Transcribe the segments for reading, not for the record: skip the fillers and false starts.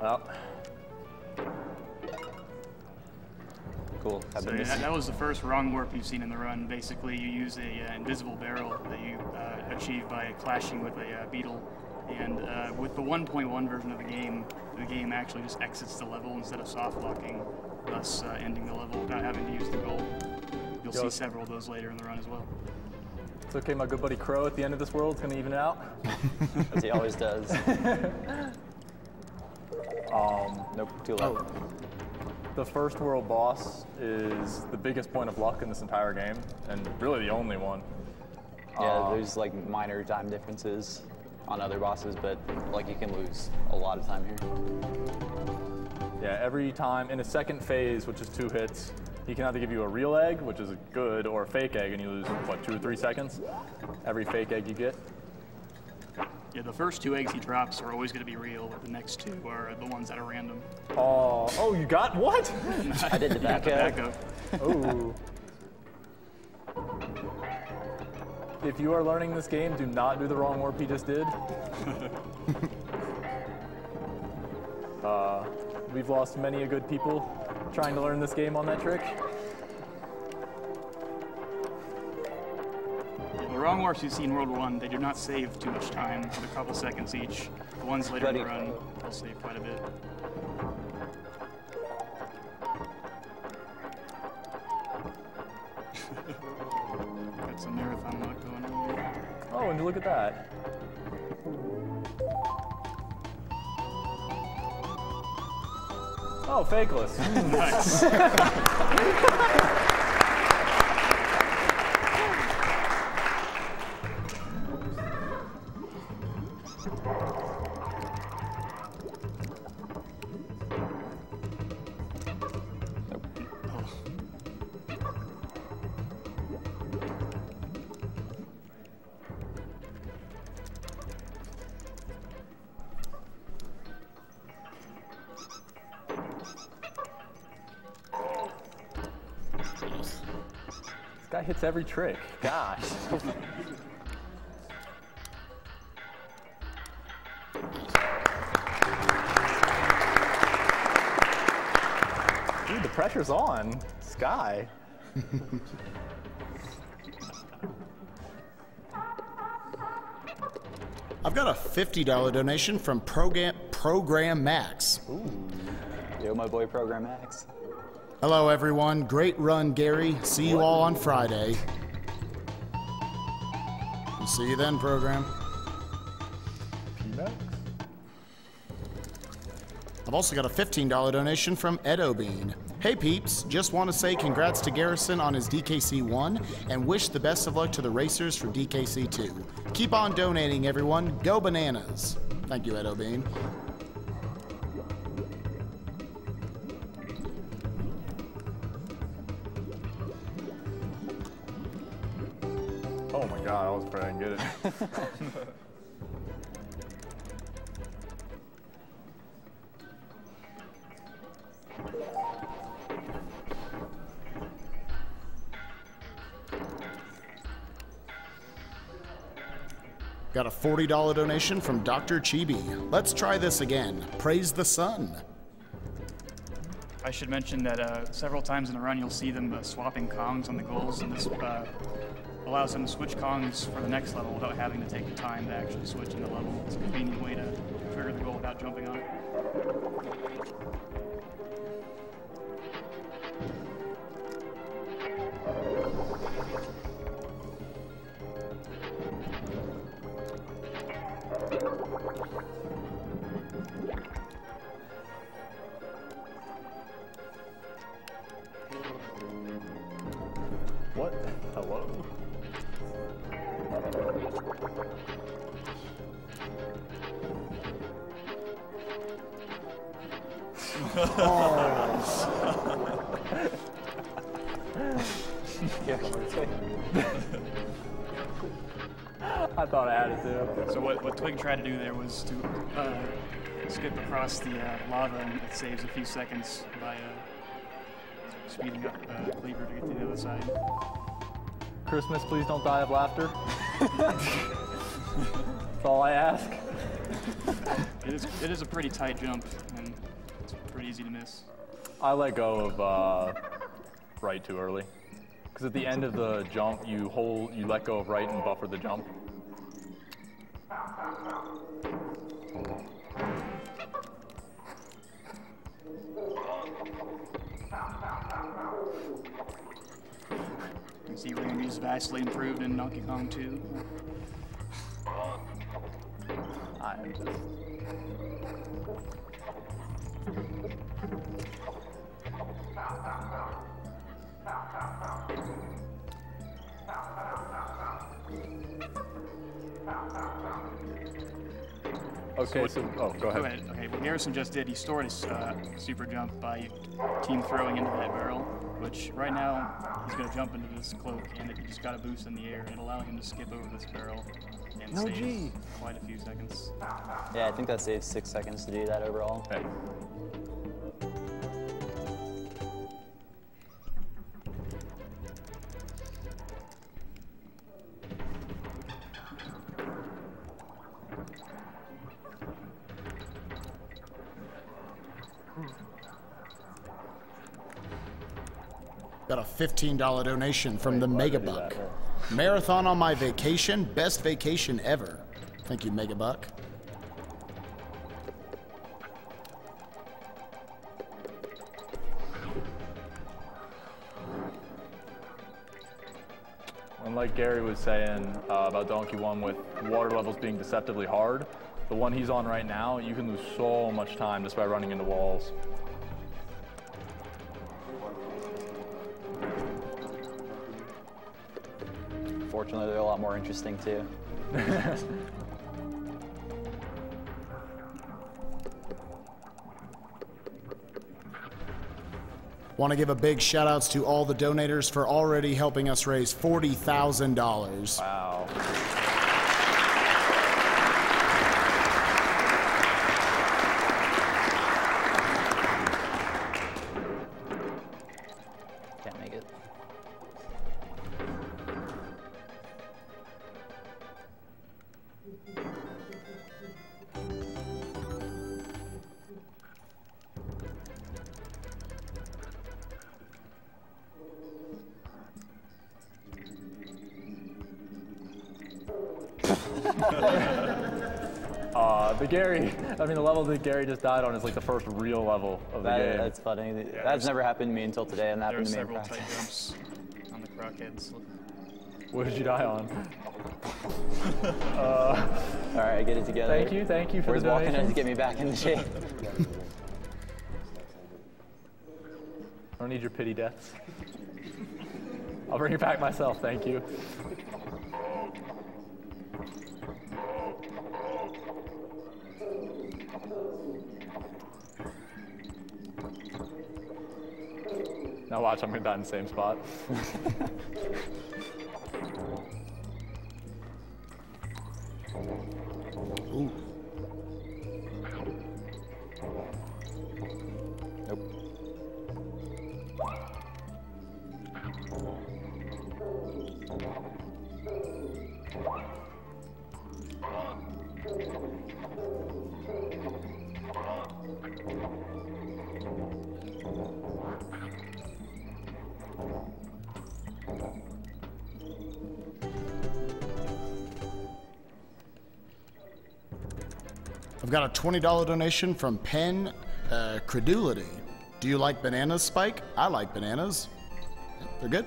Well. Cool. So that was the first wrong warp you've seen in the run. Basically, you use a invisible barrel that you achieve by clashing with a beetle. And with the 1.1 version of the game actually just exits the level instead of soft locking, thus ending the level without having to use the gold. You'll see several of those later in the run as well. It's okay, my good buddy Crow at the end of this world is going to even it out. As he always does. Nope, too low. The first world boss is the biggest point of luck in this entire game, and really the only one. Yeah, there's like minor time differences on other bosses, but like you can lose a lot of time here. Yeah, every time in a second phase, which is 2 hits, he can either give you a real egg, which is good, or a fake egg, and you lose, what, 2 or 3 seconds? Every fake egg you get. Yeah, the first 2 eggs he drops are always going to be real, but the next 2 are the ones that are random. Oh, you got what? I did the backup. Oh. If you are learning this game, do not do the wrong warp he just did. We've lost many a good people trying to learn this game on that trick. The wrong warps you see in World 1, they do not save too much time, with a couple seconds each. The ones later in the run, they'll save quite a bit. Got some marathon luck going on here. Oh, and look at that. Oh, fakeless. Nice. This guy hits every trick. Gosh. Dude, the pressure's on. Sky. I've got a $50 donation from Program Max. Ooh. Yo, my boy Program Max. Hello, everyone. Great run, Gary. See you all on Friday. We'll see you then, Program. Peanuts? I've also got a $15 donation from Edo Bean. Hey peeps, just want to say congrats to Garrison on his DKC 1 and wish the best of luck to the racers for DKC 2. Keep on donating, everyone. Go bananas. Thank you, Edo Bean. Oh my god, I was afraid I didn't get it. Got a $40 donation from Dr. Chibi. Let's try this again. Praise the sun. I should mention that several times in the run you'll see them swapping Kongs on the goals, and this allows them to switch Kongs for the next level without having to take the time to actually switch in the level. It's a convenient way to trigger the goal without jumping on it. What? Hello? I thought I had it too. So what Twig tried to do there was to skip across the lava, and it saves a few seconds by speeding up Cleaver to get to the other side. Christmas, please don't die of laughter. That's all I ask. It is a pretty tight jump, and it's pretty easy to miss. I let go of right too early. Because at the end of the jump, you let go of right and buffer the jump. You can see Randy is vastly improved in Donkey Kong 2. I am just... Okay, so go ahead. Go ahead. Okay, what Garrison just did, he stored his super jump by team throwing into that barrel, which right now he's going to jump into this cloak, and he just got a boost in the air and allow him to skip over this barrel and save quite a few seconds. Yeah, I think that saves 6 seconds to do that overall. Okay. Got a $15 donation from the Megabuck. Marathon on my vacation, best vacation ever. Thank you, Megabuck. And like Gary was saying about Donkey 1 with water levels being deceptively hard, the one he's on right now, you can lose so much time just by running into walls. Fortunately, they're a lot more interesting too. Want to give a big shout outs to all the donators for already helping us raise $40,000. Wow. Can't make it. The level that Gary just died on is like the first real level of the game. That's funny. That's never happened to me until today, and that There are happened to me in several tight practice. jumps on the crockheads. What did you die on? All right, get it together. Thank you for Where's the donation. walking in to get me back in the shape? I don't need your pity deaths. I'll bring it back myself, thank you. Now watch, I'm gonna die in the same spot. Ooh. Nope. I've got a $20 donation from Penn Credulity. Do you like bananas, Spike? I like bananas. They're good.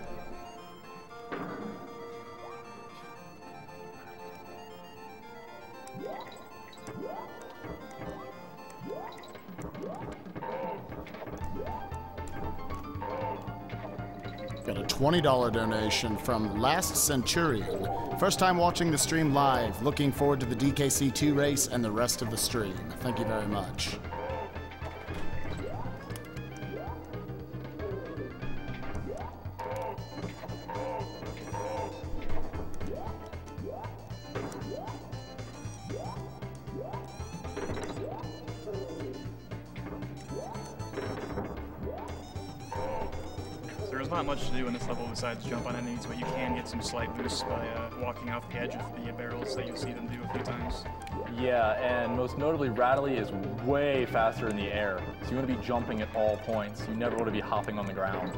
Got a $20 donation from Last Centurion. First time watching the stream live. Looking forward to the DKC2 race and the rest of the stream. Thank you very much. not much to do in this level besides jump on enemies, but you can get some slight boosts by walking off the edge of the barrels that you'll see them do a few times. Yeah, and most notably, Rattly is way faster in the air, so you want to be jumping at all points. You never want to be hopping on the ground.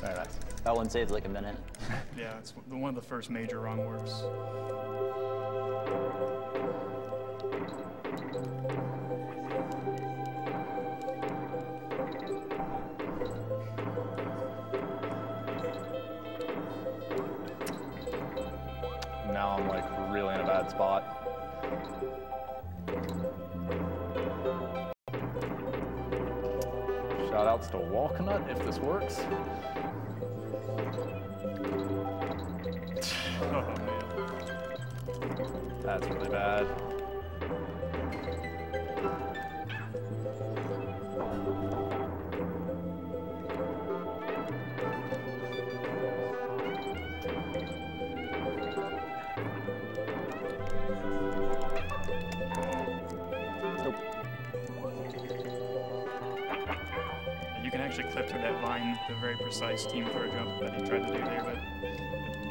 Very nice. That one saves like a minute. Yeah, it's one of the first major wrong warps. Now I'm like really in a bad spot. Shoutouts to Walnut if this works. Oh, man. That's really bad. You can actually clip through that vine, the very precise team throw jump that he tried to do there, but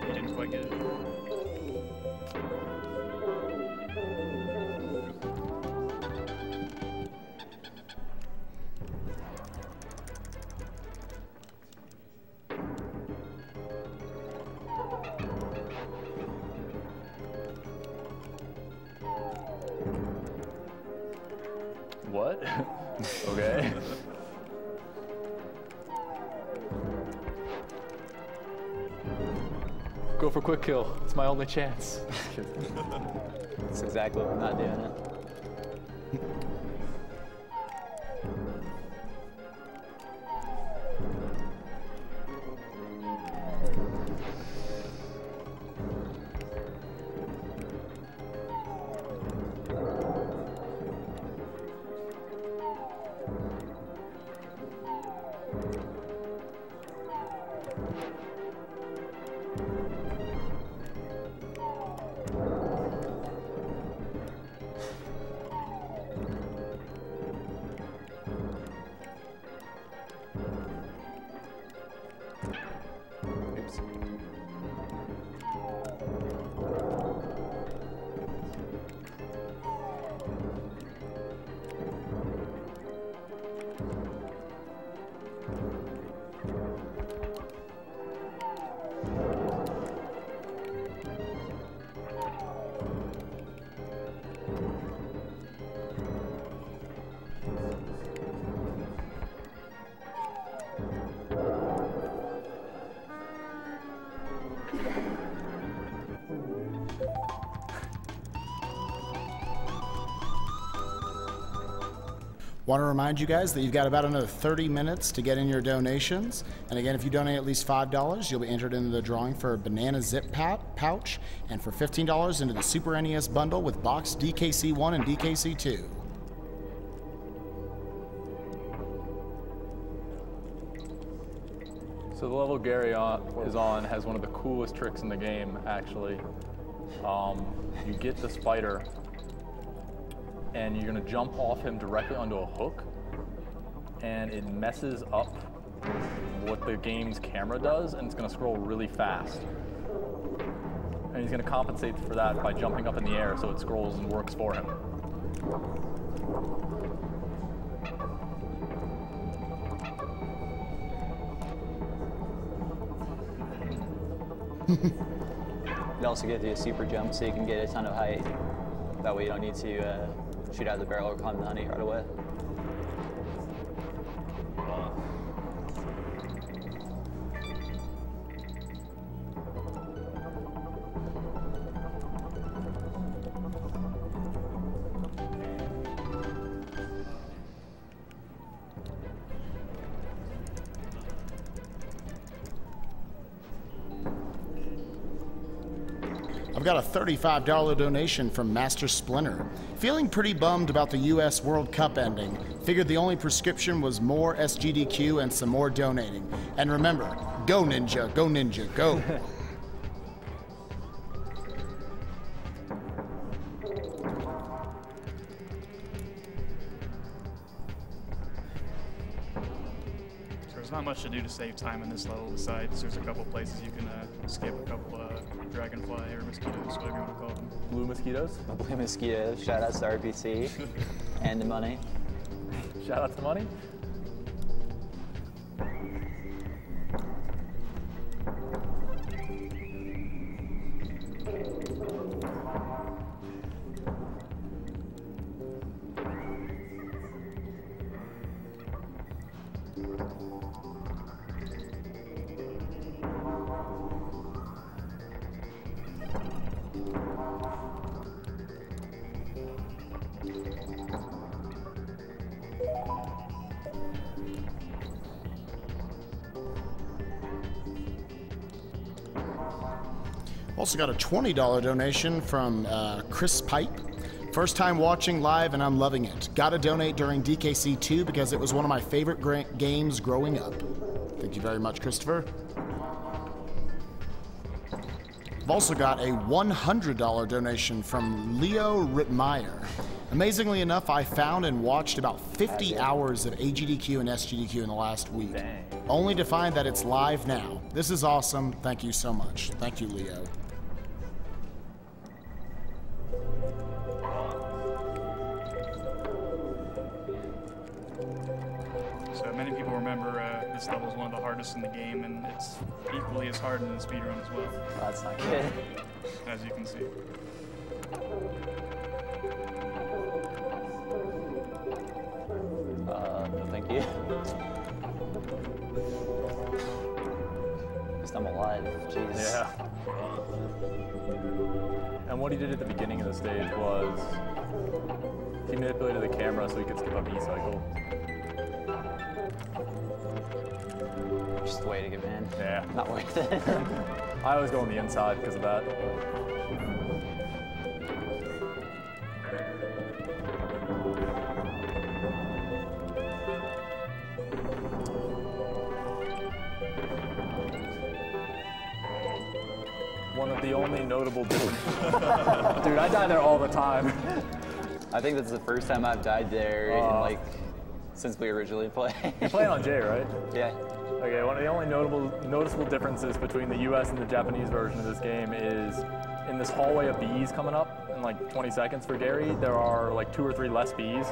he didn't quite get it. What? Okay. Go for quick kill. It's my only chance. That's exactly what I'm not doing it. Oops. Want to remind you guys that you've got about another 30 minutes to get in your donations. And again, if you donate at least $5, you'll be entered into the drawing for a banana zip pouch, and for $15 into the Super NES bundle with box DKC1 and DKC2. So the level Gary is on has one of the coolest tricks in the game, actually. You get the spider, and you're gonna jump off him directly onto a hook, and it messes up what the game's camera does, and it's gonna scroll really fast. And he's gonna compensate for that by jumping up in the air so it scrolls and works for him. You also get to do a super jump so you can get a ton of height. That way you don't need to shoot out of the barrel or climb the honey right away. got a $35 donation from Master Splinter. Feeling pretty bummed about the US World Cup ending. Figured the only prescription was more Sgdq and some more donating. And remember, go Ninja, go Ninja, go. There's not much to do to save time in this level besides there's a couple places you can skip a couple dragonfly or mosquitoes, whatever you want to call them. Blue mosquitoes. Blue mosquitoes. Shout out to RPC and the money. Shout out to the money. Also got a $20 donation from Chris Pipe. First time watching live and I'm loving it. Gotta donate during DKC 2 because it was one of my favorite games growing up. Thank you very much, Christopher. I've also got a $100 donation from Leo Rittmeyer. Amazingly enough, I found and watched about 50 hours of AGDQ and SGDQ in the last week. Dang. Only to find that it's live now. This is awesome. Thank you so much. Thank you, Leo. So many people remember this level is one of the hardest in the game, and it's equally as hard in the speedrun as well, Oh, that's not good. as you can see. No, thank you. At least I'm alive. Jesus. Yeah. And what he did at the beginning of the stage was he manipulated the camera so he could skip a B-cycle. Just the way to get in. Yeah. Not worth it. I always go on the inside because of that. One of the only notable differences. Dude, I die there all the time. I think this is the first time I've died there in like since we originally played. You're playing on J, right? Yeah. Okay, one of the only noticeable differences between the US and the Japanese version of this game is in this hallway of bees coming up in like 20 seconds for Gary, there are like 2 or 3 less bees.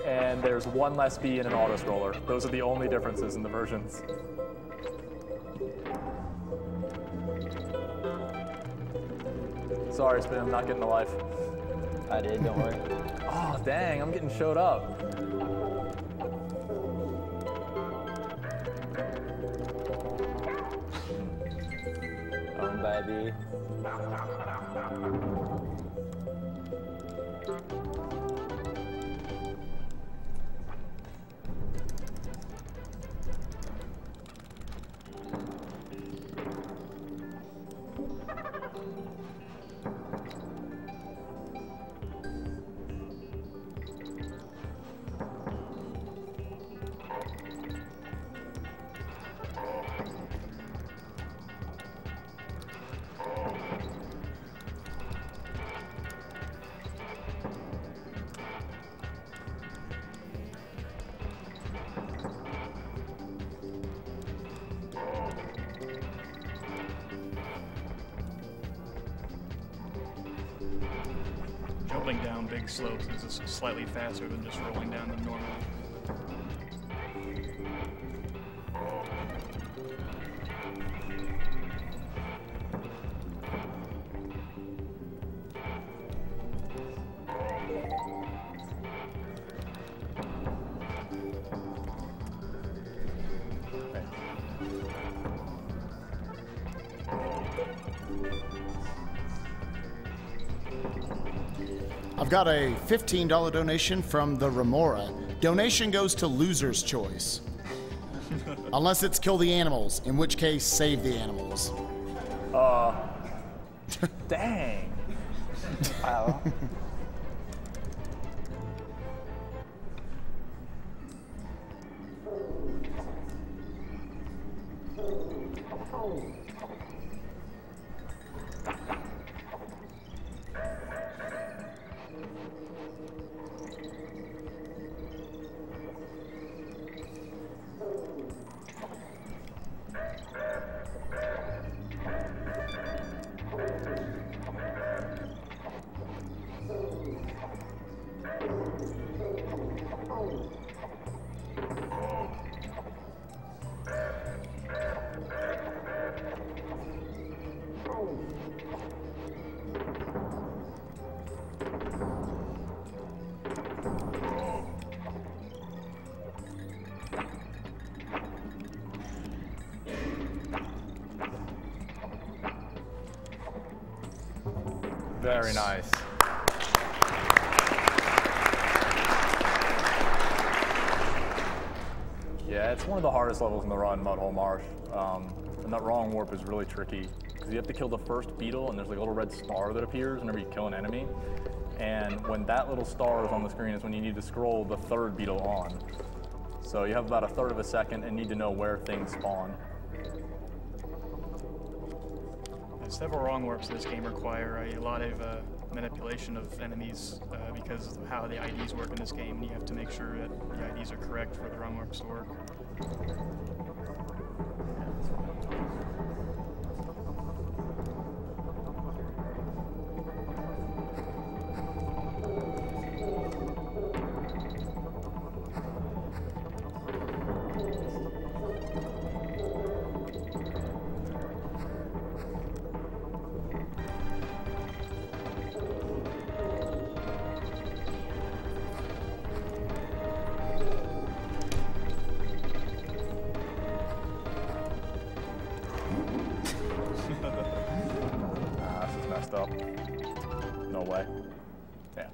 And there's 1 less bee in an auto-scroller. Those are the only differences in the versions. Sorry, Spin, I'm not getting the life. I did, don't worry. Oh, dang, I'm getting showed up. Baby. Jumping down big slopes is just slightly faster than just rolling down them normally. I've got a $15 donation from the Remora. Donation goes to loser's choice. Unless it's kill the animals, in which case save the animals. Dang. Wow. Very nice. Yeah, it's one of the hardest levels in the run, Mudhole Marsh. And that wrong warp is really tricky because you have to kill the first beetle, and there's like a little red star that appears whenever you kill an enemy. And when that little star is on the screen is when you need to scroll the third beetle on. So you have about a third of a second and need to know where things spawn. Several wrong warps in this game require a lot of manipulation of enemies because of how the IDs work in this game. You have to make sure that the IDs are correct for the wrong warps to work. This is messed up. No way. Yeah.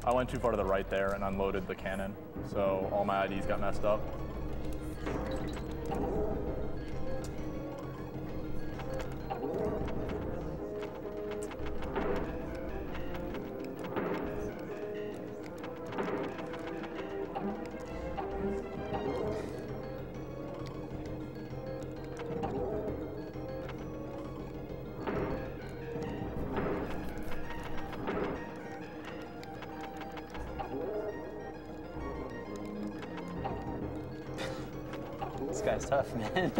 I went too far to the right there and unloaded the cannon, so all my IDs got messed up. This guy's tough, man.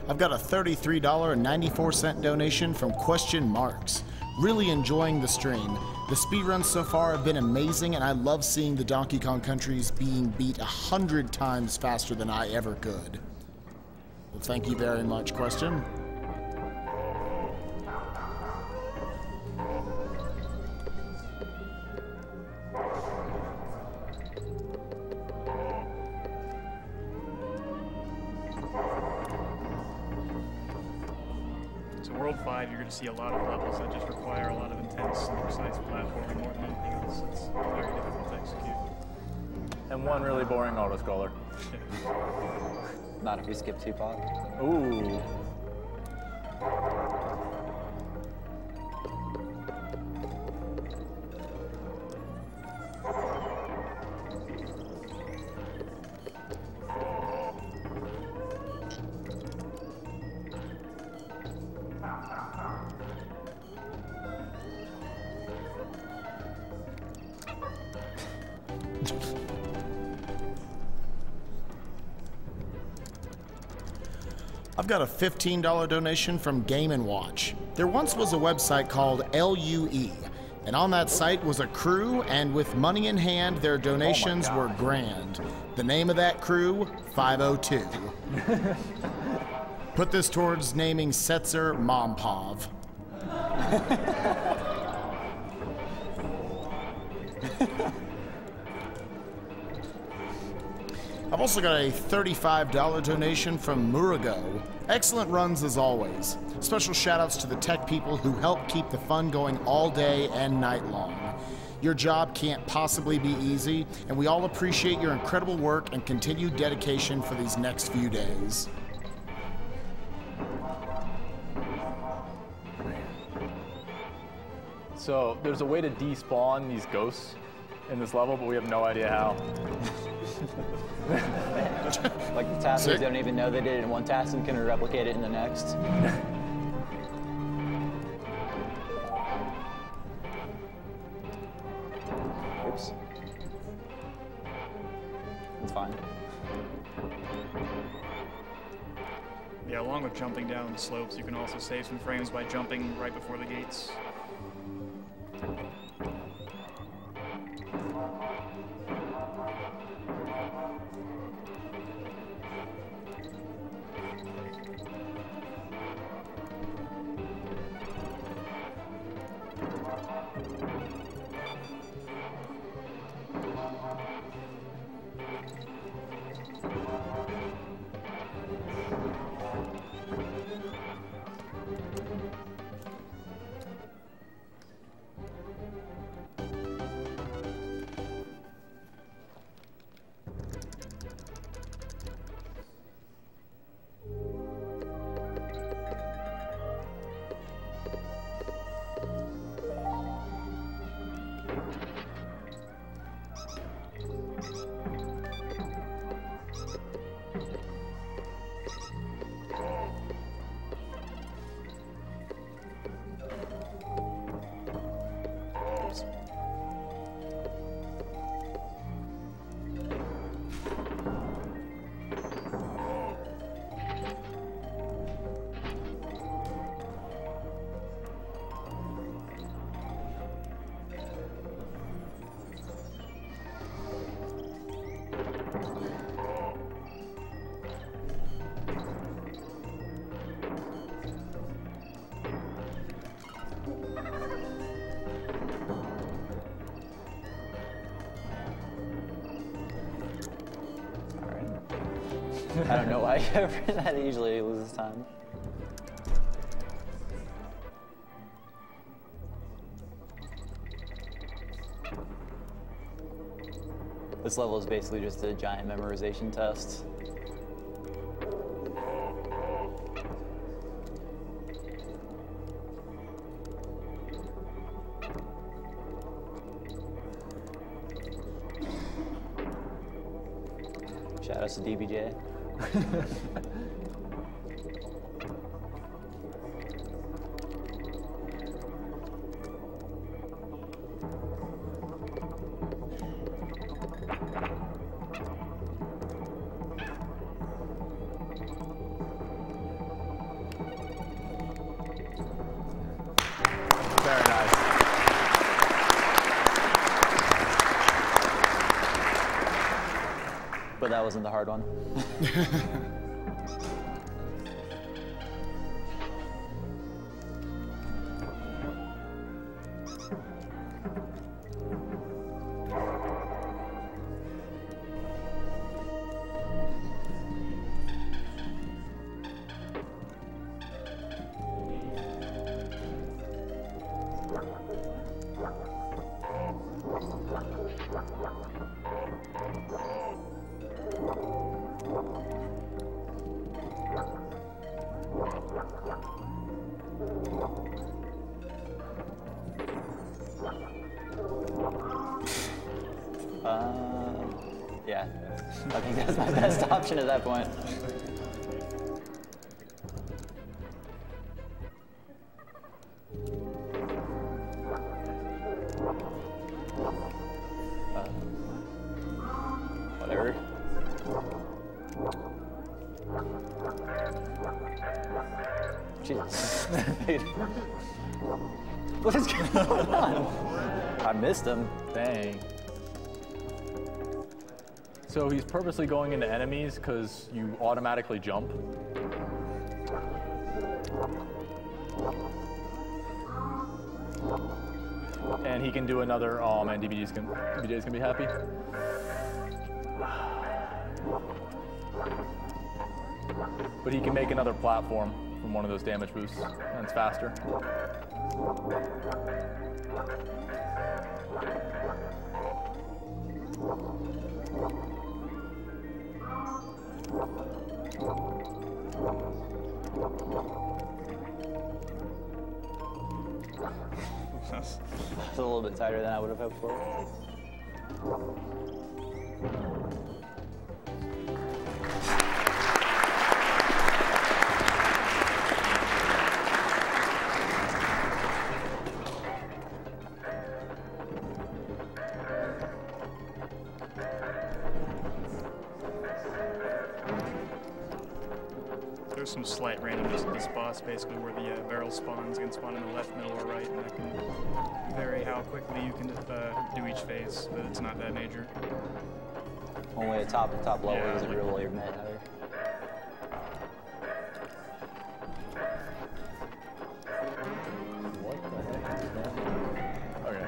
I've got a $33.94 donation from Question Marks. Really enjoying the stream. The speedruns so far have been amazing, and I love seeing the Donkey Kong countries being beat 100 times faster than I ever could. Well, thank you very much, Question. World 5, you're going to see a lot of levels that just require a lot of intense and precise platforming more than anything else. It's very difficult to execute. And one really boring auto-scroller. Not if you skip Tupac. Ooh. I've got a $15 donation from Game & Watch. There once was a website called LUE, and on that site was a crew, and with money in hand, their donations were grand. The name of that crew, 502. Put this towards naming Setzer Mompov. I've also got a $35 donation from Murago. Excellent runs as always. Special shoutouts to the tech people who help keep the fun going all day and night long. Your job can't possibly be easy, and we all appreciate your incredible work and continued dedication for these next few days. So there's a way to despawn these ghosts in this level, but we have no idea how. Like the taskers don't even know they did it in one task and can replicate it in the next. Oops. It's fine. Yeah, along with jumping down the slopes, you can also save some frames by jumping right before the gates. I don't know why that usually loses time. This level is basically just a giant memorization test. Shout out to DBJ. Very nice. But that wasn't the hard one. Yeah, I think that's my best option at that point. Whatever. Jesus. What is going on? I missed him. Dang. So he's purposely going into enemies because you automatically jump. And he can do another, oh man, DBJ's gonna be happy. but he can make another platform from one of those damage boosts, and it's faster. It's a little bit tighter than I would have hoped for. There's some slight randomness in this boss, basically where the barrel spawns. It can spawn in the left, middle, or right, and that can vary how quickly you can do each phase, but it's not that major. Only a top level Yeah, doesn't really matter. What the heck is going on? Okay.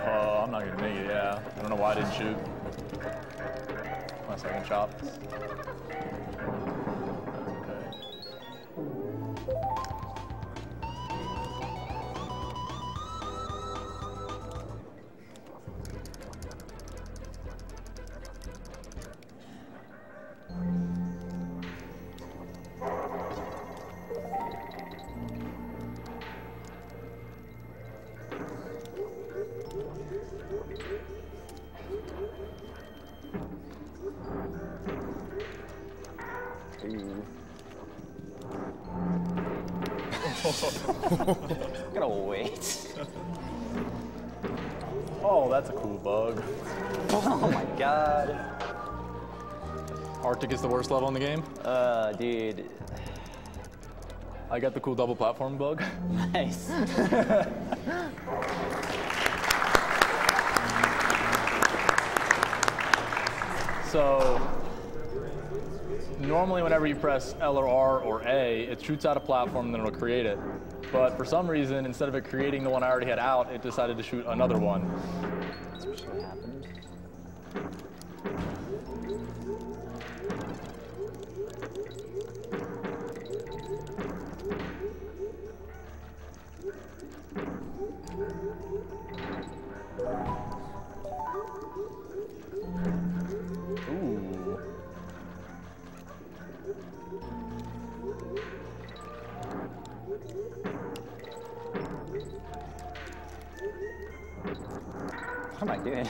Oh, I'm not gonna make it, yeah. I don't know why I didn't shoot. Unless I can chop. I'm gonna wait. Oh, that's a cool bug. Oh my god. Arctic is the worst level in the game. Dude. I got the cool double platform bug. Nice. So, normally whenever you press L or R or A, it shoots out a platform and then it'll create it. But for some reason, instead of it creating the one I already had out, it decided to shoot another one. That's what should have happened. Ooh. What am I doing?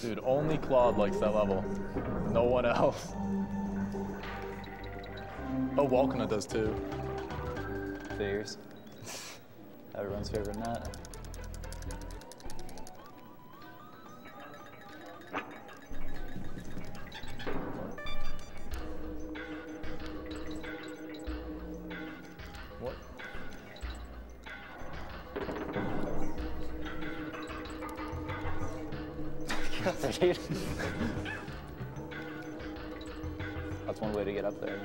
Dude, only Claude likes that level. No one else. Oh, Walkna does too. Figures. Everyone's favorite nut. What? Dude. That's one way to get up there.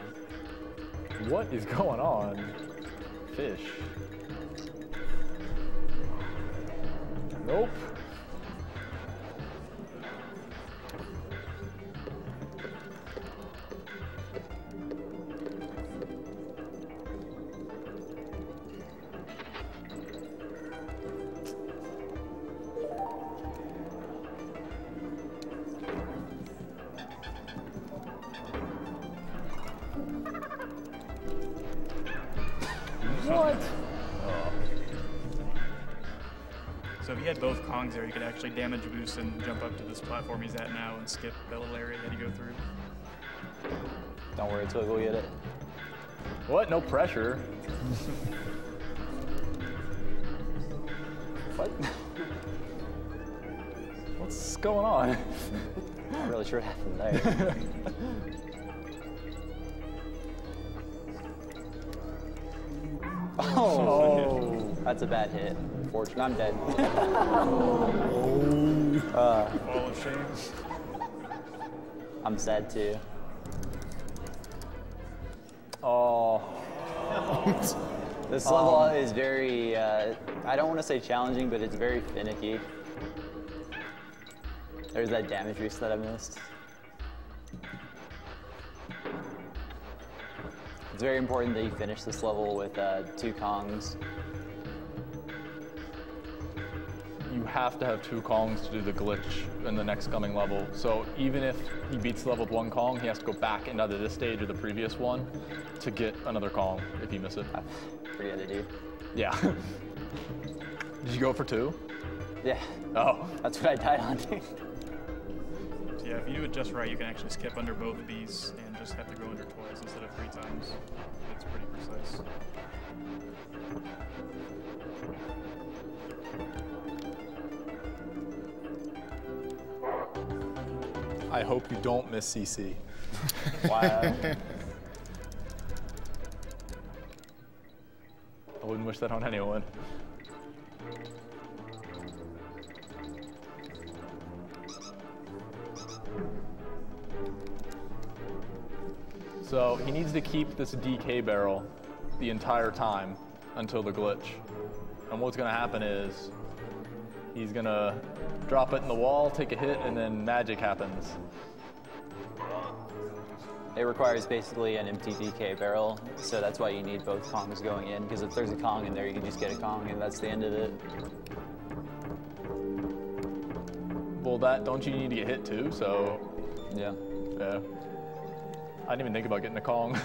What is going on? Fish. Nope. What? So if you had both Kongs there, you could actually damage boost and jump up to this platform he's at now and skip that little area that you go through. Don't worry, Twig will get it. What? No pressure. What? What's going on? Not really sure what happened there. Oh, that's a bad hit. Unfortunately, I'm dead. Wall of shame. I'm sad too. Oh. This level is very, I don't want to say challenging, but it's very finicky. There's that damage boost that I missed. It's very important that you finish this level with 2 Kongs. You have to have 2 Kongs to do the glitch in the next coming level. So even if he beats level with 1 Kong, he has to go back into either this stage or the previous one to get another Kong if you miss it. Forget it, dude. Yeah. Did you go for 2? Yeah. Oh. That's what I died on, dude. So yeah, if you do it just right, you can actually skip under both of these and just have to go under twice instead of 3 times. It's pretty precise. I hope you don't miss CC. Wow. I wouldn't wish that on anyone. So he needs to keep this DK barrel the entire time until the glitch. And what's gonna happen is he's gonna drop it in the wall, take a hit, and then magic happens. It requires basically an empty DK barrel, so that's why you need both Kongs going in, because if there's a Kong in there, you can just get a Kong, and that's the end of it. Well, don't you need to get hit too, so... Yeah. Yeah. I didn't even think about getting a Kong.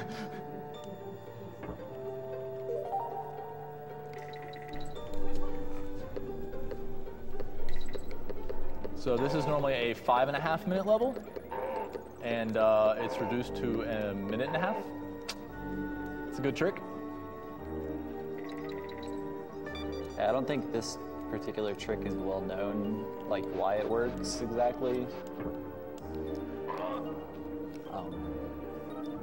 So this is normally a 5.5 minute level, and it's reduced to 1.5 minutes. It's a good trick. I don't think this particular trick is well known, like why it works exactly.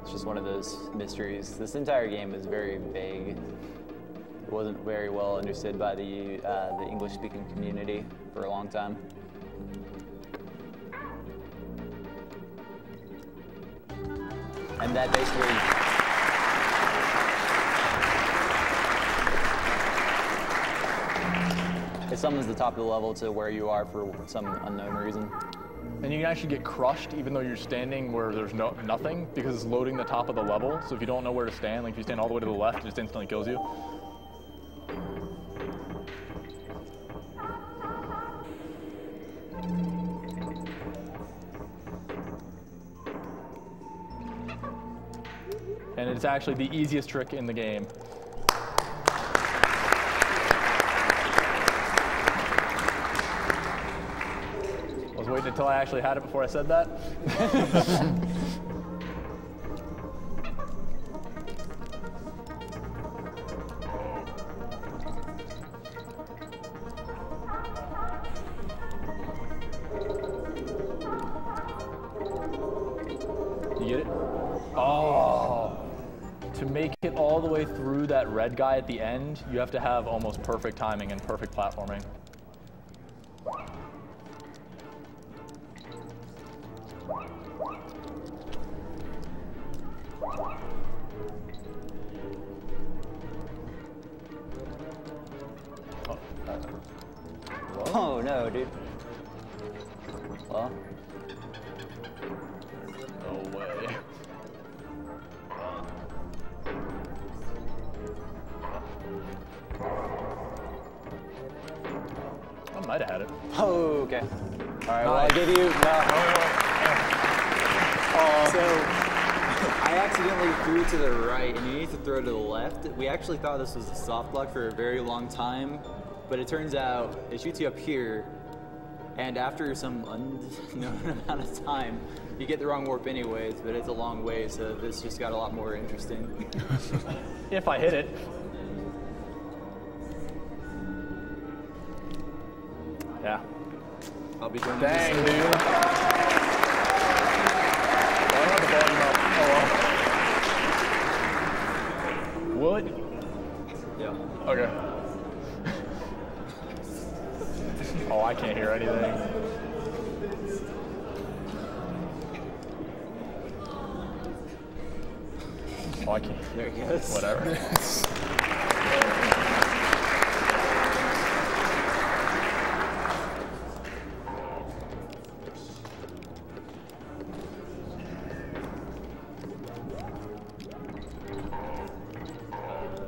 It's just one of those mysteries. This entire game is very vague. It wasn't very well understood by the English-speaking community for a long time. And that basically... it summons the top of the level to where you are for some unknown reason. And you can actually get crushed even though you're standing where there's nothing, because it's loading the top of the level. So if you don't know where to stand, like if you stand all the way to the left, it just instantly kills you. And it's actually the easiest trick in the game. I was waiting until I actually had it before I said that. You get it? Oh. To make it all the way through that red guy at the end, you have to have almost perfect timing and perfect platforming. Oh no, dude. Well. No way. I might have had it. Oh, okay. All right, well, I'll give you... No. So, I accidentally threw to the right, and you need to throw to the left. We actually thought this was a soft block for a very long time, but it turns out it shoots you up here, and after some unknown amount of time, you get the wrong warp anyways, but it's a long way, so this just got a lot more interesting. If I hit it. Yeah. I'll be doing Dang, this. dude. I don't have the volume up. Oh, well. Will it? Yeah. Okay. Oh, I can't hear anything. Oh, I can't. There he goes. Whatever.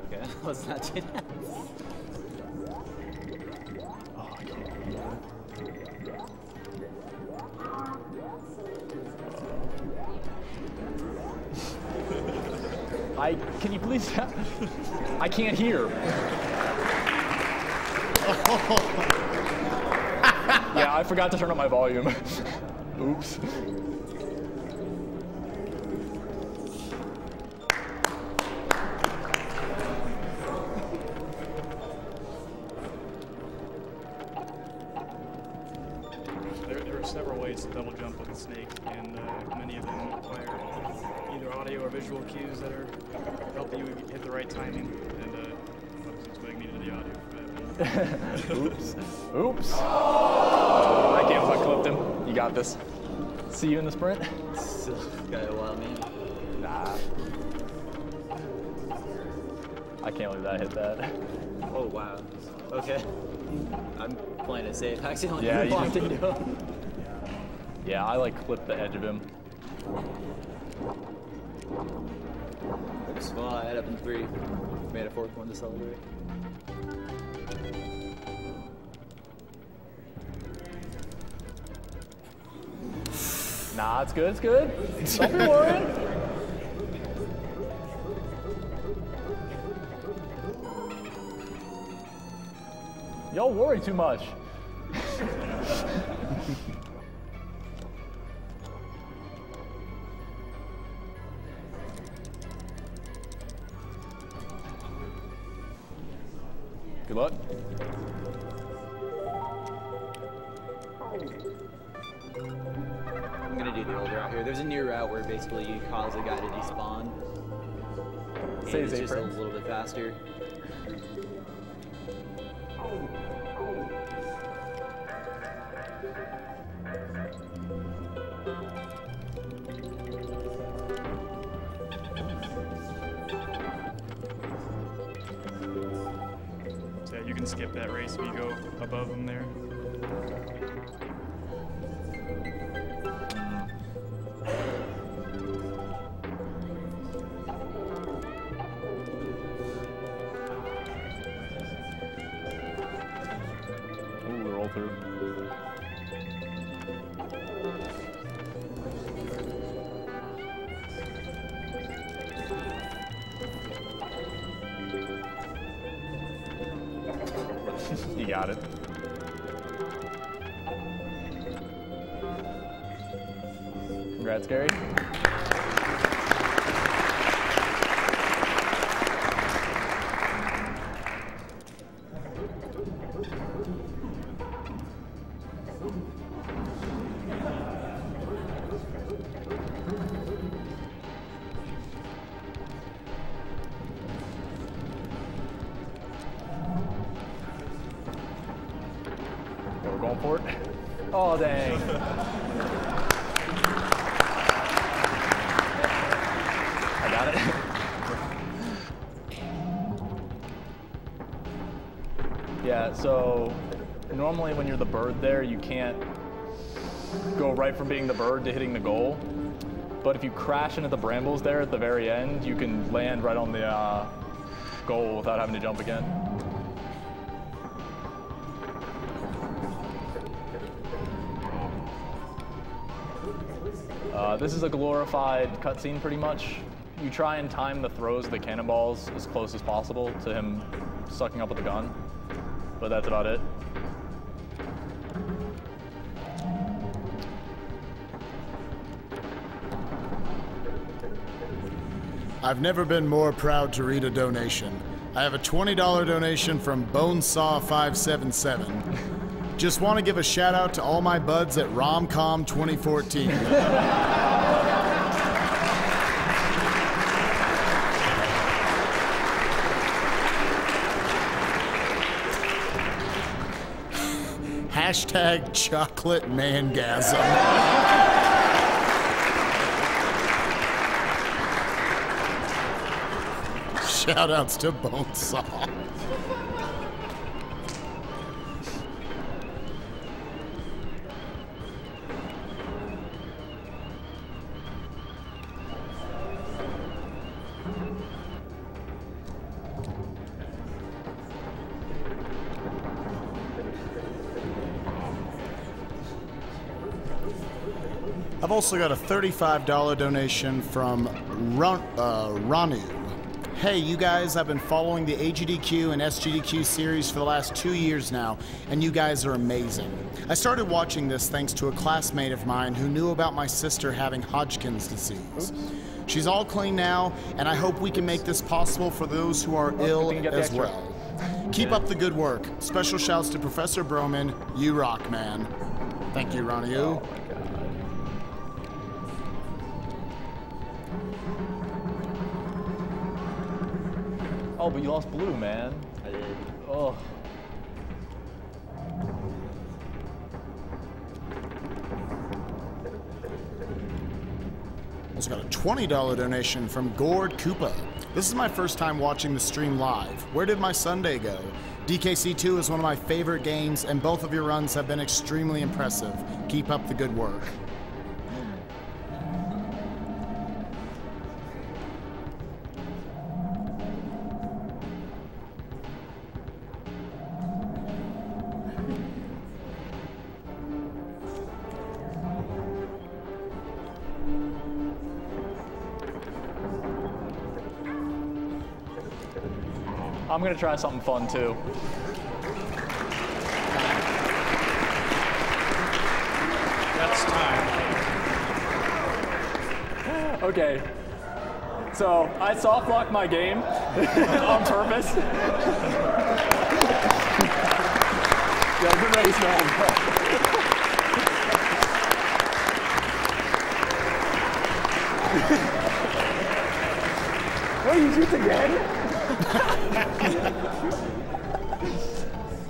Okay, let's not do that. Oh, I can't. Can you please? I can't hear. Yeah, I forgot to turn up my volume. Oops. There are several ways to double jump with a snake, and many of them require either audio or visual cues that are helping you hit the right timing. And obviously, it's putting me into the audio for that. Oops. Oops. I can't fuck clipped him. You got this. See you in the sprint? Still got a while, man. Nah. I can't believe that hit that. Oh, wow. Okay. I'm playing it safe. I accidentally Yeah, you walked did. into him. Yeah, I like clipped the edge of him. Oops, well, I had up in 3. Made a 4th one to celebrate. Nah, it's good, it's good. Don't be worried. Y'all worry too much. Good luck. I'm gonna do the old route here. There's a new route where basically you cause a guy to despawn. And Saves it's just a frames. little bit faster. So yeah, you can skip that race if you go above them there. Ooh, we roll through. You got it. Congrats, Gary. Okay, we're going for it. Oh, dang. I got it. Yeah, so normally when you're the bird there, you can't go right from being the bird to hitting the goal. But if you crash into the brambles there at the very end, you can land right on the goal without having to jump again. This is a glorified cutscene pretty much. You try and time the throws of the cannonballs as close as possible to him sucking up with the gun, but that's about it. I've never been more proud to read a donation. I have a $20 donation from Bonesaw577. Just want to give a shout out to all my buds at Romcom 2014. Hashtag chocolate mangasm. Shoutouts to Bonesaw. I've also got a $35 donation from Ranu. Hey, you guys, I've been following the AGDQ and Sgdq series for the last 2 years now, and you guys are amazing. I started watching this thanks to a classmate of mine who knew about my sister having Hodgkin's disease. She's all clean now, and I hope we can make this possible for those who are ill as well. Keep up the good work. Special shouts to Professor Broman. You rock, man. Thank you, Ranu. Oh, but you lost blue, man. I did. Oh. Also got a $20 donation from Gord Koopa. This is my first time watching the stream live. Where did my Sunday go? DKC2 is one of my favorite games, and both of your runs have been extremely impressive. Keep up the good work. I'm gonna try something fun too. That's time. Okay. So I soft locked my game on purpose. Yeah, good race, man. Wait, you shoot again?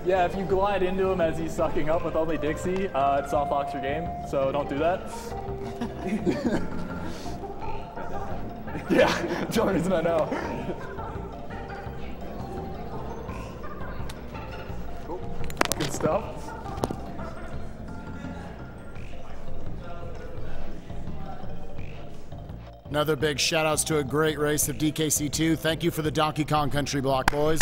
Yeah, if you glide into him as he's sucking up with only Dixie, it soft locks your game, so don't do that. Yeah, the only reason I know. Good stuff. Another big shout outs to a great race of DKC2. Thank you for the Donkey Kong Country block, boys.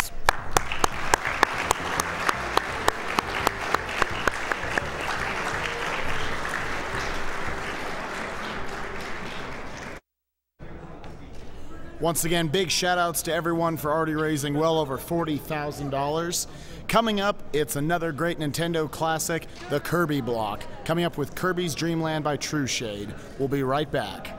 Once again, big shout outs to everyone for already raising well over $40,000. Coming up, it's another great Nintendo classic, the Kirby block. Coming up with Kirby's Dream Land by TrUShade. We'll be right back.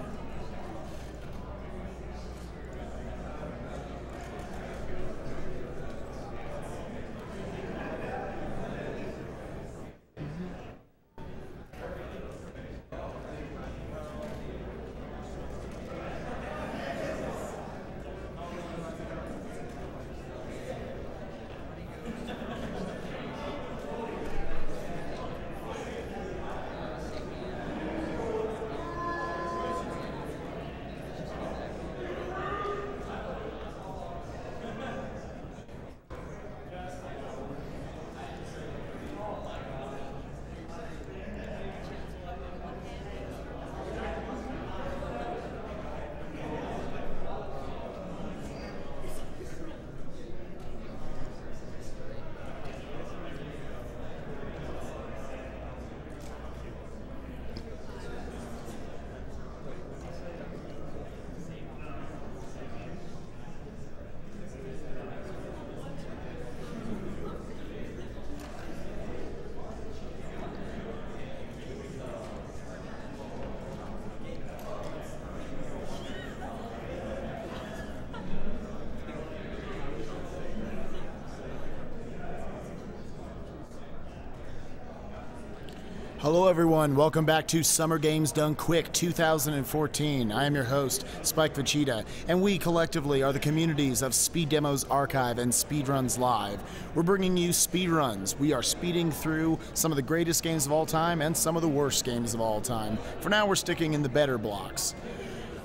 Hello everyone, welcome back to Summer Games Done Quick 2014. I am your host, Spike Vegeta, and we collectively are the communities of Speed Demos Archive and Speedruns Live. We're bringing you speedruns. We are speeding through some of the greatest games of all time and some of the worst games of all time. For now, we're sticking in the better blocks.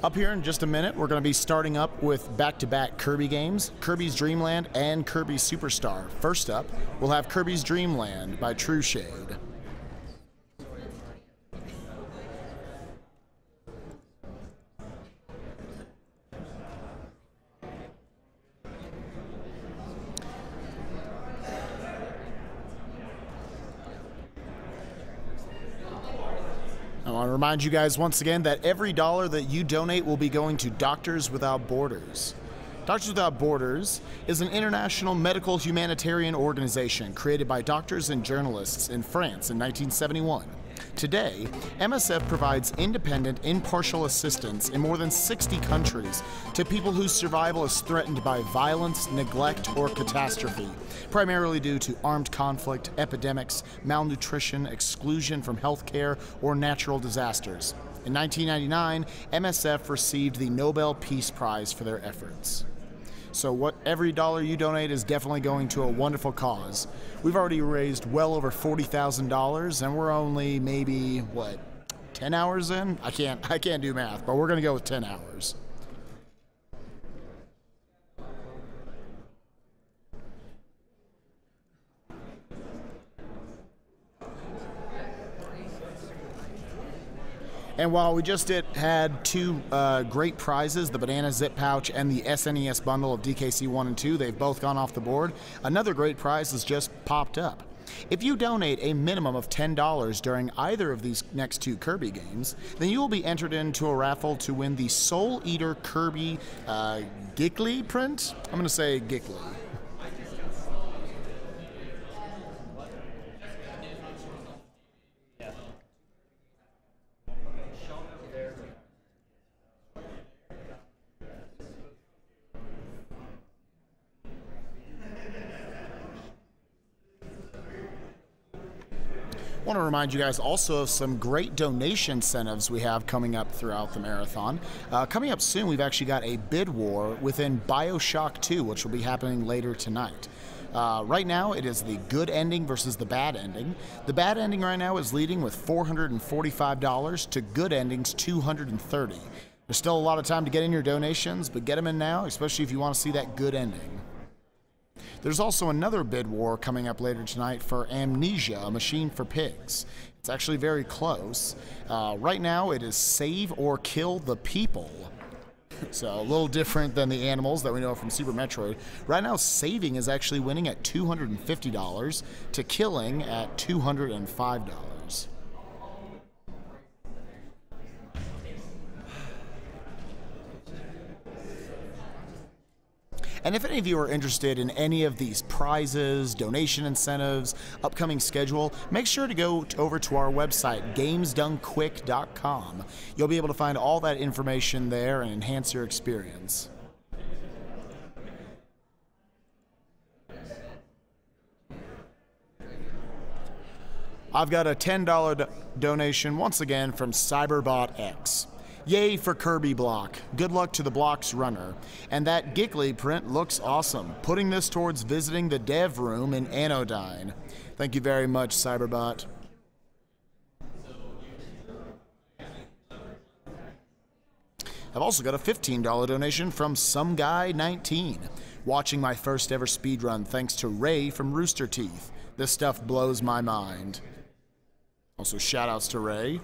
Up here in just a minute, we're going to be starting up with back-to-back Kirby games, Kirby's Dream Land and Kirby Superstar. First up, we'll have Kirby's Dream Land by TrUShade. I want to remind you guys once again that every dollar that you donate will be going to Doctors Without Borders. Doctors Without Borders is an international medical humanitarian organization created by doctors and journalists in France in 1971. Today, MSF provides independent, impartial assistance in more than 60 countries to people whose survival is threatened by violence, neglect, or catastrophe, primarily due to armed conflict, epidemics, malnutrition, exclusion from healthcare, or natural disasters. In 1999, MSF received the Nobel Peace Prize for their efforts. So every dollar you donate is definitely going to a wonderful cause. We've already raised well over $40,000, and we're only maybe, what, 10 hours in? I can't do math, but we're going to go with 10 hours. And while we just had two great prizes, the Banana Zip Pouch and the SNES bundle of DKC 1 and 2, they've both gone off the board. Another great prize has just popped up. If you donate a minimum of $10 during either of these next two Kirby games, then you will be entered into a raffle to win the Soul Eater Kirby Sgdq print. I'm going to say Sgdq. I want to remind you guys also of some great donation incentives we have coming up throughout the marathon. Coming up soon, we've actually got a bid war within BioShock 2, which will be happening later tonight. Right now, it is the good ending versus the bad ending. The bad ending right now is leading with $445 to good endings $230. There's still a lot of time to get in your donations, but get them in now, especially if you want to see that good ending. There's also another bid war coming up later tonight for Amnesia, a machine for pigs. It's actually very close. Right now it is save or kill the people. So a little different than the animals that we know from Super Metroid. Right now saving is actually winning at $250 to killing at $205. And if any of you are interested in any of these prizes, donation incentives, upcoming schedule, make sure to go over to our website, gamesdonequick.com. You'll be able to find all that information there and enhance your experience. I've got a $10 donation once again from Cyberbot X. Yay for Kirby Block. Good luck to the Block's runner. And that Sgdq print looks awesome. Putting this towards visiting the dev room in Anodyne. Thank you very much, Cyberbot. I've also got a $15 donation from SomeGuy19. Watching my first ever speedrun thanks to Ray from Rooster Teeth. This stuff blows my mind. Also, shoutouts to Ray.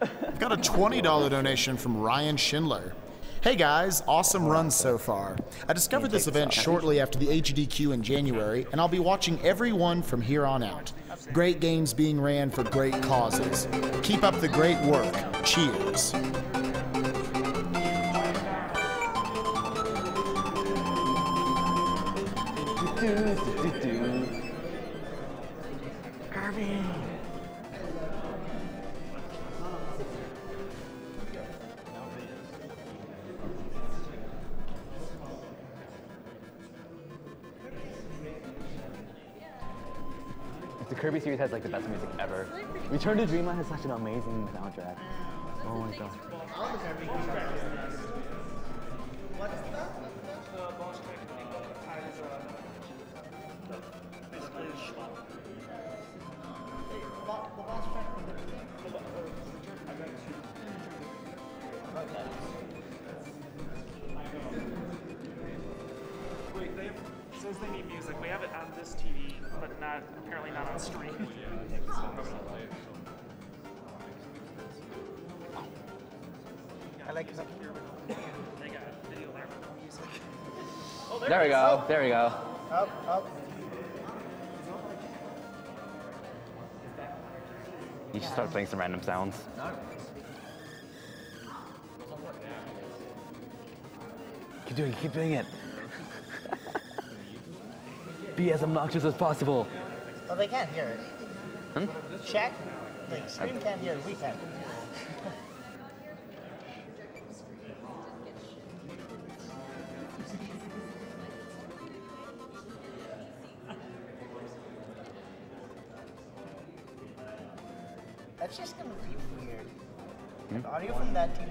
I've got a $20 donation from Ryan Schindler. Hey guys, awesome run so far. I discovered this event shortly after the Sgdq in January, and I'll be watching every one from here on out. Great games being ran for great causes. Keep up the great work. Cheers. Kirby. The Kirby series has like the best music ever. Return to Dreamland has such an amazing soundtrack. Oh my god. says they need music. We have it on this TV, but apparently not on stream. I like it. They got video there, but no music. There we go. There we go. Up. You should start playing some random sounds. Keep doing it. Be as obnoxious as possible. Well, they can't hear it. Chat, the stream can't hear it. We can. That's just gonna be weird. Audio from that TV.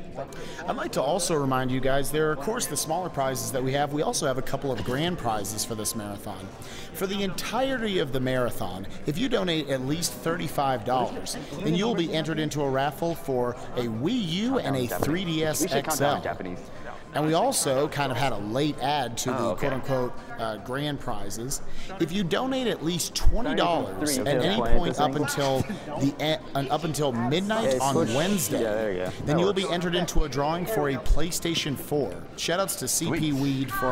I'd like to also remind you guys, there are, of course, the smaller prizes that we have. We also have a couple of grand prizes for this marathon. For the entirety of the marathon, if you donate at least $35, then you'll be entered into a raffle for a Wii U and a 3DS XL. And we also kind of had a late add to the quote-unquote grand prizes. If you donate at least $20 at any point up until midnight on Wednesday, then you'll be entered into a drawing for a PlayStation 4. Shoutouts to CP Weed for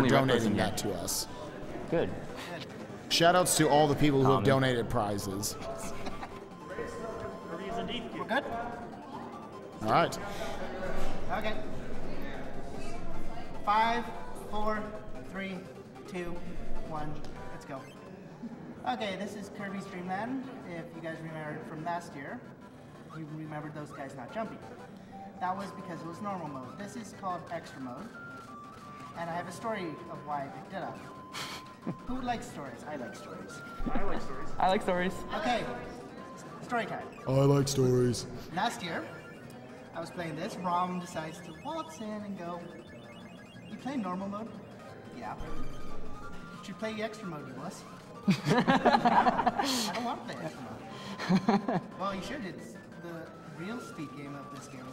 donating that to us. Good. Shoutouts to all the people who have donated prizes. We're good? All right. Okay. 5, 4, 3, 2, 1. Let's go. Okay, this is Kirby's Dream Land. If you guys remember from last year, you remembered those guys not jumping. That was because it was normal mode. This is called extra mode. And I have a story of why I picked it up. Who likes stories? I like stories. I like stories. Okay, story time. I like stories. Last year, I was playing this. Rom decides to waltz in and go, "You play normal mode?" "Yeah." "Should you play extra mode, you wuss?" "I don't want to play extra mode." "Well, you should. It's the real speed game of this game."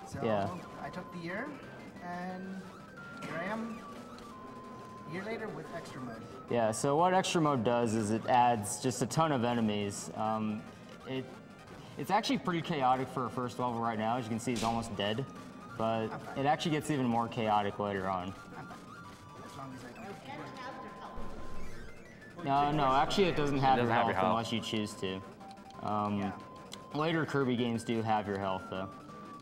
So I took the year, and here I am, a year later with extra mode. Yeah, so what extra mode does is it adds just a ton of enemies. It's actually pretty chaotic for a first level right now. As you can see, it's almost dead. But it actually gets even more chaotic later on. As long as No, actually it doesn't have your health unless you choose to. Later Kirby games do have your health though.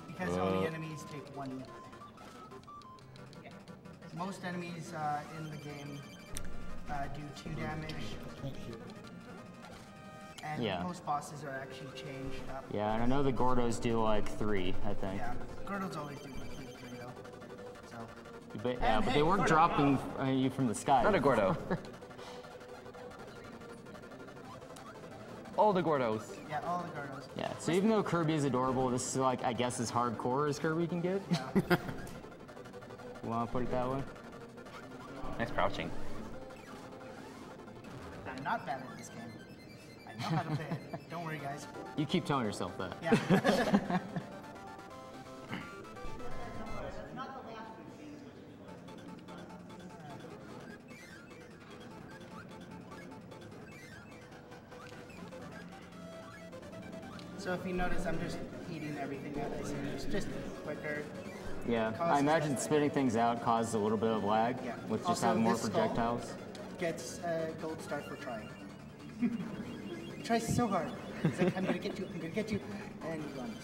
Because only enemies take 1. Most enemies in the game do 2 damage. And most bosses are actually changed up. Yeah, and I know the Gordos do like 3, I think. Yeah, Gordos always do like 3 though. So. But they weren't dropping you from the sky. Not a Gordo. All the Gordos. Yeah, all the Gordos. Yeah, so even though Kirby is adorable, this is like, I guess, as hardcore as Kirby can get. Yeah. You want to put it that way? Nice crouching. I'm not bad at this game. I know how to play it. Don't worry, guys. You keep telling yourself that. Yeah. So if you notice, I'm just eating everything that I see. It's just quicker. Yeah, I imagine spitting things out causes a little bit of lag with just Also, having more this skull projectiles. Gets a gold star for trying. He tries so hard. He's like, "I'm gonna get you, I'm gonna get you," and you run.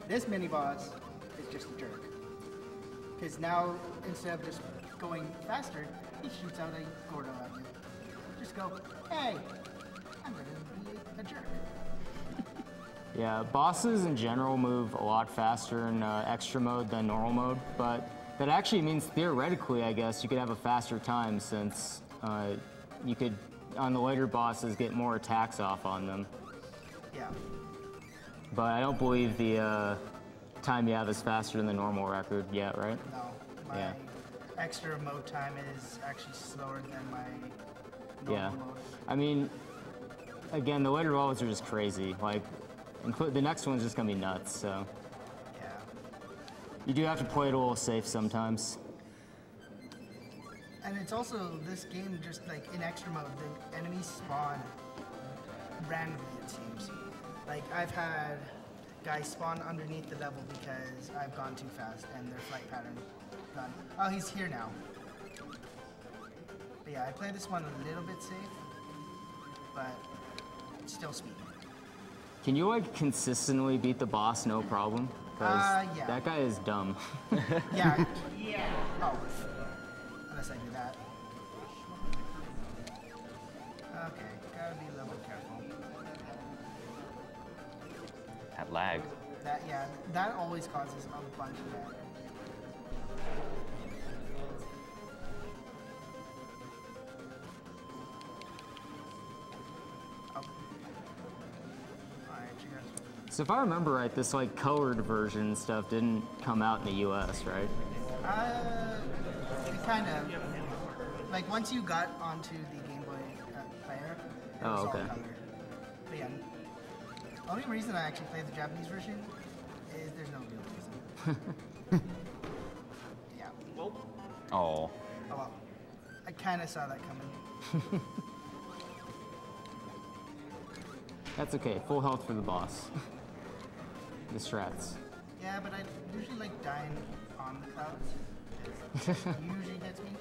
This mini boss is just a jerk. Because now, instead of just going faster, he shoots out a Gordo at you. Just go, "Hey, I'm gonna be a jerk." Yeah, bosses in general move a lot faster in extra mode than normal mode, but that actually means theoretically, I guess, you could have a faster time since you could, on the later bosses, get more attacks off on them. Yeah. But I don't believe the time you have is faster than the normal record yet, right? No, my extra mode time is actually slower than my normal mode. I mean, again, the later levels are just crazy. Like, the next one's just gonna be nuts, so. Yeah. You do have to play it a little safe sometimes. And it's also, this game, just like in extra mode, the enemies spawn randomly, it seems. Like, I've had guys spawn underneath the level because I've gone too fast and their flight pattern gone. Oh, he's here now. But yeah, I play this one a little bit safe, but still speed. Can you like consistently beat the boss no problem? Because Yeah. that guy is dumb. Yeah. Oh. Unless I do that. Okay, gotta be a little bit careful. That lag. That always causes a bunch of lag. Oh. Alright, you guys. So if I remember right, this like colored version stuff didn't come out in the US, right? It kind of. Like, once you got onto the Game Boy player, it was all okay. colored. But yeah, the only reason I actually played the Japanese version is there's no real reason. Yeah. Oh. Oh well. I kind of saw that coming. That's okay. Full health for the boss. The strats. Yeah, but I usually like dying on the clouds. It usually gets me.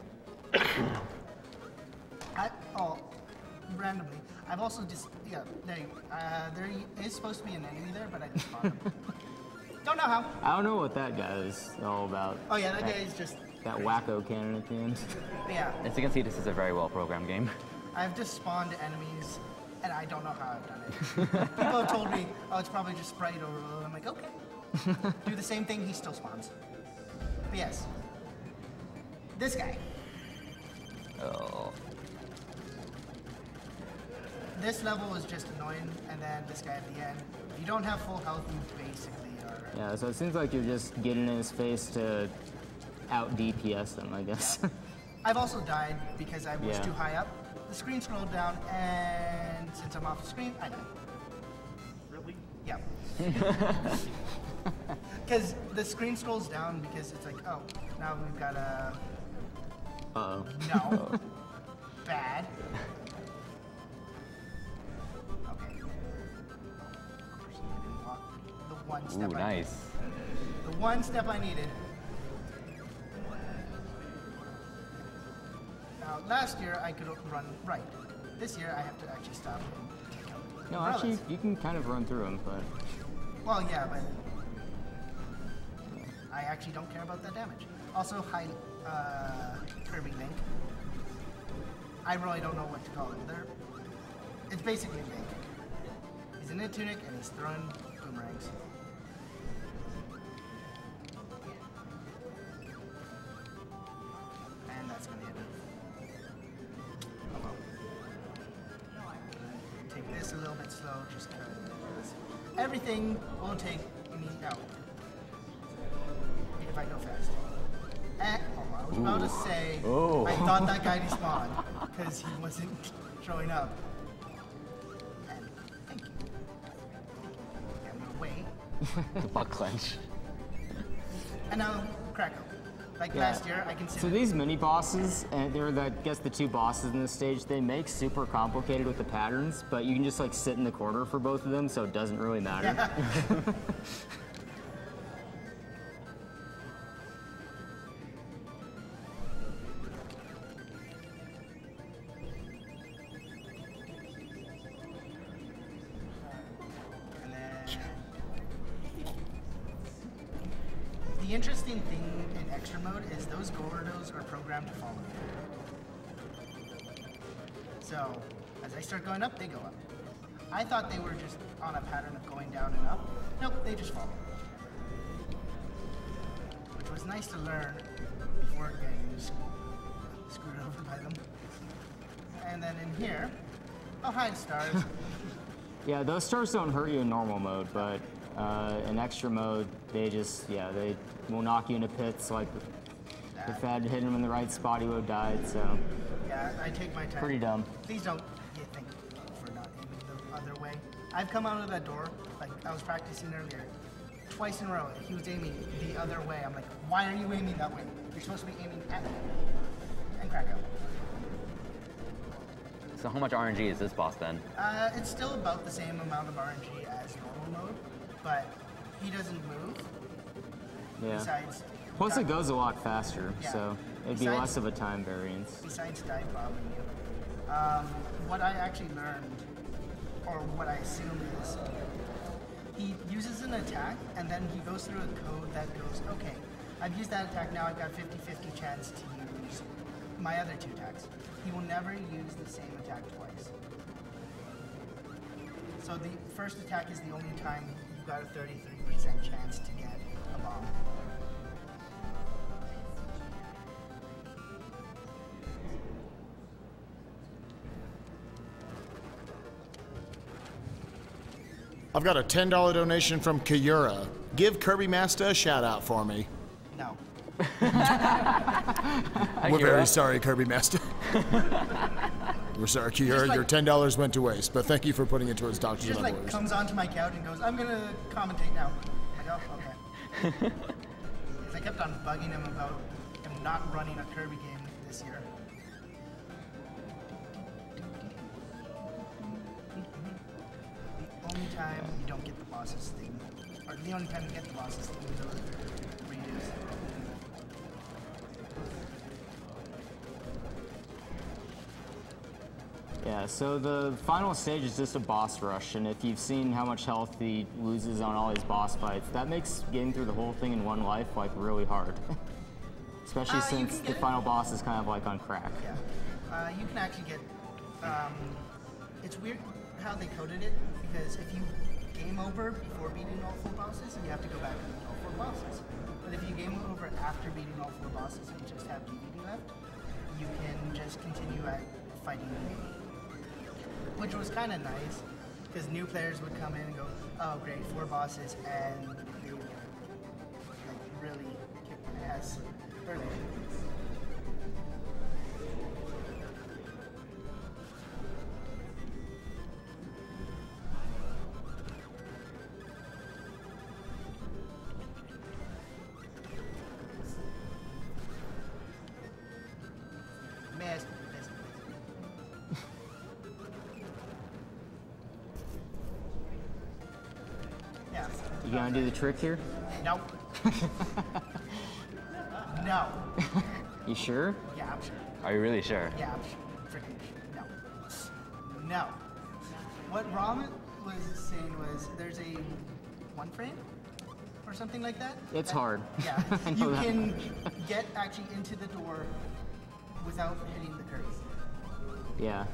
Randomly. I've also just, there is supposed to be an enemy there, but I just fought him. Don't know how. I don't know what that guy is all about. Oh yeah, that guy is just that crazy. wacko cannon at the end. But yeah, As you can see, this is a very well-programmed game. I've just spawned enemies, and I don't know how I've done it. People have told me, oh, it's probably just sprite overload. I'm like, okay. Do the same thing, he still spawns. But yes, this guy. Oh. This level is just annoying, and then this guy at the end. If you don't have full health, you basically are. Yeah, so it seems like you're just getting in his face to out DPS him, I guess. I've also died because I was Yeah. too high up. The screen scrolled down, and since I'm off the screen, I died. Really? Yeah. Because the screen scrolls down because it's like, oh, now we've got a. Uh-oh. No. Bad. Okay. Of course, I didn't walk the one step Ooh, I nice. needed. The one step I needed. Now, last year I could run right. This year I have to actually stop and take out No, umbrellas. actually, you can kind of run through him, but Well, yeah, but I actually don't care about that damage. Also, hi, Kirby Link. I really don't know what to call him. It's basically Link. He's in a tunic and he's throwing boomerangs. And that's gonna hit me. Oh well. Take this a little bit slow just because everything will take me out if I go fast. I was about to say, Ooh. I thought that guy despawned because he wasn't showing up. And thank you. Okay, I'm gonna wait. The butt clench. And now, Krakow. Like Yeah. last year, I can sit so these mini bosses, and they're I guess the two bosses in this stage, they make super complicated with the patterns, but you can just like sit in the corner for both of them, so it doesn't really matter. Yeah. And then the interesting thing in extra mode is those Gordos are programmed to follow you. So as I start going up, they go up. I thought they were just on a pattern of going down and up. Nope, they just follow. Which was nice to learn before getting screwed over by them. And then in here, oh hi stars. Yeah, those stars don't hurt you in normal mode, but in extra mode, they just, they will knock you into pits. Like, if I had hit him in the right spot, he would have died, so. Yeah, I take my time. Pretty dumb. Please don't thank you for not aiming the other way. I've come out of that door, like I was practicing earlier, twice in a row. He was aiming the other way. I'm like, why are you aiming that way? You're supposed to be aiming at me. and Krakow. So how much RNG is this boss then? It's still about the same amount of RNG as normal mode, but he doesn't move. Yeah. Besides, Plus it goes a lot faster, Yeah. so it'd be Besides- less of a time variance. besides dive bombing you. What I actually learned, or what I assume is, he uses an attack and then he goes through a code that goes, okay, I've used that attack, now I've got 50-50 chance to use my other two attacks. He will never use the same attack twice. So the first attack is the only time you've got a 33% chance to get a bomb. I've got a $10 donation from Kayura. Give Kirby Master a shout out for me. No. We're very sorry, Kirby Master. We're sorry, Kayura. like- Your $10 went to waste, but thank you for putting it towards He Doctors just and like Lawyers. comes onto my couch and goes, I'm gonna commentate now. I'm like, oh, okay. 'Cause I kept on bugging him about him not running a Kirby game this year. The only time you don't get the boss's thing, or the only time you get the boss's thing is those redos. Yeah, so the final stage is just a boss rush, and if you've seen how much health he loses on all his boss fights, that makes getting through the whole thing in one life like really hard. Especially You since can the get final boss is kind of like on crack. Yeah. You can actually get, it's weird how they coded it, because if you game over before beating all 4 bosses, you have to go back and beat all 4 bosses. But if you game over after beating all 4 bosses and just have DVD left, you can just continue at fighting the which was kind of nice, because new players would come in and go, oh great, 4 bosses, and they would like, really kick my ass early. Missed. Yeah. You gonna do the trick here? Nope. No. You sure? Yeah, I'm sure. Are you really sure? Yeah, I'm sure. Freaking no. No. What Ramen was saying was there's a 1 frame or something like that. It's hard. Yeah. I know You that. can get actually into the door without hitting the curve. Yeah,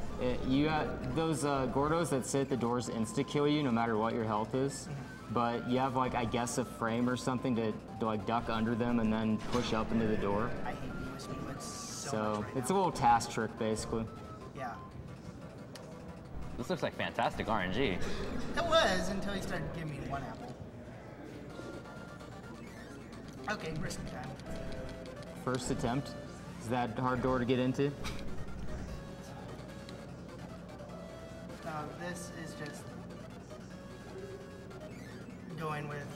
you got those Gordos that sit at the doors insta-kill you no matter what your health is. But you have like, I guess, a frame or something to like duck under them and then push up into the door. I hate USB Blitz so So much right it's now. a little task trick basically. Yeah. This looks like fantastic RNG. It was until he started giving me 1 apple. Okay, risky time. First attempt. Is that a hard door to get into? This is just going with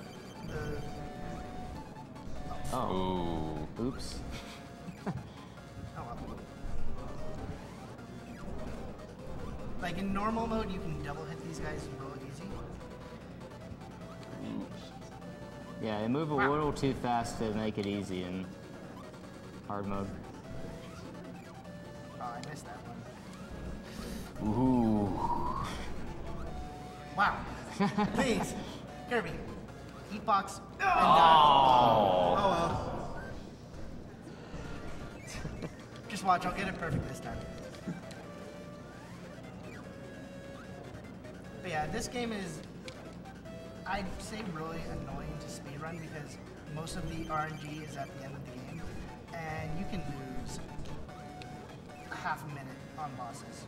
the. Oh. Oops. Oh well. Like in normal mode, you can double hit these guys real easy. Yeah, they move a little too fast to make it easy in hard mode. Oh, I missed that one. Ooh. Wow. Please, Kirby, eat box and die. Oh well. Just watch, I'll get it perfect this time. But yeah, this game is, I'd say, really annoying to speedrun because most of the RNG is at the end of the game, and you can lose a half a minute on bosses.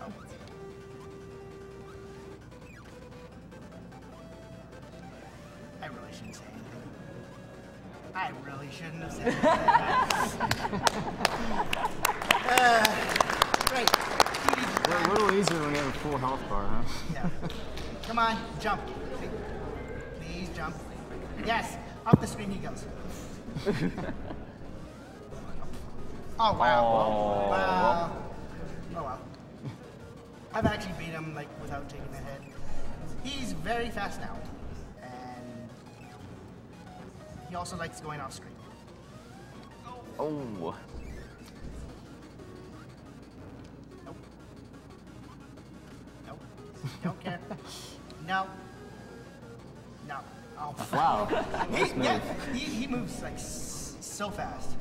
Oh. I really shouldn't say anything. I really shouldn't have said anything. Great. We're a little easier when you have a full health bar, huh? Yeah. Come on, jump. Please jump. Yes. Up the screen he goes. Oh, wow. Oh. Wow. Oh, wow. I've actually beat him like without taking a hit. He's very fast now. And he also likes going off screen. Oh. Nope. Nope. Don't care. No. No. Oh, Wow. he moves like so fast.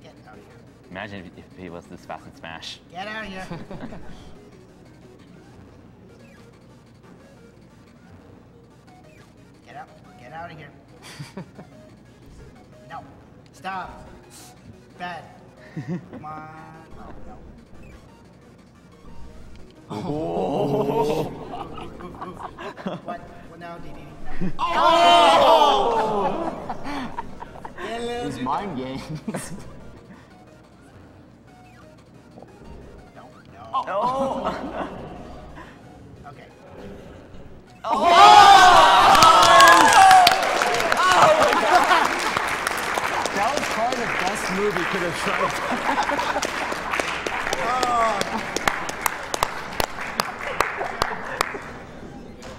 Get out of here. Imagine if he was this fast in Smash. Get out of here. Get out of here. No. Stop. Bad. Come on. Oh, no. Oh. What now, DD? No. Oh! These mind games. No. Oh. Okay. That was probably the best move he could have tried.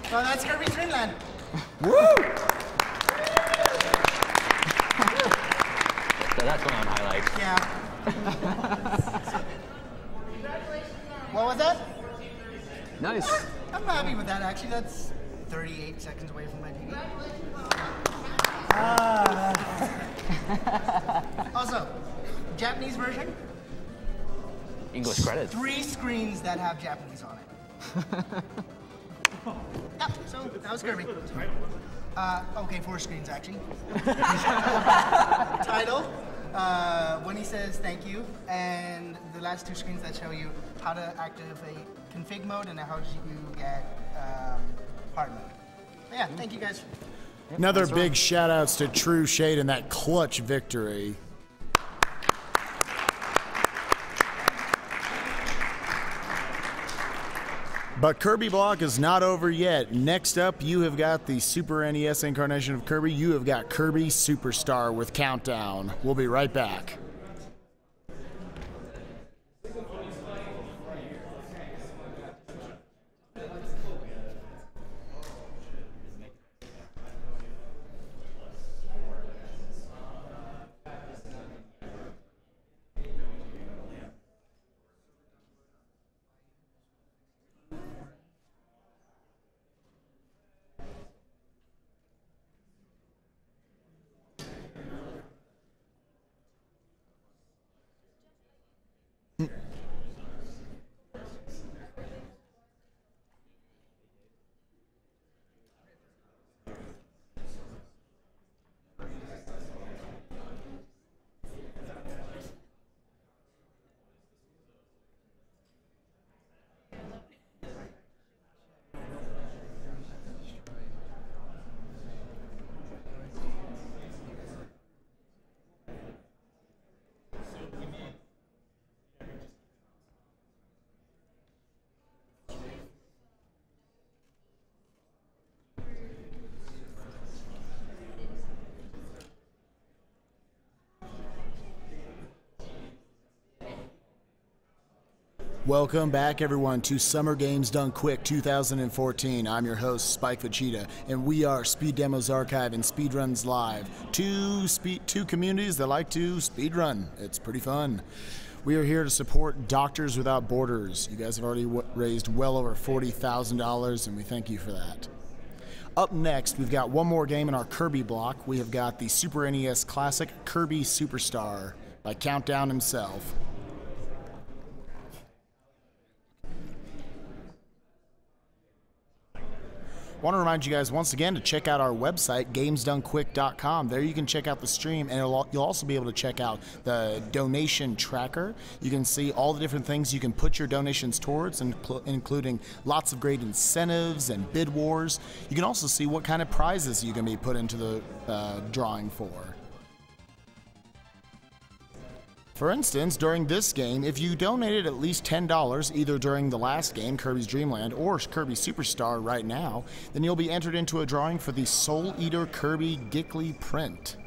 So that's Kirby's Dreamland. So that's going on highlights. Yeah. What was that? Nice. I'm happy with that, actually. That's 38 seconds away from my TV. Also, Japanese version. English credits. 3 screens that have Japanese on it. Yeah, so that was Kirby. Okay, 4 screens actually. Title, when he says thank you, and the last 2 screens that show you how to activate config mode and how you get hard mode. But yeah, thank you guys. Another big shout outs to TrUShade and that clutch victory. But Kirby Block is not over yet. Next up, you have got the Super NES incarnation of Kirby. You have got Kirby Superstar with Countdown. We'll be right back. Welcome back, everyone, to Summer Games Done Quick 2014. I'm your host, Spike Vegeta, and we are Speed Demos Archive and Speedruns Live. Two communities that like to speedrun. It's pretty fun. We are here to support Doctors Without Borders. You guys have already raised well over $40,000, and we thank you for that. Up next, we've got one more game in our Kirby block. We have got the Super NES Classic Kirby Superstar by Countdown himself. I want to remind you guys once again to check out our website, gamesdonequick.com. There you can check out the stream, and you'll also be able to check out the donation tracker. You can see all the different things you can put your donations towards, including lots of great incentives and bid wars. You can also see what kind of prizes you can be put into the drawing for. For instance, during this game, if you donated at least $10 either during the last game, Kirby's Dream Land, or Kirby Superstar right now, then you'll be entered into a drawing for the Soul Eater Kirby Giggly print.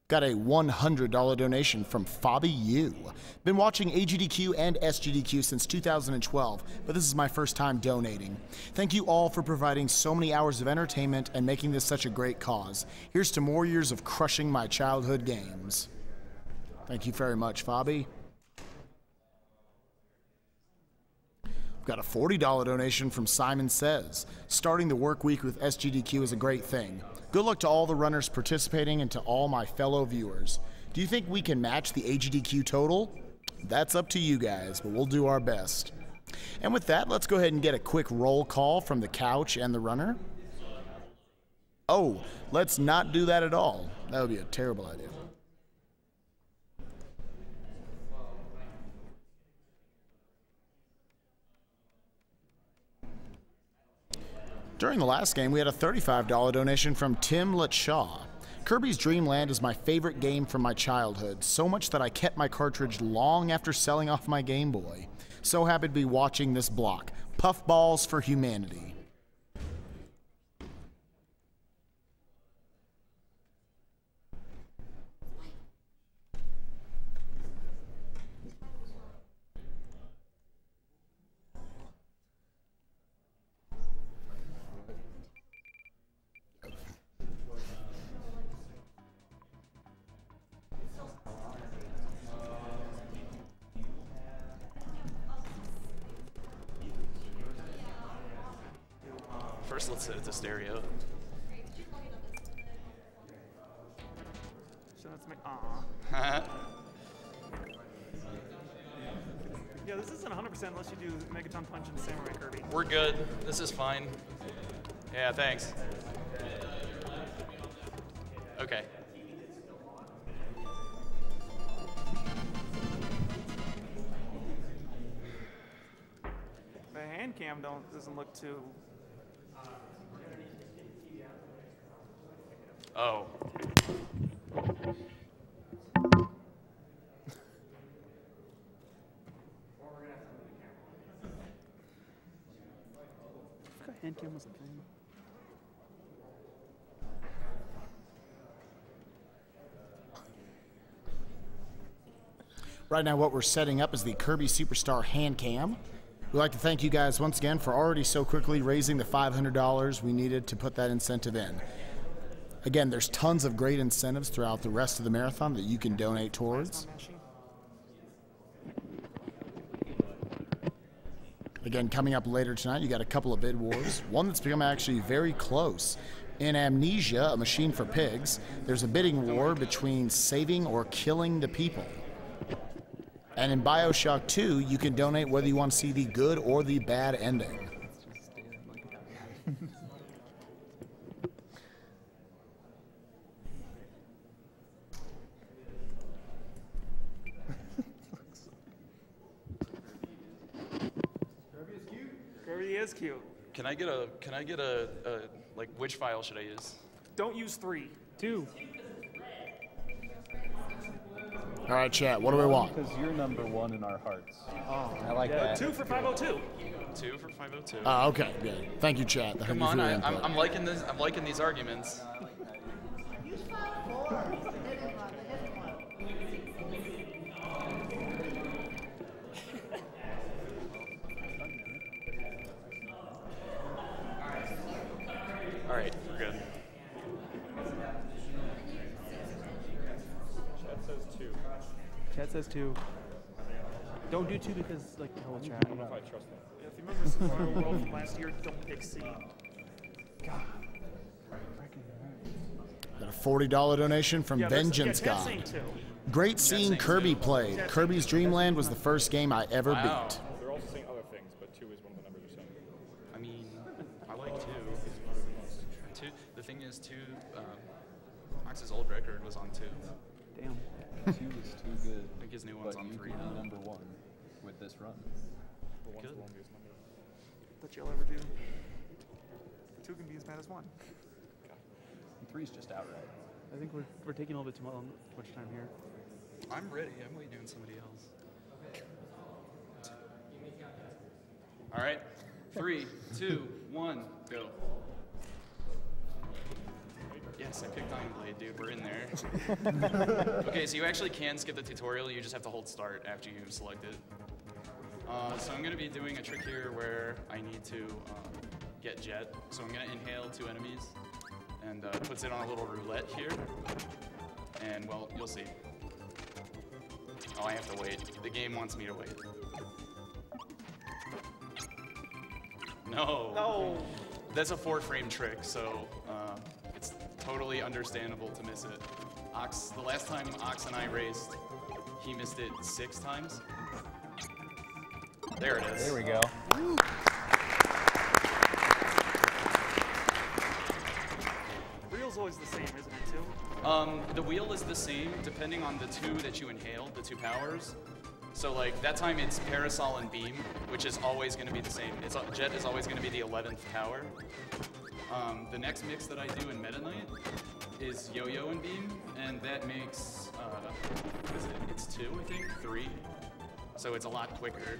Got a $100 donation from Fabi Yu. Been watching AGDQ and SGDQ since 2012, but this is my first time donating. Thank you all for providing so many hours of entertainment and making this such a great cause. Here's to more years of crushing my childhood games. Thank you very much, Fabi. Got a $40 donation from Simon Says. Starting the work week with SGDQ is a great thing. Good luck to all the runners participating and to all my fellow viewers. Do you think we can match the AGDQ total? That's up to you guys, but we'll do our best. And with that, let's go ahead and get a quick roll call from the couch and the runner. Oh, let's not do that at all. That would be a terrible idea. During the last game, we had a $35 donation from Tim Latshaw. Kirby's Dream Land is my favorite game from my childhood, so much that I kept my cartridge long after selling off my Game Boy. So happy to be watching this block. Puffballs for humanity. First, let's set it to stereo. So let's make. Yeah, this isn't 100% unless you do Megaton Punch and Samurai Kirby. We're good. This is fine. Yeah, thanks. Okay. The hand cam doesn't look too. Oh. Hand cam was a thing. Right now what we're setting up is the Kirby Superstar hand cam. We'd like to thank you guys once again for already so quickly raising the $500 we needed to put that incentive in. Again, there's tons of great incentives throughout the rest of the marathon that you can donate towards. Again, coming up later tonight, you got a couple of bid wars. One that's become actually very close. In Amnesia, A Machine for Pigs, there's a bidding war between saving or killing the people. And in BioShock 2, you can donate whether you want to see the good or the bad ending. Kirby is cute. Can I get a like, which file should I use? Don't use 3. 2. All right, chat, what do we want? Because you're number 1 in our hearts. Oh, I like that. 2 for 502. 2 for 502. Okay, good. Thank you, chat. Come on, I'm liking this. I'm liking these arguments. All right, we're good. Chat says 2. Chat says 2. Don't do 2 because, like, the whole chat. I don't know if I trust them. If you remember Survival World from last year, don't pick C. God. Got a $40 donation from Vengeance God. Great seeing Kirby play. Kirby's Dream Land was the first game I ever beat. They're also saying other things, but 2 is one of the numbers you're saying. I mean, The thing is, Ox's old record was on 2. Damn. 2 is too good. I think his new one's on 3 now. now. Number 1 with this run. Good. That you'll ever do. 2 can be as bad as 1. And 3's just outright. I think we're taking a little bit too much time here. I'm ready. I'm waiting on somebody else. All right. 3, 2, 1, go. Yes, I picked Iron Blade, dude. We're in there. Okay, so you actually can skip the tutorial. You just have to hold start after you select it. So I'm going to be doing a trick here where I need to get jet. So I'm going to inhale 2 enemies and puts it on a little roulette here. And, well, you'll see. Oh, I have to wait. The game wants me to wait. No. No. That's a 4-frame trick, so it's totally understandable to miss it. Ox, the last time Ox and I raced, he missed it 6 times. There it is. There we go. Wheel's always the same, isn't it, too? The wheel is the same depending on the 2 that you inhaled, the 2 powers. So like that time it's Parasol and Beam, which is always going to be the same. Jet is always going to be the 11th power. The next mix that I do in Meta Knight is Yo-Yo and Beam, and that makes, what is it? It's 2, I think, 3. So it's a lot quicker.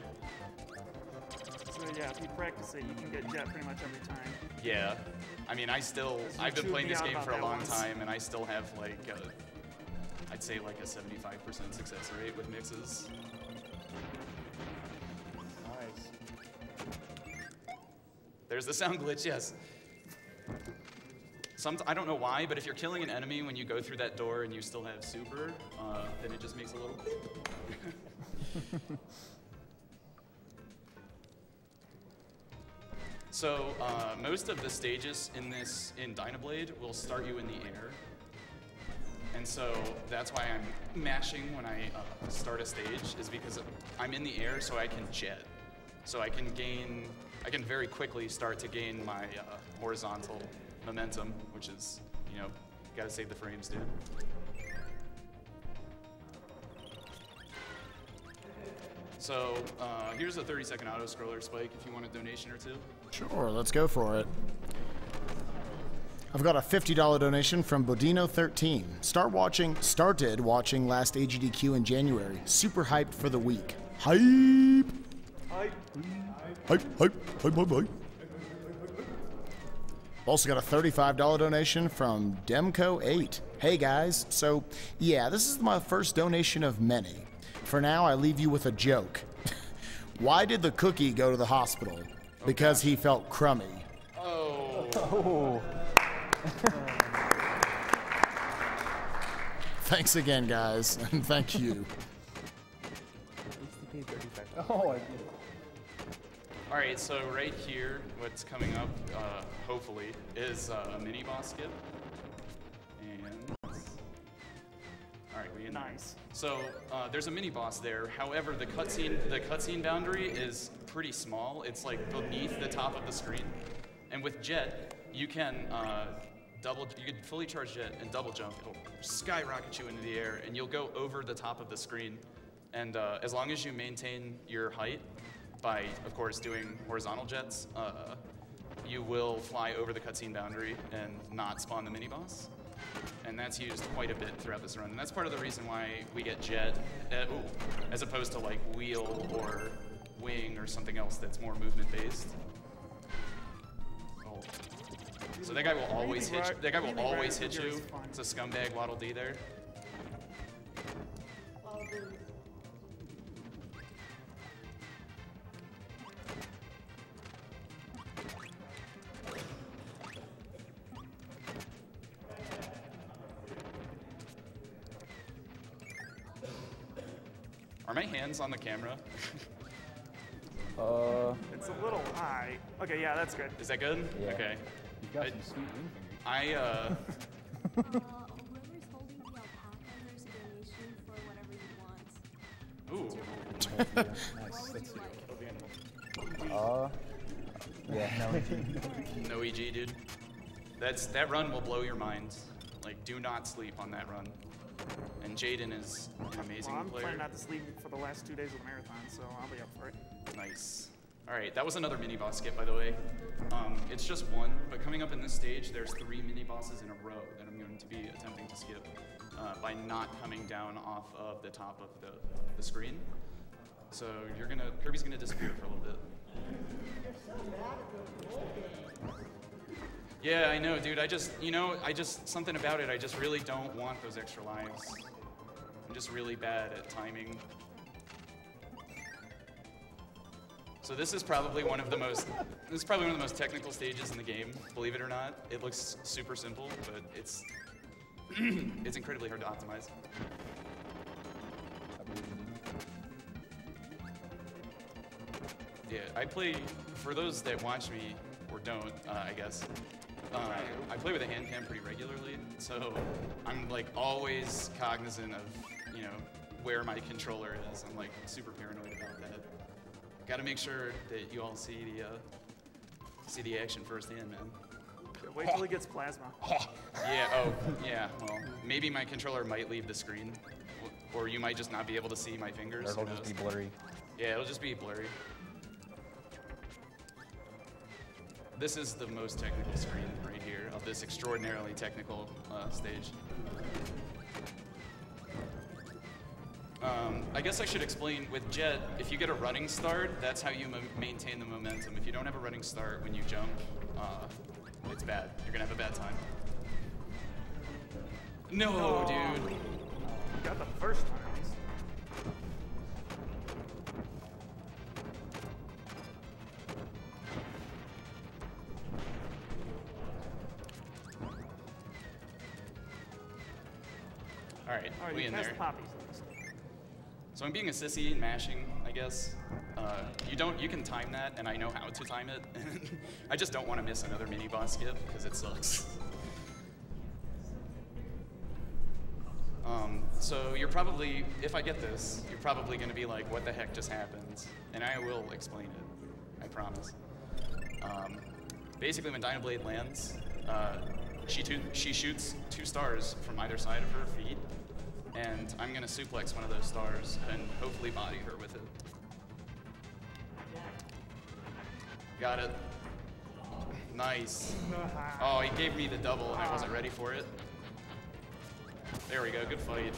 So yeah, if you practice it, you can get jet pretty much every time. Yeah. I mean, I've been playing this game for a long time, and I still have like, I'd say like a 75% success rate with mixes. Nice. There's the sound glitch, yes. I don't know why, but if you're killing an enemy when you go through that door and you still have super, then it just makes a little So most of the stages in Dynablade will start you in the air. And so that's why I'm mashing when I start a stage, is because I'm in the air so I can jet. So I can very quickly start to gain my horizontal momentum, which is, you know, gotta save the frames, dude. So here's a 30-second auto-scroller, Spike, if you want a donation or 2. Sure, let's go for it. I've got a $50 donation from Bodino13. Started watching last Sgdq in January. Super hyped for the week. Hype! Hype. Hype, hype, hype, hype, hype. Also got a $35 donation from Demco8. Hey guys, so yeah, this is my first donation of many. For now, I leave you with a joke. Why did the cookie go to the hospital? Because he felt crummy. Oh. Thanks again, guys, and thank you. Oh, I did. All right, so right here, what's coming up, hopefully, is a mini boss skip. And all right, we in there. Nice. So there's a mini boss there. However, the cutscene boundary is pretty small. It's like beneath the top of the screen. And with Jet, you can you can fully charge Jet and double jump. It'll skyrocket you into the air, and you'll go over the top of the screen. And as long as you maintain your height by, of course, doing horizontal jets, you will fly over the cutscene boundary and not spawn the mini boss. And that's used quite a bit throughout this run. And that's part of the reason why we get Jet, as opposed to like Wheel or Wing or something else that's more movement based. Oh. So that guy will always hit you. That guy will always hit you. It's a scumbag Waddle Dee there. Are my hands on the camera? It's a little high. Okay, yeah, that's good. Is that good? Yeah. Okay. You've got some sweet wing fingers. Whoever's holding the alpaca, there's a donation for whatever you want. Ooh. Nice. That's Like? yeah, no EG. No EG, dude. That run will blow your mind. Like, do not sleep on that run. And Jaden is an amazing I'm player. planning not to sleep for the last 2 days of the marathon, so I'll be up for it. Nice. All right, that was another mini boss skip, by the way. It's just one, but coming up in this stage, there's 3 mini bosses in a row that I'm going to be attempting to skip by not coming down off of the top of the screen. So Kirby's gonna disappear for a little bit. Yeah, I know, dude. Something about it, I just really don't want those extra lives. I'm just really bad at timing. So this is probably one of the most technical stages in the game, believe it or not. It looks super simple, but it's it's incredibly hard to optimize. Yeah, I play, for those that watch me, or don't, I guess, I play with a hand cam pretty regularly, so I'm like always cognizant of, where my controller is. I'm like super paranoid about that. Gotta make sure that you all see the action firsthand, man. Wait till he gets plasma. Yeah, well, maybe my controller might leave the screen, or you might just not be able to see my fingers. Or it'll just be blurry. Yeah, it'll just be blurry. This is the most technical screen right here of this extraordinarily technical stage. I guess I should explain, with Jet, if you get a running start, that's how you maintain the momentum. If you don't have a running start when you jump, it's bad. You're gonna have a bad time. No, dude. You got the first one at least. All right, we you in passed there. the poppies at least. So I'm being a sissy and mashing, I guess. You can time that, and I know how to time it. I just don't want to miss another mini boss skip because it sucks. So you're probably, if I get this, you're probably going to be like, what the heck just happened? And I will explain it, I promise. Basically, when Dynablade lands, she shoots 2 stars from either side of her feet, and I'm going to suplex one of those stars and hopefully body her with it. Got it. Nice. Oh, he gave me the double and I wasn't ready for it. There we go, good fight.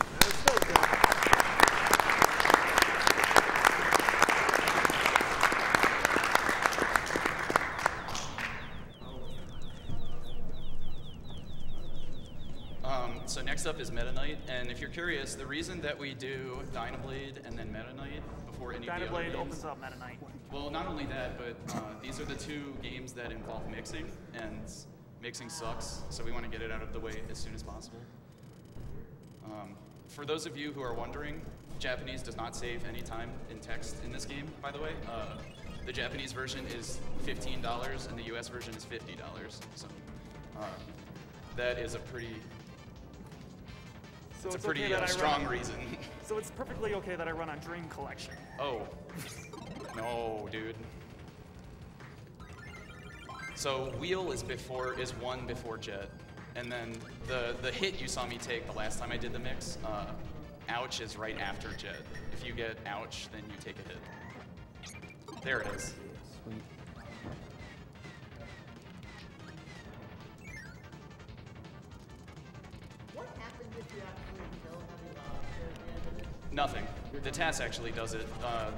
So next up is Meta Knight, and if you're curious, the reason that we do Dynablade and then Meta Knight before any of the other Dynablade games, opens up Meta Knight. well, not only that, but these are the 2 games that involve mixing, and mixing sucks, so we want to get it out of the way as soon as possible. For those of you who are wondering, Japanese does not save any time in text in this game, by the way. The Japanese version is $15 and the US version is $50, so that is a pretty strong reason. So it's perfectly okay that I run on Dream Collection. Oh, no, dude. So wheel is one before jet, and then the hit you saw me take the last time I did the mix, ouch is right after jet. If you get ouch, then you take a hit. There it is. Sweet. What happens if you actually kill Heavy Lobster at the end of it? Nothing. The TAS actually does it.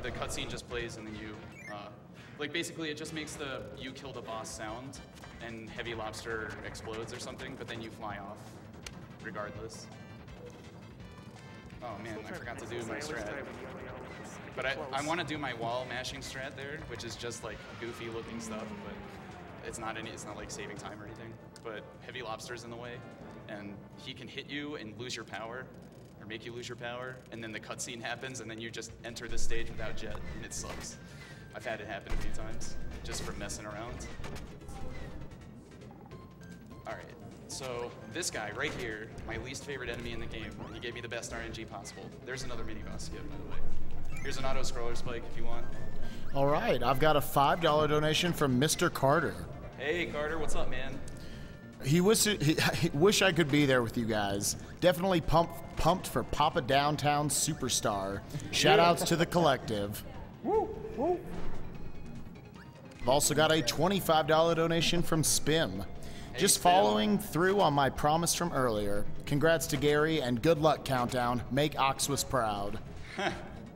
The cutscene just plays and then you, like basically it just makes the you kill the boss sound and Heavy Lobster explodes or something, but then you fly off regardless. Oh man, I forgot to do my strat. But I want to do my wall mashing strat there, which is just like goofy looking stuff, but it's not like saving time or anything. But Heavy Lobster's in the way, and he can hit you and lose your power, or make you lose your power, and then the cutscene happens, and then you just enter the stage without jet, and it sucks. I've had it happen a few times, just for messing around. All right, so this guy right here, my least favorite enemy in the game, and he gave me the best RNG possible. There's another mini boss skip, by the way. Here's an auto scroller spike if you want. All right, I've got a $5 donation from Mr. Carter. Hey Carter, what's up, man? He wish I could be there with you guys. Definitely pumped for Papa Downtown Superstar. Shoutouts to the collective. Woo, woo. I've also got a $25 donation from Spim. Just following through on my promise from earlier. Congrats to Gary and good luck, Countdown. Make Oxwas proud.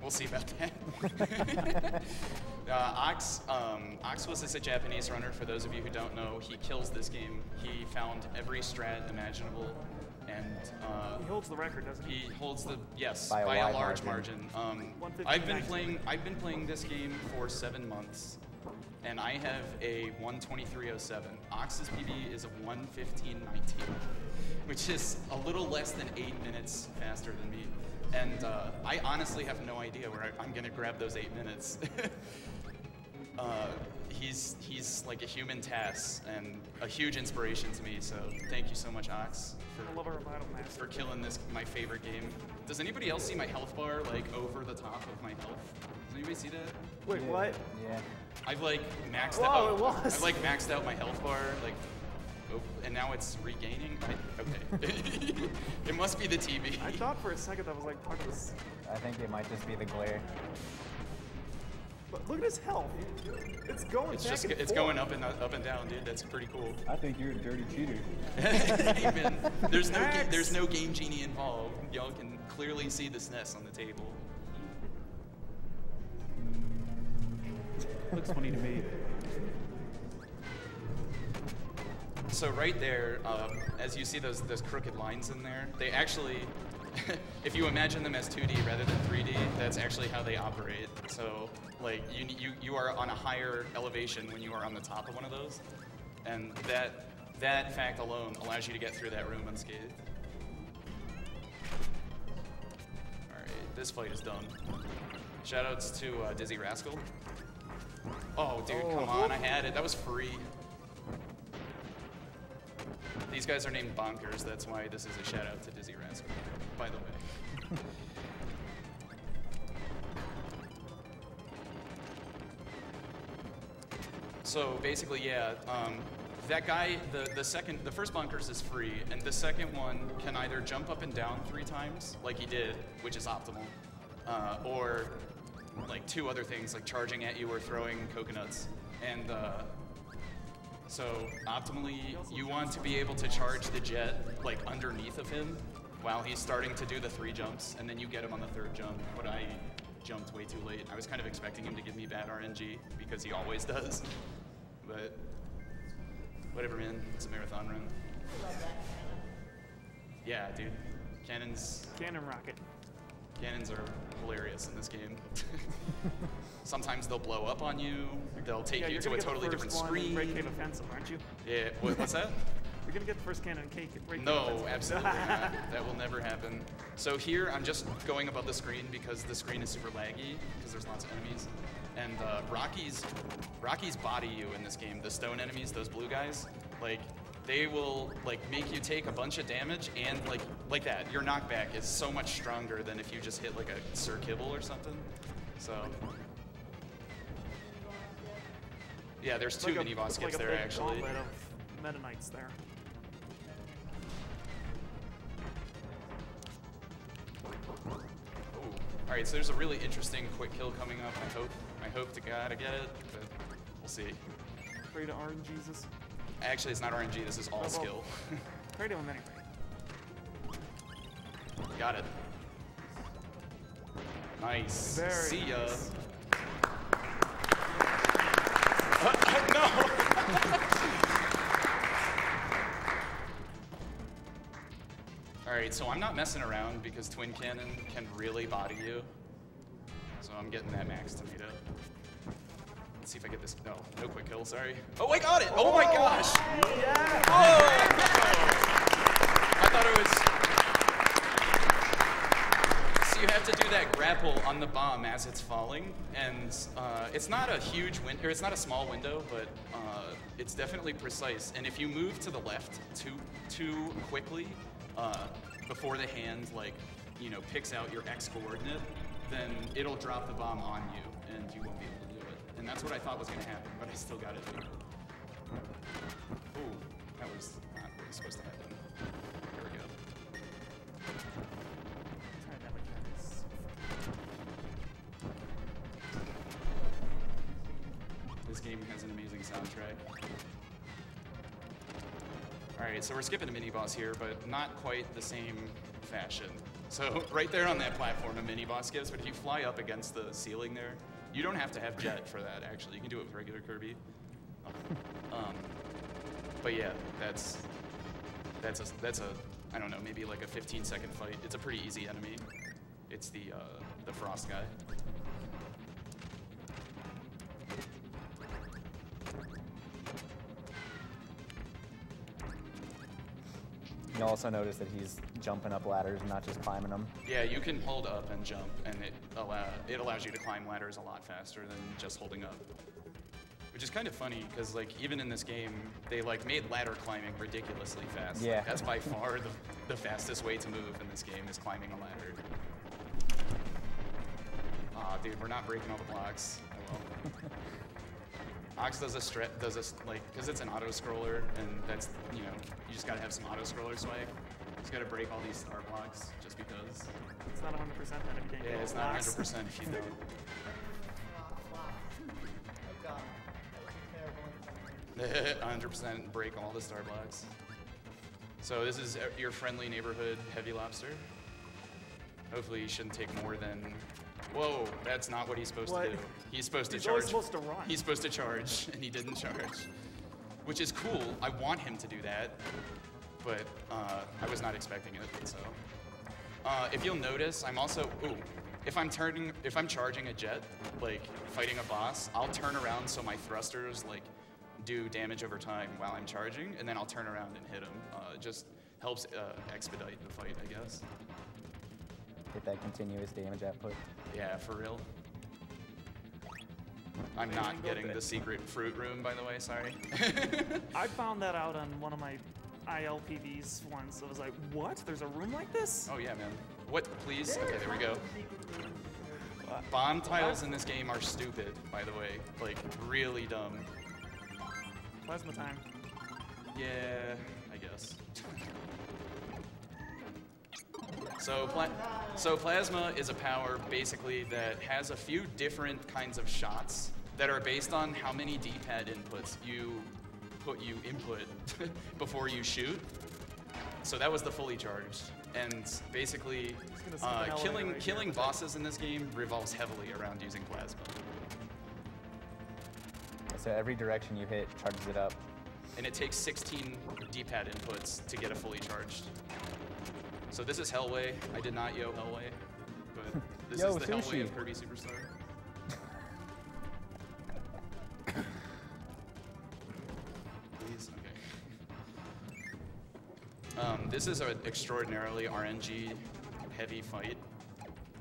We'll see about that. Oxwas is a Japanese runner, for those of you who don't know. He kills this game. He found every strat imaginable, and he holds the record, doesn't he? He holds the, yes, by a large margin. I've been playing this game for 7 months, and I have a 1:23.07. Ox's PB is a 1:15.19, which is a little less than 8 minutes faster than me. And I honestly have no idea where I'm going to grab those 8 minutes. He's like a human task and a huge inspiration to me. So thank you so much, Ox, for killing my favorite game. Does anybody else see my health bar like over the top of my health? Does anybody see that? Wait, what? Yeah. I've like maxed Whoa, out. it was. I've like maxed out my health bar, like, and now it's regaining. Okay. It must be the TV. I thought for a second that was like part of this. I think it might just be the glare. But look at his health. It's going. It's going up and down, dude. That's pretty cool. I think you're a dirty cheater. Hey, man, there's no game genie involved. Y'all can clearly see the SNES on the table. Looks funny to me. So right there, as you see those crooked lines in there, they actually, if you imagine them as 2D rather than 3D, that's actually how they operate. So like you are on a higher elevation when you are on the top of one of those, and that fact alone allows you to get through that room unscathed. All right, this fight is done. Shoutouts to Dizzy Rascal. Oh, dude, come on, I had it. That was free. These guys are named Bonkers, that's why this is a shout out to Dizzy Rascal, by the way. So basically, yeah, that guy, the first Bonkers is free, and the second one can either jump up and down 3 times, like he did, which is optimal, or like 2 other things, like charging at you or throwing coconuts. And so optimally, you want to be able to charge the jet like underneath of him while he's starting to do the 3 jumps, and then you get him on the 3rd jump. But I jumped way too late. I was kind of expecting him to give me bad RNG because he always does. But whatever, man. It's a marathon run. Yeah, dude. Cannon rocket. Cannons are hilarious in this game. Sometimes they'll blow up on you. They'll take you to a totally different screen. Break cave offensive, aren't you? Yeah. What's that? You're gonna get the first cannon cake. No, absolutely not. That will never happen. So here, I'm just going above the screen because the screen is super laggy because there's lots of enemies. And Rockies body you in this game. The stone enemies, those blue guys, like they will like make you take a bunch of damage, and like that. Your knockback is so much stronger than if you just hit like a Sir Kibble or something. So yeah, there's 2 mini boss skips there actually. Of Meta Knights there. All right, so there's a really interesting quick kill coming up. I hope to God I get it, but we'll see. Pray to RNG Jesus. Actually, it's not RNG. This is all skill. Pray to him anyway. Got it. Nice. Very See ya. nice. No. All right, so I'm not messing around because Twin Cannon can really body you. So I'm getting that max tomato. Let's see if I get this. No quick kill, sorry. Oh, I got it! Oh my gosh! Yeah! Oh! I thought it was... So you have to do that grapple on the bomb as it's falling, and it's not a huge window, or it's not a small window, but it's definitely precise. And if you move to the left too quickly, before the hand picks out your X coordinate, then it'll drop the bomb on you, and you won't be able to do it. And that's what I thought was going to happen, but I still got it. Ooh, that was not is supposed to happen. Here we go. This game has an amazing soundtrack. Alright, so we're skipping a mini-boss here, but not quite the same fashion. So right there on that platform, a mini-boss skips, but if you fly up against the ceiling there, you don't have to have Jet for that, actually. You can do it with regular Kirby. But yeah, that's a I don't know, maybe like a 15-second fight. It's a pretty easy enemy. It's the frost guy. You'll also notice that he's jumping up ladders and not just climbing them. Yeah, you can hold up and jump, and it allows you to climb ladders a lot faster than just holding up. Which is kind of funny, because like even in this game, they like made ladder climbing ridiculously fast. Yeah. Like, that's by far the fastest way to move in this game is climbing a ladder. Aw, dude, we're not breaking all the blocks. Oh well. Ox does a like, because it's an auto scroller, and that's, you know, you just gotta have some auto scroller swag. You just gotta break all these star blocks just because. It's not 100% then if you can't Yeah, it's not 100% if you don't. 100% break all the star blocks. So this is your friendly neighborhood heavy lobster. Hopefully he shouldn't take more than. Whoa, that's not what he's supposed to do. He's supposed to charge. He's supposed to run. He's supposed to charge, and he didn't charge, which is cool. I want him to do that, but I was not expecting it. So if you'll notice, I'm also if I'm charging a jet, like fighting a boss, I'll turn around so my thrusters like do damage over time while I'm charging, and then I'll turn around and hit him. It just helps expedite the fight, I guess. Get that continuous damage output. Yeah, for real. I'm not getting the secret fruit room, by the way, sorry. I found that out on one of my ILPVs once. I was like, what? There's a room like this? Oh yeah, man. What, please? Okay, there we go. Bomb tiles in this game are stupid, by the way. Like, really dumb. Plasma time. Yeah, I guess. So Plasma is a power, basically, that has a few different kinds of shots that are based on how many D-pad inputs you input before you shoot. So that was the fully charged. And basically, killing bosses in this game revolves heavily around using Plasma. So every direction you hit charges it up. And it takes 16 D-pad inputs to get a fully charged. So this is Hellway. I did not yo Hellway, but this is the Hellway of Kirby Superstar. Please, okay. This is an extraordinarily RNG heavy fight.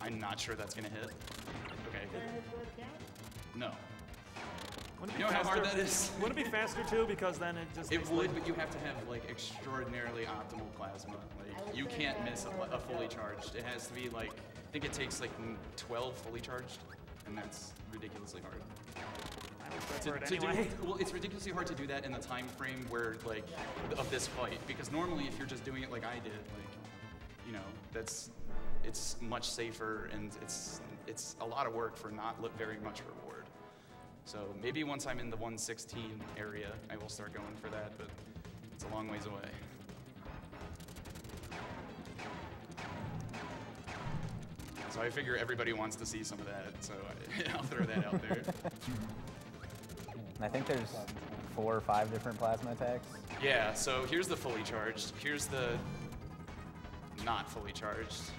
I'm not sure that's gonna hit. Okay. No. You know how hard that is? Wouldn't it be faster too? Because then it just. It would, but you have to have like extraordinarily optimal plasma. Like you can't miss a fully charged. It has to be like, I think it takes like 12 fully charged, and that's ridiculously hard. Well, it's ridiculously hard to do that in the time frame where like of this fight, because normally if you're just doing it like I did, like, you know, it's much safer and it's a lot of work for not very much reward. So maybe once I'm in the 116 area, I will start going for that, but it's a long ways away. So I figure everybody wants to see some of that, so I'll throw that out there. And I think there's 4 or 5 different plasma attacks. Yeah, so here's the fully charged. Here's the not fully charged.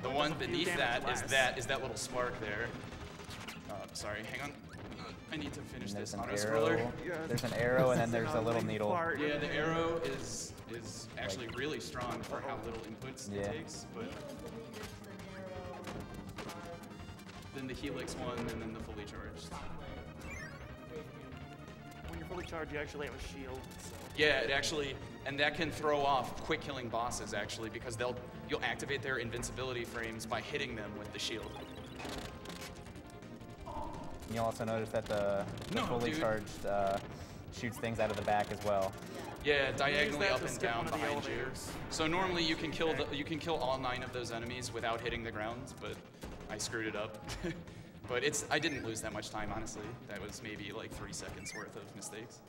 The one beneath that is that little spark there. Sorry, hang on. I need to finish this auto-scroller. There's an arrow, and then there's a little needle. Yeah, the arrow is actually really strong for how little inputs it takes, but then the Helix one, and then the fully charged. When you're fully charged, you actually have a shield. So. Yeah, it actually, and that can throw off quick killing bosses actually, because you'll activate their invincibility frames by hitting them with the shield. You'll also notice that the fully charged shoots things out of the back as well. Yeah, diagonally that up to and skip down one of the behind you. elevators. So normally you can kill all 9 of those enemies without hitting the ground, but I screwed it up. But I didn't lose that much time, honestly. That was maybe like 3 seconds worth of mistakes.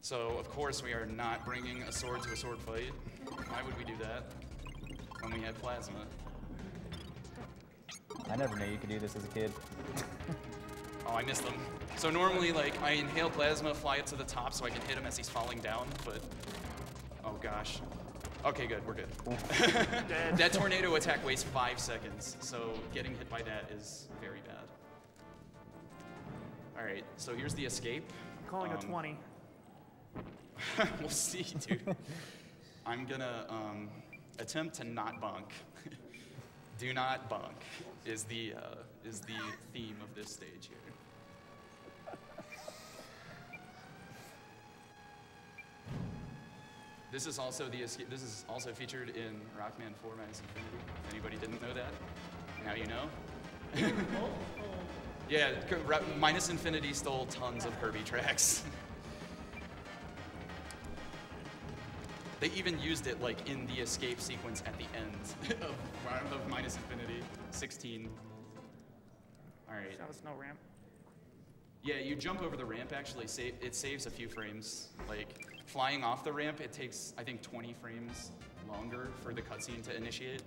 So of course we are not bringing a sword to a sword fight. Why would we do that when we had plasma? I never knew you could do this as a kid. Oh, I missed him. So normally, like, I inhale plasma, fly it to the top so I can hit him as he's falling down, but... Oh, gosh. Okay, good. We're good. That tornado attack wastes 5 seconds, so getting hit by that is very bad. All right, so here's the escape. I'm calling a 20. We'll see, dude. I'm gonna attempt to not bonk. Do not bonk is the theme of this stage here. This is also featured in Rockman 4 Minus Infinity. If anybody didn't know that, now you know. Yeah, Minus Infinity stole tons of Kirby tracks. They even used it like in the escape sequence at the end of Minus Infinity 16. All right. That was no ramp. Yeah, you jump over the ramp. Actually, it saves a few frames. Like flying off the ramp, it takes I think 20 frames longer for the cutscene to initiate.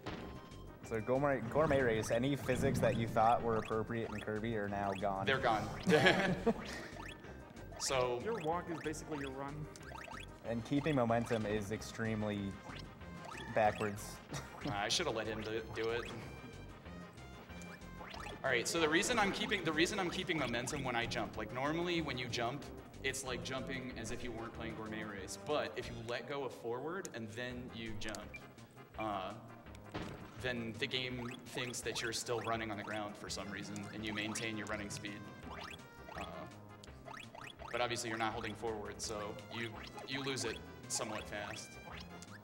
So gourmet race, any physics that you thought were appropriate in Kirby are now gone. They're gone. So your walk is basically your run. And keeping momentum is extremely backwards. I should have let him do it. All right, so the reason I'm keeping momentum when I jump, like normally when you jump, it's like jumping as if you weren't playing Gourmet Race. But if you let go of forward and then you jump, then the game thinks that you're still running on the ground for some reason, and you maintain your running speed. But obviously you're not holding forward, so you lose it somewhat fast.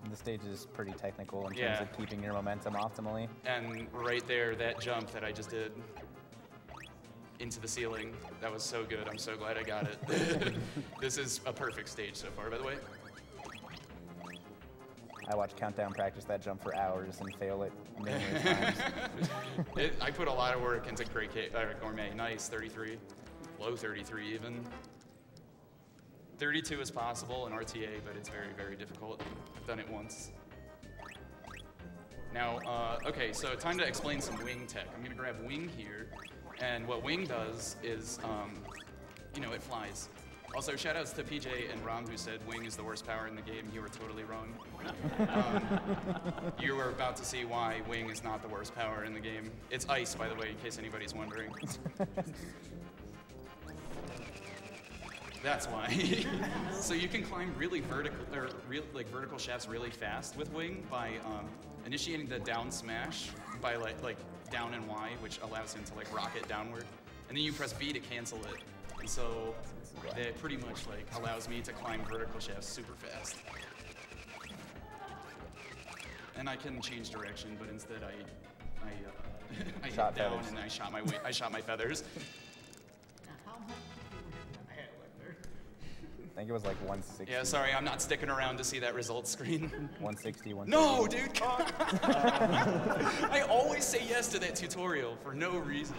The stage is pretty technical in terms of keeping your momentum optimally. And right there, that jump that I just did into the ceiling, that was so good. I'm so glad I got it. This is a perfect stage so far, by the way. I watched Countdown practice that jump for hours and fail it numerous times. I put a lot of work into Gourmet. Nice, 33. Low 33 even. 32 is possible in RTA, but it's very, very difficult. I've done it once. Now, okay, so time to explain some wing tech. I'm gonna grab wing here, and what wing does is, you know, it flies. Also, shout outs to PJ and Rom who said wing is the worst power in the game. You were totally wrong. You were about to see why wing is not the worst power in the game. It's ice, by the way, in case anybody's wondering. That's why. So you can climb really vertical, or vertical shafts really fast with wing by initiating the down smash by like down and Y, which allows him to like rocket downward, and then you press B to cancel it. And so that pretty much like allows me to climb vertical shafts super fast. And I can change direction, but instead I hit down feathers. and I shot my feathers. I think it was like 160. Yeah, sorry, I'm not sticking around to see that results screen. 160, 160. No, dude! I always say yes to that tutorial for no reason.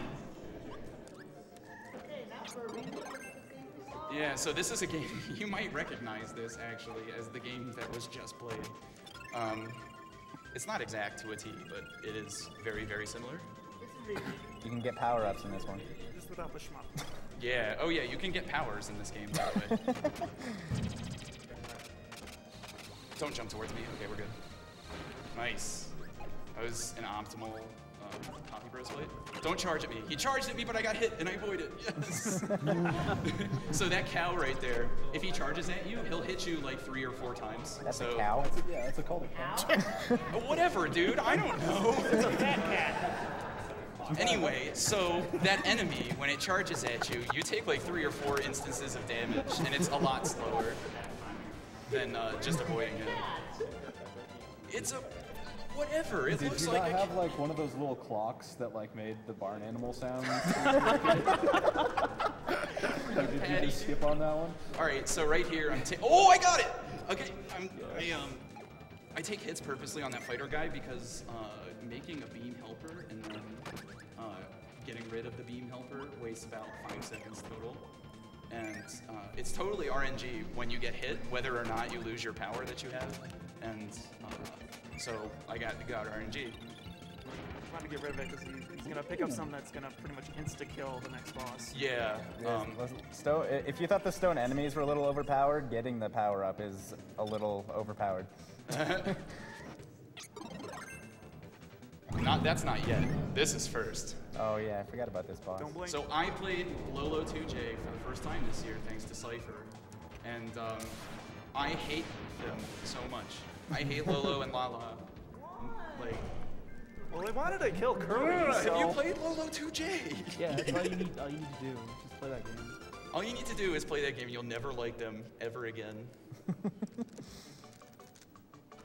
Yeah, so this is a game, you might recognize this actually as the game that was just played. It's not exact to a T, but it is very, very similar. You can get power-ups in this one. Just without the shmup. Yeah, oh yeah, you can get powers in this game, by the way. Don't jump towards me. Okay, we're good. Nice. That was an optimal Coffee Bros fight. Don't charge at me. He charged at me, but I got hit, and I avoided. Yes! So that cow right there, if he charges at you, he'll hit you like 3 or 4 times. That's so, a cow? Yeah, that's a called a cow. Whatever, dude. I don't know. It's a fat cat. Anyway, so that enemy, when it charges at you, you take like 3 or 4 instances of damage, and it's a lot slower than just avoiding it. It's a whatever. It looks like. Did you not have like one of those little clocks that like made the barn animal sounds? Did you Patty. just skip on that one? All right, so right here, oh, I got it. Okay, I take hits purposely on that fighter guy because making a beam helper and then getting rid of the beam helper wastes about 5 seconds total. And it's totally RNG when you get hit, whether or not you lose your power that you have. And so I got RNG. I'm trying to get rid of it because he's going to pick up something that's going to pretty much insta-kill the next boss. Yeah. If you thought the stone enemies were a little overpowered, getting the power up is a little overpowered. That's not yet. This is first. Oh yeah, I forgot about this boss. So I played Lolo 2J for the first time this year, thanks to Cypher, and I hate them so much. I hate Lolo and Lala. Like, well, they wanted to kill Kirby. So. Have you played Lolo 2J? Yeah, that's all you need to do. Just play that game. All you need to do is play that game. You'll never like them ever again.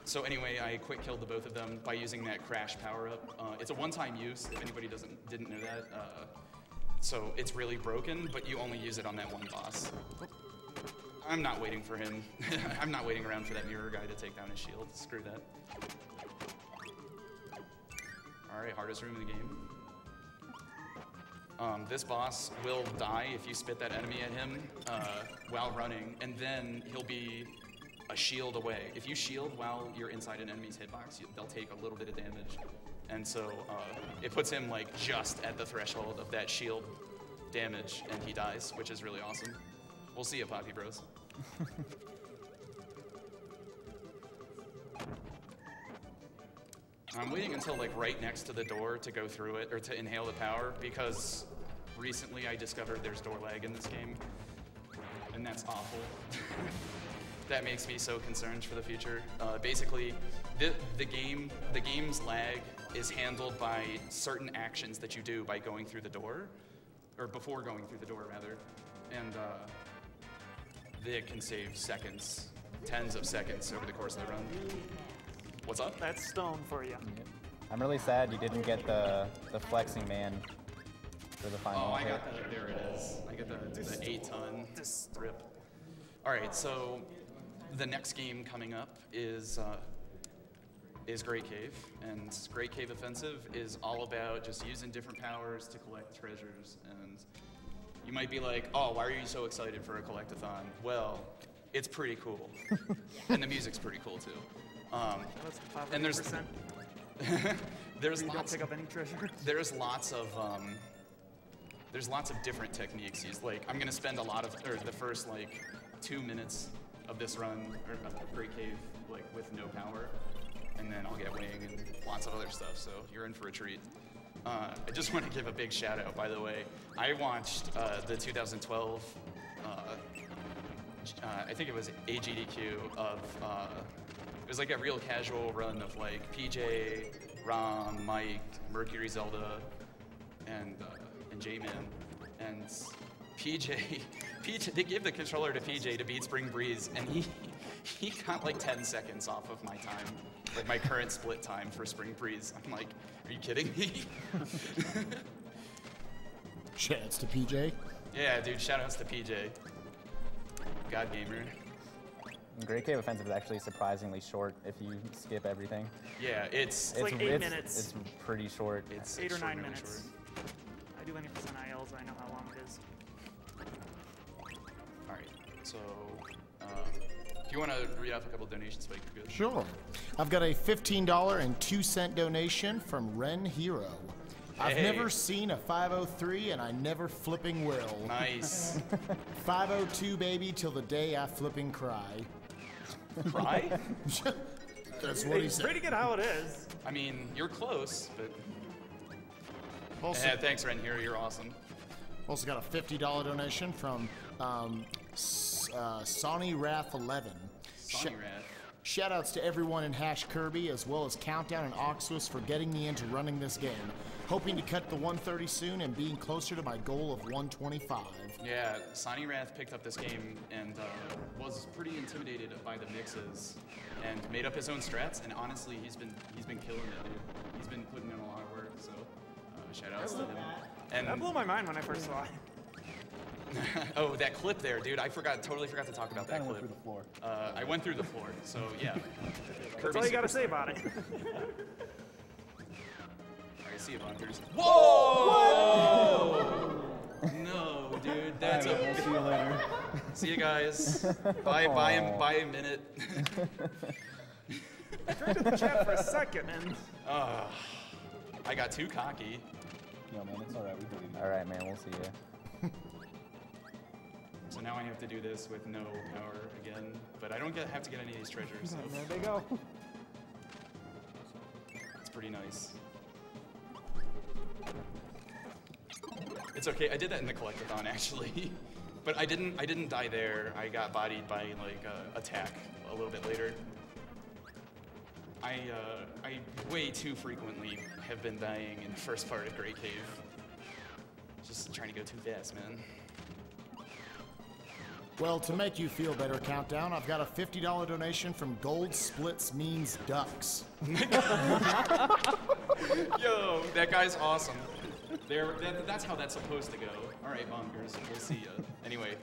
So anyway, I quick killed the both of them by using that crash power up. It's a one-time use. If anybody didn't know that, so it's really broken, but you only use it on that one boss. I'm not waiting for him. I'm not waiting around for that mirror guy to take down his shield. Screw that. All right, hardest room in the game. This boss will die if you spit that enemy at him while running, and then he'll be a shield away. If you shield while you're inside an enemy's hitbox, they'll take a little bit of damage. And so it puts him like just at the threshold of that shield damage, and he dies, which is really awesome. We'll see you, Poppy Bros. I'm waiting until like right next to the door to go through it, or to inhale the power, because recently I discovered there's door lag in this game, and that's awful. That makes me so concerned for the future. Basically, the game's lag is handled by certain actions that you do by going through the door, or before going through the door rather, and they can save seconds, tens of seconds over the course of the run. What's up? That's stone for you. I'm really sad you didn't get the flexing man for the final. Oh, I hit. got the, there it is. I got the 8-ton rip. All right, so the next game coming up is Great Cave, and Great Cave Offensive is all about just using different powers to collect treasures. And you might be like, oh, why are you so excited for a collectathon? Well, it's pretty cool, and the music's pretty cool too. And there's you don't pick up any treasure. There's lots of different techniques used. Like I'm gonna spend the first like 2 minutes of this run, or Great Cave, like with no power, and then I'll get wing and lots of other stuff, so you're in for a treat. I just want to give a big shout out, by the way. I watched the 2012, I think it was Sgdq of, it was like a real casual run of like PJ, Rom, Mike, Mercury Zelda, and J-Man, and PJ, they gave the controller to PJ to beat Spring Breeze, and he got like 10 seconds off of my time, like my current split time for Spring Breeze. I'm like, are you kidding me? Shoutouts to PJ. Yeah, dude, shoutouts to PJ. God Gamer. Great Cave Offensive is actually surprisingly short if you skip everything. Yeah, it's like 8 minutes. It's pretty short. It's 8 or 9 minutes. I do any percent IL, so I know how long it is. All right, so if you want to read off a couple donations, Spike, you're good. Sure. I've got a $15.02 donation from Ren Hero. I've never seen a 503, and I never flipping will. Nice. 502, baby, till the day I flipping cry. Cry? That's what he It's said. pretty good how it is. I mean, you're close, but... Also, yeah, thanks, Ren Hero, you're awesome. Also got a $50 donation from Sonny Wrath 11. Sonny Wrath. Shoutouts to everyone in Kirby, as well as Countdown and Oxus for getting me into running this game. Hoping to cut the 130 soon and being closer to my goal of 125. Yeah, Sonny Wrath picked up this game and was pretty intimidated by the mixes and made up his own strats, and honestly, he's been killing it, dude. He's been putting in a lot of work, so shoutouts to him. And That blew my mind when I first saw it. Oh, that clip there, dude. Totally forgot to talk about that clip. Went through the floor. I went through the floor, so yeah. That's all you gotta say about it. I see you, bunkers. Whoa! No, dude, that's We'll see you later. See you guys. Bye a minute. I tried to chat for a second, and I got too cocky. No, man, it's all right. We believe you. All right, man, we'll see you. So now I have to do this with no power again, but I don't have to get any of these treasures. So there they go. it's pretty nice. It's okay. I did that in the collectathon actually, but I didn't die there. I got bodied by like attack a little bit later. I way too frequently have been dying in the first part of Great Cave. Just trying to go too fast, man. Well, to make you feel better, Countdown, I've got a $50 donation from Gold Splits Means Ducks. Yo, that guy's awesome. That's how that's supposed to go. All right, bonkers, we'll see ya. Anyway.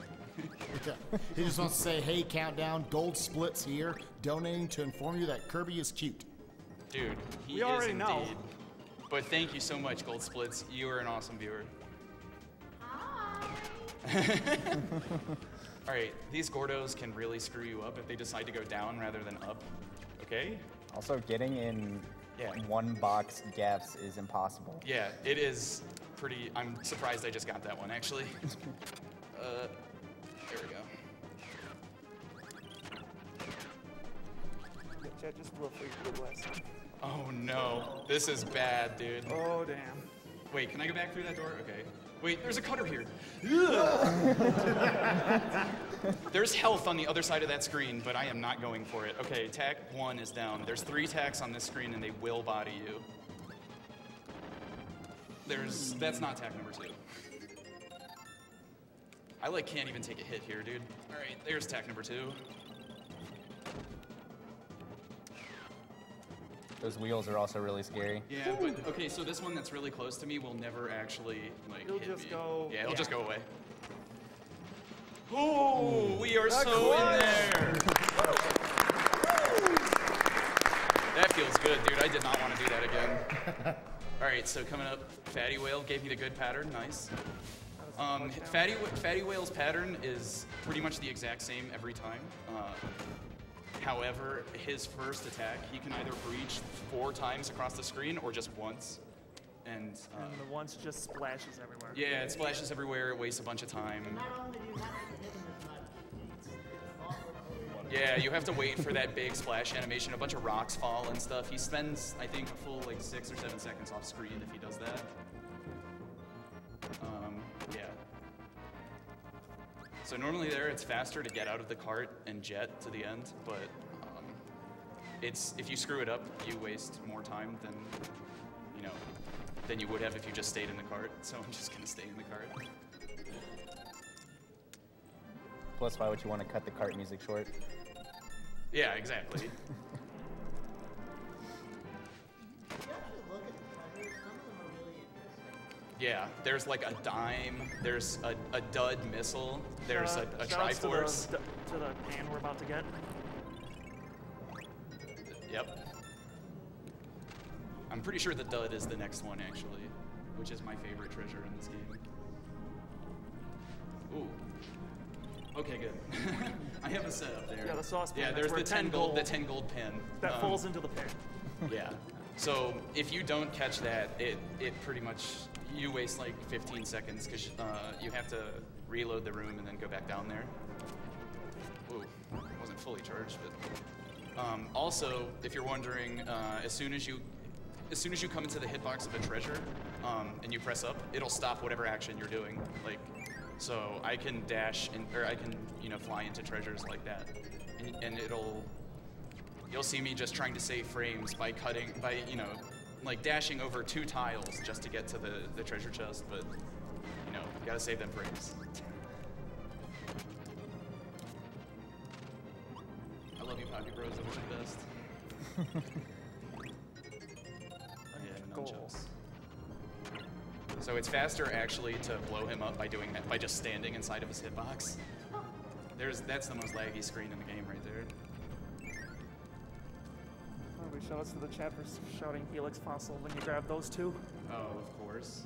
He just wants to say, hey, Countdown, Gold Splits here, donating to inform you that Kirby is cute. Dude, he We is already indeed. know. But thank you so much, Gold Splits. You are an awesome viewer. All right, these Gordos can really screw you up if they decide to go down rather than up. Okay? Also, getting in one box gaps is impossible. Yeah, it is pretty. I'm surprised I just got that one, actually. There we go. Chat just blew a free blast. Oh no, this is bad, dude. Oh damn. Wait, can I go back through that door? Okay. Wait, there's a cutter here. There's health on the other side of that screen, but I am not going for it. Okay, tack 1 is down. There's 3 tacks on this screen, and they will body you. That's not tack number 2. I can't even take a hit here, dude. All right, there's tack number 2. Those wheels are also really scary. Yeah, but okay, so this one that's really close to me will never actually It'll hit just me. go. Yeah, it'll just go away. Oh, we are so in there. That feels good, dude. I did not want to do that again. All right, so coming up, Fatty Whale gave me the good pattern. Nice. Fatty Whale's pattern is pretty much the exact same every time. However, his first attack, he can either breach 4 times across the screen or just once. And the once just splashes everywhere. yeah, it splashes everywhere, it wastes a bunch of time. Yeah, you have to wait for that big splash animation. A bunch of rocks fall and stuff. He spends, I think, a full 6 or 7 seconds off screen if he does that. Yeah. So normally there, it's faster to get out of the cart and jet to the end, but if you screw it up, you waste more time than you would have if you just stayed in the cart. So I'm just gonna stay in the cart. Plus, why would you want to cut the cart music short? Yeah, exactly. Yeah, there's like a dime, there's a dud missile, there's a Triforce. To the pan we're about to get. Yep. I'm pretty sure the dud is the next one, actually, which is my favorite treasure in this game. Ooh. Okay, good. I have a setup there. Yeah, the saucepan. Yeah, there's the 10 gold pin. That falls into the pan. Yeah. So if you don't catch that, it pretty much, you waste 15 seconds because you have to reload the room and then go back down there. Ooh, it wasn't fully charged, but also, if you're wondering, as soon as you come into the hitbox of a treasure and you press up, it'll stop whatever action you're doing. So I can dash or I can fly into treasures like that, and you'll see me just trying to save frames by dashing over 2 tiles just to get to the treasure chest, but you gotta save them frames. I love you, Poppy Bros. I wish you the best. Yeah, nunchucks. So it's faster actually to blow him up by doing that, by just standing inside of his hitbox. That's the most laggy screen in the game right there. Oh, we shout outs to the chat for shouting Helix Fossil when you grab those two. Oh, of course.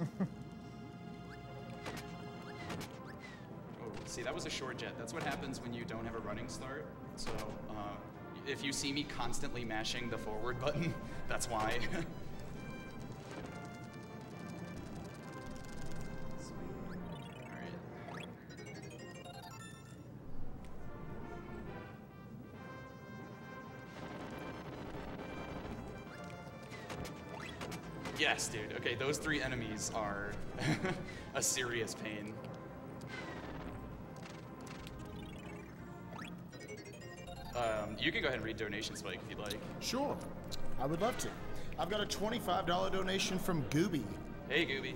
Oh, see, that was a short jet. That's what happens when you don't have a running start. So, if you see me constantly mashing the forward button, that's why. Yes, dude. Okay, those 3 enemies are a serious pain. You can go ahead and read donations, Spike, if you'd like. Sure, I would love to. I've got a $25 donation from Gooby. Hey, Gooby.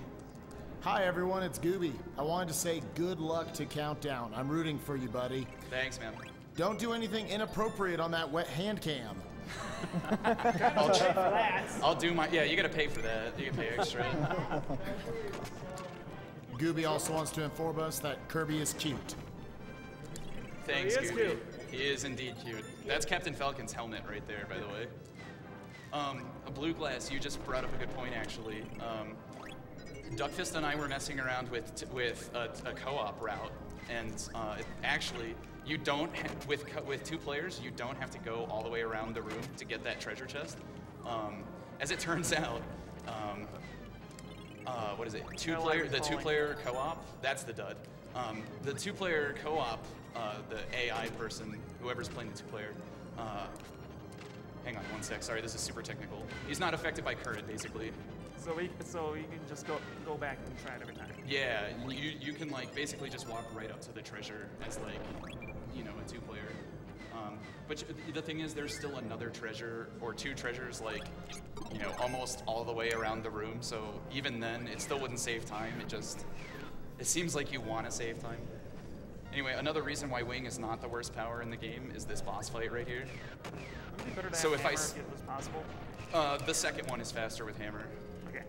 Hi, everyone, it's Gooby. I wanted to say good luck to Countdown. I'm rooting for you, buddy. Thanks, man. Don't do anything inappropriate on that wet hand cam. I'll do my, yeah, you gotta pay for that. You can pay extra. Gooby also wants to inform us that Kirby is cute. Thanks, He is Gooby. cute. He is indeed cute. That's Captain Falcon's helmet right there, by the way. A Blue Glass, you just brought up a good point, actually. Duckfist and I were messing around with a co-op route, and actually, you don't with 2 players, you don't have to go all the way around the room to get that treasure chest. As it turns out, what is it? The 2-player co-op. That's the dud. The 2-player co-op, the AI person, whoever's playing the 2-player. Hang on 1 sec. Sorry, this is super technical. He's not affected by current, basically. So you can just go back and try it every time. Yeah, you can like basically just walk right up to the treasure as like, you know, a 2-player. But the thing is, there's still another treasure or 2 treasures like, you know, almost all the way around the room. So even then, it still wouldn't save time. It seems like you want to save time. Anyway, another reason why Wing is not the worst power in the game is this boss fight right here. Would it be better to So have if hammer if it was possible? The second one is faster with hammer. Okay.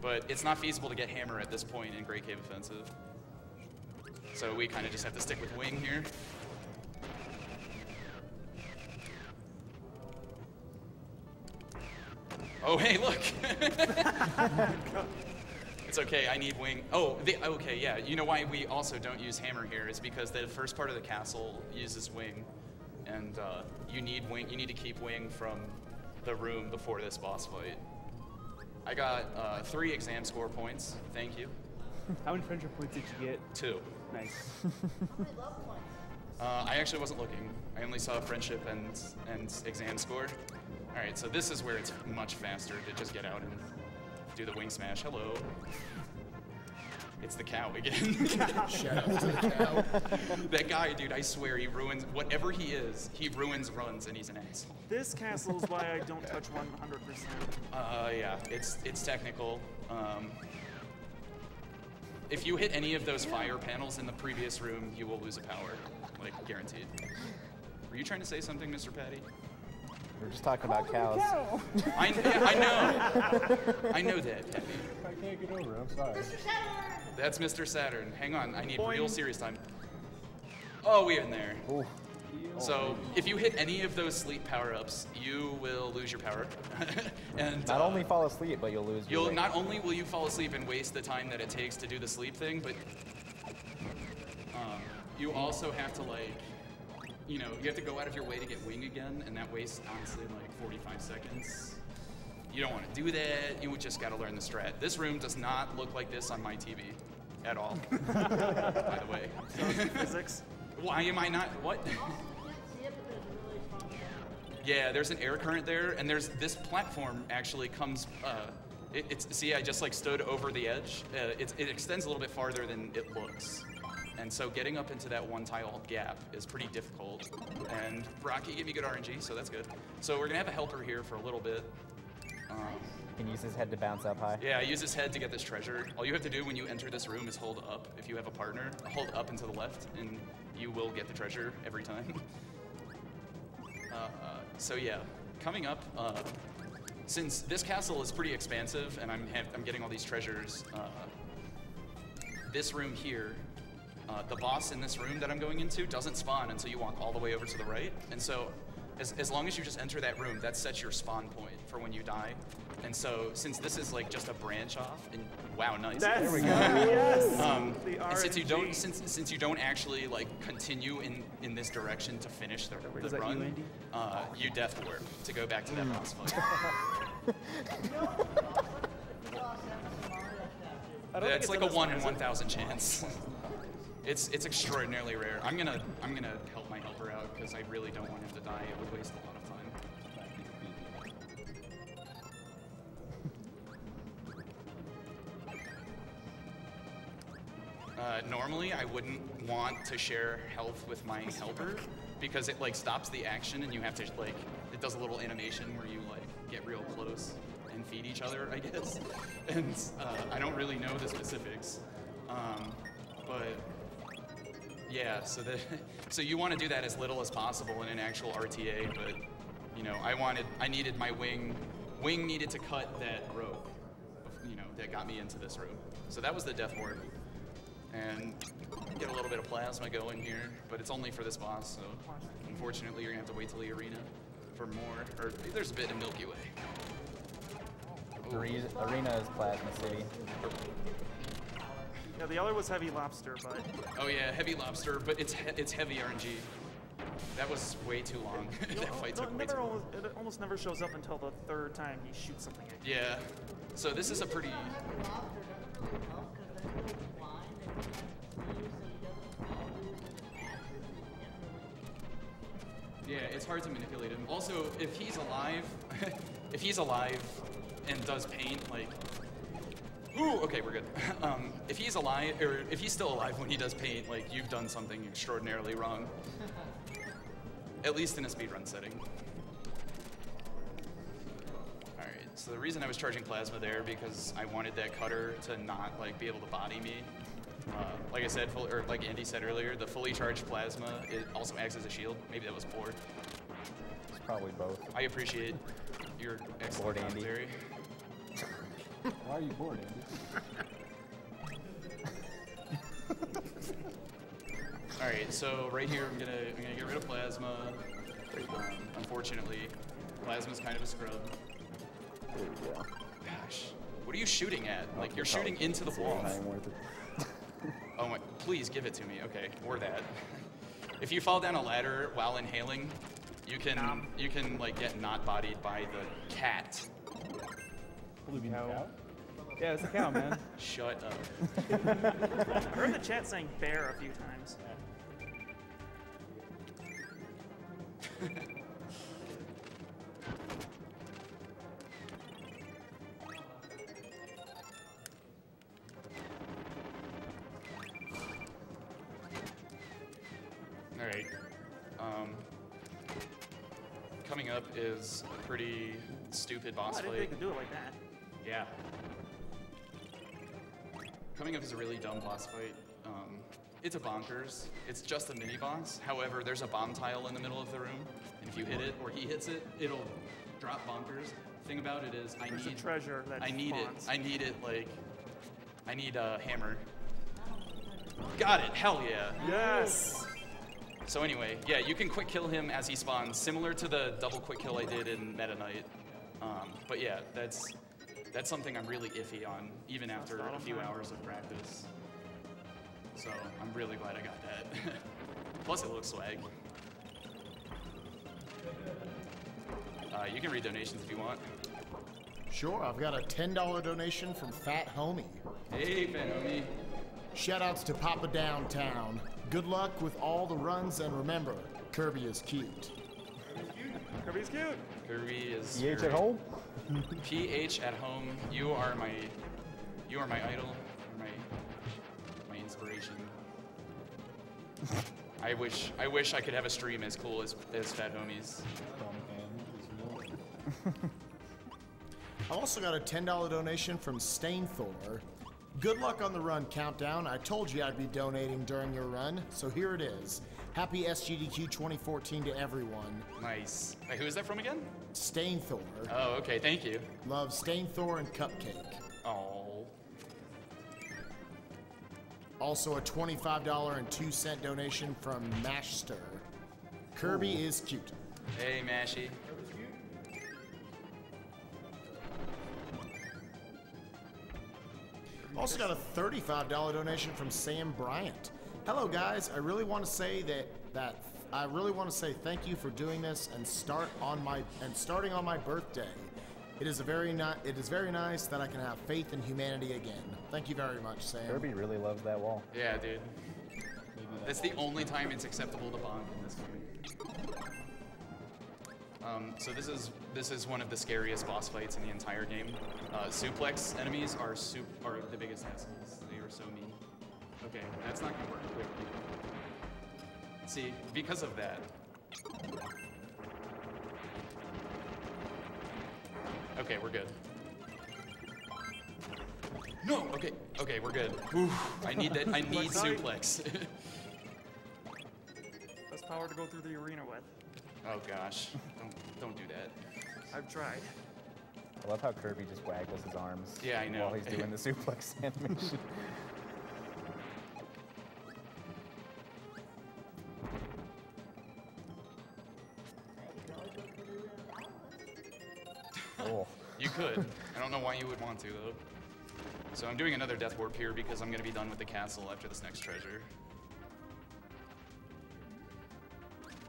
But it's not feasible to get hammer at this point in Great Cave Offensive. So we kind of just have to stick with Wing here. Oh, hey, look! It's okay, I need Wing. Oh, okay, yeah. You know why we also don't use hammer here is because the first part of the castle uses Wing. And you need Wing. You need to keep Wing from the room before this boss fight. I got 3 exam score points. Thank you. How many friendship points did you get? 2. Nice. I actually wasn't looking. I only saw friendship and exam score. All right, so this is where it's much faster to just get out and do the Wing smash. Hello. It's the cow again. Shout out to the cow. That guy, dude, I swear, he ruins, whatever he is, he ruins runs and he's an asshole. This castle is why I don't touch 100%. Yeah, it's technical. If you hit any of those fire panels in the previous room, you will lose a power, like guaranteed. Were you trying to say something, Mr. Patty? We're just talking about cows. I know. I know that, Patty. I can't get over it, I'm sorry. That's Mr. Saturn. Hang on, I need real serious time. Oh, we're in there. Ooh. So, if you hit any of those sleep power-ups, you will lose your power. And not only fall asleep, but you'll lose your weight. Not only will you fall asleep and waste the time that it takes to do the sleep thing, but you also have to, like, you know, you have to go out of your way to get Wing again, and that wastes, honestly, like 45 seconds. You don't want to do that. You just got to learn the strat. This room does not look like this on my TV at all, by the way. Physics? Why am I not? What? Yeah, there's an air current there, and there's this platform actually comes. See, I just like stood over the edge. It extends a little bit farther than it looks, and so getting up into that one tile gap is pretty difficult. And Rocky gave me good RNG, so that's good. So we're gonna have a helper here for a little bit. You can use his head to bounce up high. Yeah, use his head to get this treasure. All you have to do when you enter this room is hold up. If you have a partner, hold up and to the left, and you will get the treasure every time. So yeah, coming up, since this castle is pretty expansive and I'm getting all these treasures, this room here, the boss in this room that I'm going into doesn't spawn until you walk all the way over to the right. And so as long as you just enter that room, that sets your spawn point for when you die. And so since this is like just a branch off, and wow, nice. There we go. Yes. And since you don't actually like continue in this direction to finish the run, you death warp to go back to that boss fight. It's like a 1 in 1,000 chance. It's extraordinarily rare. I'm gonna help my helper out because I really don't want him to die. It would waste a lot of time. Normally, I wouldn't want to share health with my helper because it like stops the action and you have to like, it does a little animation where you like get real close and feed each other, I guess. And I don't really know the specifics, but yeah. So you want to do that as little as possible in an actual RTA, but you know, I needed my wing needed to cut that rope, you know, that got me into this room. So that was the death ward. And get a little bit of plasma going here, but it's only for this boss, so unfortunately you're gonna have to wait till the arena for more, or there's a bit in Milky Way. Arena is Plasma City. Yeah, the other was Heavy Lobster, but... Oh yeah, Heavy Lobster, but it's heavy RNG. That was way too long. That fight took way too long. It almost never shows up until the third time he shoots something at you. Yeah, so this is a pretty... Yeah, it's hard to manipulate him. Also, if he's alive and does paint, like, ooh, okay, we're good. If he's alive, or if he's still alive when he does paint, like, you've done something extraordinarily wrong. At least in a speedrun setting. All right, so the reason I was charging plasma there because I wanted that cutter to not, like, be able to body me. Like I said, or like Andy said earlier, the fully charged plasma, it also acts as a shield. Maybe that was poor. It's probably both. I appreciate your excellent commentary. Why are you bored, Andy? All right, so right here, I'm gonna get rid of plasma. Unfortunately, plasma's kind of a scrub. There we go. Gosh, what are you shooting at? Like you're shooting into the wall. Oh my, please give it to me. Okay, or that. If you fall down a ladder while inhaling, you can like get not bodied by the cat. Cow? Yeah, it's a cow, man. Shut up. I heard the chat saying bear a few times. All right. Coming up is a pretty stupid boss I didn't fight. think they could do it like that. Yeah. Coming up is a really dumb boss fight. It's a bonkers. It's just a mini boss. However, there's a bomb tile in the middle of the room, and if you hit it or he hits it, it'll drop bonkers. Thing about it is, There's a treasure that I need spawns. it. I need it. Like, I need a hammer. Got it. Hell yeah. Yes. So anyway, yeah, you can quick kill him as he spawns, similar to the double quick kill I did in Meta Knight. But yeah, that's something I'm really iffy on, even after a few hours of practice. So I'm really glad I got that. Plus it looks swag. You can read donations if you want. Sure, I've got a $10 donation from Fat Homie. Hey, Fat Homie. Shoutouts to Papa Downtown. Good luck with all the runs, and remember, Kirby is cute. Kirby's cute. Kirby is PH at home? PH at home. You are my idol, my inspiration. I wish I could have a stream as cool as Fat Homie's. I also got a $10 donation from Stainthor. Good luck on the run, Countdown. I told you I'd be donating during your run, so here it is. Happy SGDQ 2014 to everyone. Nice. Wait, who is that from again? Stainthor. Oh, okay, thank you. Love Stainthor and Cupcake. Oh. Also a $25.02 donation from Mashster. Kirby is cute. Hey, Mashy. Also got a $35 donation from Sam Bryant. Hello guys, I really want to say thank you for doing this and starting on my birthday. It is very nice that I can have faith in humanity again. Thank you very much, Sam. Kirby really loves that wall. Yeah, dude. That's the only time it's acceptable to bonk in this game. So this is one of the scariest boss fights in the entire game. Suplex enemies are the biggest assholes. They are so mean. Okay, that's not gonna work. Wait. See, because of that. Okay, we're good. No. Okay, we're good. Oof, I need that. I need suplex. Less power to go through the arena with. Oh gosh, don't do that. I've tried. I love how Kirby just waggles his arms. Yeah, I know. While he's doing the suplex animation. Oh. You could. I don't know why you would want to though. So I'm doing another death warp here because I'm gonna be done with the castle after this next treasure.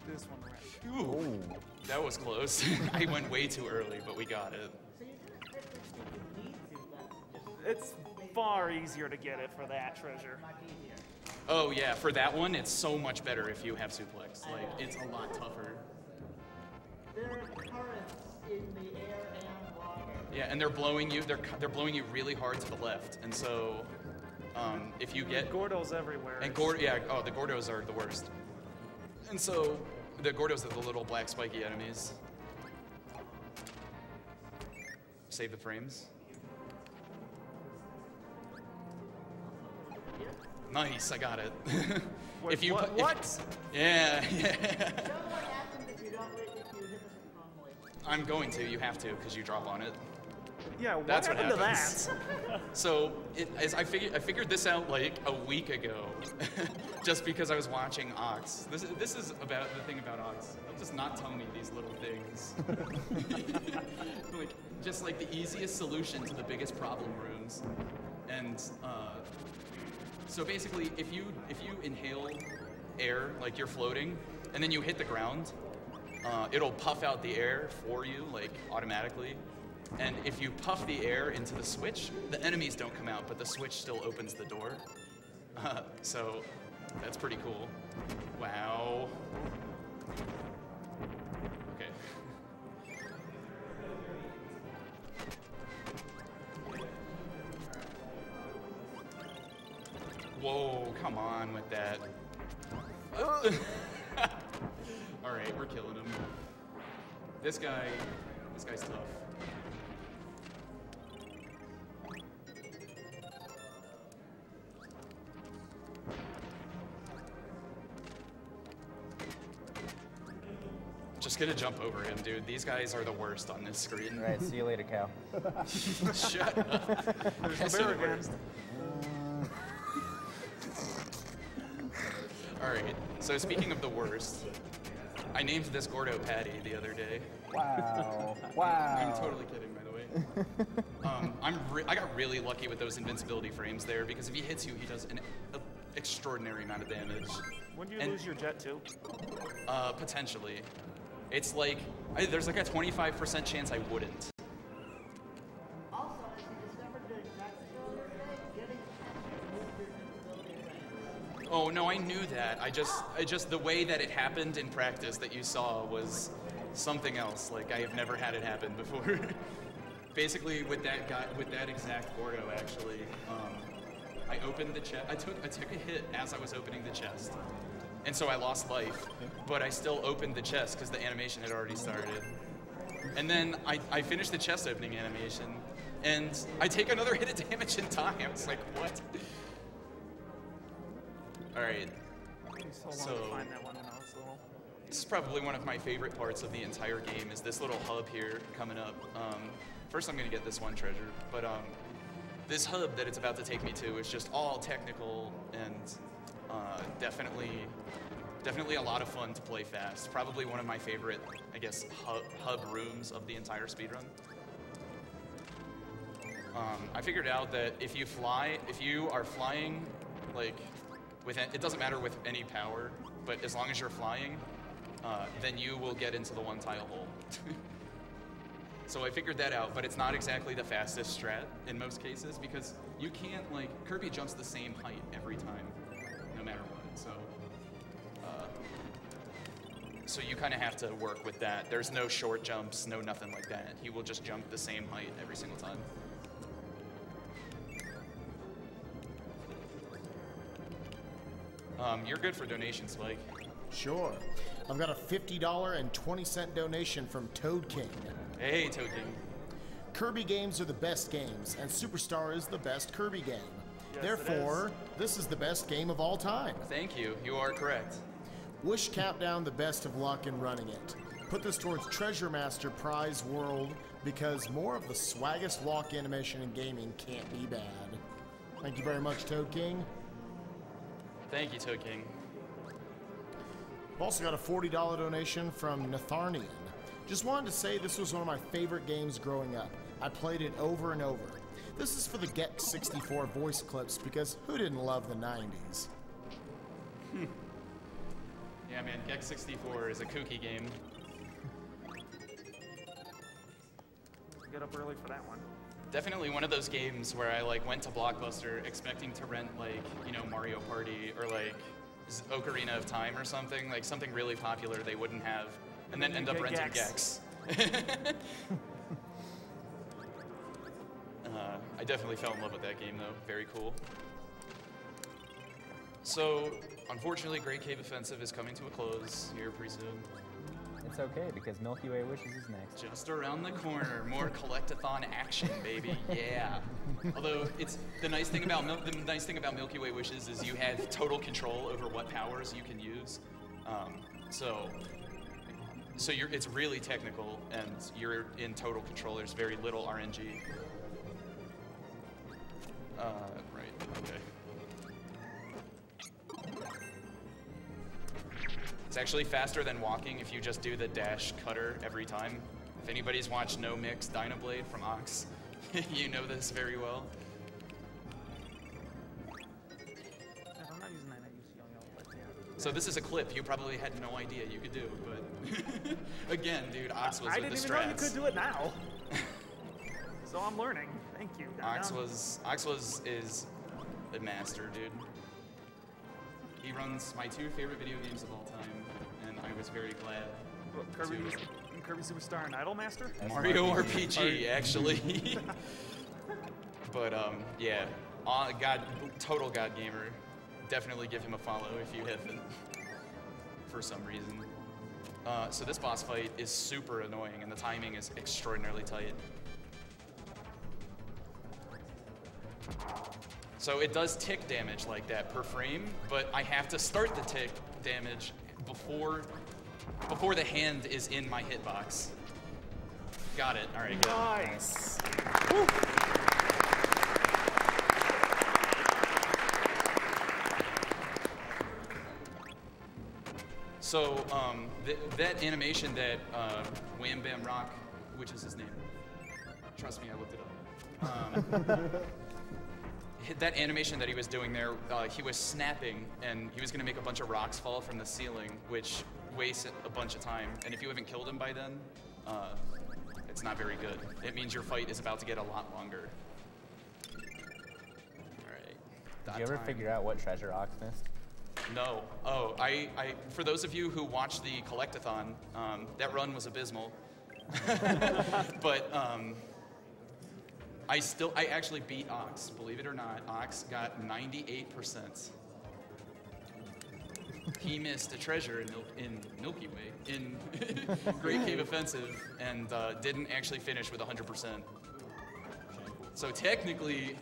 This one right. Ooh, that was close. I went way too early, but we got it. It's far easier to get it for that treasure. Oh yeah, for that one, it's so much better if you have suplex. Like, it's a lot tougher. There are currents in the air and water. Yeah, and they're blowing you. They're blowing you really hard to the left, and so if you get Gordos everywhere. And the Gordos are the worst. And so the Gordos are the little black spiky enemies. Save the frames. Nice, I got it. Wait, if you what? Yeah. What happens if you don't if you hit this wrongly? I'm going to. You have to because you drop on it. Yeah, That's happened what happens. to that? So I figured this out like a week ago, just because I was watching Ox. This is about the thing about Ox. He'll just not tell me these little things. just like the easiest solution to the biggest problem rooms. And so basically, if you inhale air like you're floating, and then you hit the ground, it'll puff out the air for you like automatically. And if you puff the air into the switch, the enemies don't come out, but the switch still opens the door. So that's pretty cool. Wow. Okay. Whoa, come on with that. All right, we're killing him. This guy's tough. Just gonna jump over him, dude. These guys are the worst on this screen. All right, see you later, cow. Shut up. There's the bear again. All right, so speaking of the worst, I named this Gordo Patty the other day. Wow. Wow. I'm totally kidding, by the way. I got really lucky with those invincibility frames there because if he hits you, he does an extraordinary amount of damage. When do you lose your jet too? Potentially. It's like, there's like a 25% chance I wouldn't. Also, as you discovered during practice earlier today, getting moved your invincibility range. Oh no, I knew that. I just the way that it happened in practice that you saw was something else. Like I have never had it happen before. Basically, with that guy, with that exact Gordo, actually, I opened the chest. I took a hit as I was opening the chest, and so I lost life. But I still opened the chest because the animation had already started. And then I finished the chest opening animation, and I take another hit of damage in time. It's like what? All right. So long to find that one when This is probably one of my favorite parts of the entire game, is this little hub here coming up. First I'm gonna get this one treasure, but this hub that it's about to take me to is just all technical and definitely a lot of fun to play fast. Probably one of my favorite, I guess, hub rooms of the entire speedrun. I figured out that if you are flying, like, it doesn't matter with any power, but as long as you're flying, then you will get into the one tile hole. So I figured that out, but it's not exactly the fastest strat in most cases, because you can't, like, Kirby jumps the same height every time, no matter what, so you kind of have to work with that. There's no short jumps, no nothing like that. He will just jump the same height every single time. You're good for donations, Spike. Sure. I've got a $50.20 donation from Toad King. Hey, Toad King. Kirby games are the best games, and Superstar is the best Kirby game. Yes, Therefore, this is the best game of all time. Thank you. You are correct. Wish Countdown the best of luck in running it. Put this towards Treasure Master Prize World, because more of the swaggest walk animation in gaming can't be bad. Thank you very much, Toad King. Thank you, Toad King. I've also got a $40 donation from Natharnian. Just wanted to say this was one of my favorite games growing up. I played it over and over. This is for the Get 64 voice clips, because who didn't love the 90s? Yeah, man, Gex 64 is a kooky game. Get up early for that one. Definitely one of those games where I went to Blockbuster expecting to rent Mario Party or Ocarina of Time or something, something really popular they wouldn't have, and then end up renting Gex. I definitely fell in love with that game though. Very cool. So, unfortunately, Great Cave Offensive is coming to a close here pretty soon. It's okay, because Milky Way Wishes is next. Just around the corner. More collectathon action, baby. Yeah. Although, the nice thing about Milky Way Wishes is you have total control over what powers you can use. So it's really technical, and you're in total control. There's very little RNG. Right. Okay. It's actually faster than walking if you just do the dash cutter every time. If anybody's watched No Mix Dynablade from Ox, you know this very well. I'm not using that, I use Yo-Yo, but yeah. So this is a clip you probably had no idea you could do, but again, dude, Ox was with the strats. I didn't even know you could do it now. So I'm learning. Thank you. Ox is a master, dude. He runs my two favorite video games of all time, and I was very glad. What, Kirby Superstar and Idolmaster? Mario RPG, actually. But yeah, total God gamer. Definitely give him a follow if you haven't, for some reason. So this boss fight is super annoying, and the timing is extraordinarily tight. So it does tick damage like that per frame, but I have to start the tick damage before the hand is in my hitbox. Got it. All right, good. Nice. So that animation that Wham Bam Rock, which is his name? Trust me, I looked it up. That animation that he was doing there, he was snapping, and he was going to make a bunch of rocks fall from the ceiling, which wastes a bunch of time. And if you haven't killed him by then, it's not very good. It means your fight is about to get a lot longer. All right. Did you ever figure out what treasure Ox missed? No. Oh, for those of you who watched the Collectathon, that run was abysmal. But I actually beat Ox, believe it or not. Ox got 98%. He missed a treasure in Milky Way, in Great Cave Offensive, and didn't actually finish with 100%. So technically,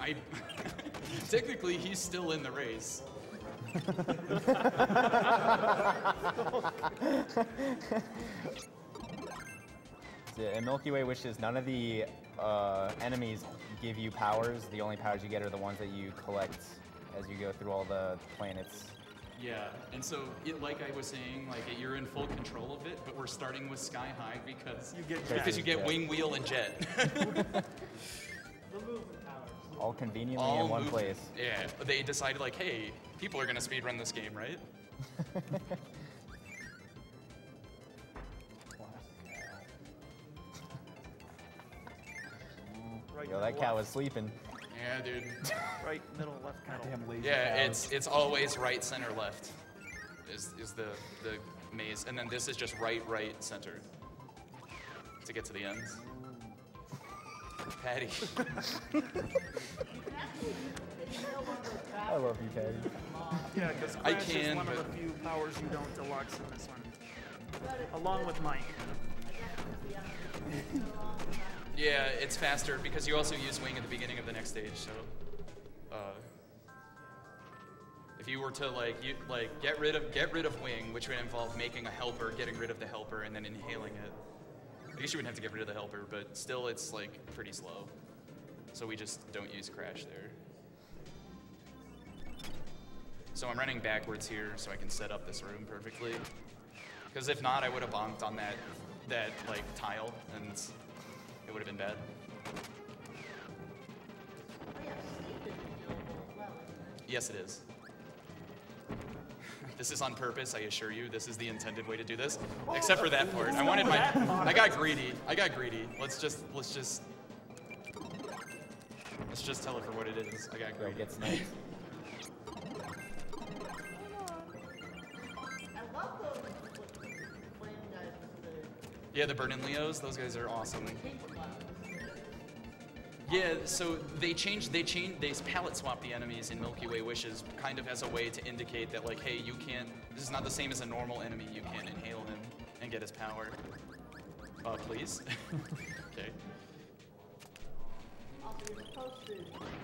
technically he's still in the race. Yeah, in Milky Way Wishes, none of the enemies give you powers. The only powers you get are the ones that you collect as you go through all the planets. Yeah, and so like I was saying, like you're in full control of it, but we're starting with Sky High because you get Wing, Wheel, and Jet. All conveniently in one place. Yeah, they decided like, hey, people are gonna speedrun this game, right? Yo, that cow was sleeping. Yeah, dude. Right, middle, left, middle. Yeah, it's always right, center, left. Is the maze, and then this is just right, center. To get to the ends. Patty. I love you, Patty. Yeah, because Crash is one of the few powers you don't deluxe in this one. Along with Mike. Yeah, it's faster because you also use Wing at the beginning of the next stage, so if you were to get rid of Wing, which would involve making a helper, getting rid of the helper, and then inhaling it. I guess you wouldn't have to get rid of the helper, but still it's like pretty slow. So we just don't use Crash there. So I'm running backwards here so I can set up this room perfectly. Because if not, I would have bonked on that like tile, and it would have been bad. Yes, it is. This is on purpose, I assure you. This is the intended way to do this. Except for that part. I got greedy. Let's just tell it for what it is. I got greedy. Gets nice. Yeah, the Burnin' Leos, those guys are awesome. Yeah, so they palette swap the enemies in Milky Way Wishes kind of as a way to indicate that like, hey, this is not the same as a normal enemy, you can't inhale him and get his power. Please? Okay.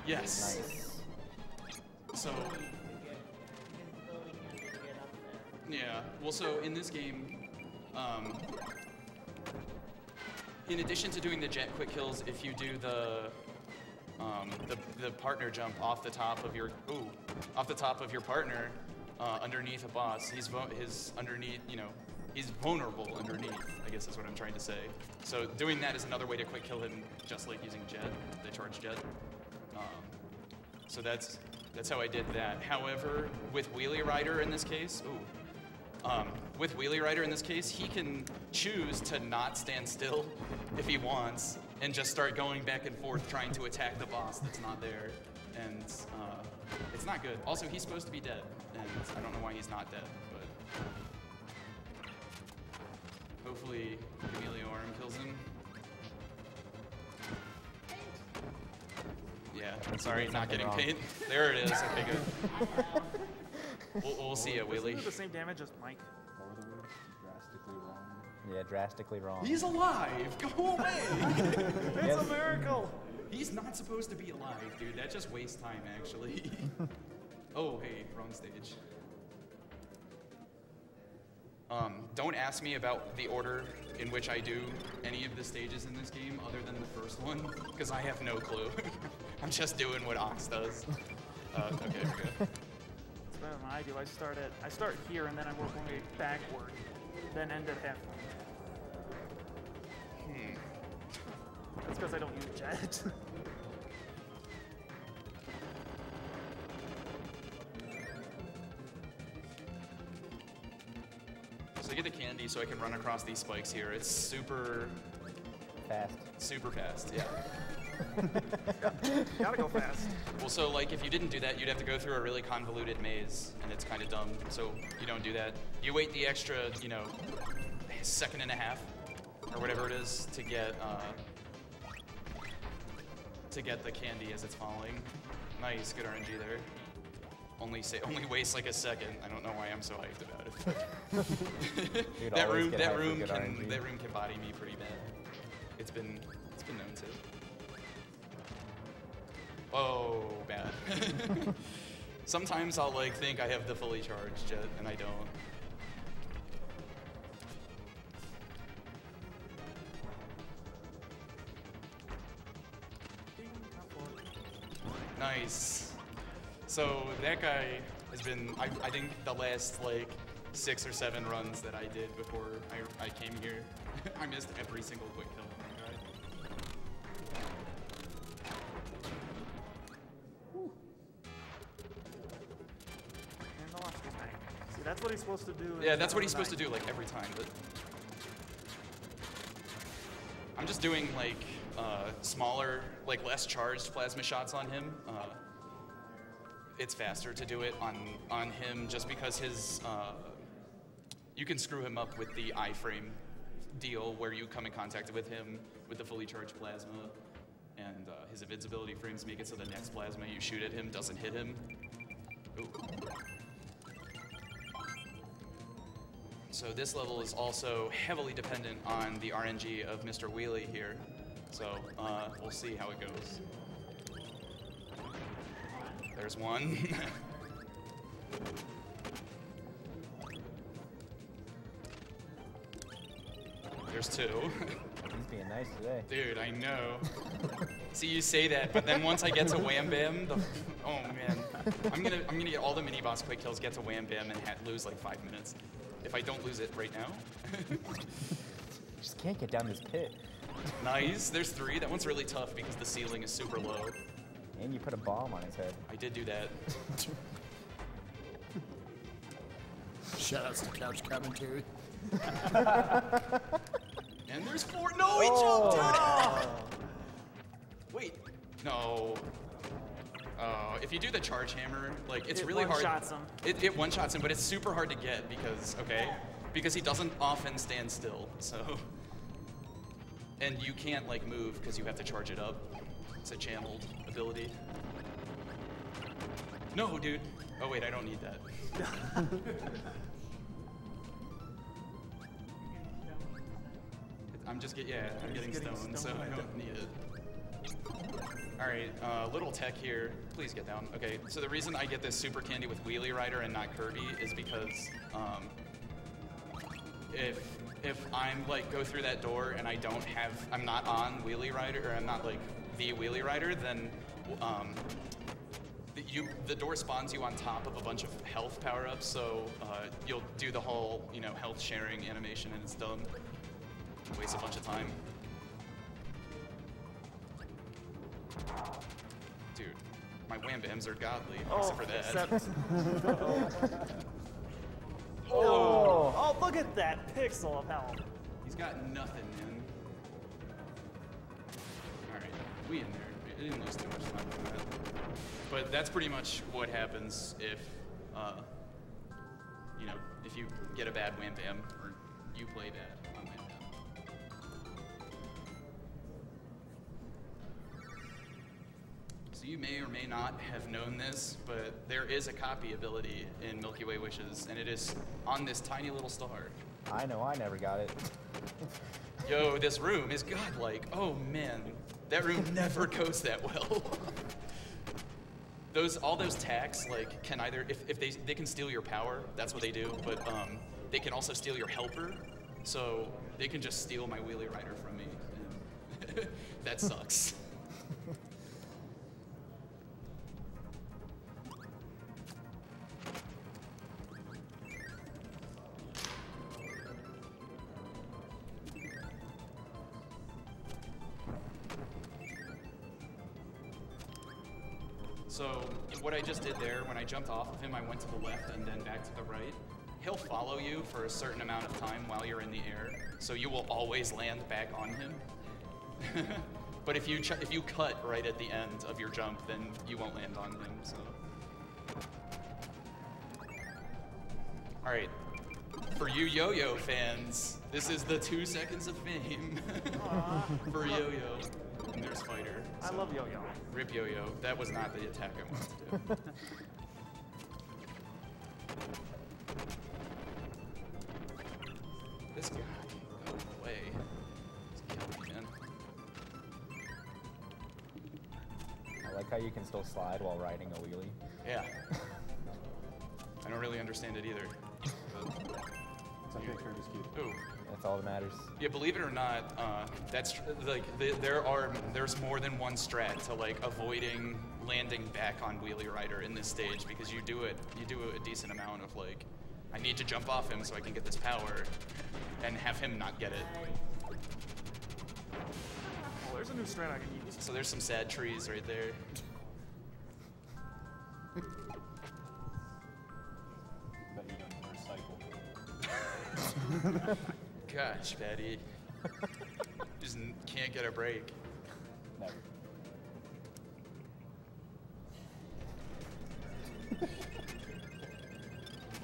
Yes. Nice. So, yeah, well so in this game, in addition to doing the jet quick kills, if you do the partner jump off the top of your partner underneath a boss, he's vulnerable underneath, I guess is what I'm trying to say. So doing that is another way to quick kill him, just like using jet, the charge jet. So that's how I did that. However, with Wheelie Rider in this case, he can choose to not stand still if he wants and just start going back and forth trying to attack the boss that's not there. And it's not good. Also, he's supposed to be dead, and I don't know why he's not dead, but hopefully Chameleon kills him. Yeah, sorry, not getting paint. There it is. Okay, good. We'll see ya, Wheelie. Doesn't do the same damage as Mike. Drastically wrong. Yeah, drastically wrong. He's alive! Go away! It's a miracle! He's not supposed to be alive, dude. That just wastes time, actually. Oh, hey, wrong stage. Don't ask me about the order in which I do any of the stages in this game other than the first one, because I have no clue. I'm just doing what Ox does. Okay, we're good. It's better than I do. I start here and then I work my way backward, then end at halfway. That's because I don't use jet. So I get the candy so I can run across these spikes here. It's super fast. Super fast, yeah. Gotta go fast. Well, so like if you didn't do that, you'd have to go through a really convoluted maze, and it's kind of dumb. So you don't do that. You wait the extra, second and a half, or whatever it is, to get the candy as it's falling. Nice, good RNG there. Only wastes like a second. I don't know why I'm so hyped about it. Dude, that room RNG. can body me pretty bad. It's been known to. Oh, bad. Sometimes I'll like think I have the fully charged jet, and I don't. Nice. So that guy has been, I think the last like 6 or 7 runs that I did before I came here, I missed every single quick kill on that guy. And the last guy. See, that's what he's supposed to do. Yeah, that's what he's supposed to do like every time. But I'm just doing like smaller, like less charged plasma shots on him. It's faster to do it on him just because his you can screw him up with the iframe deal where you come in contact with him with the fully charged plasma, and his invincibility frames make it so the next plasma you shoot at him doesn't hit him. Ooh. So this level is also heavily dependent on the RNG of Mr. Wheelie here. So we'll see how it goes. There's one. There's 2. He's being nice today. Dude, I know. See, you say that, but then once I get to Wham Bam, oh man, I'm gonna get all the mini boss quick kills, get to Wham Bam, and lose like 5 minutes. If I don't lose it right now. Just can't get down this pit. Nice. There's 3. That one's really tough because the ceiling is super low. And you put a bomb on his head. I did do that. Shoutouts to Couch Commentary. And there's 4. No, he jumped out. Wait. No. If you do the charge hammer, like it's really hard. One-shots him. It one-shots him, but it's super hard to get because he doesn't often stand still. So, and you can't like move because you have to charge it up. It's a channeled ability. No, dude. Oh wait, I don't need that. I'm getting stoned, so I don't need it. All right, little tech here. Please get down. Okay, so the reason I get this super candy with Wheelie Rider and not Kirby is because if I'm like go through that door and I'm not on Wheelie Rider, or I'm not like the Wheelie Rider, then the door spawns you on top of a bunch of health power-ups, so you'll do the whole health sharing animation and it's dumb. Waste a bunch of time. Dude, my Wham Bams are godly, except for that. Oh, look at that pixel of health. He's got nothing, man. Alright, we in there. It didn't lose too much time on that. But that's pretty much what happens if, if you get a bad Wham Bam, or you play bad on Wham Bam. So you may or may not have known this, but there is a copy ability in Milky Way Wishes, and it is on this tiny little star. I know, I never got it. Yo, this room is godlike. Oh man, that room never goes that well. All those tacks like can either if they can steal your power, that's what they do, but they can also steal your helper. So they can just steal my Wheelie Rider from me. And that sucks. So what I just did there, when I jumped off of him, I went to the left and then back to the right. He'll follow you for a certain amount of time while you're in the air, so you will always land back on him. But if you cut right at the end of your jump, then you won't land on him. So. All right, for you Yo-Yo fans, this is the 2 seconds of fame for Yo-Yo. And there's Fighter. So. I love Yo-Yo. Rip Yo-Yo. That was not the attack I wanted to do. This guy, go away. He's killing me, man. I like how you can still slide while riding a wheelie. Yeah. I don't really understand it either. It's okay, Kirby's cute. Ooh. That's all that matters. Yeah, believe it or not, that's like there's more than one strat to like avoiding landing back on Wheelie Rider in this stage, because you do a decent amount of like, I need to jump off him so I can get this power, and have him not get it. Oh, there's a new strat I can use. So there's some sad trees right there. Bet you don't recycle. Gosh, Patty. Just can't get a break. Never.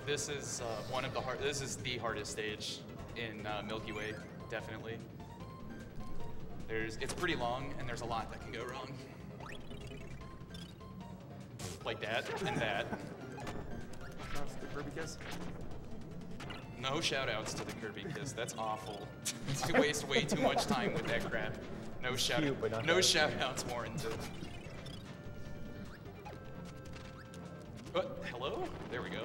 This is this is the hardest stage in Milky Way, definitely. It's pretty long, and there's a lot that can go wrong. Like that, and that. That's the Kirby kiss. No shout-outs to the Kirby kiss, that's awful. You waste way too much time with that crap. No shout-outs warranted. What? Hello? There we go.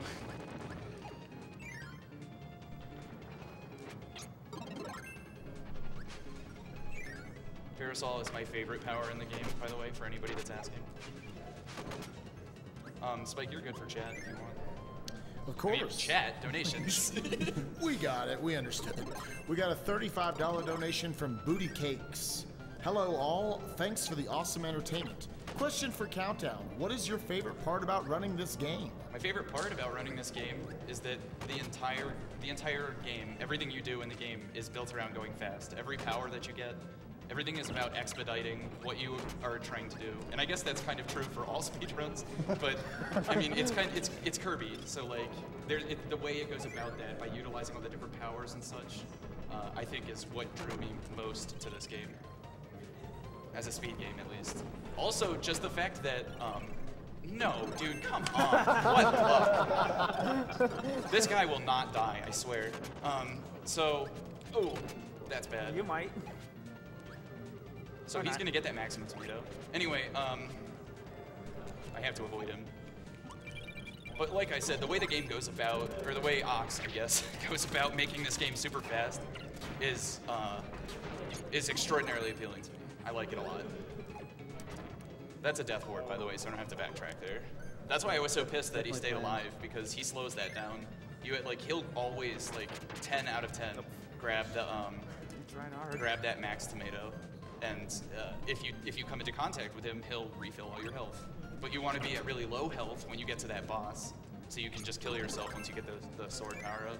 Parasol is my favorite power in the game, by the way, for anybody that's asking. Spike, you're good for chat if you want. Of course. I mean, chat, donations. We got it. We understood. We got a $35 donation from Booty Cakes. Hello, all. Thanks for the awesome entertainment. Question for Countdown. What is your favorite part about running this game? My favorite part about running this game is that the entire game, everything you do in the game is built around going fast. Every power that you get, everything is about expediting what you are trying to do. And I guess that's kind of true for all speedruns, but I mean, it's Kirby, so like, the way it goes about that, by utilizing all the different powers and such, I think is what drew me most to this game. As a speed game, at least. Also, just the fact that, no, dude, come on. What luck? This guy will not die, I swear. Oh, that's bad. You might. So he's gonna get that maximum tomato. Anyway, I have to avoid him. But like I said, the way the game goes about, or the way Ox, I guess, goes about making this game super fast is extraordinarily appealing to me. I like it a lot. That's a death ward, by the way, so I don't have to backtrack there. That's why I was so pissed that he stayed alive, because he slows that down. He'll always, like, 10 out of 10 grab that max tomato, and if you come into contact with him, he'll refill all your health. But you want to be at really low health when you get to that boss, so you can just kill yourself once you get the sword power up.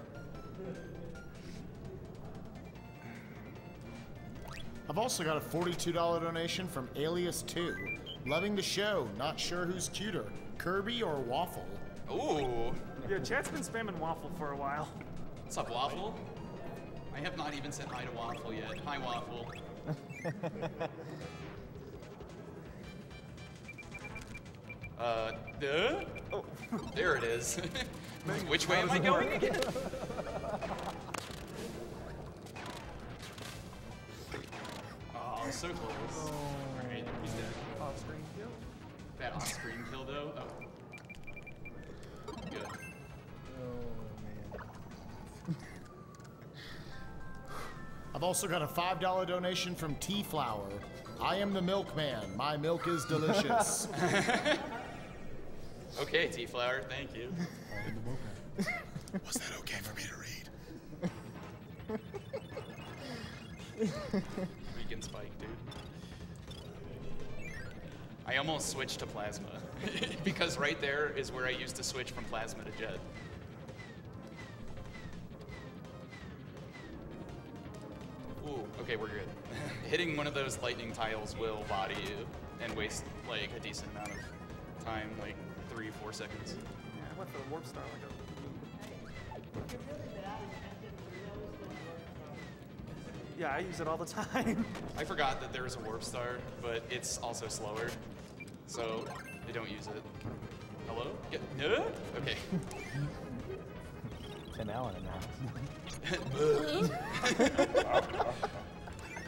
I've also got a $42 donation from Alias2. Loving the show, not sure who's cuter, Kirby or Waffle. Ooh. Yeah, chat's been spamming Waffle for a while. What's up, Waffle? I have not even said hi to Waffle yet. Hi, Waffle. Oh, there it is. Which way am I going again? Oh, so close. Alright, he's dead. Off-screen kill. That off-screen kill, though? Oh. Good. I've also got a $5 donation from T-Flower. I am the milkman. My milk is delicious. Okay, T-Flower, thank you. Was that okay for me to read? Vegan Spike, dude. I almost switched to Plasma, because right there is where I used to switch from Plasma to Jet. Ooh, okay, we're good. Hitting one of those lightning tiles will body you and waste like a decent amount of time, like 3-4 seconds. Yeah, I went for the warp star like Yeah, I use it all the time. I forgot that there is a warp star, but it's also slower, so I don't use it. Hello? No? Okay. Tim Allen announced.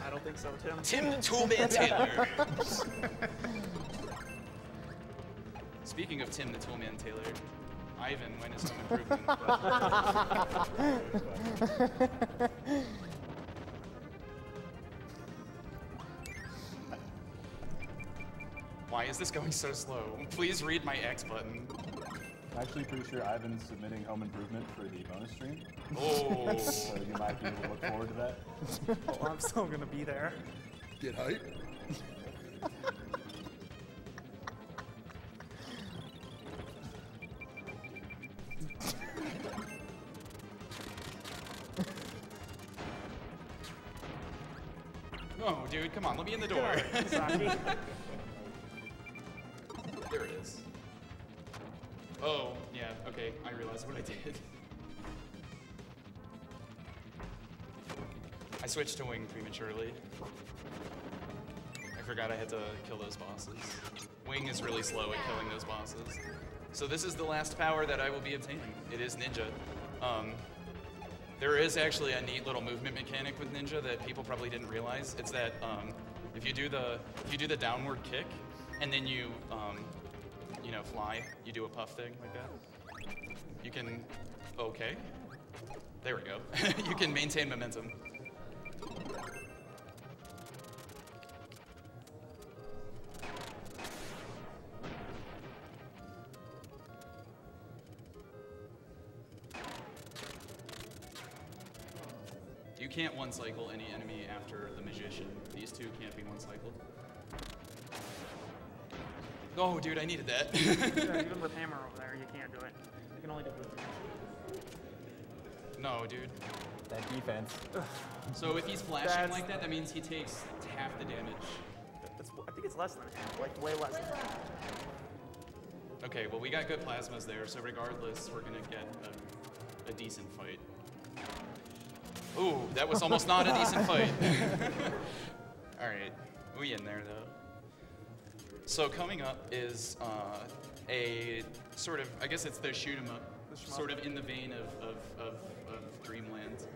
I don't think so, Tim. Tim the Toolman Taylor. Speaking of Tim the Toolman Taylor, Ivan when his home improvement. Why is this going so slow? Please read my X button. I'm actually pretty sure Ivan's submitting home improvement for the bonus stream. Oh. So you might be able to look forward to that. Well, I'm still gonna be there. Get hype. No, dude, come on, let me in the door. There it is. Oh, yeah, okay, I realized what I did. I switched to wing prematurely. I forgot I had to kill those bosses. Wing is really slow at killing those bosses. So this is the last power that I will be obtaining. It is Ninja. There is actually a neat little movement mechanic with Ninja that people probably didn't realize. It's that if you do the downward kick and then you know, fly, you do a puff thing like that. You can, okay, there we go. You can maintain momentum. You can't one-cycle any enemy after the Magician. These two can't be one-cycled. Oh, dude, I needed that. Yeah, even with hammer over there, you can't do it. You can only do it. No, dude. That defense. So if he's flashing like that, that means he takes half the damage. I think it's less than half, like way less than half. Okay, well, we got good plasmas there, so regardless, we're gonna get a decent fight. Ooh, that was almost not a decent fight. All right, we in there though. So coming up is a sort of, I guess it's the shoot 'em up, sort of in the vein of Dreamland.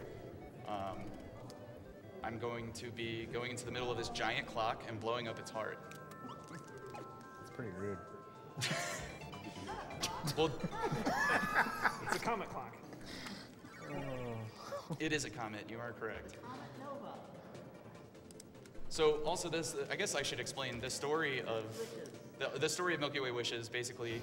I'm going to be going into the middle of this giant clock and blowing up its heart. It's pretty rude. Well, it's a comet clock. It is a comet, you are correct. So also this, I guess I should explain the story of, the story of Milky Way Wishes, basically,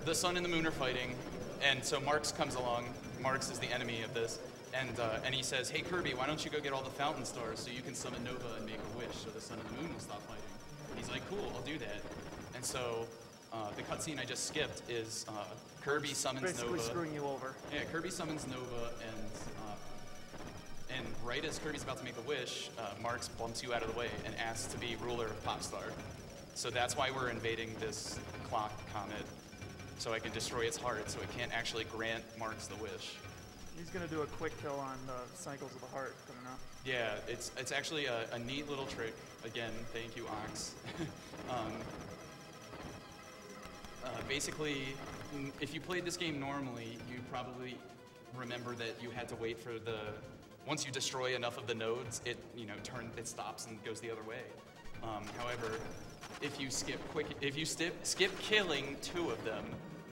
the sun and the moon are fighting, and so Marx comes along. Marx is the enemy of this, and he says, hey Kirby, why don't you go get all the fountain stars so you can summon Nova and make a wish so the sun and the moon will stop fighting. He's like, cool, I'll do that. And so the cutscene I just skipped is Kirby summons Basically Nova. screwing you over. Yeah, Kirby summons Nova, and right as Kirby's about to make a wish, Marx bumps you out of the way and asks to be ruler of Popstar. So that's why we're invading this clock comet, so I can destroy its heart, so it can't actually grant Marx the wish. He's gonna do a quick kill on the cycles of the heart coming up. Yeah, it's actually a neat little trick. Again, thank you, Ox. Basically, if you played this game normally, you probably remember that you had to wait for the, once you destroy enough of the nodes, it it stops and goes the other way. However, if you skip killing 2 of them,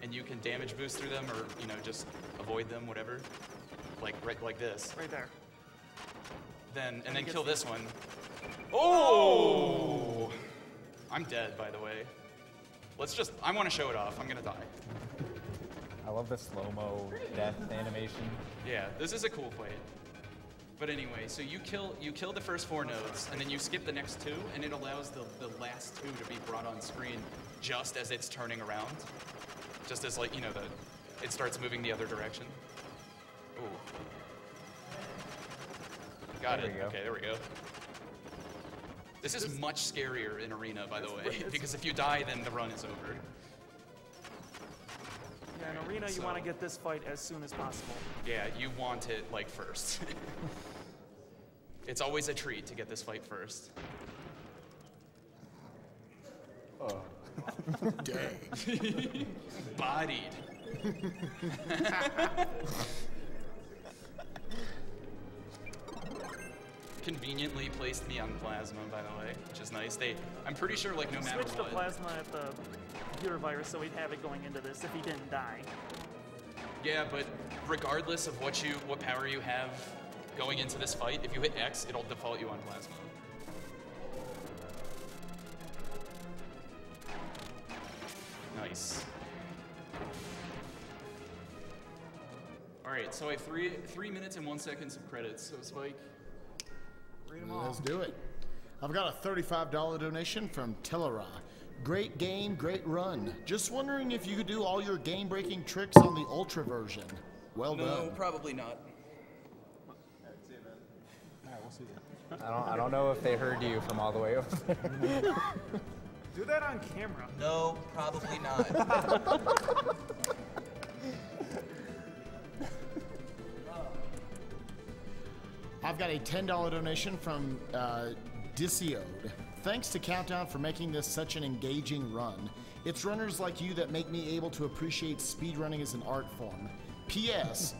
and you can damage boost through them, or just avoid them, whatever, like this. Right there. Then kill this one. Oh! I'm dead, by the way. I want to show it off. I'm gonna die. I love the slow-mo death animation. Yeah, this is a cool fight. But anyway, so you kill the first 4 nodes, and then you skip the next 2, and it allows the last 2 to be brought on screen just as it's turning around. Just as it starts moving the other direction. Ooh. Got it. Okay, there we go. This is much scarier in Arena, by the way, because if you die, then the run is over. Yeah, in Arena, you want to get this fight as soon as possible. Yeah, you want it, first. It's always a treat to get this fight first. Oh. Dang. Bodied. conveniently placed me on plasma, by the way, which is nice. I'm pretty sure, like, no matter Switched to what. plasma at the computer virus, so we'd have it going into this if he didn't die. Yeah, but regardless of what power you have going into this fight, if you hit X, it'll default you on plasma. Nice. All right, so I have 3 minutes and 1 second of credits. So Spike, read them all. Let's do it. I've got a $35 donation from Tellera. Great game, great run. Just wondering if you could do all your game-breaking tricks on the Ultra version. Well done. No, probably not. I don't know if they heard you from all the way over there. Do that on camera. No, probably not. I've got a $10 donation from Diciode. Thanks to Countdown for making this such an engaging run. It's runners like you that make me able to appreciate speedrunning as an art form. P.S.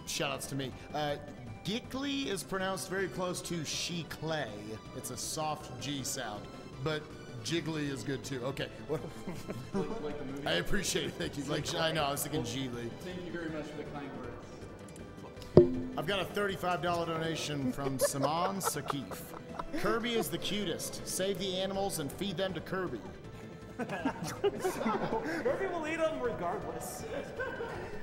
Shoutouts to me. Gickly is pronounced very close to she clay. It's a soft G sound, but jiggly is good too. Okay. Like the movie? I appreciate it. Thank you. Like I know, I was thinking Geely. Thank you very much for the kind words. I've got a $35 donation from Saman Sakif. Kirby is the cutest. Save the animals and feed them to Kirby. Kirby will eat them regardless.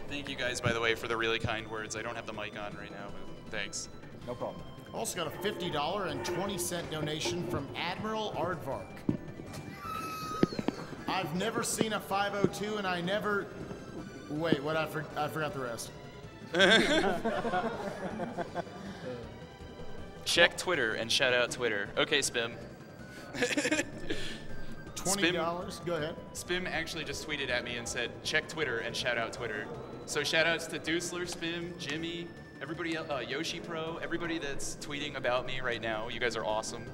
Thank you guys, by the way, for the really kind words. I don't have the mic on right now, but thanks. No problem. Also got a $50 and 20-cent donation from Admiral Aardvark. I've never seen a 502 and I never... Wait, what? I forgot the rest. Check Twitter and shout out Twitter. Okay, Spim. $20? Go ahead. Spim actually just tweeted at me and said, check Twitter and shout out Twitter. So shout outs to Dusler, Spim, Jimmy, everybody, Yoshi Pro, everybody that's tweeting about me right now. You guys are awesome.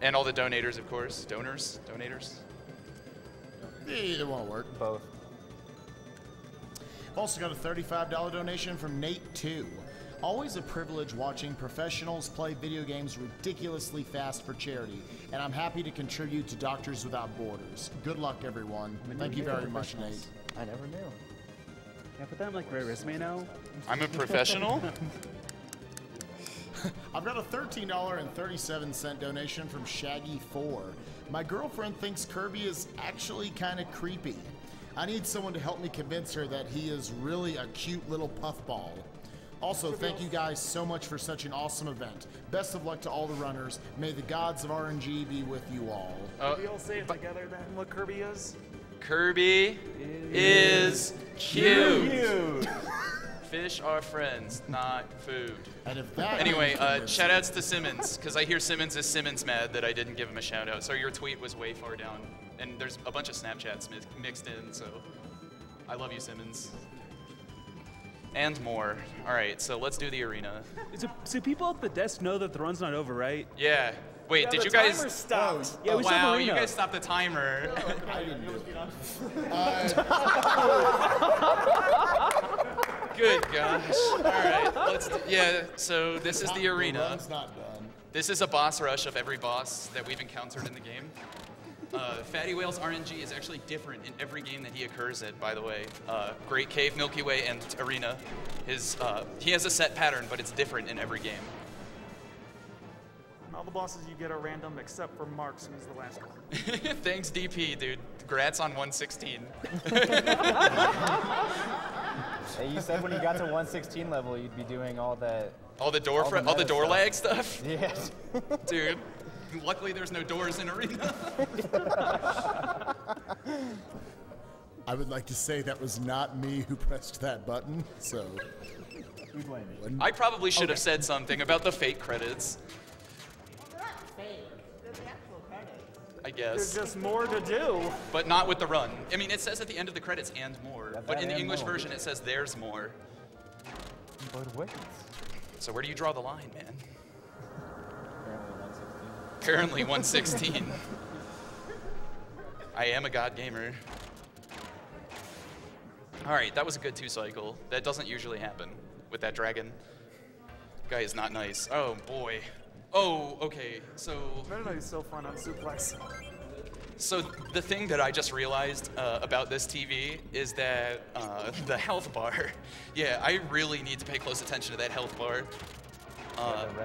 And all the donators, of course. Donors? Donators? Either won't work. Both. I've also got a $35 donation from Nate2. Always a privilege watching professionals play video games ridiculously fast for charity, and I'm happy to contribute to Doctors Without Borders. Good luck, everyone. Thank you very much, Nate. I never knew. Can I put that on like my resume now? I'm a professional? I've got a $13.37 donation from Shaggy4. My girlfriend thinks Kirby is actually kind of creepy. I need someone to help me convince her that he is really a cute little puffball. Also, thank you guys so much for such an awesome event. Best of luck to all the runners. May the gods of RNG be with you all. We all say it together then, what Kirby is. Kirby is cute. Fish are friends, not food. And if that anyway, shout outs to Simmons, because I hear Simmons is Simmons mad that I didn't give him a shout out. So your tweet was way far down. And there's a bunch of Snapchats mixed in, so I love you, Simmons. And more. All right, so let's do the arena. So people at the desk know that the run's not over, right? Yeah. Wait, Yeah, did the you guys? timer stopped. Yeah, we stopped wow, arena. you guys stopped the timer. I didn't do it. Good gosh. All right, let's. Yeah. So this is the arena. run's not done. This is a boss rush of every boss that we've encountered in the game. Fatty Whale's RNG is actually different in every game that he occurs in, by the way. Great Cave, Milky Way, and Arena. He has a set pattern, but it's different in every game. All the bosses you get are random except for Mark's, who's the last one. Thanks, DP, dude. Grats on 116. Hey, you said when you got to 116 level, you'd be doing all the door lag stuff? Yes. Dude, luckily there's no doors in Arena. I would like to say that was not me who pressed that button, so. I probably should have said something about the fake credits. They're not fake. They're the actual credits. I guess. There's just more to do. But not with the run. I mean, it says at the end of the credits and more. Got But that in the and English more. version, it says there's more. But wait. So where do you draw the line, man? Apparently 116. Currently 116. I am a god gamer. All right, that was a good 2-cycle. That doesn't usually happen with that dragon. Guy is not nice. Oh boy. Oh, okay. So. Meta Knight is so fun on Suplex. So the thing that I just realized about this TV is that the health bar. Yeah, I really need to pay close attention to that health bar.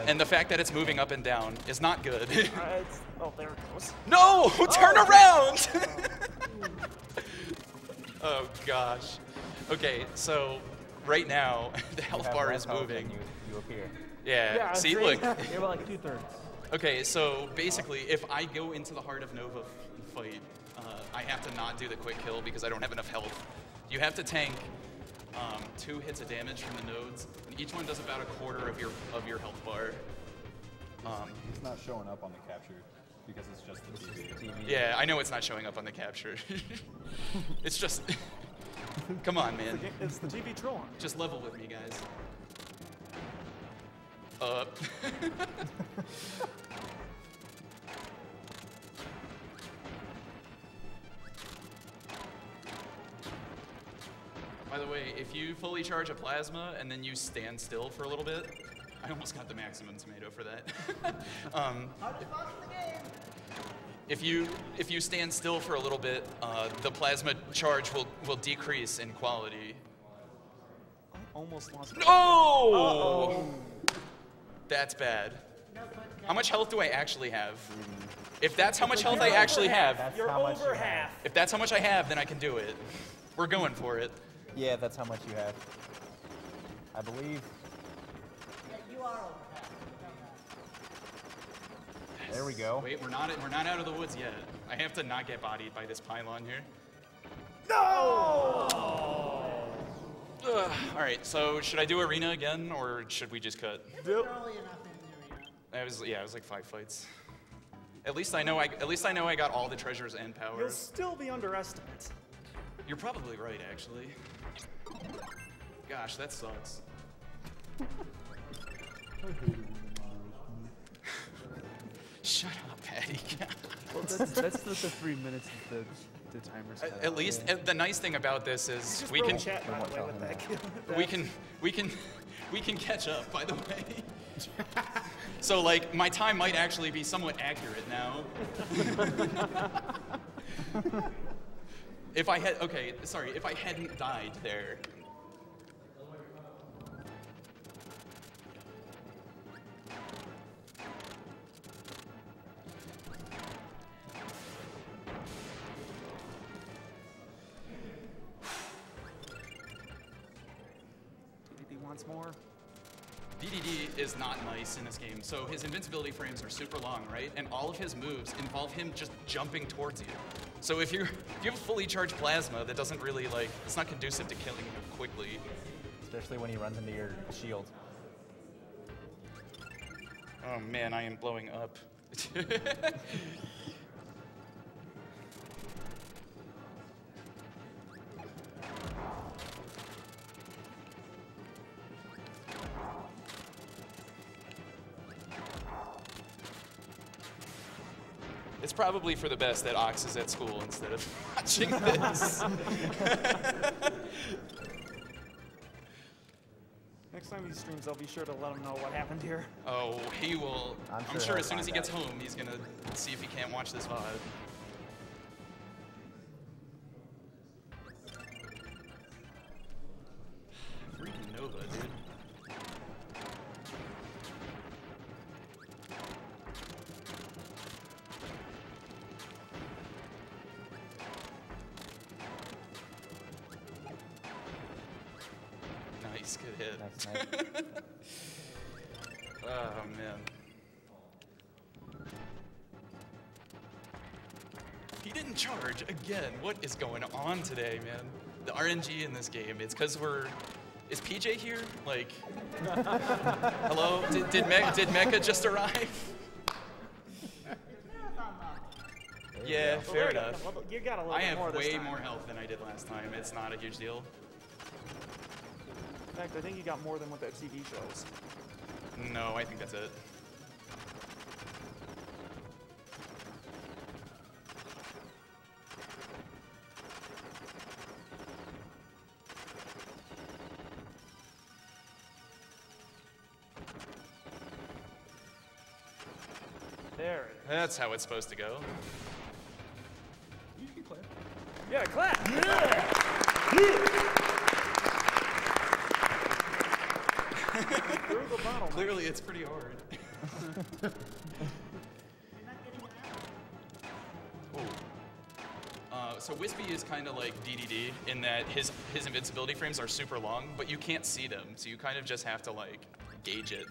And the fact that it's moving up and down is not good. Oh, there it goes. No! Turn around! Oh gosh. Okay, so right now the health bar is moving. You appear. Yeah. See, look. You're about like 2/3. Okay, so basically, if I go into the Heart of Nova fight, I have to not do the quick kill because I don't have enough health. You have to tank 2 hits of damage from the nodes, and each one does about 1/4 of your health bar. It's not showing up on the capture because it's just the TV. Yeah, I know it's not showing up on the capture. It's just, come on, man. It's the TV trolling. Just level with me, guys. By the way, if you fully charge a plasma and then you stand still for a little bit, I almost got the maximum tomato for that. If you stand still for a little bit, the plasma charge will decrease in quality. I almost lost. No! Uh-oh. That's bad. How much health do I actually have? If that's how much health I actually have, You're over half. if that's how much I have, then I can do it. We're going for it. Yeah, that's how much you have. I believe. Yeah, you are over half. There we go. Wait, we're not out of the woods yet. I have to not get bodied by this pylon here. No! Ugh. All right, so should I do arena again, or should we just cut? Yep. Early enough in the arena. It was like 5 fights. At least I know I got all the treasures and powers. You'll still be underestimated. You're probably right, actually. Gosh, that sucks. Shut up, Patty. Well, that's the 3 minutes that the timer's set. At least the nice thing about this is we can chat by the way with that kill. we can catch up. By the way. So like my time might actually be somewhat accurate now. If I hadn't died there. DDD wants more. DDD is not nice in this game. So his invincibility frames are super long, right? And all of his moves involve him just jumping towards you. So if you have fully charged plasma, that doesn't really it's not conducive to killing him quickly. Especially when he runs into your shield. Oh man, I am blowing up. It's probably for the best that Ox is at school instead of watching this. Next time he streams, I'll be sure to let him know what happened here. Oh, he will. I'm sure he'll as soon as he find gets home, he's gonna see if he can't watch this VOD. Freaking Nova, dude. Nice, good hit. Nice. Oh, man. He didn't charge again. What is going on today, man? The RNG in this game, it's because is PJ here? Like, hello? Did Mecha just arrive? Yeah, fair enough. You got a little I bit have more this way time. more health than I did last time. It's not a huge deal. In fact, I think you got more than what that TV shows. No, I think that's it. There it is. That's how it's supposed to go. You can clap. Yeah, clap. Through the bottle. Clearly, it's pretty hard. So Wispy is kind of like DDD in that his invincibility frames are super long, but you can't see them, so you kind of just have to like gauge it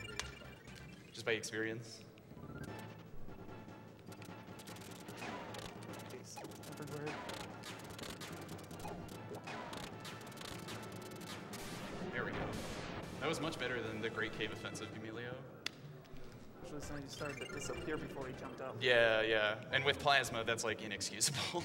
just by experience. There we go. That was much better than the Great Cave Offensive, Emilio. Actually, something started to disappear before he jumped up. Yeah, yeah. And with Plasma, that's like inexcusable.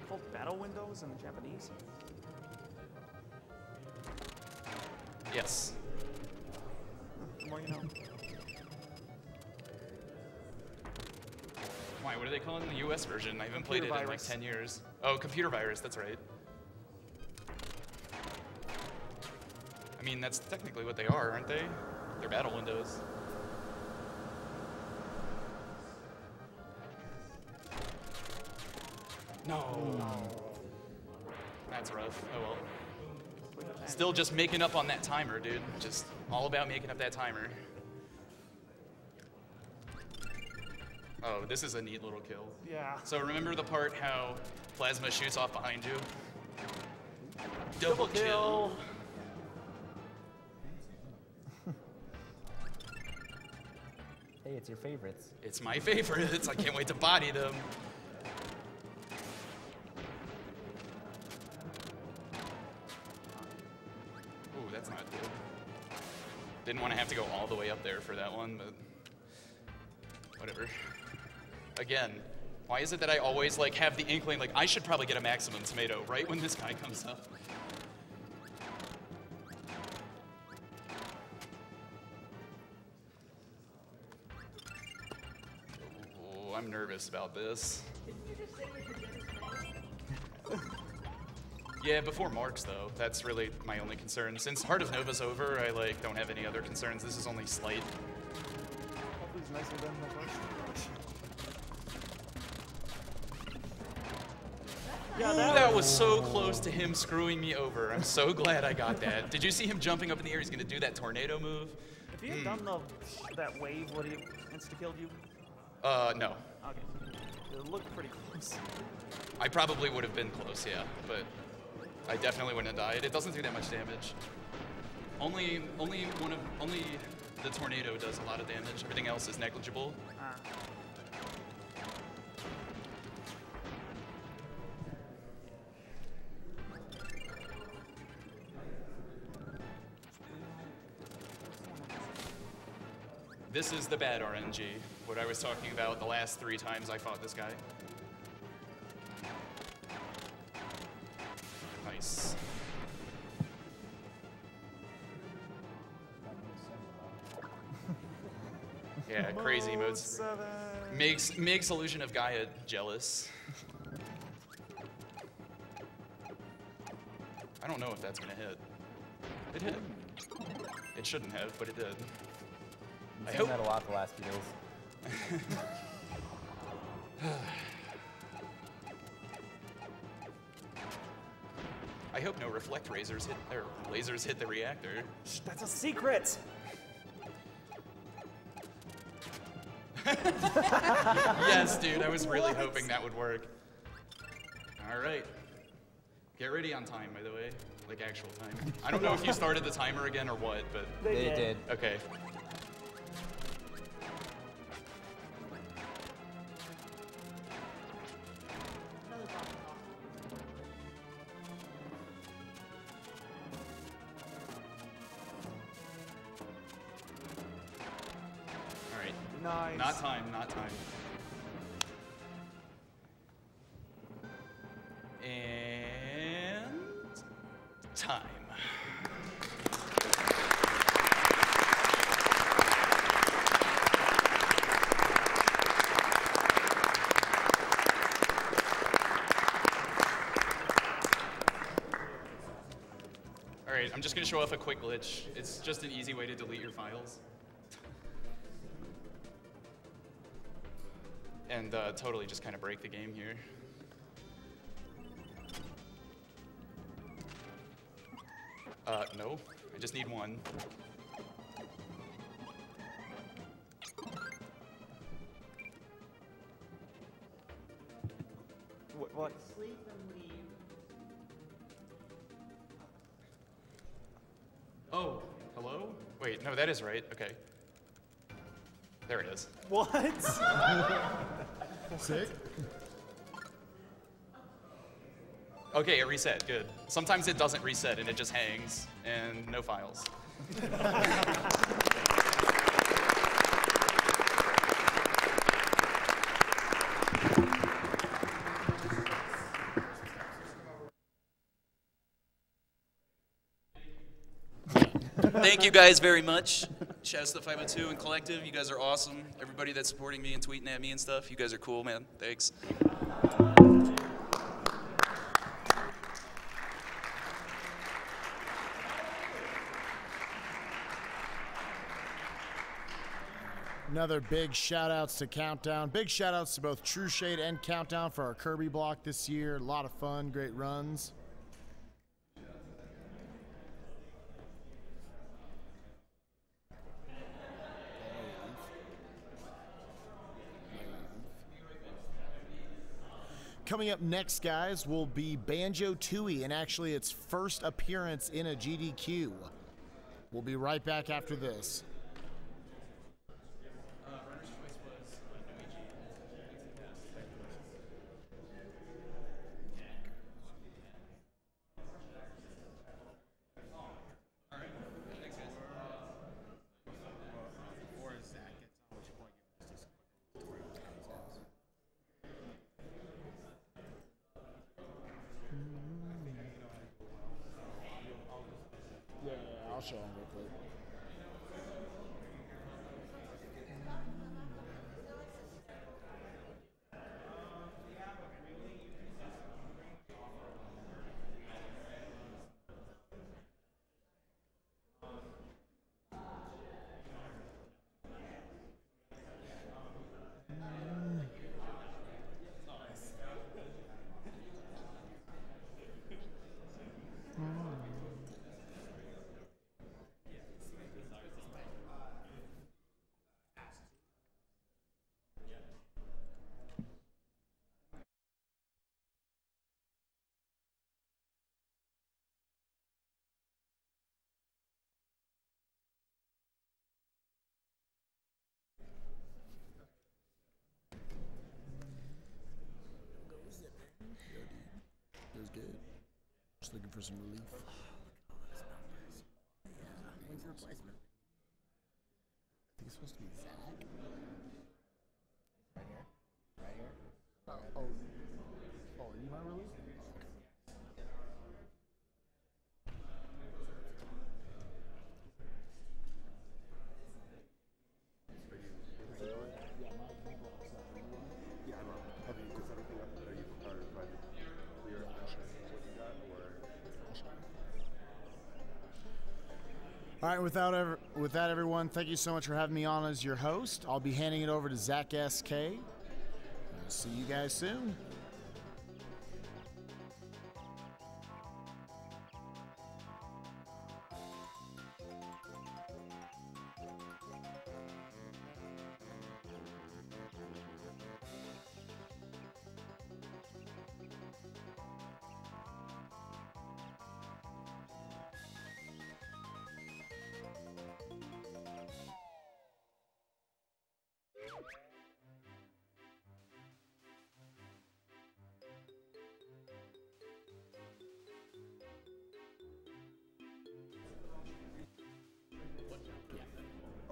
Called battle windows in Japanese? Yes. Well, you know. Why, what do they call it in the US version? I haven't played it in like Virus. 10 years. Oh, computer virus, that's right. I mean, that's technically what they are, aren't they? They're battle windows. No. That's rough. Oh well. Still just making up on that timer, dude. Just all about making up that timer. Oh, this is a neat little kill. Yeah. So remember the part how Plasma shoots off behind you? Double kill. Hey, it's your favorites. It's my favorites. I can't wait to body them. Ooh, that's not good. Didn't want to have to go all the way up there for that one, but whatever. Again, why is it that I always like have the inkling like I should probably get a maximum tomato right when this guy comes up? Oh, I'm nervous about this. Yeah, before Marks though. That's really my only concern. Since Heart of Nova's over, I like don't have any other concerns. This is only slight. Hopefully he's nicer than the first. Yeah, that was so close to him screwing me over. I'm so glad I got that. Did you see him jumping up in the air? He's gonna do that tornado move. If he had done that wave, would he have insta-killed you? No. Okay. It looked pretty close. I probably would have been close, yeah, but I definitely wouldn't have died. It doesn't do that much damage. Only the tornado does a lot of damage. Everything else is negligible. This is the bad RNG, what I was talking about the last 3 times I fought this guy. Nice. Yeah, crazy modes. Makes Illusion of Gaia jealous. I don't know if that's gonna hit. It hit. It shouldn't have, but it did. I've done that a lot the last few days. I hope no reflect lasers hit the reactor. Shh, that's a secret. Yes, dude, I was really hoping that would work. All right. Get ready on time, by the way. Like actual time. I don't know if you started the timer again or what, but... They did. Okay. All right. Nice. Not time, not time. And time. right, I'm just going to show off a quick glitch. It's just an easy way to delete your files. And totally just kind of break the game here. No, I just need one. What? Sleep and leave. Oh, hello? Wait, no, that is right. Okay. There it is. What? Sick. Okay, it reset. Good. Sometimes it doesn't reset and it just hangs and no files. Thank you guys very much. Shouts to the 502 and Collective. You guys are awesome. Everybody that's supporting me and tweeting at me and stuff. You guys are cool, man. Thanks. Another big shout outs to Countdown. Big shout outs to both TrUShade and Countdown for our Kirby block this year. A lot of fun, great runs. Coming up next, guys, will be Banjo-Tooie, and actually its first appearance in a Sgdq. We'll be right back after this. I'll show them real quick. It was good. Just looking for some relief. When's the replacement? I think it's supposed to be Zach. Right here? Right here? Oh, are you my relief? All right, with that, everyone, thank you so much for having me on as your host. I'll be handing it over to Zach SK. I'll see you guys soon.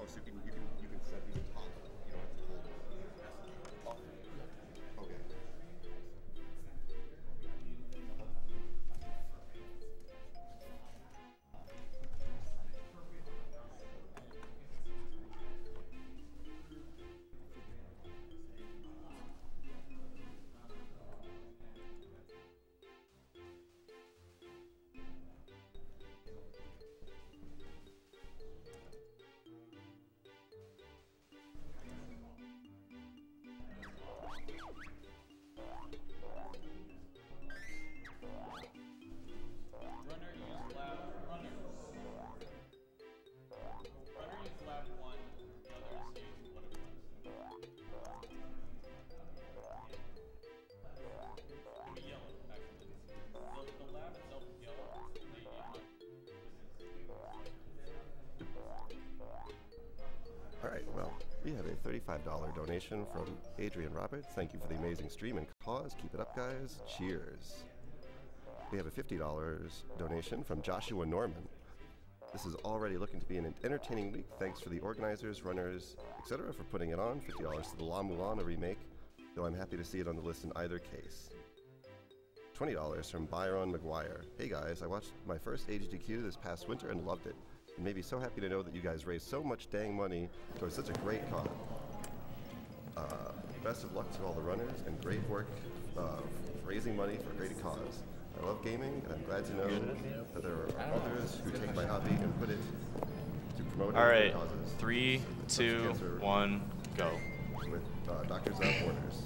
Oh, so you can set these top. You don't have to hold it. Okay. $35 donation from Adrian Roberts. Thank you for the amazing stream and cause. Keep it up, guys. Cheers. We have a $50 donation from Joshua Norman. This is already looking to be an entertaining week. Thanks for the organizers, runners, etc. for putting it on. $50 to the La Mulana remake, though I'm happy to see it on the list in either case. $20 from Byron McGuire. Hey guys, I watched my first Sgdq this past winter and loved it. And made me so happy to know that you guys raised so much dang money towards such a great cause. Best of luck to all the runners and great work raising money for a great cause. I love gaming, and I'm glad to know that there are others who take my hobby and put it to promote Alright, causes. 3, 2, 1, go. With Doctors Without Borders.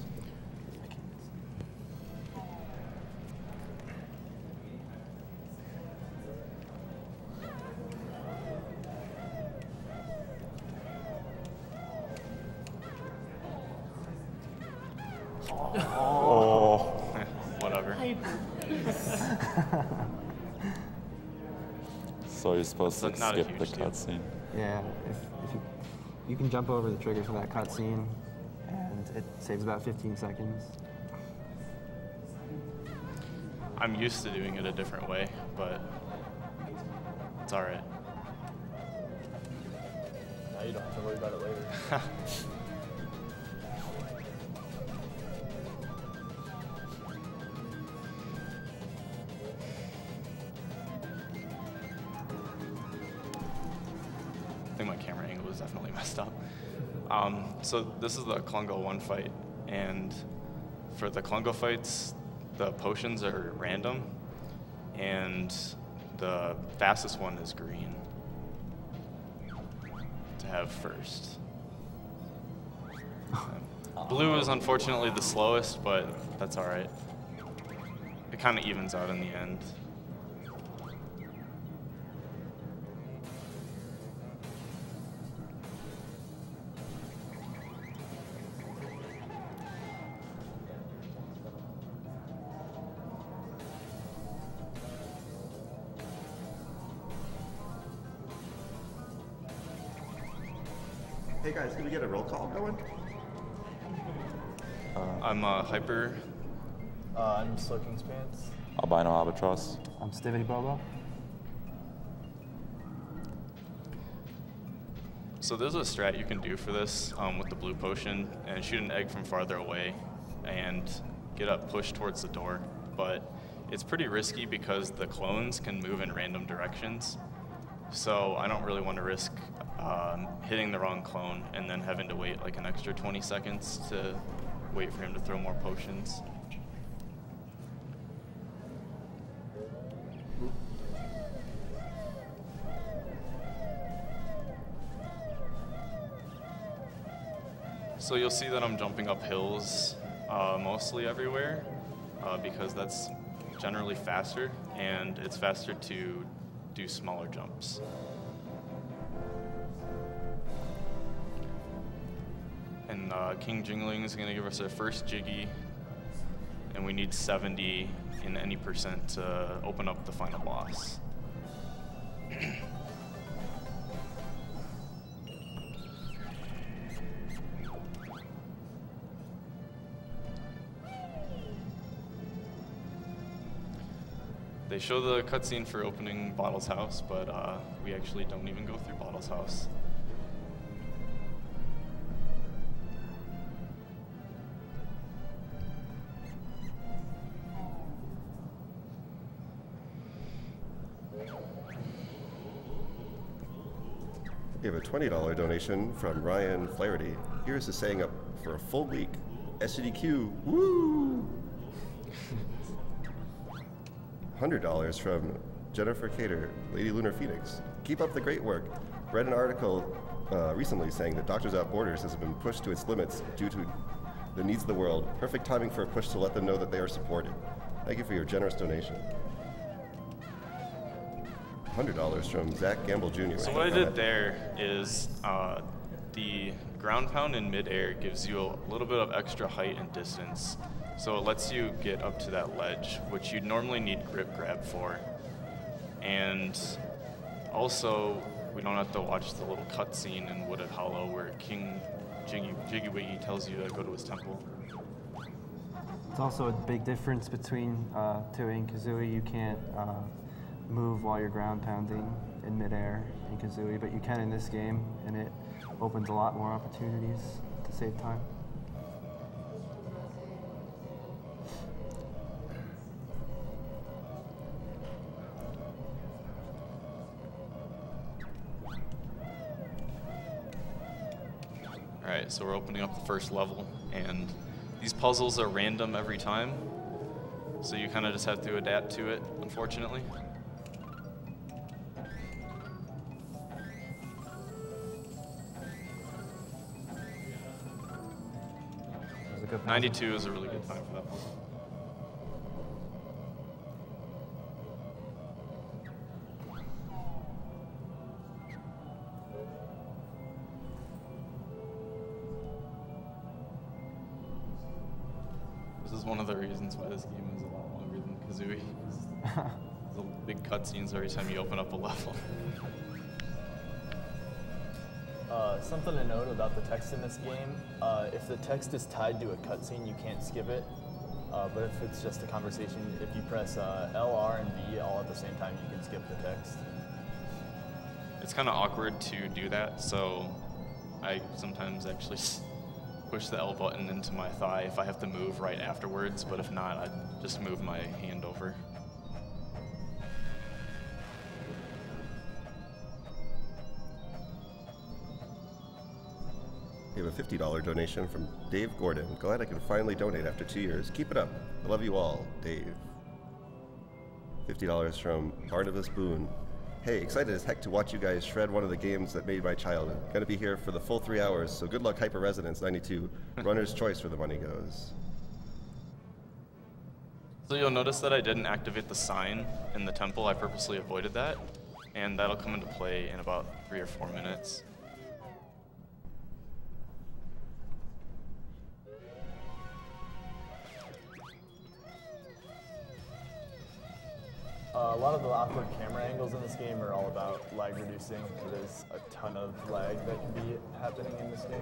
Oh, whatever. So you're supposed to Not a skip the huge deal. cutscene. Yeah, if you can jump over the trigger for that cutscene, and it saves about 15 seconds. I'm used to doing it a different way, but it's alright. Now you don't have to worry about it later. I think my camera angle is definitely messed up. So this is the Klungo 1 fight, and for the Klungo fights, the potions are random, and the fastest one is green to have first. Blue is unfortunately the slowest, but that's alright. It kind of evens out in the end. Hey guys, can we get a roll call going? I'm Hyper. I'm Sloking's Pants. Albino Albatross. I'm Stivity Bobo. So there's a strat you can do for this with the blue potion and shoot an egg from farther away and get up pushed towards the door. But it's pretty risky because the clones can move in random directions. So I don't really want to risk hitting the wrong clone and then having to wait like an extra 20 seconds to wait for him to throw more potions. So you'll see that I'm jumping up hills mostly everywhere because that's generally faster, and it's faster to do smaller jumps. And King Jingling is going to give us our first Jiggy, and we need 70 in any percent to open up the final boss. They show the cutscene for opening Bottle's house, but we actually don't even go through Bottle's house. We have a $20 donation from Ryan Flaherty. Here's to staying up for a full week. Sgdq, woo! $100 from Jennifer Cater, Lady Lunar Phoenix. Keep up the great work. Read an article recently saying that Doctors Without Borders has been pushed to its limits due to the needs of the world. Perfect timing for a push to let them know that they are supported. Thank you for your generous donation. $100 from Zach Gamble Jr. So what I did there is the ground pound in midair gives you a little bit of extra height and distance. So it lets you get up to that ledge, which you'd normally need grip grab for. And also, we don't have to watch the little cutscene in Wooded Hollow where King Jiggy Wiggy tells you to go to his temple. It's also a big difference between Tooie and Kazooie. You can't move while you're ground pounding in midair in Kazooie, but you can in this game, and it opens a lot more opportunities to save time. Alright, so we're opening up the first level, and these puzzles are random every time, so you kind of just have to adapt to it, unfortunately. Good 92 is a really good time for that puzzle. This is one of the reasons why this game is a lot longer than Kazooie. There's a big cutscenes every time you open up a level. Something to note about the text in this game, if the text is tied to a cutscene, you can't skip it. But if it's just a conversation, if you press L, R, and B all at the same time, you can skip the text. It's kind of awkward to do that, so I sometimes actually push the L button into my thigh if I have to move right afterwards, but if not, I just move my hand over. We have a $50 donation from Dave Gordon. Glad I can finally donate after 2 years. Keep it up. I love you all, Dave. $50 from Barnabas Boone. Hey, excited as heck to watch you guys shred one of the games that made my childhood. Gonna be here for the full 3 hours, so good luck, Hyperresonance 92. Runner's choice where the money goes. So you'll notice that I didn't activate the sign in the temple. I purposely avoided that, and that'll come into play in about 3 or 4 minutes. A lot of the awkward camera angles in this game are all about lag reducing. There's a ton of lag that can be happening in this game.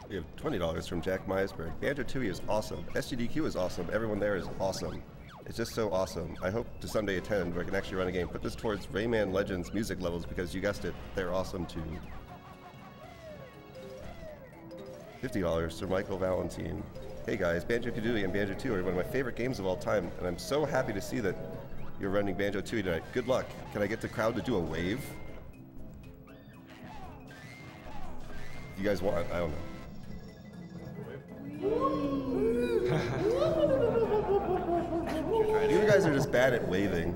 We have $20 from Jack Meisberg. Banjo-Tooie is awesome. Sgdq is awesome. Everyone there is awesome. It's just so awesome. I hope to someday attend where I can actually run a game. Put this towards Rayman Legends music levels because you guessed it, they're awesome too. $50 from Michael Valentine. Hey guys, Banjo-Kazooie and Banjo-Tooie are one of my favorite games of all time, and I'm so happy to see that you're running Banjo-Tooie tonight. Good luck. Can I get the crowd to do a wave? If you guys want, I don't know. You guys are just bad at waving.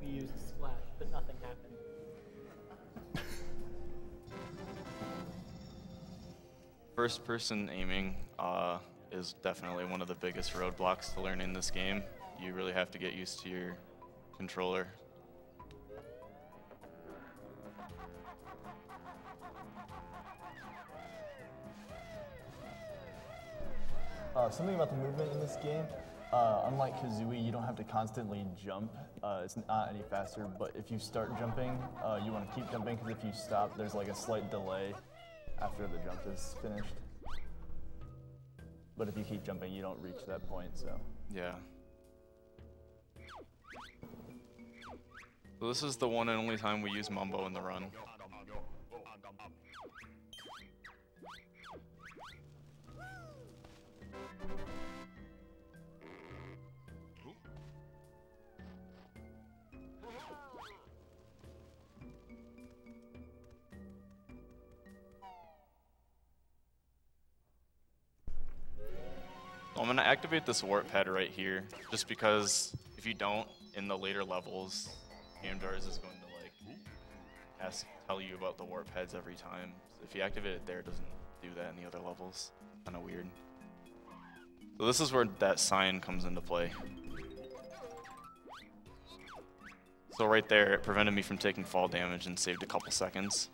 We used splash, but nothing happened. First person aiming is definitely one of the biggest roadblocks to learning this game. You really have to get used to your controller. Something about the movement in this game, unlike Kazooie, you don't have to constantly jump. It's not any faster, but if you start jumping, you want to keep jumping, because if you stop, there's like a slight delay after the jump is finished. But if you keep jumping, you don't reach that point, so. Yeah. So this is the one and only time we use Mumbo in the run. I'm going to activate this warp pad right here, just because if you don't, in the later levels, GameJars is going to tell you about the warp heads every time. So if you activate it there, it doesn't do that in the other levels. Kind of weird. So this is where that sign comes into play. So right there, it prevented me from taking fall damage and saved a couple seconds.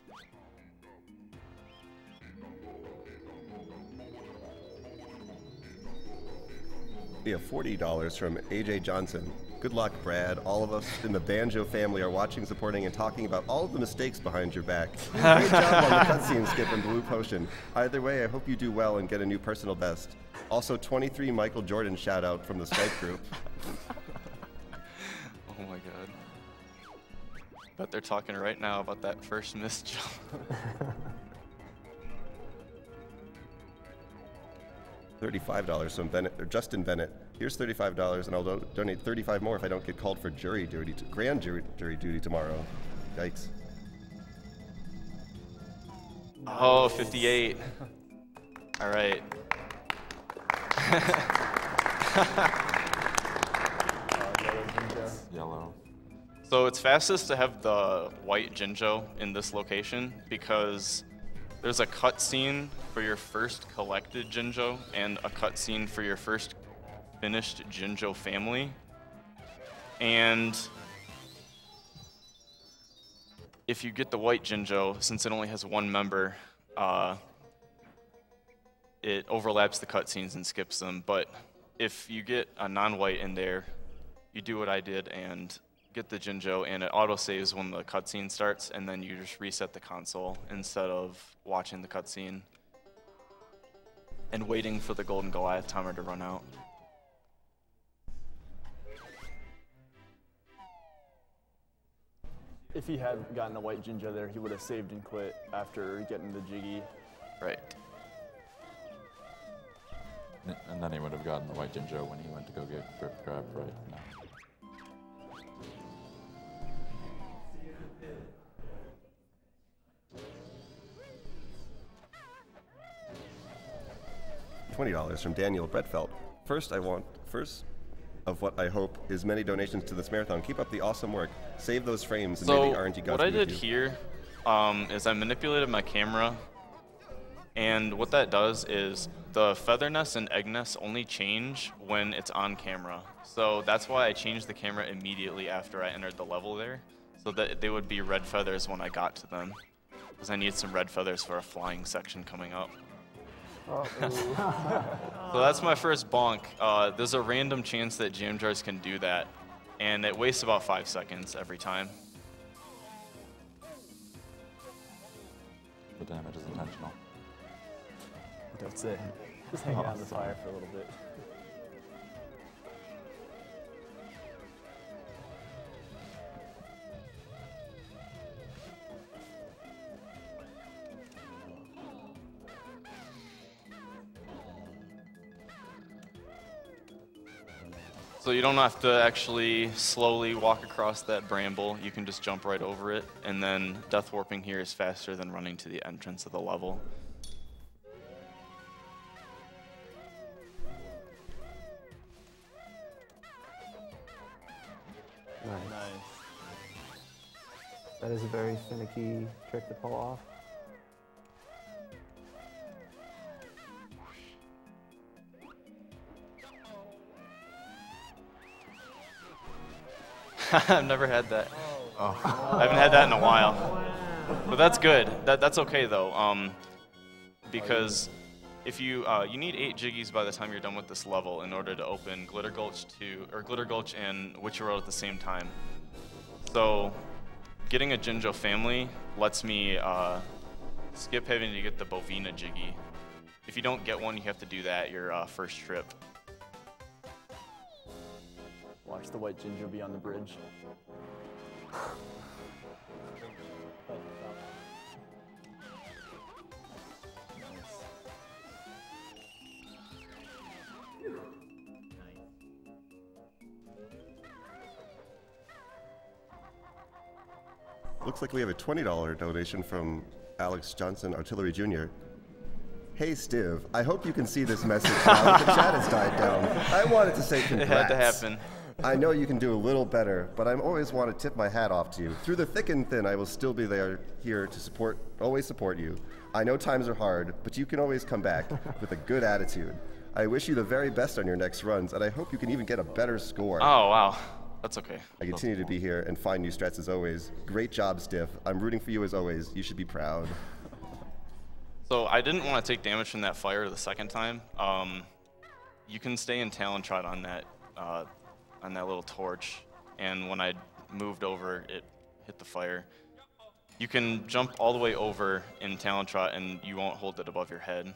We have $40 from AJ Johnson. Good luck, Brad. All of us in the Banjo family are watching, supporting, and talking about all of the mistakes behind your back. Great job on the cutscene skip and Blue Potion. Either way, I hope you do well and get a new personal best. Also, 23 Michael Jordan shout out from the Skype group. Oh my god. Bet they're talking right now about that first missed jump. $35 from Bennett, or Justin Bennett. Here's $35, and I'll donate 35 more if I don't get called for jury duty, grand jury duty tomorrow. Yikes. Oh, 58. All right. Yellow. So it's fastest to have the white Jinjo in this location because there's a cutscene for your first collected Jinjo and a cutscene for your first finished Jinjo family. And if you get the white Jinjo, since it only has one member, it overlaps the cutscenes and skips them. But if you get a non-white in there, you do what I did and get the Jinjo, and it auto-saves when the cutscene starts, and then you just reset the console instead of watching the cutscene and waiting for the Golden Goliath timer to run out. If he had gotten a white Jinjo there, he would have saved and quit after getting the Jiggy. Right. And then he would have gotten the white Jinjo when he went to go get Grip Grab, right? No. $20 from Daniel Bredfeld. First of what I hope is many donations to this marathon. Keep up the awesome work. Save those frames and maybe RNG gods. What I did here is I manipulated my camera, and what that does is the feather nest and egg nest only change when it's on camera. So that's why I changed the camera immediately after I entered the level there, so that they would be red feathers when I got to them, because I need some red feathers for a flying section coming up. So that's my first bonk. There's a random chance that jam jars can do that, and it wastes about 5 seconds every time. The damage is intentional. That's it. Just hang on the fire for a little bit. So you don't have to actually slowly walk across that bramble. You can just jump right over it, and then death warping here is faster than running to the entrance of the level. Nice. That is a very finicky trick to pull off. I've never had that. Oh. I haven't had that in a while. But that's good. That's okay though, because if you need 8 Jiggies by the time you're done with this level in order to open Glitter Gulch and Witcher Road at the same time. So getting a Jinjo family lets me skip having to get the Bovina Jiggy. If you don't get one, you have to do that your first trip. Watch the white Jinjo be on the bridge. Looks like we have a $20 donation from Alex Johnson, Artillery Jr. Hey, Stiv, I hope you can see this message now that the chat has died down. I wanted to say congrats. It had to happen. I know you can do a little better, but I always want to tip my hat off to you. Through the thick and thin, I will still be here to always support you. I know times are hard, but you can always come back with a good attitude. I wish you the very best on your next runs, and I hope you can even get a better score. Oh, wow. That's okay. I continue to be here and find new strats as always. Great job, Stiff. I'm rooting for you as always. You should be proud. So I didn't want to take damage from that fire the second time. you can stay in Talon Trot on that little torch, and when I moved over, it hit the fire. You can jump all the way over in Talon Trot, and you won't hold it above your head.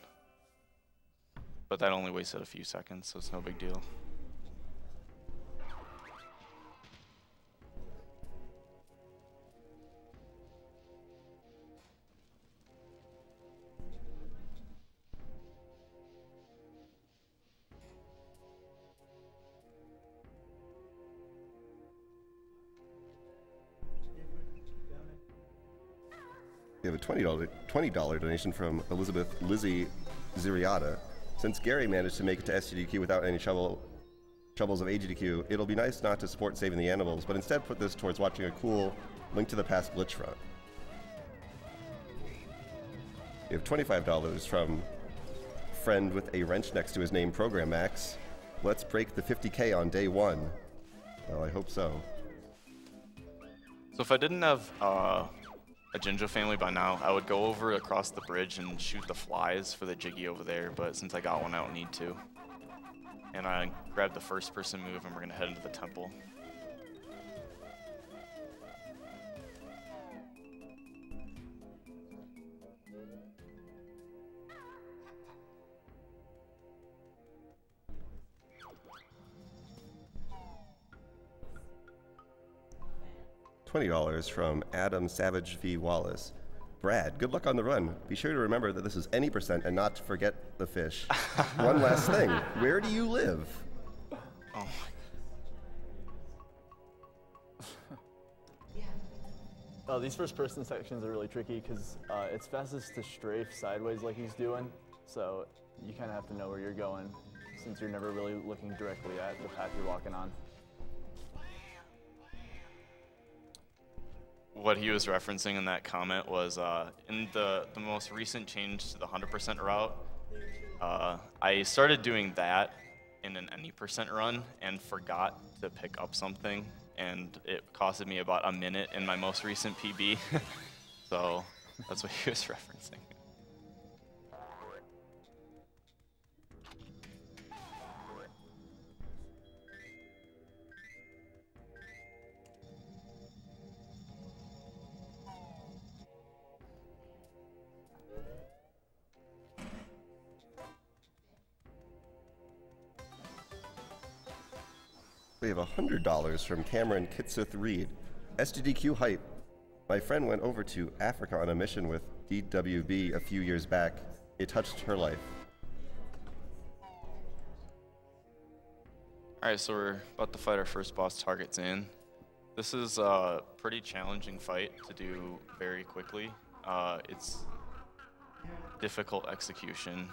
But that only wasted a few seconds, so it's no big deal. We have a $20 donation from Elizabeth Lizzie Ziriata. Since Gary managed to make it to Sgdq without any troubles of AGDQ, it'll be nice not to support saving the animals, but instead put this towards watching a cool Link to the Past glitch front. We have $25 from friend with a wrench next to his name, Program Max. Let's break the 50K on day one. Well, I hope so. So if I didn't have a Jinjo family by now, I would go over across the bridge and shoot the flies for the Jiggy over there, but since I got one, I don't need to. And I grabbed the first person move, and we're gonna head into the temple. $20 from Adam Savage V. Wallace. Brad, good luck on the run. Be sure to remember that this is any percent and not to forget the fish. One last thing. Where do you live? Oh. These first-person sections are really tricky because it's fastest to strafe sideways like he's doing, so you kind of have to know where you're going since you're never really looking directly at the path you're walking on. What he was referencing in that comment was in the most recent change to the 100% route, I started doing that in an any percent run and forgot to pick up something, and it costed me about a minute in my most recent PB. So that's what he was referencing. We have $100 from Cameron Kitsith Reed. Sgdq hype. My friend went over to Africa on a mission with DWB a few years back. It touched her life. Alright, so we're about to fight our first boss targets in. This is a pretty challenging fight to do very quickly. It's difficult execution.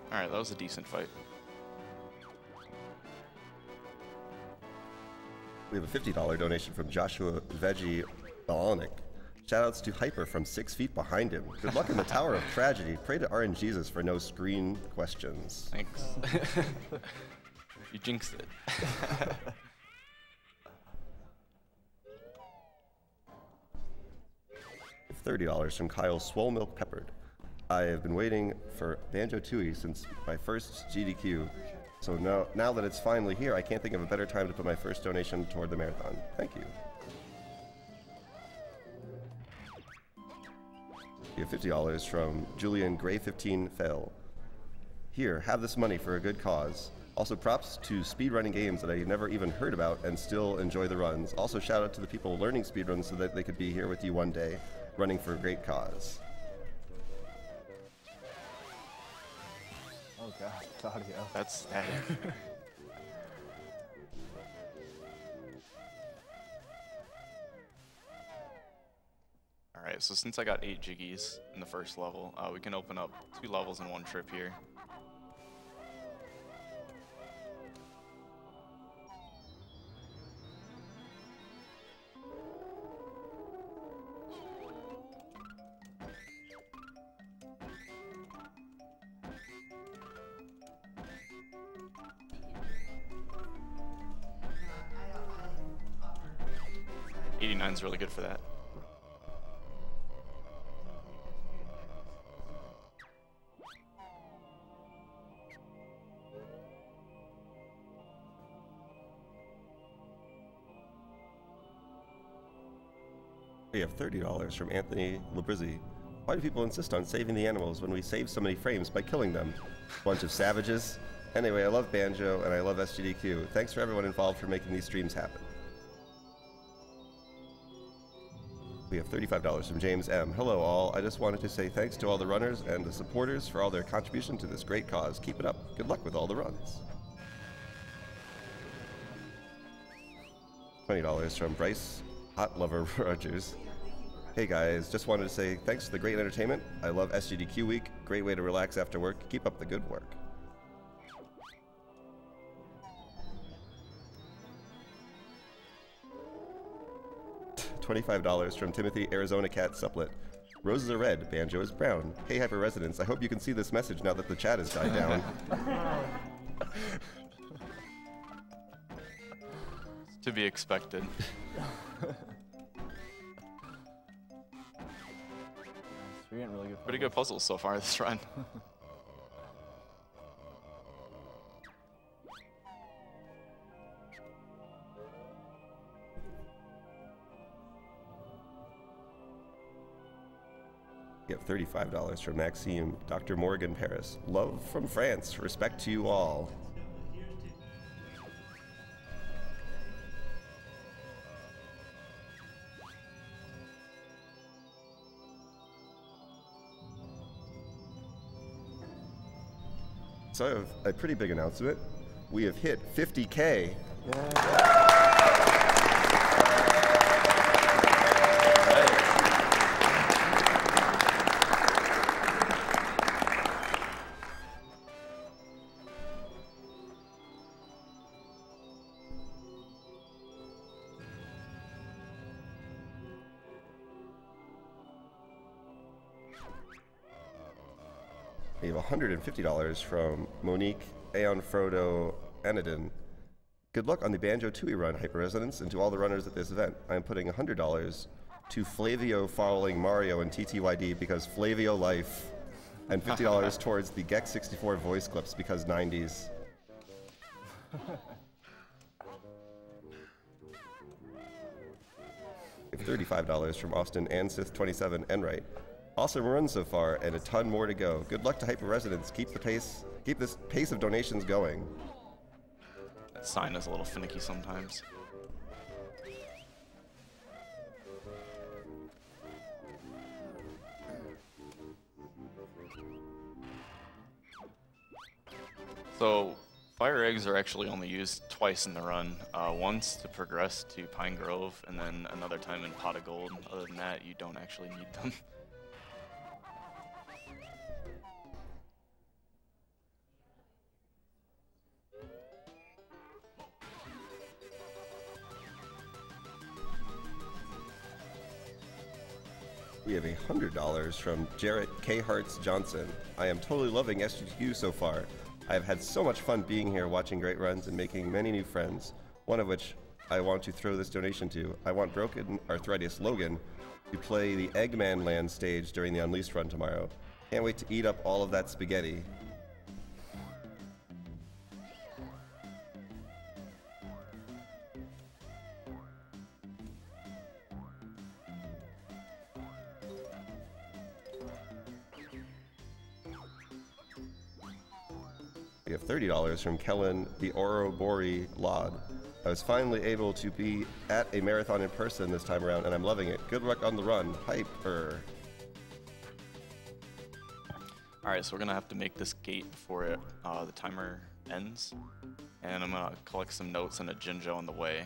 Alright, that was a decent fight. We have a $50 donation from Joshua Veggie Balonic. Shoutouts to Hyper from 6 feet behind him. Good luck in the Tower of Tragedy. Pray to RNGesus for no screen questions. Thanks. You jinxed it. $30 from Kyle Swole Milk Peppered. I have been waiting for Banjo-Tooie since my first GDQ, so now that it's finally here, I can't think of a better time to put my first donation toward the marathon. Thank you. You have $50 from Julian Gray 15 Fail. Here, have this money for a good cause. Also, props to speedrunning games that I never even heard about and still enjoy the runs. Also, shout out to the people learning speedruns so that they could be here with you one day, running for a great cause. Oh god, it's audio. That's static. Alright, so since I got 8 jiggies in the first level, we can open up 2 levels in one trip here. $89's really good for that. We have $30 from Anthony Labrizzi. Why do people insist on saving the animals when we save so many frames by killing them? Bunch of savages. Anyway, I love Banjo and I love Sgdq. Thanks for everyone involved for making these streams happen. We have $35 from James M. Hello all, I just wanted to say thanks to all the runners and the supporters for all their contribution to this great cause. Keep it up. Good luck with all the runs. $20 from Bryce Hot Lover Rogers. Hey guys, just wanted to say thanks for the great entertainment. I love Sgdq Week. Great way to relax after work. Keep up the good work. $25 from Timothy Arizona Cat Supplet. Roses are red, Banjo is brown. Hey Hyperresonance, I hope you can see this message now that the chat has died down. To be expected. We're getting really good. Pretty good puzzles so far this run. We have $35 from Maxime, Dr. Morgan Paris. Love from France. Respect to you all. So I have a pretty big announcement. We have hit 50K. We have $150 from Monique Aeon Frodo Anadin. Good luck on the Banjo-Tooie run, Hyperresonance, and to all the runners at this event. I am putting $100 to Flavio following Mario and TTYD because Flavio life, and $50 towards the Gex 64 voice clips because 90s. We have $35 from Austin Ansith27 Enright. Awesome run so far, and a ton more to go. Good luck to Hyperresonance. Keep this pace of donations going. That sign is a little finicky sometimes. So, fire eggs are actually only used twice in the run. Once to progress to Pine Grove, and then another time in Pot of Gold. Other than that, you don't actually need them. We have $100 from Jarrett K. Hartz Johnson. I am totally loving Sgdq so far. I have had so much fun being here watching great runs and making many new friends, one of which I want to throw this donation to. I want Broken Arthritis Logan to play the Eggman Land stage during the Unleashed run tomorrow. Can't wait to eat up all of that spaghetti. We have $30 from Kellen, the Orobori Lod. I was finally able to be at a marathon in person this time around, and I'm loving it. Good luck on the run. Hyper. Alright, so we're gonna have to make this gate before the timer ends. And I'm gonna collect some notes and a Jinjo on the way.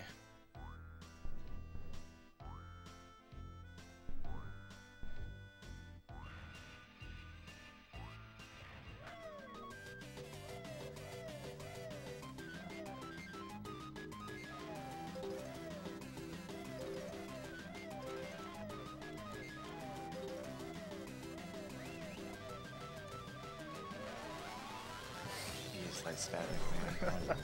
He's like static, man.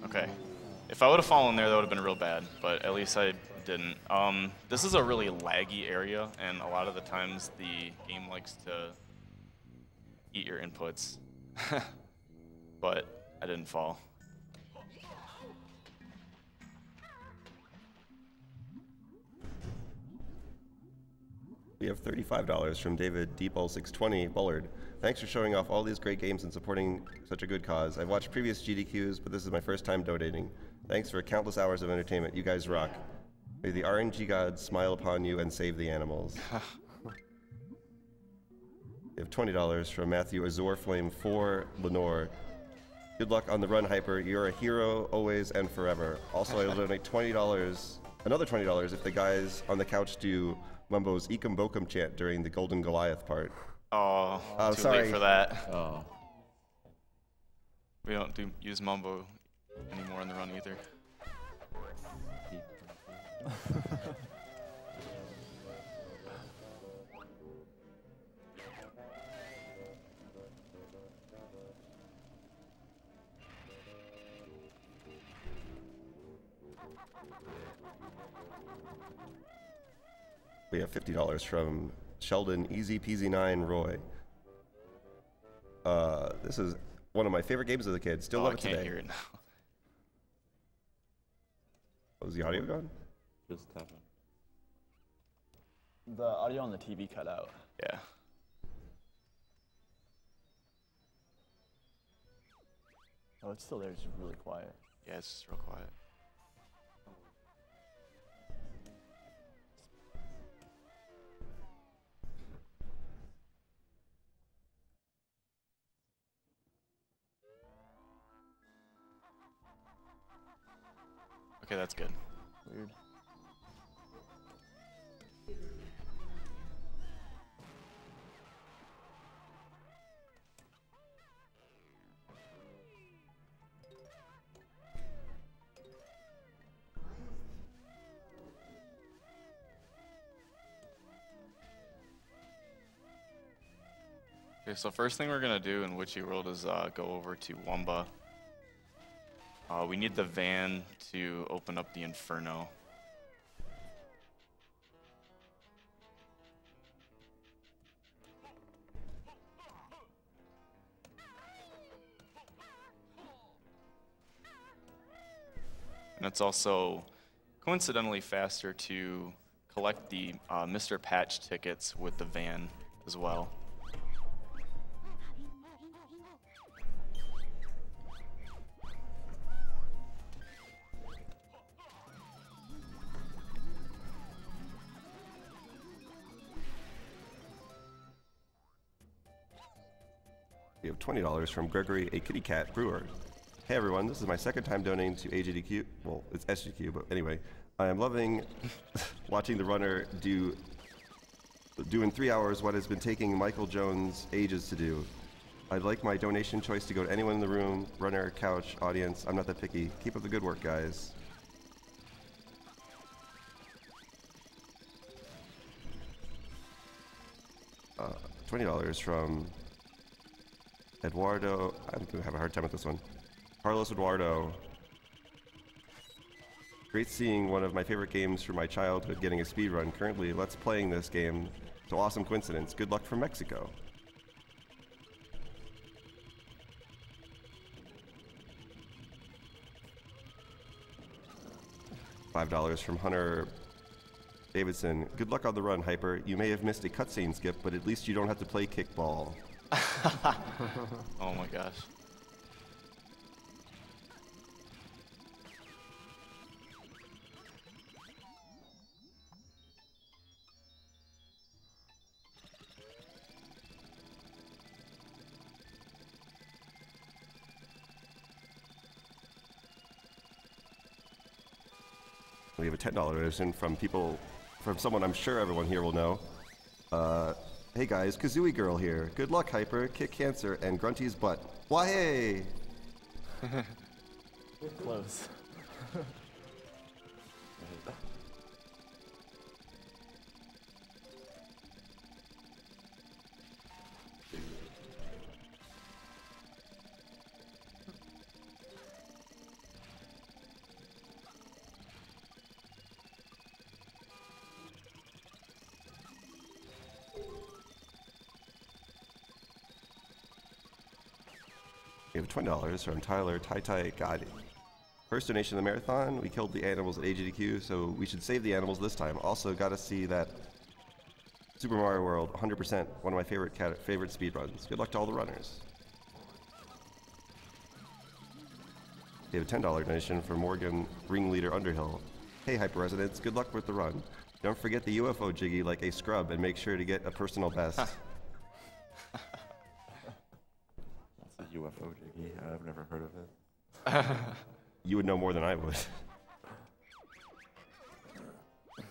Okay. If I would have fallen there, that would have been real bad, but at least I didn't. This is a really laggy area, and a lot of the times the game likes to eat your inputs. But I didn't fall. We have $35 from David Deepball620 Bullard. Thanks for showing off all these great games and supporting such a good cause. I've watched previous GDQs, but this is my first time donating. Thanks for countless hours of entertainment. You guys rock. May the RNG gods smile upon you and save the animals. We have $20 from Matthew Azorflame 4 Lenore. Good luck on the run, Hyper. You're a hero always and forever. Also, I will donate $20, another $20 if the guys on the couch do Mumbo's Ekum Bokum chant during the Golden Goliath part. Oh, too sorry. late for that. Oh. We don't use Mumbo anymore in the run either. We have $50 from Sheldon Easy Peasy 9 Roy. This is one of my favorite games as a kid. Still love it today. I can't hear it now. Was the audio gone? Just tapping. The audio on the TV cut out. Yeah. Oh, it's still there. It's just really quiet. Yeah, it's just real quiet. Okay, that's good. Weird. Okay, so first thing we're gonna do in Witchy World is go over to Wumba. We need the van to open up the Inferno. And it's also coincidentally faster to collect the Mr. Patch tickets with the van as well. We have $20 from Gregory, a kitty cat brewer. Hey everyone, this is my second time donating to AGDQ. Well, it's SGQ, but anyway. I am loving watching the runner do in 3 hours what has been taking Michael Jones ages to do. I'd like my donation choice to go to anyone in the room, runner, couch, audience. I'm not that picky. Keep up the good work, guys. $20 from Eduardo. I'm going to have a hard time with this one. Carlos Eduardo. Great seeing one of my favorite games from my childhood getting a speed run. Currently, let's playing this game. So awesome coincidence. Good luck from Mexico. $5 from Hunter Davidson. Good luck on the run, Hyper. You may have missed a cutscene skip, but at least you don't have to play kickball. Oh my gosh. We have a $10 donation from someone I'm sure everyone here will know. Hey guys, Kazooie Girl here. Good luck, Hyper, kick cancer, and Grunty's butt. Why hey? Close. We have $20 from Tyler Tai Gadi. First donation of the marathon. We killed the animals at Sgdq, so we should save the animals this time. Also, got to see that Super Mario World 100%, one of my favorite speedruns. Good luck to all the runners. We have a $10 donation from Morgan Ringleader Underhill. Hey Hyperresonance, good luck with the run. Don't forget the UFO jiggy like a scrub and make sure to get a personal best. UFO jiggy. I've never heard of it. You would know more than I would. I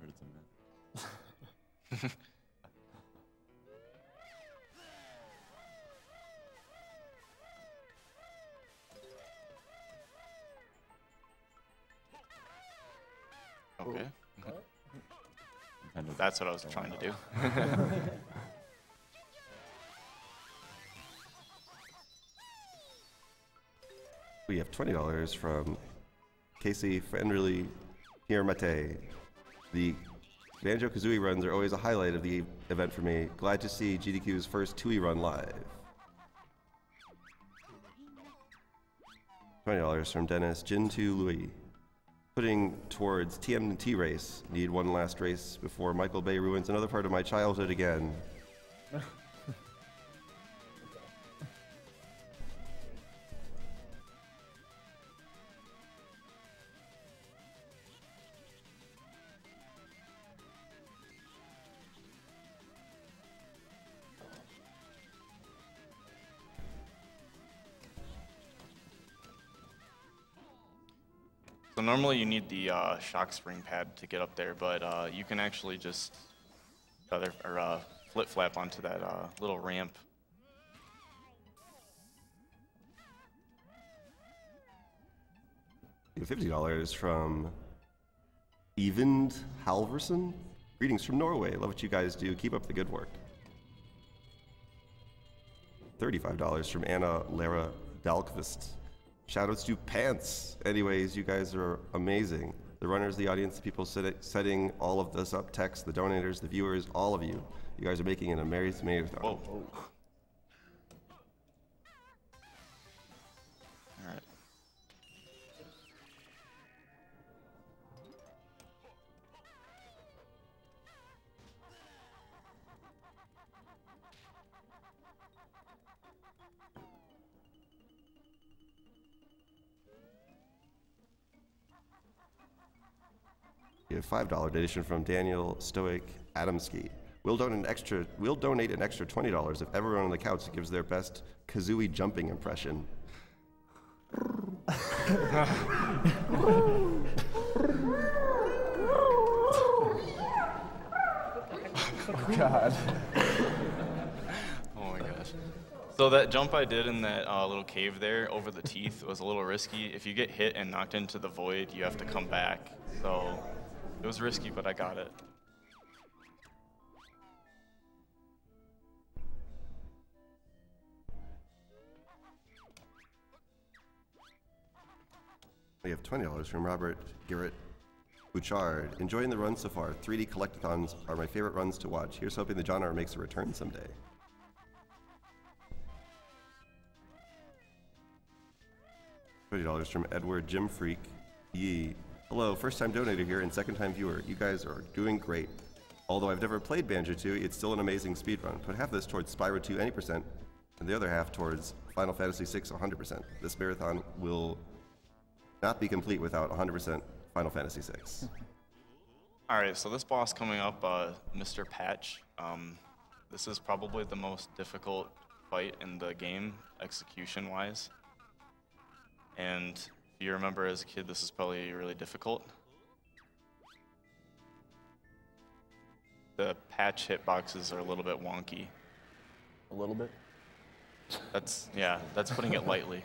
heard it's a myth. Okay. That's what I was trying to do. We have $20 from Casey Fenderly Hirmate. The Banjo-Kazooie runs are always a highlight of the event for me. Glad to see GDQ's first TUI run live. $20 from Dennis Jin2 Louis. Putting towards TMNT race. Need one last race before Michael Bay ruins another part of my childhood again. So normally you need the shock spring pad to get up there, but you can actually just flip flap onto that little ramp. $50 from Evend Halverson. Greetings from Norway. Love what you guys do. Keep up the good work. $35 from Anna Lara Dalkvist. Shoutouts to Pants. Anyways, you guys are amazing. The runners, the audience, the people setting all of this up, text, the donators, the viewers, all of you. You guys are making an amazing marathon. Whoa. All right. We have $5 donation from Daniel Stoic Adamski. We'll donate an extra $20 if everyone on the couch gives their best Kazooie jumping impression. Oh God. Oh my gosh. So that jump I did in that little cave there over the teeth was a little risky. If you get hit and knocked into the void, you have to come back. So it was risky, but I got it. We have $20 from Robert Garrett Bouchard. Enjoying the run so far. 3D collectathons are my favorite runs to watch. Here's hoping the genre makes a return someday. $20 from Edward Jim Freak Yee. Hello, first time donator here and second time viewer. You guys are doing great. Although I've never played Banjo-Tooie, it's still an amazing speedrun. Put half of this towards Spyro 2 any%, and the other half towards Final Fantasy VI 100%. This marathon will not be complete without 100% Final Fantasy VI. Alright, so this boss coming up, Mr. Patch, this is probably the most difficult fight in the game, execution-wise. And if you remember as a kid, this is probably really difficult. The patch hitboxes are a little bit wonky. A little bit? That's putting it lightly.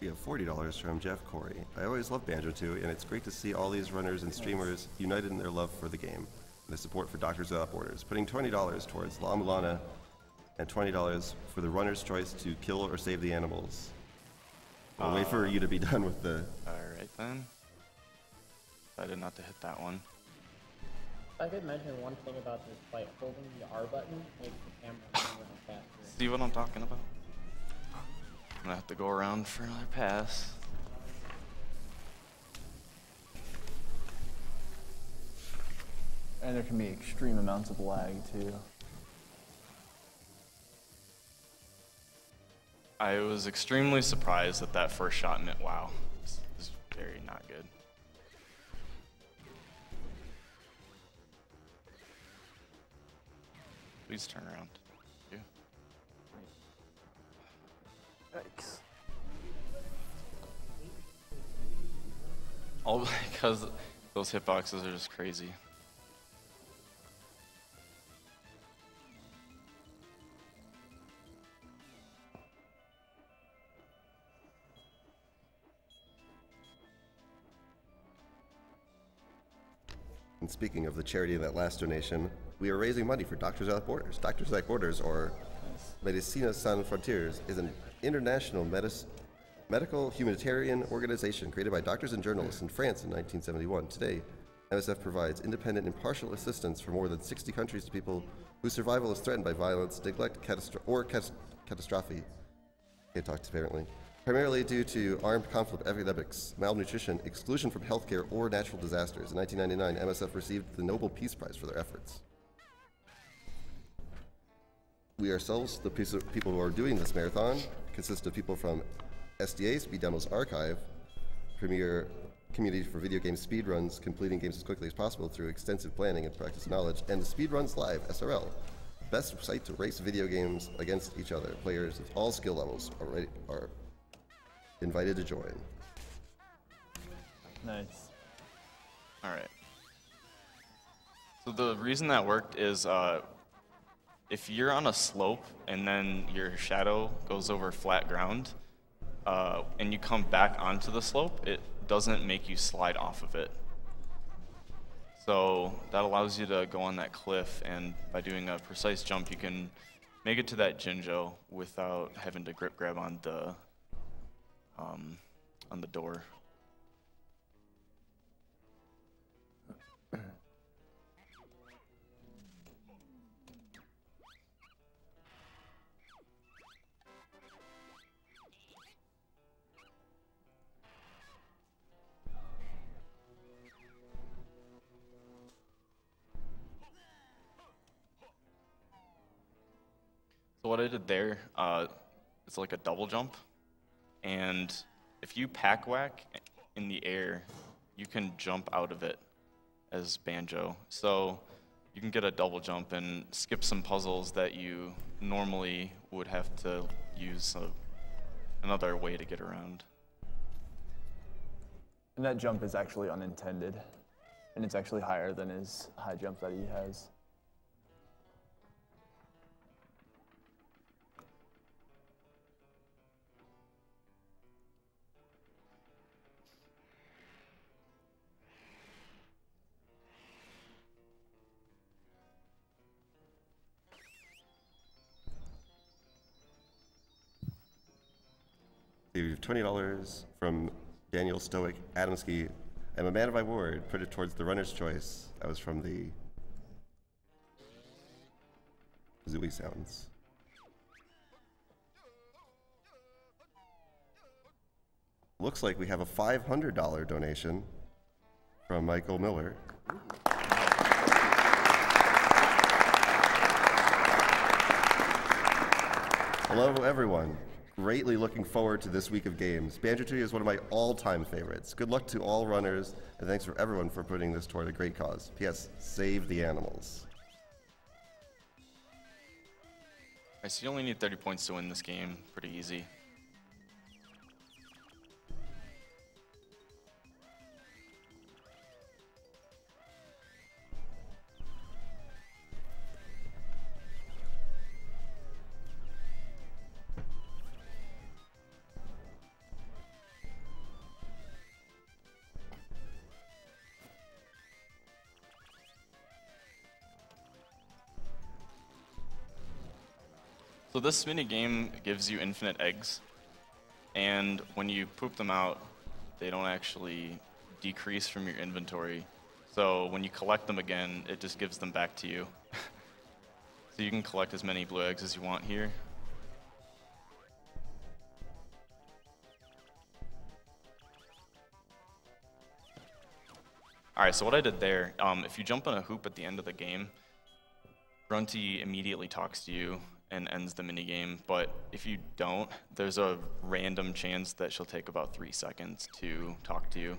We have $40 from Jeff Corey. I always love Banjo-Tooie, and it's great to see all these runners and streamers united in their love for the game and the support for Doctors Without Borders. Putting $20 towards La Mulana and $20 for the runner's choice to kill or save the animals. I'll wait for you to be done with the... Alright then. Decided not to hit that one. I could mention one thing about this fight. Holding the R button makes the camera move a little faster. See what I'm talking about? I'm gonna have to go around for another pass. And there can be extreme amounts of lag too. I was extremely surprised that that first shot meant wow. This is very not good. Please turn around. Yeah. Yikes. All because those hitboxes are just crazy. And speaking of the charity of that last donation, we are raising money for Doctors Without Borders. Doctors Without Borders, or Medicina Sans Frontières, is an international medical humanitarian organization created by doctors and journalists in France in 1971. Today, MSF provides independent, impartial assistance for more than 60 countries to people whose survival is threatened by violence, neglect, catastrophe. Can't talk apparently. Primarily due to armed conflict epidemics, malnutrition, exclusion from healthcare, or natural disasters. In 1999, MSF received the Nobel Peace Prize for their efforts. We ourselves, the people who are doing this marathon, consist of people from SDA, Speed Demo's Archive, premier community for video game speedruns, completing games as quickly as possible through extensive planning and practice knowledge, and the Speedruns Live, SRL, best site to race video games against each other. Players of all skill levels are invited to join. Nice. Alright. So the reason that worked is if you're on a slope and then your shadow goes over flat ground and you come back onto the slope, it doesn't make you slide off of it. So that allows you to go on that cliff, and by doing a precise jump you can make it to that Jinjo without having to grip grab on the door. So what I did there, it's like a double jump, and if you pack whack in the air, you can jump out of it as Banjo. So you can get a double jump and skip some puzzles that you normally would have to use another way to get around. And that jump is actually unintended, and it's actually higher than his high jump that he has. We have $20 from Daniel Stoic Adamski. I'm a man of my word. Put it towards the runner's choice. That was from the Zooey Sounds. Looks like we have a $500 donation from Michael Miller. Hello, everyone. Greatly looking forward to this week of games. Banjo-Tooie is one of my all-time favorites. Good luck to all runners, and thanks for everyone for putting this toward a great cause. P.S. Save the animals. Alright, so you only need 30 points to win this game. Pretty easy. So this mini game gives you infinite eggs, and when you poop them out, they don't actually decrease from your inventory. So when you collect them again, it just gives them back to you. So you can collect as many blue eggs as you want here. Alright, so what I did there, if you jump on a hoop at the end of the game, Grunty immediately talks to you and ends the minigame, but if you don't, there's a random chance that she'll take about 3 seconds to talk to you.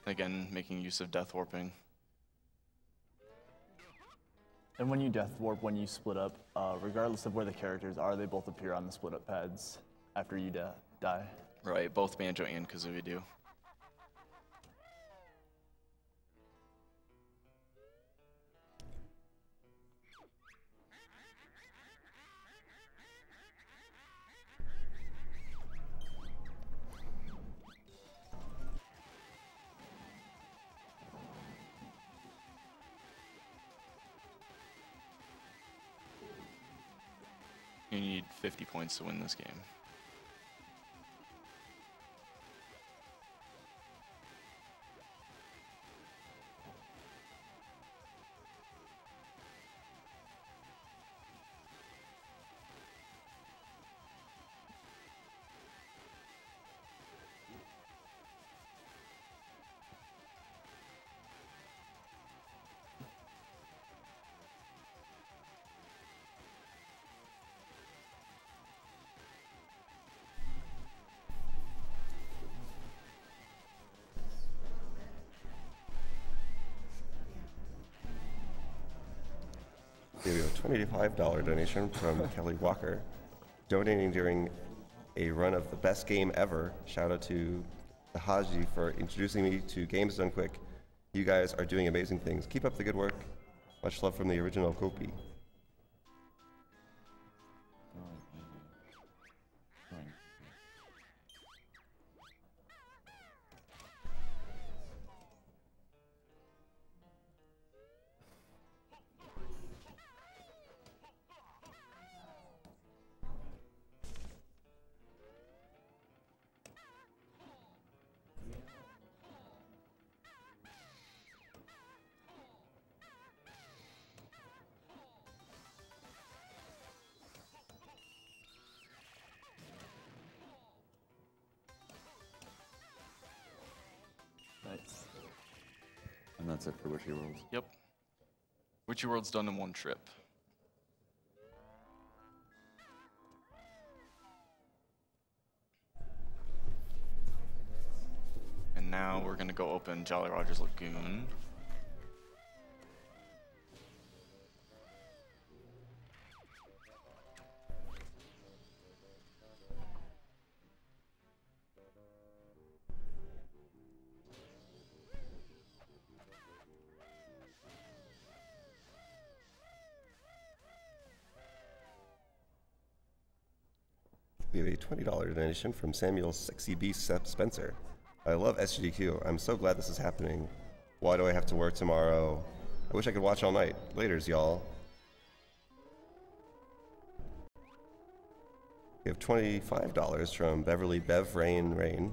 Again, making use of death warping. And when you death warp, when you split up, regardless of where the characters are, they both appear on the split up pads after you die. Right, both Banjo and Kazooie do. You need 50 points to win this game. We have a $25 donation from Kelly Walker, donating during a run of the best game ever. Shout out to the Haji for introducing me to Games Done Quick. You guys are doing amazing things. Keep up the good work. Much love from the original Kopi. Nice. And that's it for Witchy Worlds. Yep. Witchy World's done in one trip. And now we're gonna go open Jolly Roger's Lagoon. We have a $20 donation from Samuel Sexy Beast Spencer. I love Sgdq. I'm so glad this is happening. Why do I have to work tomorrow? I wish I could watch all night. Laters, y'all. We have $25 from Beverly Bev Rain.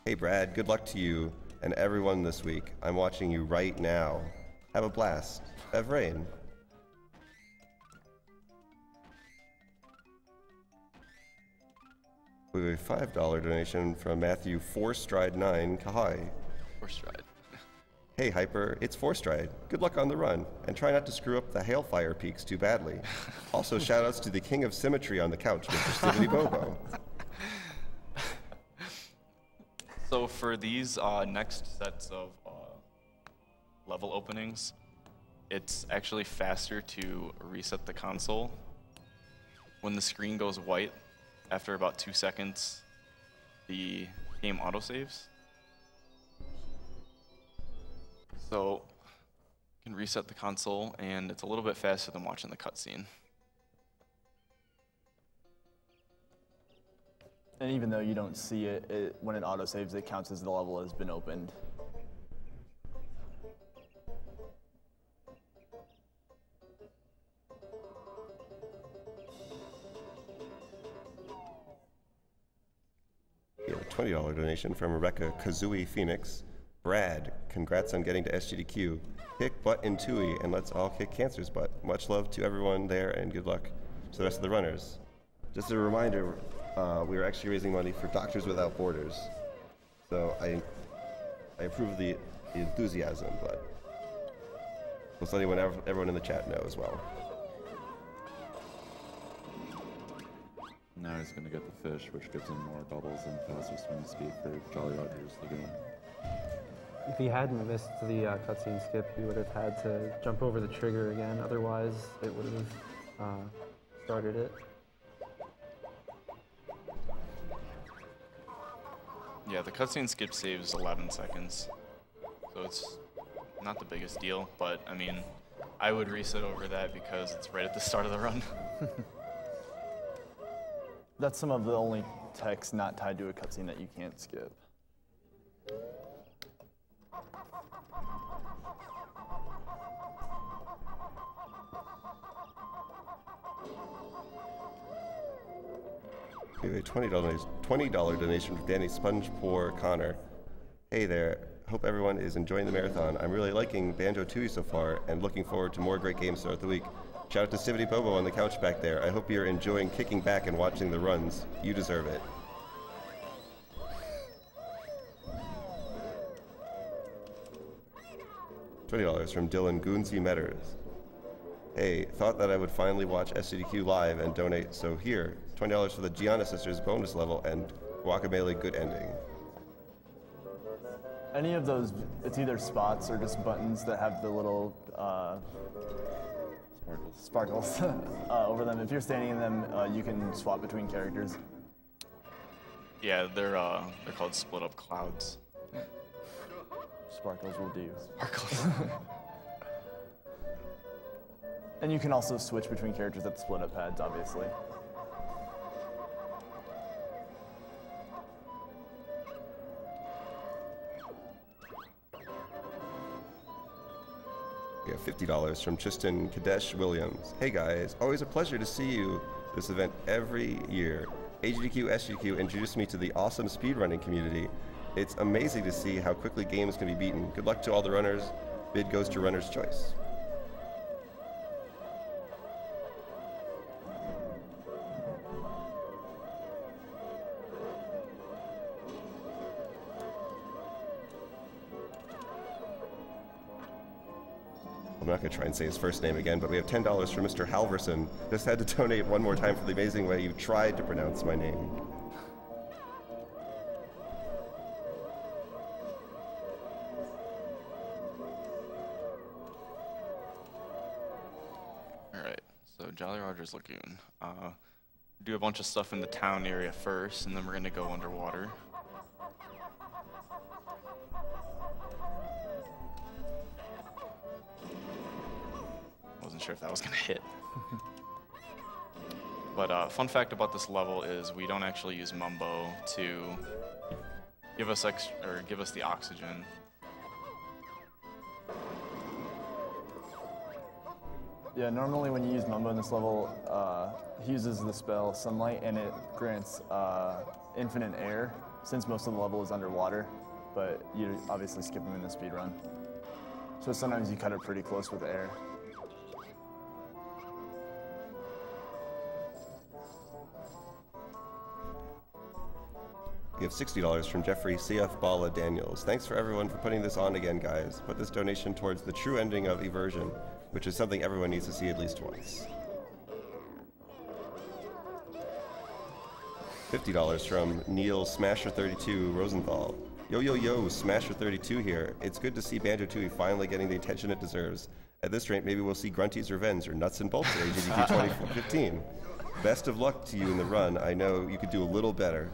Hey Brad, good luck to you and everyone this week. I'm watching you right now. Have a blast. Bev Rain. We have a $5 donation from Matthew 4Stride9 Kahai. 4Stride. Hey Hyper, it's 4Stride. Good luck on the run, and try not to screw up the Hailfire peaks too badly. Also, shoutouts to the king of symmetry on the couch, Mr. Sgdq Bobo. So for these next sets of level openings, it's actually faster to reset the console. When the screen goes white, after about 2 seconds, the game autosaves. So you can reset the console, and it's a little bit faster than watching the cutscene. And even though you don't see it, when it autosaves, it counts as the level has been opened. We have a $20 donation from Rebecca Kazooie Phoenix. Brad, congrats on getting to Sgdq. Kick butt in TrUShade, and let's all kick cancer's butt. Much love to everyone there, and good luck to the rest of the runners. Just a reminder, we are actually raising money for Doctors Without Borders. So I approve the enthusiasm, but let's let everyone in the chat know as well. Now he's going to get the fish, which gives him more bubbles and faster swim speed for Jolly Rogers Lagoon. If he hadn't missed the cutscene skip, he would have had to jump over the trigger again. Otherwise, it would have started it. Yeah, the cutscene skip saves 11 seconds, so it's not the biggest deal, but I mean, I would reset over that because it's right at the start of the run. That's some of the only text not tied to a cutscene that you can't skip. We have a $20 donation from Danny Spongepour Connor. Hey there, hope everyone is enjoying the marathon. I'm really liking Banjo-Tooie so far and looking forward to more great games throughout the week. Shout out to Sgdq Bobo on the couch back there. I hope you're enjoying kicking back and watching the runs. You deserve it. $20 from Dylan Goonsey Metters. Hey, thought that I would finally watch Sgdq live and donate, so here, $20 for the Gianna Sisters bonus level and Guacamelee good ending. Any of those, it's either spots or just buttons that have the little sparkles over them. If you're standing in them, you can swap between characters. Yeah, they're called split up clouds. Sparkles will do. Sparkles. And you can also switch between characters at the split up pads, obviously. We have $50 from Tristan Kadesh Williams. Hey guys, always a pleasure to see you this event every year. Sgdq introduced me to the awesome speedrunning community. It's amazing to see how quickly games can be beaten. Good luck to all the runners. Bid goes to Runner's Choice. I'm not going to try and say his first name again, but we have $10 from Mr. Halverson. Just had to donate one more time for the amazing way you tried to pronounce my name. Alright, so Jolly Rogers Lagoon. Do a bunch of stuff in the town area first, and then we're going to go underwater. Wasn't sure if that was going to hit. But fun fact about this level is we don't actually use Mumbo to give us the oxygen. Yeah, normally when you use Mumbo in this level, he uses the spell Sunlight, and it grants infinite air, since most of the level is underwater, but you obviously skip him in the speed run. So sometimes you cut it pretty close with air. We have $60 from Jeffrey CF Bala Daniels. Thanks for everyone for putting this on again, guys. Put this donation towards the true ending of Eversion, which is something everyone needs to see at least once. $50 from Neil Smasher32 Rosenthal. Yo, yo, yo, Smasher32 here. It's good to see Banjo-Tooie finally getting the attention it deserves. At this rate, maybe we'll see Grunty's Revenge or Nuts and Bolts at Sgdq 2015. Best of luck to you in the run. I know you could do a little better,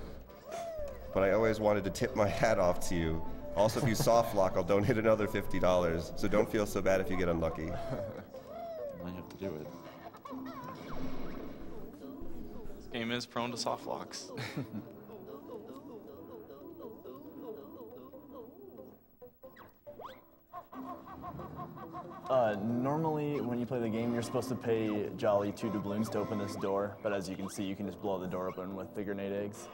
but I always wanted to tip my hat off to you. Also, if you soft lock, I'll donate another $50, so don't feel so bad if you get unlucky. I have to do it. This game is prone to soft locks. Normally, when you play the game, you're supposed to pay Jolly 2 doubloons to open this door, but as you can see, you can just blow the door open with the grenade eggs.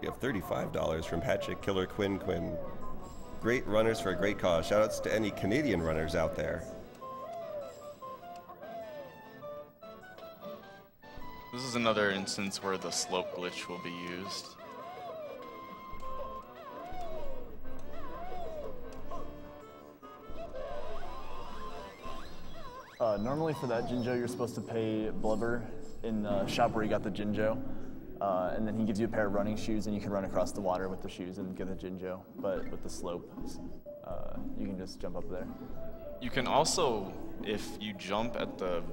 We have $35 from Patrick Killer Quinn Quinn. Great runners for a great cause. Shoutouts to any Canadian runners out there. This is another instance where the slope glitch will be used. Normally for that Jinjo, you're supposed to pay Blubber in the shop where you got the Jinjo. And then he gives you a pair of running shoes, and you can run across the water with the shoes and get the Jinjo. But with the slope, you can just jump up there. You can also, if you jump at the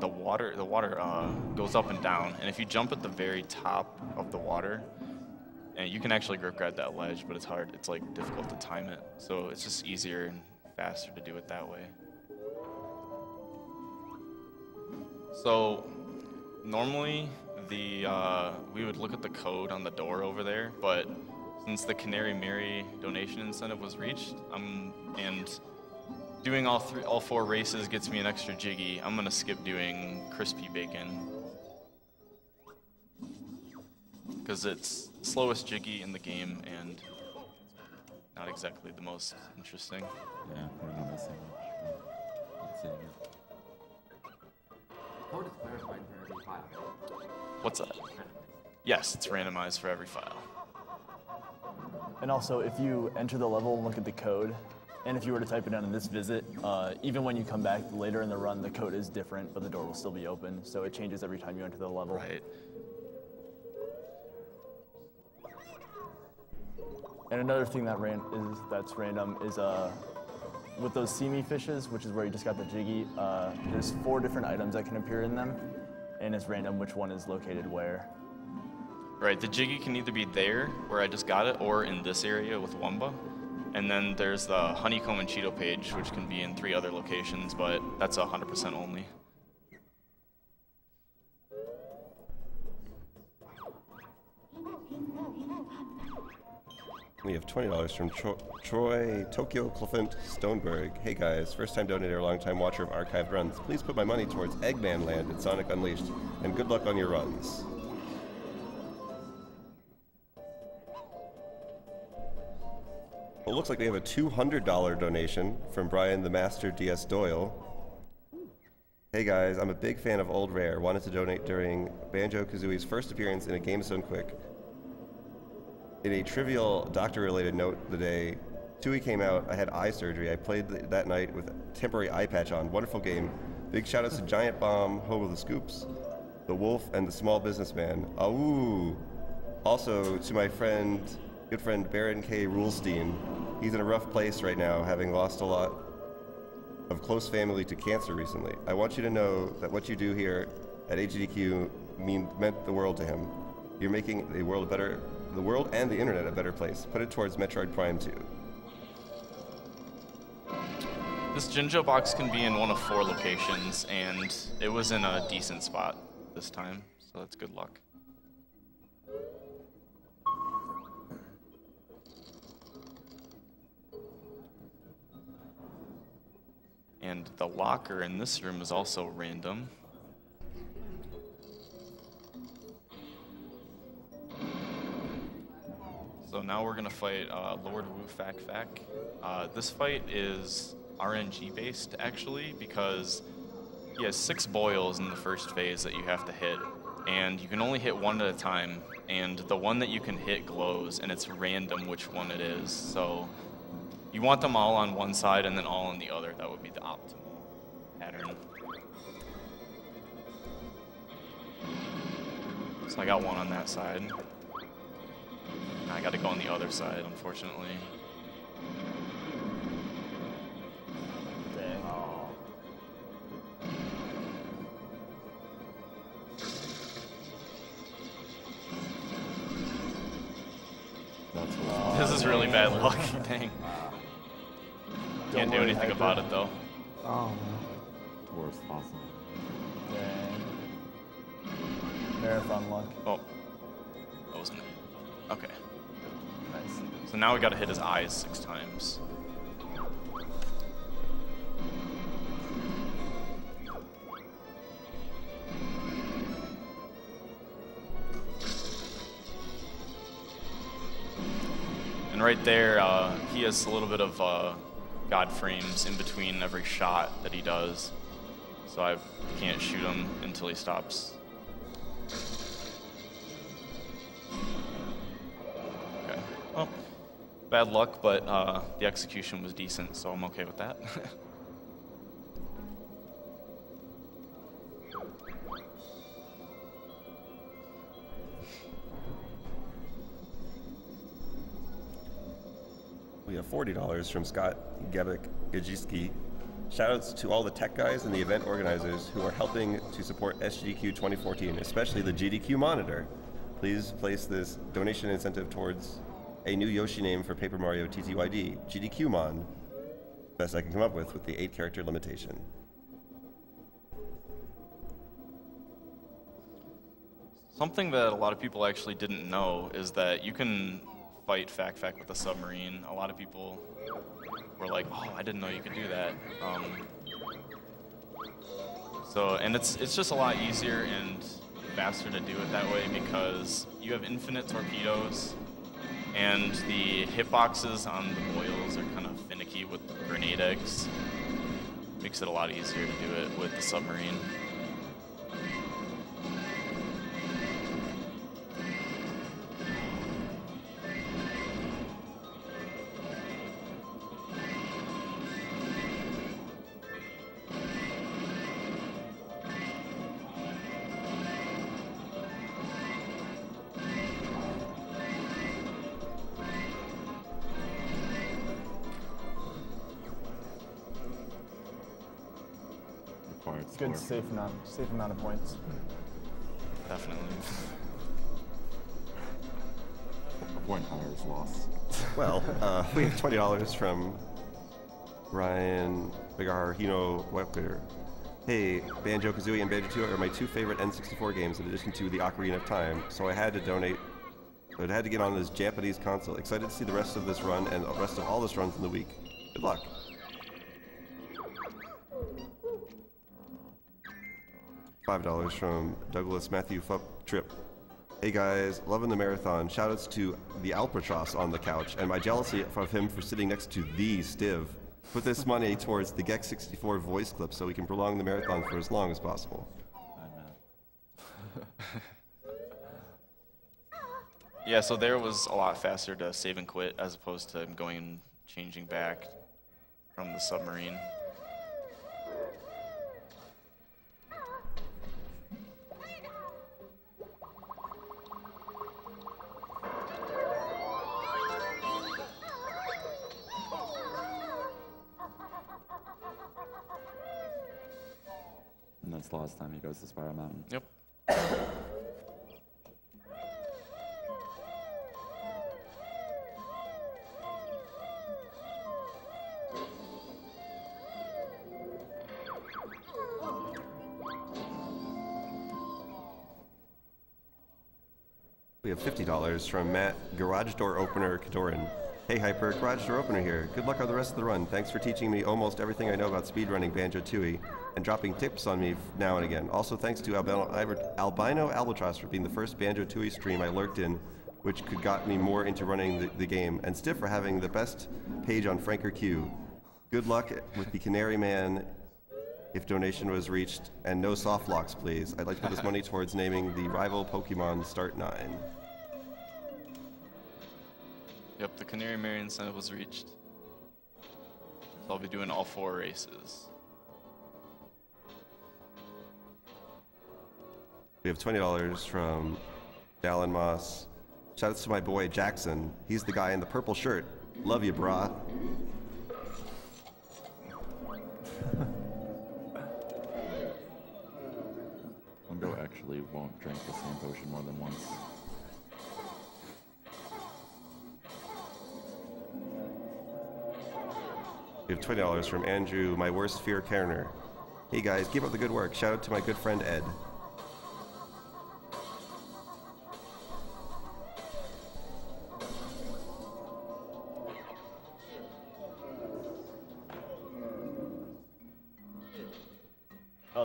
water goes up and down, and if you jump at the very top of the water, and you can actually grab that ledge, but it's hard. It's like difficult to time it, so it's just easier and faster to do it that way. So normally we would look at the code on the door over there, but since the Canary Mary donation incentive was reached, and doing all 4 races gets me an extra jiggy, I'm gonna skip doing crispy bacon because it's the slowest jiggy in the game and not exactly the most interesting. Yeah, we're not missing much. Not seeing it. Code is clarified for every file. What's that? Yes, it's randomized for every file. And also, if you enter the level and look at the code, and if you were to type it down in this visit, even when you come back later in the run, the code is different, but the door will still be open, so it changes every time you enter the level. Right. And another thing that's random is with those seamy fishes, which is where you just got the jiggy, there's 4 different items that can appear in them, and it's random which one is located where. Right, the jiggy can either be there, where I just got it, or in this area with Wumba. And then there's the Honeycomb and Cheeto page, which can be in 3 other locations, but that's 100% only. We have $20 from Troy Tokyo Clefant Stoneberg. Hey guys, first time donator, long time watcher of archived runs. Please put my money towards Eggman Land in Sonic Unleashed, and good luck on your runs. Well, it looks like we have a $200 donation from Brian the Master DS Doyle. Hey guys, I'm a big fan of Old Rare. Wanted to donate during Banjo-Kazooie's first appearance in a Game Zone Quick. In a trivial doctor-related note the day Tooie came out, I had eye surgery. I played that night with a temporary eye patch on. Wonderful game. Big shout-outs to Giant Bomb, Home of the Scoops, The Wolf, and The Small Businessman. Awoo! Also, to my good friend Baron K. Rulestein. He's in a rough place right now, having lost a lot of close family to cancer recently. I want you to know that what you do here at Sgdq meant the world to him. You're making the world and the internet a better place. Put it towards Metroid Prime 2. This Jinjo box can be in one of 4 locations, and it was in a decent spot this time, so that's good luck. And the locker in this room is also random. So now we're gonna fight Lord Wu Fak Fak. This fight is RNG based actually, because he has 6 boils in the first phase that you have to hit, and you can only hit one at a time, and the one that you can hit glows, and it's random which one it is. So you want them all on one side and then all on the other. That would be the optimal pattern. So I got one on that side. I got to go on the other side, unfortunately. Dang. Oh. This is really bad luck. Dang. Can't do anything about it though. Oh no. Worst possible. Dang. Marathon luck. Oh. That wasn't it. Okay. Nice. So now we gotta hit his eyes 6 times. And right there, he has a little bit of God frames in between every shot that he does. So I can't shoot him until he stops. Okay. Well, bad luck, but the execution was decent, so I'm okay with that. We have $40 from Scott Gajewski. Shoutouts to all the tech guys and the event organizers who are helping to support Sgdq 2014, especially the GDQ monitor. Please place this donation incentive towards a new Yoshi name for Paper Mario TTYD, GDQmon. Best I can come up with the 8-character limitation. Something that a lot of people actually didn't know is that you can fight Fak Fak with a submarine. A lot of people were like, oh, I didn't know you could do that. And it's just a lot easier and faster to do it that way because you have infinite torpedoes, and the hitboxes on the boils are kind of finicky with grenade eggs. Makes it a lot easier to do it with the submarine. Good safe amount of points. Definitely. A point higher is loss. Well, we have $20 from Ryan Bigarhino Wecker. Hey, Banjo-Kazooie and Banjo-Tooie are my 2 favorite N64 games in addition to the Ocarina of Time, so I had to donate. But I had to get on this Japanese console. Excited to see the rest of this run and the rest of all this runs in the week. Good luck. $5 from Douglas Matthew Trip. Hey guys, loving the marathon. Shoutouts to the Albatross on the couch and my jealousy of him for sitting next to the Stiv. Put this money towards the Gex64 voice clip so we can prolong the marathon for as long as possible. Yeah, so there was a lot faster to save and quit as opposed to going and changing back from the submarine. And that's the last time he goes to Spiral Mountain. Yep. We have $50 from Matt, Garage Door Opener Kadoran. Hey Hyper, Garage Door Opener here. Good luck on the rest of the run. Thanks for teaching me almost everything I know about speedrunning Banjo-Tooie and dropping tips on me now and again. Also thanks to Albino Albatross for being the first Banjo-Tooie stream I lurked in, which could got me more into running the game, and Stiff for having the best page on Franker Q. Good luck with the Canary Man if donation was reached, and no soft locks please. I'd like to put this money towards naming the rival Pokemon Start 9. Yep, the Canary Mare incentive was reached. So I'll be doing all 4 races. We have $20 from Dallin Moss. Shoutouts to my boy Jackson. He's the guy in the purple shirt. Love you, brah. Mungo actually won't drink the same potion more than once. We have $20 from Andrew, my worst fear Kerner. Hey guys, keep up the good work. Shout out to my good friend Ed.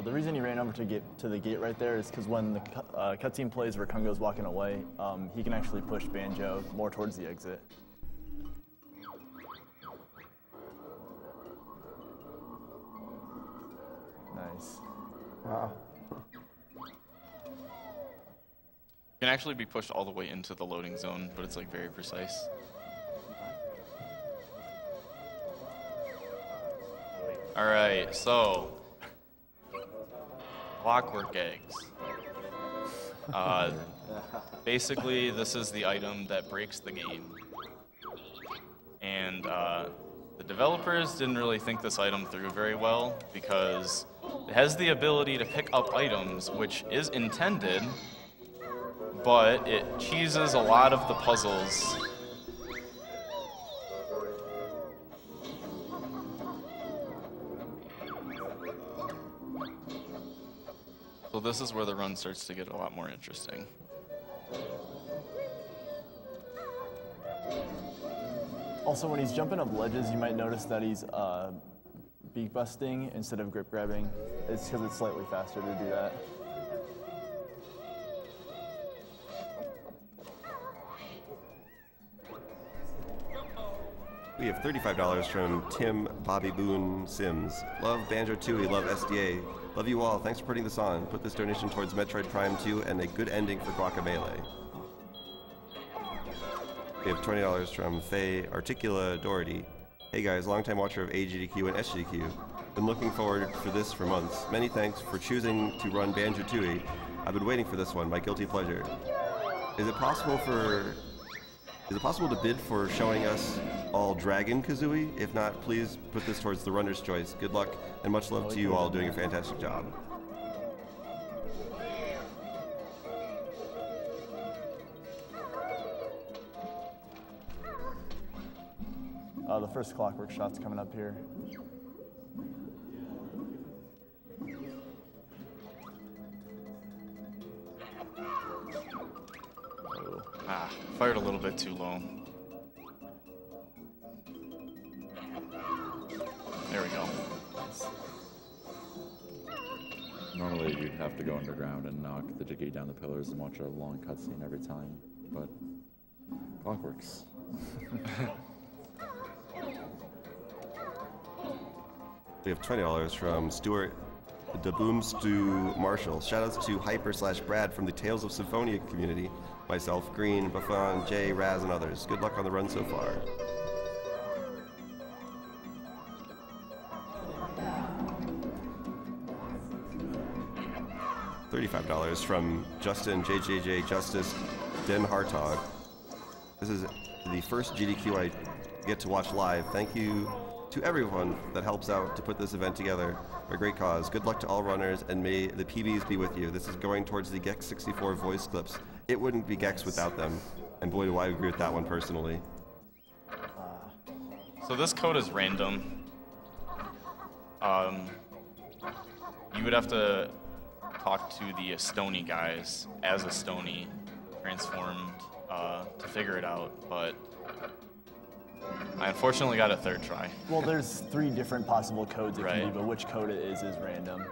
The reason he ran over to get to the gate right there is because when the cutscene plays where Kungo's walking away, he can actually push Banjo more towards the exit. Nice. Wow. Can actually be pushed all the way into the loading zone, but it's like very precise. All right, so clockwork eggs. Basically, this is the item that breaks the game. And the developers didn't really think this item through very well because it has the ability to pick up items, which is intended, but it cheeses a lot of the puzzles. So this is where the run starts to get a lot more interesting. Also, when he's jumping up ledges, you might notice that he's beak busting instead of grip grabbing. It's because it's slightly faster to do that. We have $35 from Tim Bobby Boone Sims. Love Banjo-Tooie, love SDA. Love you all. Thanks for putting this on. Put this donation towards Metroid Prime 2 and a good ending for Guacamelee. We have $20 from Faye Articula Doherty. Hey guys, longtime watcher of AGDQ and SGDQ. Been looking forward for this for months. Many thanks for choosing to run Banjo-Tooie. I've been waiting for this one, my guilty pleasure. Is it possible to bid for showing us all Dragon Kazooie? If not, please put this towards the runner's choice. Good luck and much love to you all doing a fantastic job. The first clockwork shot's coming up here. Oh, fired a little bit too low. There we go. Normally you'd have to go underground and knock the Jiggy down the pillars and watch a long cutscene every time, but clockworks. We have $20 from Stuart DeBoomstu Marshall. Shoutouts to Hyper/Brad from the Tales of Symphonia community. Myself, Green, Buffon, Jay, Raz, and others. Good luck on the run so far. $35 from Justin JJJ Justice Den Hartog. This is the first GDQ I get to watch live. Thank you to everyone that helps out to put this event together. A great cause. Good luck to all runners, and may the PBs be with you. This is going towards the Gex 64 voice clips. It wouldn't be Gex without them, and boy do I agree with that one personally. So this code is random. You would have to talk to the Stony guys as a Stony transformed to figure it out, but I unfortunately got a third try. Well, there's 3 different possible codes it can be, but which code it is random.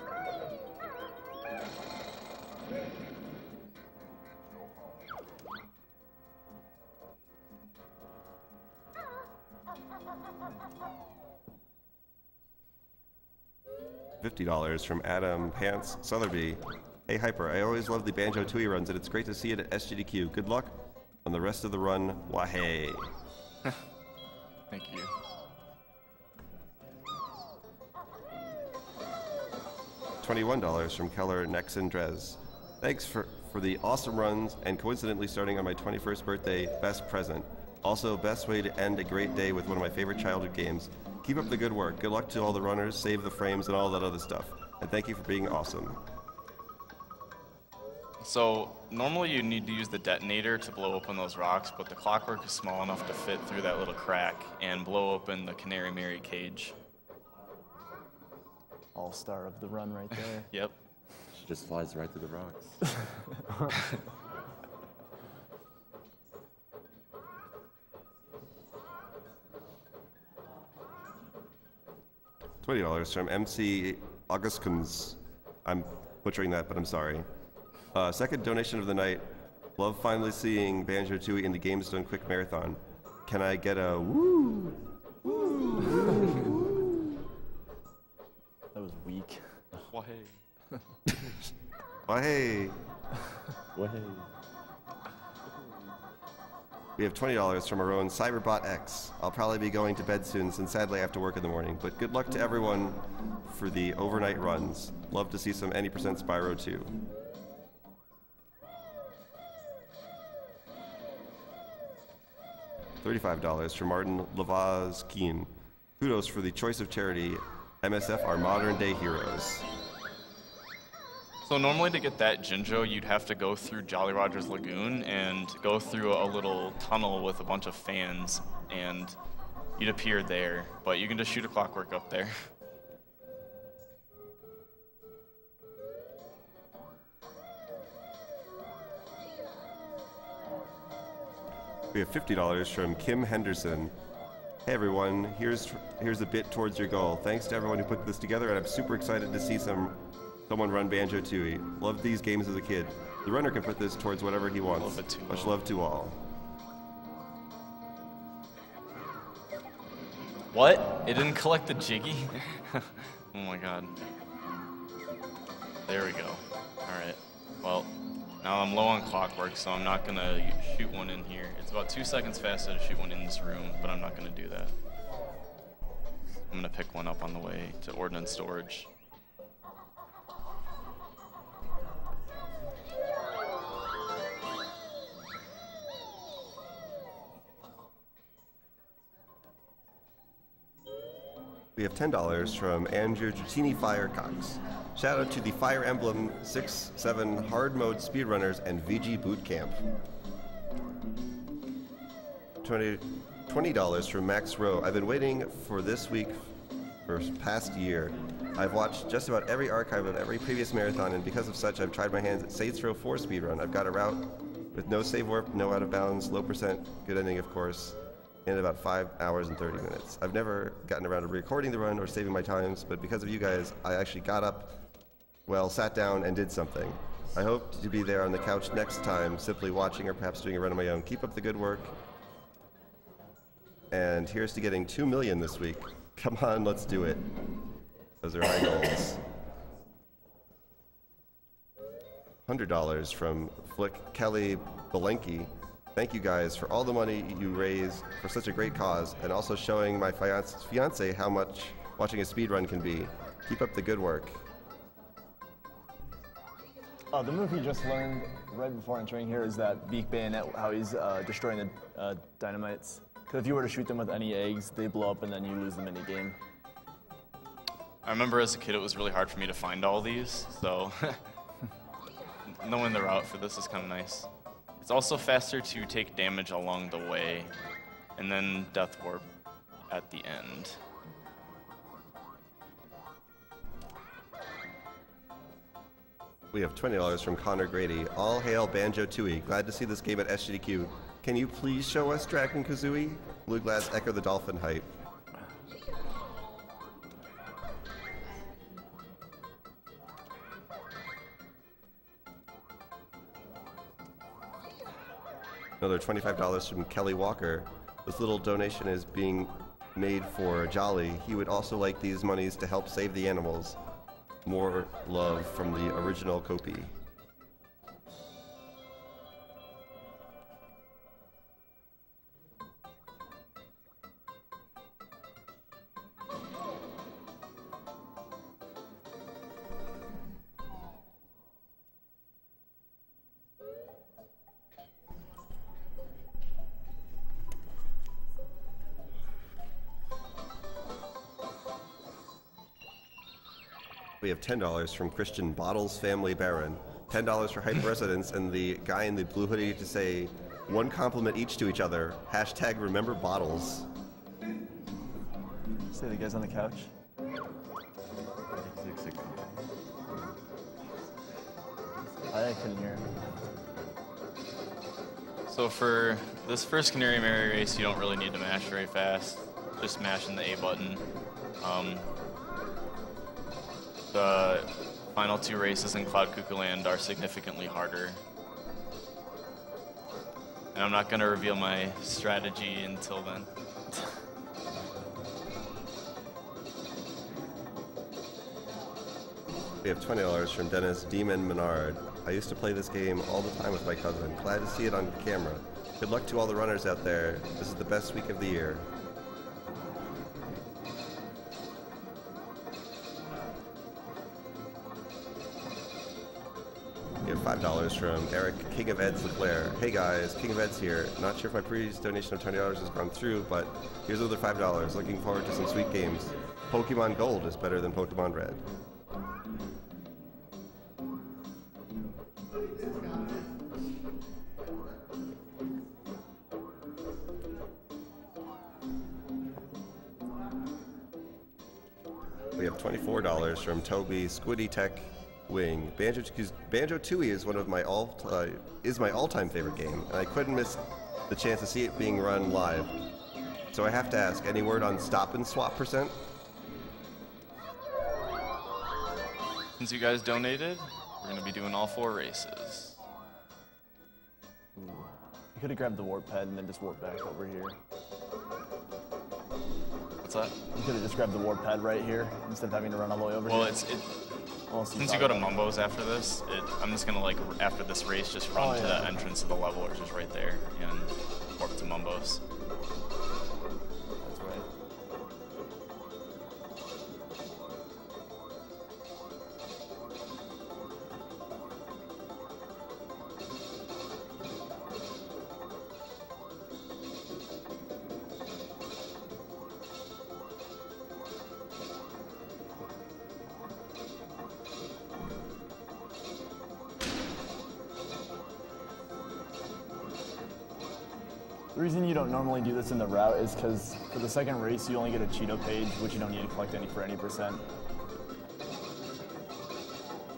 $50 from Adam Pants Southerby. Hey Hyper, I always love the Banjo-Tooie runs, and it's great to see it at Sgdq. Good luck on the rest of the run. Wahey. Thank you. $21 from Keller Nexon Drez. Thanks for the awesome runs, and coincidentally starting on my 21st birthday, best present. Also, best way to end a great day with one of my favorite childhood games. Keep up the good work. Good luck to all the runners, save the frames, and all that other stuff. And thank you for being awesome. So normally you need to use the detonator to blow open those rocks, but the clockwork is small enough to fit through that little crack and blow open the Canary Mary cage. All-star of the run right there. Yep. She just flies right through the rocks. $20 from MC Augustkums. I'm butchering that, but I'm sorry. Second donation of the night. Love finally seeing Banjo-Tooie in the Games Done Quick Marathon. Can I get a woo? Woo! That was weak. Wahey. Wahey. Wahey. We have $20 from our own Cyberbot X. I'll probably be going to bed soon since sadly I have to work in the morning, but good luck to everyone for the overnight runs. Love to see some any percent Spyro too. $35 from Martin Lavaz-Keen. Kudos for the choice of charity. MSF are modern day heroes. So normally to get that Jinjo, you'd have to go through Jolly Roger's Lagoon and go through a little tunnel with a bunch of fans, and you'd appear there. But you can just shoot a clockwork up there. We have $50 from Kim Henderson. Hey everyone, here's a bit towards your goal. Thanks to everyone who put this together, and I'm super excited to see someone run Banjo-Tooie. Loved these games as a kid. The runner can put this towards whatever he wants. Much love to all. What? It didn't collect the Jiggy? Oh my god. There we go. Alright. Well, now I'm low on clockwork, so I'm not gonna shoot one in here. It's about 2 seconds faster to shoot one in this room, but I'm not gonna do that. I'm gonna pick one up on the way to ordnance storage. We have $10 from Andrew Giuttini Firecox. Shout out to the Fire Emblem 6-7 hard mode speedrunners and VG Bootcamp. $20 from Max Rowe. I've been waiting for this week for the past year. I've watched just about every archive of every previous marathon, and because of such, I've tried my hands at Saints Row 4 speedrun. I've got a route with no save warp, no out of bounds, low percent, good ending of course, in about 5 hours and 30 minutes. I've never gotten around to recording the run or saving my times, but because of you guys, I actually got up, well, sat down and did something. I hope to be there on the couch next time, simply watching or perhaps doing a run on my own. Keep up the good work. And here's to getting 2 million this week. Come on, let's do it. Those are high goals. $100 from Flick Kelly Belenky. Thank you guys for all the money you raise for such a great cause, and also showing my fiance how much watching a speedrun can be. Keep up the good work. The move he just learned right before entering here is that beak bayonet, how he's destroying the dynamites. Because if you were to shoot them with any eggs, they blow up and then you lose the mini game. I remember as a kid it was really hard for me to find all these, so knowing the route for this is kind of nice. It's also faster to take damage along the way, and then Death Warp at the end. We We have $20 from Connor Grady. All hail Banjo-Tooie. Glad to see this game at Sgdq. Can you please show us Dragon Kazooie? Blue Glass Echo the Dolphin hype. Another $25 from Kelly Walker. This little donation is being made for Jolly. He would also like these monies to help save the animals. More love from the original Kopi. We have $10 from Christian Bottles Family Baron. $10 for Hyperresonance and the guy in the blue hoodie to say one compliment each to each other. Hashtag remember bottles. Say the guys on the couch. I couldn't hear him. So for this first Canary Mary race, you don't really need to mash very fast. Just mashing the A button. The final two races in Cloud Cuckoo Land are significantly harder. And I'm not going to reveal my strategy until then. We have $20 from Dennis Demon Menard. I used to play this game all the time with my cousin. Glad to see it on camera. Good luck to all the runners out there. This is the best week of the year. We have $5 from Eric, King of Eds LeClaire. Hey guys, King of Eds here. Not sure if my previous donation of $20 has gone through, but here's another $5. Looking forward to some sweet games. Pokemon Gold is better than Pokemon Red. We have $24 from Toby Squiddy Tech Wing. Banjo-Tooie is one of my all-time favorite game, and I couldn't miss the chance to see it being run live. So I have to ask, any word on stop and swap %? Since you guys donated, we're going to be doing all 4 races. You could have grabbed the warp pad and then just warp back over here. What's that? You could have just grabbed the warp pad right here instead of having to run all the way over here. Since you go to Mumbo's after this, I'm just gonna after this race, just run to the entrance of the level, which is right there, and warp to Mumbo's. That's right. The reason you don't normally do this in the route is because for the second race, you only get a Cheeto page, which you don't need to collect any for any %.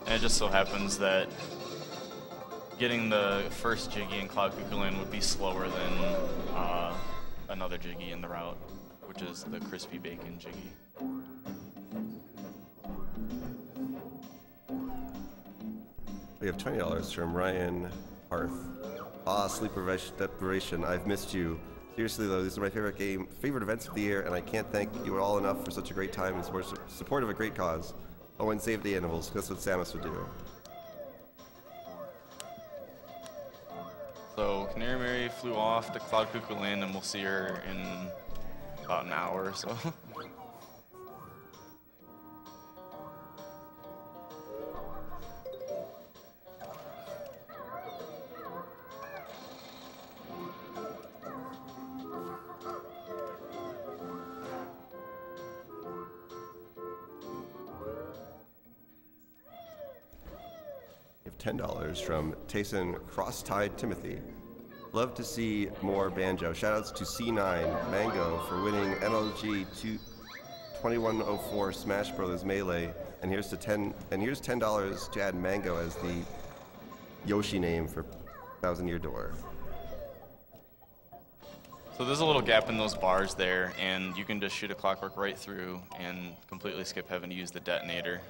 And it just so happens that getting the first Jiggy in Cloud Cuckoo Land would be slower than another Jiggy in the route, which is the Crispy Bacon Jiggy. We have $20 from Ryan Arth. Ah, sleep deprivation, I've missed you. Seriously though, these are my favorite events of the year, and I can't thank you all enough for such a great time and support of a great cause. Oh, and save the animals, that's what Samus would do. So Canary Mary flew off to Cloud Cuckoo Land, and we'll see her in about an hour or so. $10 from Tayson Cross-Tied Timothy. Love to see more Banjo. Shoutouts to C9 Mango for winning MLG 2104 Smash Bros. Melee And here's $10 to add Mango as the Yoshi name for 1,000-Year Door. So there's a little gap in those bars there, and you can just shoot a clockwork right through and completely skip having to use the detonator.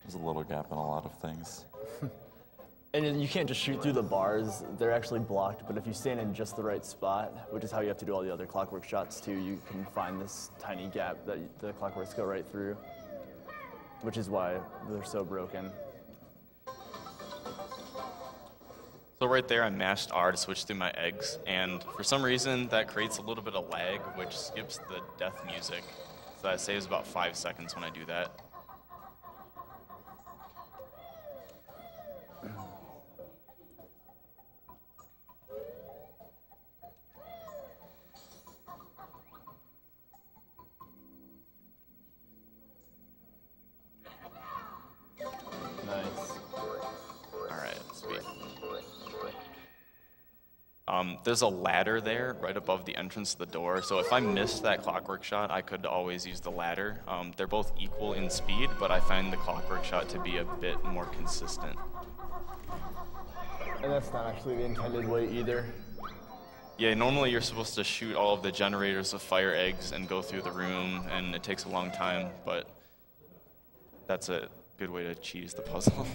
There's a little gap in a lot of things. And you can't just shoot through the bars. They're actually blocked, but if you stand in just the right spot, which is how you have to do all the other clockwork shots too, you can find this tiny gap that the clockworks go right through, which is why they're so broken. So right there, I mashed R to switch through my eggs, and for some reason, that creates a little bit of lag, which skips the death music. So that saves about 5 seconds when I do that. Nice. All right, sweet. There's a ladder there right above the entrance to the door, so if I missed that clockwork shot, I could always use the ladder. They're both equal in speed, but I find the clockwork shot to be a bit more consistent. And that's not actually the intended way either. Yeah, normally you're supposed to shoot all of the generators of fire eggs and go through the room, and it takes a long time, but that's a good way to cheese the puzzle.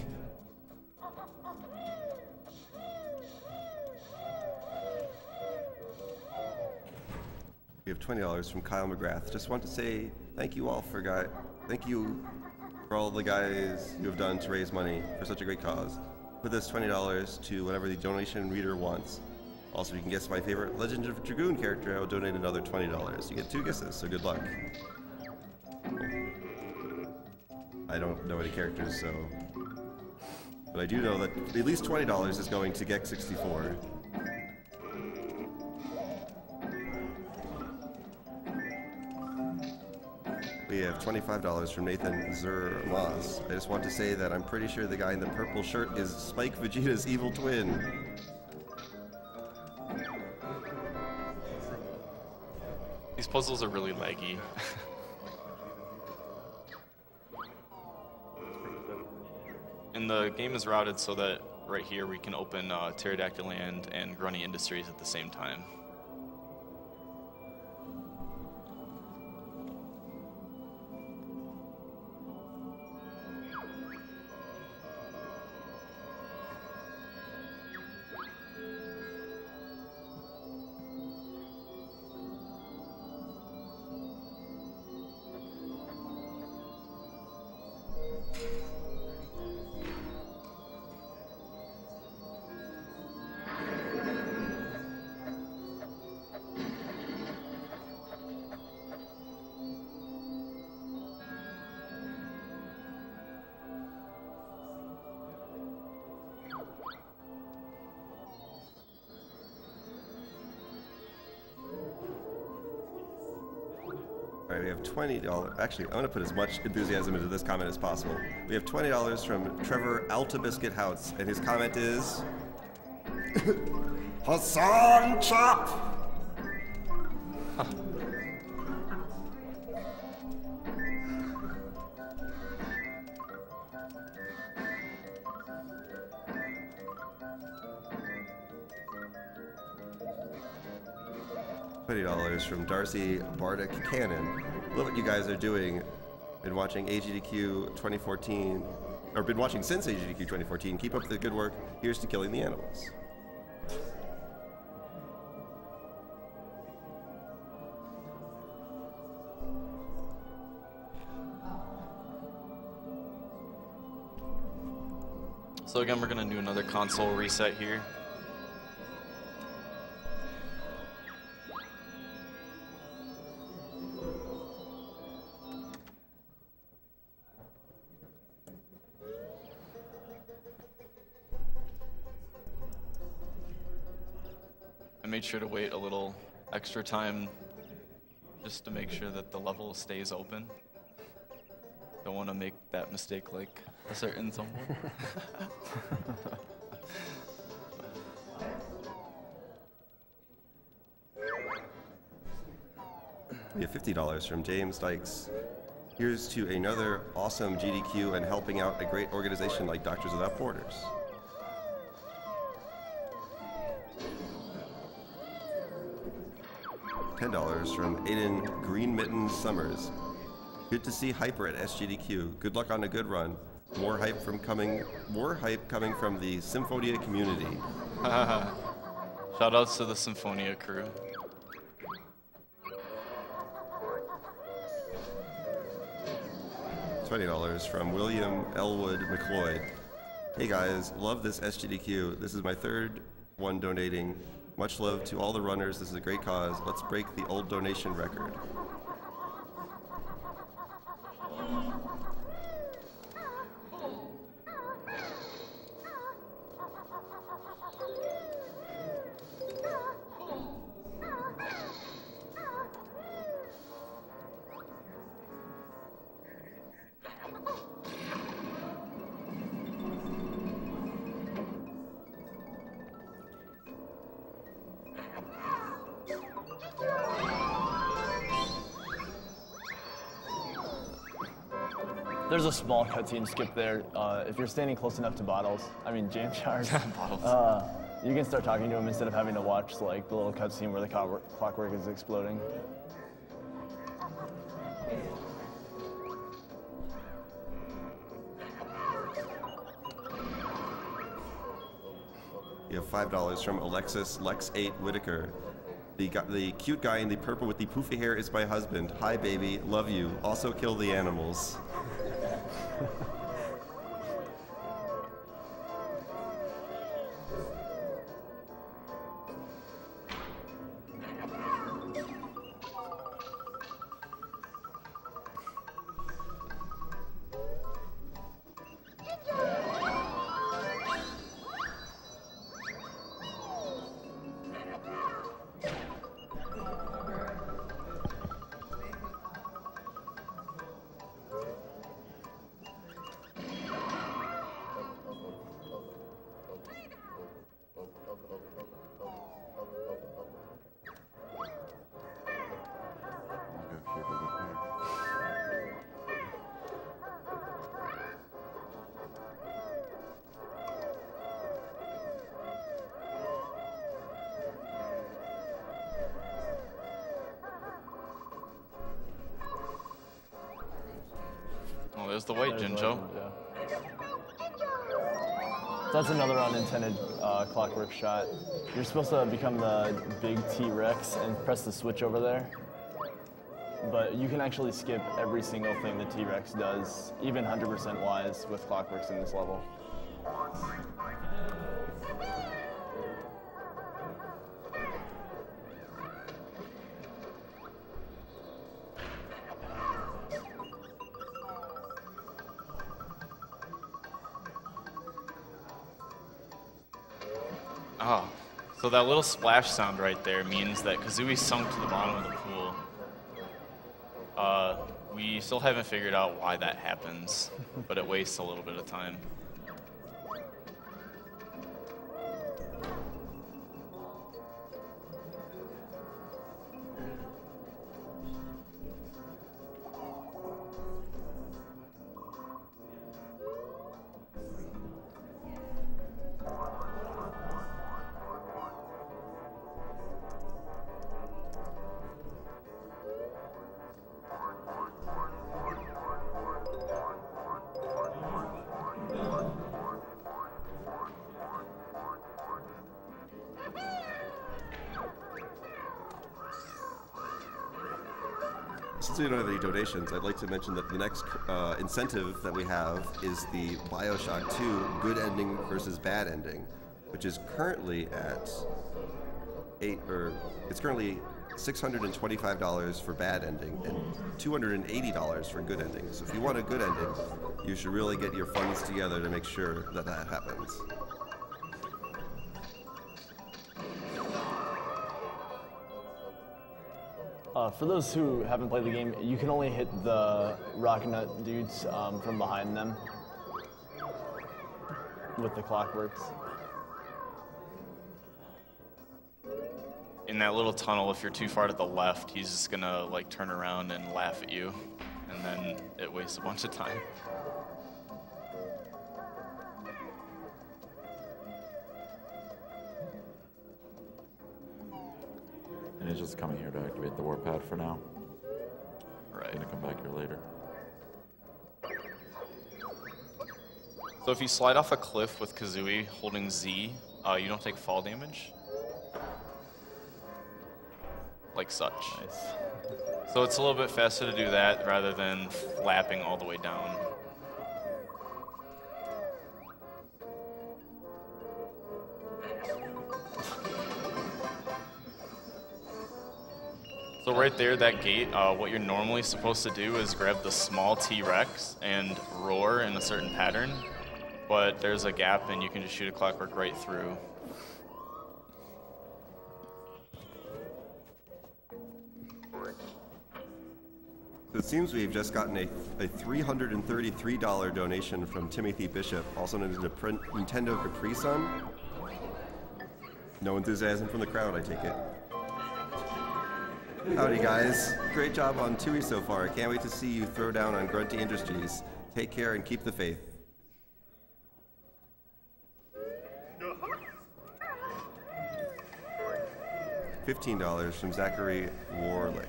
We have $20 from Kyle McGrath. Just want to say thank you all for all the guys you have done to raise money for such a great cause. Put this $20 to whatever the donation reader wants. Also, you can guess my favorite Legend of Dragoon character. I will donate another $20. You get 2 guesses, so good luck. I don't know any characters, so... But I do know that at least $20 is going to Gex64. We have $25 from Nathan Moss. I just want to say that I'm pretty sure the guy in the purple shirt is Spike Vegeta's evil twin. These puzzles are really laggy. And the game is routed so that right here we can open Pterodactyl Land and Grunny Industries at the same time. Alright, we have $20. Actually, I'm going to put as much enthusiasm into this comment as possible. We have $20 from Trevor Altabiscuit House, and his comment is... Hassan Chop! $20 from Darcy Bardic Cannon. Love what you guys are doing. Been watching AGDQ 2014, or been watching since AGDQ 2014. Keep up the good work. Here's to killing the animals. So again, we're going to do another console reset here. I made sure to wait a little extra time just to make sure that the level stays open. Don't want to make that mistake like a certain someone. We have $50 from James Dykes. Here's to another awesome GDQ and helping out a great organization like Doctors Without Borders. $10 from Aiden Green Mittens Summers. Good to see Hyper at Sgdq. Good luck on a good run. More hype coming from the Symphonia community. Shoutouts to the Symphonia crew. $20 from William Elwood McLeod. Hey guys, love this Sgdq. This is my third one donating. Much love to all the runners. This is a great cause. Let's break the old donation record. There's a small cutscene skip there. If you're standing close enough to jam jars, you can start talking to him instead of having to watch like the little cutscene where the clockwork is exploding. You have $5 from Alexis Lex8 Whitaker. The cute guy in the purple with the poofy hair is my husband. Hi, baby. Love you. Also kill the animals. Oh, there's the white Jinjo. So that's another unintended clockwork shot. You're supposed to become the big T-Rex and press the switch over there. But you can actually skip every single thing the T-Rex does, even 100% wise with clockworks in this level. Oh, so that little splash sound right there means that Kazooie sunk to the bottom of the pool. We still haven't figured out why that happens, but it wastes a little bit of time. Since we don't have any donations, I'd like to mention that the next incentive that we have is the BioShock 2 good ending versus bad ending, which is currently at it's currently $625 for bad ending and $280 for good ending. So if you want a good ending, you should really get your funds together to make sure that that happens. For those who haven't played the game, you can only hit the Rocket Nut dudes from behind them with the clockworks. In that little tunnel, if you're too far to the left, he's just gonna like turn around and laugh at you, and then it wastes a bunch of time. And he's just coming here to activate the warp pad for now. Right. Gonna come back here later. So if you slide off a cliff with Kazooie holding Z, you don't take fall damage. Like such. Nice. So it's a little bit faster to do that rather than flapping all the way down. So right there, that gate, what you're normally supposed to do is grab the small T-Rex and roar in a certain pattern, but there's a gap and you can just shoot a clockwork right through. So it seems we've just gotten a $333 donation from Timothy Bishop, also known as the Nintendo Capri Sun. No enthusiasm from the crowd, I take it. Howdy guys, great job on TUI so far. Can't wait to see you throw down on Grunty Industries. Take care and keep the faith. $15 from Zachary Warlick.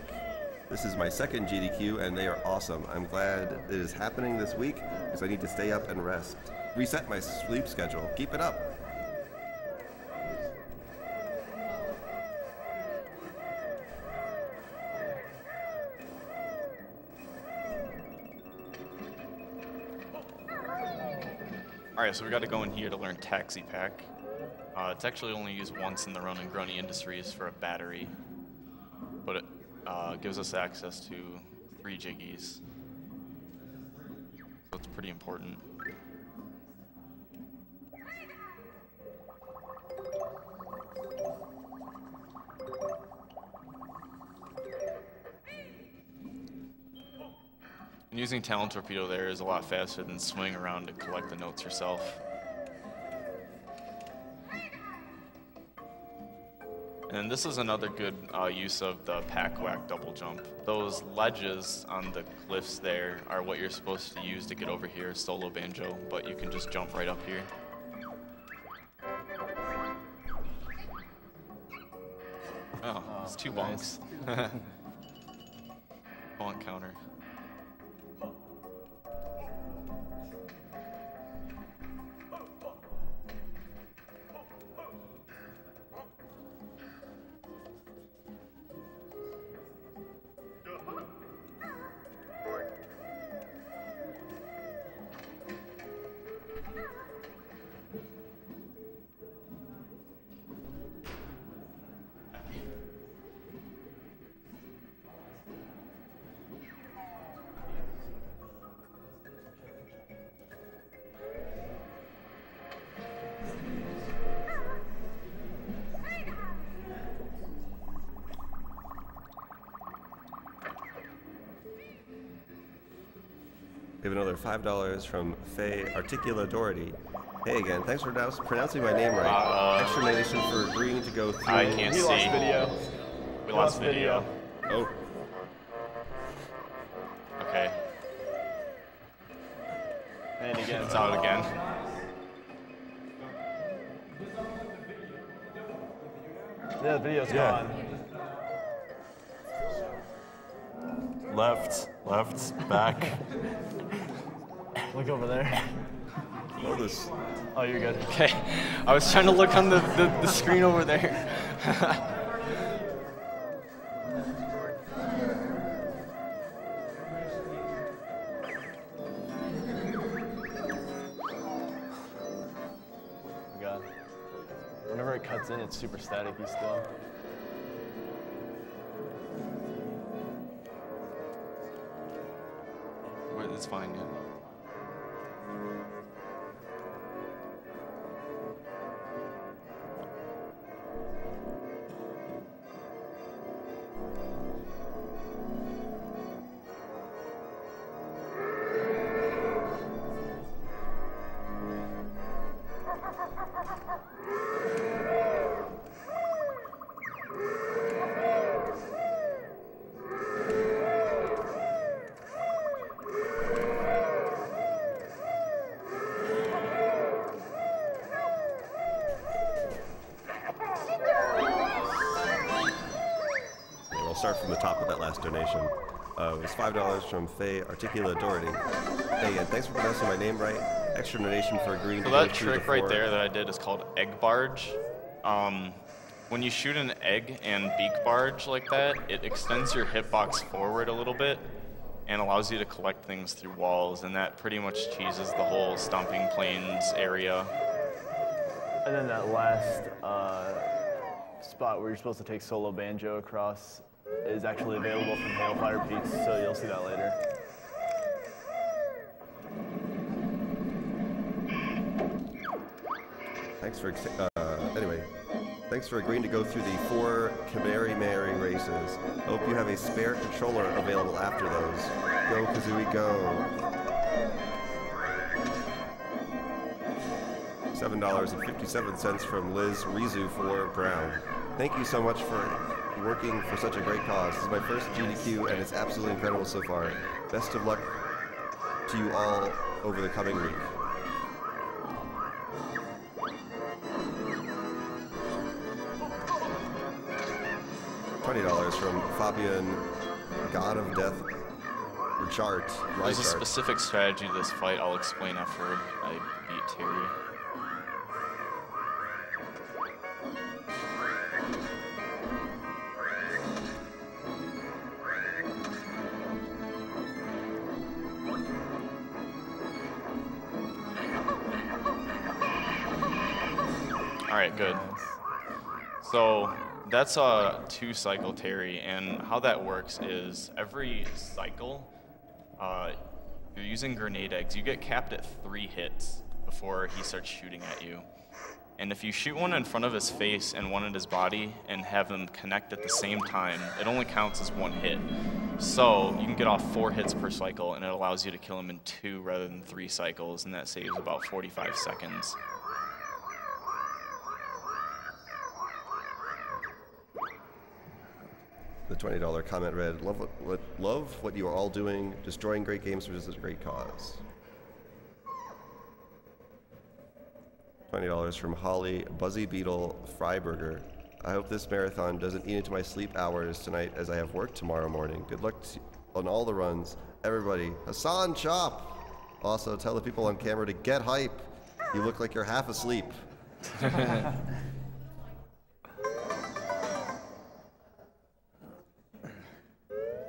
This is my second GDQ and they are awesome. I'm glad it is happening this week because I need to stay up and rest. Reset my sleep schedule. Keep it up. Alright, so we got to go in here to learn Taxi Pack. It's actually only used once in the run in Grunty Industries for a battery, but it gives us access to 3 Jiggies. So it's pretty important. And using Talon Torpedo there is a lot faster than swinging around to collect the notes yourself. And this is another good use of the Pack Whack double jump. Those ledges on the cliffs there are what you're supposed to use to get over here, solo Banjo, but you can just jump right up here. Oh, it's 2 bonks. Bonk counter. We have another $5 from Faye Articula Doherty. Hey again, thanks for pronouncing my name right. Explanation for agreeing to go through. I can't see. Lost video. We lost video. Oh. Okay. And again. It's out again. Yeah, the video's gone. Left, back. Look over there. Oh, this. Oh, you're good. Okay. I was trying to look on the screen over there. Oh god. Whenever it cuts in, it's super staticky still. It's fine, yeah. start from the top with that last donation. It was $5 from Faye Articula Doherty. Hey, and thanks for pronouncing my name right. Extra donation for agreeing to So go that through trick the right four. there that I did is called egg barge. When you shoot an egg and beak barge like that, it extends your hitbox forward a little bit and allows you to collect things through walls, and that pretty much cheeses the whole stomping plains area. And then that last spot where you're supposed to take solo banjo across is actually available from Hailfire Peaks, so you'll see that later. Thanks for anyway. Thanks for agreeing to go through the 4 Canary Mary races. Hope you have a spare controller available after those. Go Kazooie, go! $7.57 from Liz Rizu for Brown. Thank you so much for working for such a great cause. This is my first GDQ and it's absolutely incredible so far. Best of luck to you all over the coming week. $20 from Fabian, God of Death, Richard. There's a specific strategy to this fight I'll explain after I beat Terry. Alright, good. So that's a 2-cycle Terry, and how that works is every cycle, you're using grenade eggs. You get capped at 3 hits before he starts shooting at you. And if you shoot one in front of his face and one at his body and have them connect at the same time, it only counts as 1 hit. So you can get off 4 hits per cycle, and it allows you to kill him in 2 rather than 3 cycles, and that saves about 45 seconds. The $20 comment read, love what you are all doing, destroying great games for just a great cause. $20 from Holly, Buzzy Beetle, Fryburger. I hope this marathon doesn't eat into my sleep hours tonight as I have work tomorrow morning. Good luck on all the runs. Everybody, Hassan Chop! Also, tell the people on camera to get hype. You look like you're half asleep.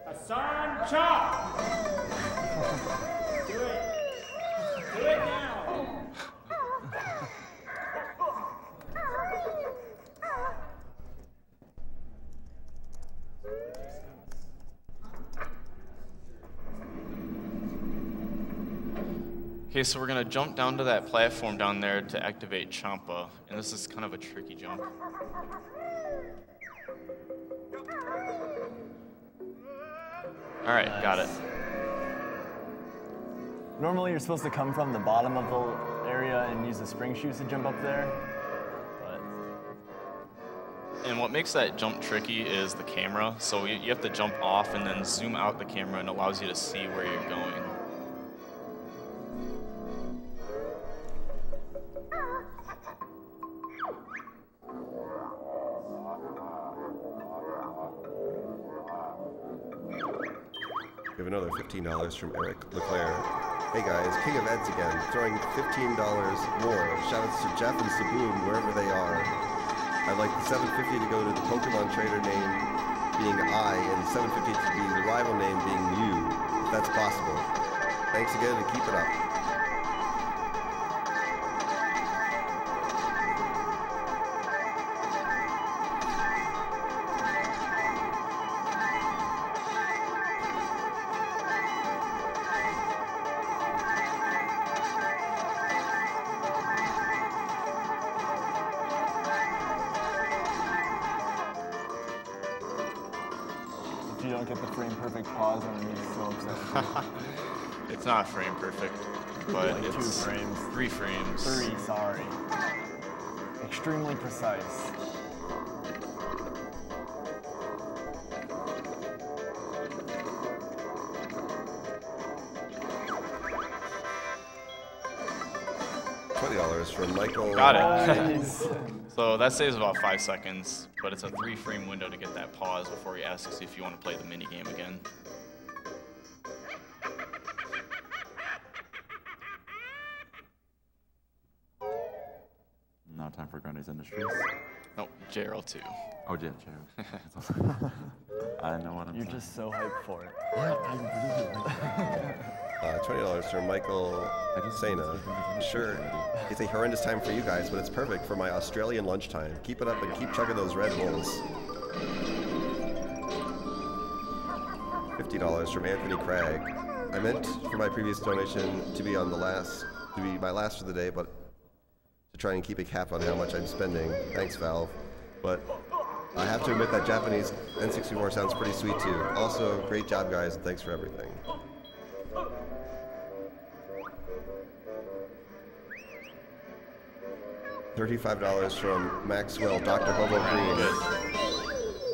Hassan Chop! Do it! Do it now! Okay, so we're gonna jump down to that platform down there to activate Champa, and this is kind of a tricky jump. All right, got it. Normally you're supposed to come from the bottom of the area and use the spring shoes to jump up there, but... And what makes that jump tricky is the camera. So you have to jump off and then zoom out the camera, and it allows you to see where you're going. We have another $15 from Eric Leclerc. Hey guys, King of Eds again, throwing $15 more. Shoutouts to Jeff and Saboom, wherever they are. I'd like the $750 to go to the Pokemon trader name being I, and the $750 to be the rival name being you, if that's possible. Thanks again and keep it up. If you don't get the frame perfect pause, I'm gonna be so upset. It's not frame perfect, but like it's 2 frames. 3 frames. 3, sorry. Extremely precise. $20 from Michael. Got it. So that saves about 5 seconds, but it's a 3-frame window to get that pause before he asks if you want to play the mini game again. Now time for Grundy's Industries. No, JRL2. Oh, yeah, JRL. I know what I'm saying. You're just so hyped for it. Yeah, I really $20 from Michael Sena. Sure, it's a horrendous time for you guys, but it's perfect for my Australian lunchtime. Keep it up and keep chugging those Red Bulls. $50 from Anthony Craig. I meant for my previous donation to be on the last, to be my last for the day, but to try and keep a cap on how much I'm spending. Thanks, Valve. But I have to admit that Japanese N64 sounds pretty sweet too. Also, great job, guys, and thanks for everything. $35 from Maxwell, Dr. Bobo Green.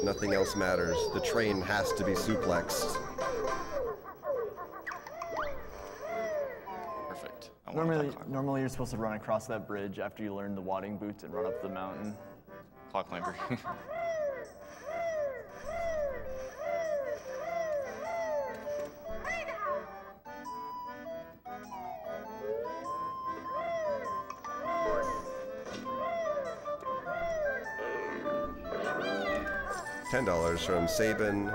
Nothing else matters. The train has to be suplexed. Perfect. Normally you're supposed to run across that bridge after you learn the wadding boots and run up the mountain. Clock climber. $10 from Sabin,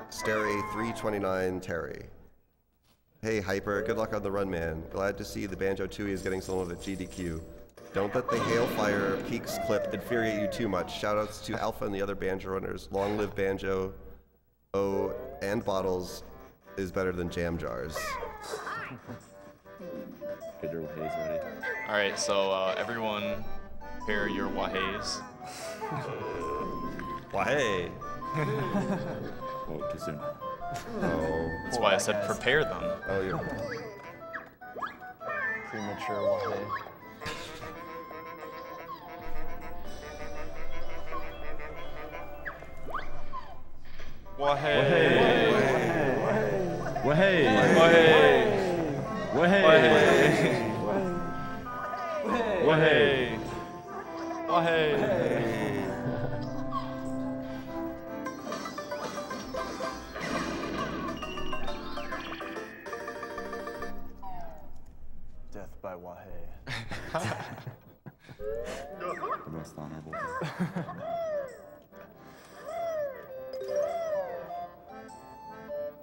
Stary 329 Terry. Hey Hyper, good luck on the run, man. Glad to see the Banjo-Tooie is getting some love at Sgdq. Don't let the Hailfire Peaks clip infuriate you too much. Shoutouts to Alpha and the other Banjo runners. Long live Banjo. Oh, and bottles is better than jam jars. Get your wahays ready. All right, so everyone, pair your wahays. Wahey. Oh, too soon. Oh. That's why I said prepare them. Oh, yeah. Premature wahey. Wahey. Wahey. Wahey. Wahey. Wahey. Wahey. Death by wahey. The most honorable.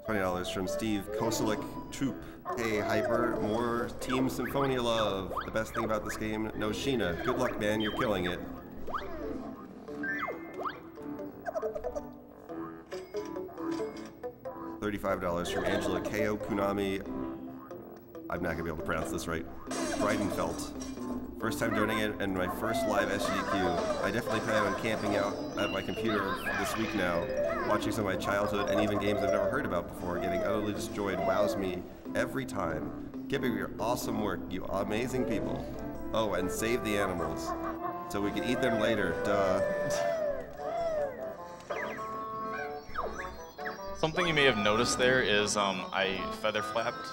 $20 from Steve Koselik Troop. Hey Hyper, more Team Symphonia love. The best thing about this game, no Sheena. Good luck, man, you're killing it. $35 from Angela Ko Kunami. I'm not gonna be able to pronounce this right. Breidenfeld. First time donating it and my first live Sgdq. I definitely plan on camping out at my computer this week now, watching some of my childhood and even games I've never heard about before. Getting utterly destroyed wows me every time. Keep up your awesome work, you amazing people. Oh, and save the animals, so we can eat them later, duh. Something you may have noticed there is I feather flapped,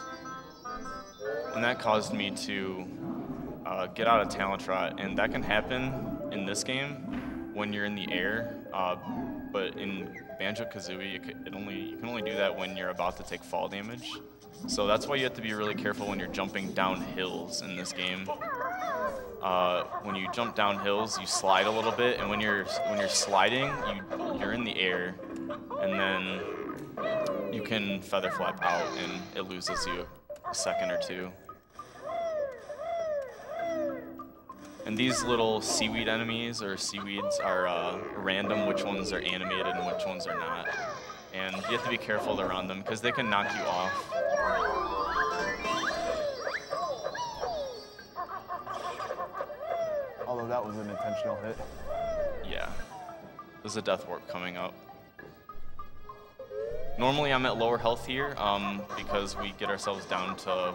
and that caused me to get out of talent trot, and that can happen in this game when you're in the air, but in Banjo-Kazooie, you can only do that when you're about to take fall damage. So that's why you have to be really careful when you're jumping down hills in this game. When you jump down hills, you slide a little bit, and when you're sliding, you're in the air, and then you can feather flap out, and it loses you a second or two. And these little seaweed enemies, or seaweeds, are random which ones are animated and which ones are not. And you have to be careful around them, because they can knock you off. Although that was an intentional hit. Yeah. There's a death warp coming up. Normally I'm at lower health here, because we get ourselves down to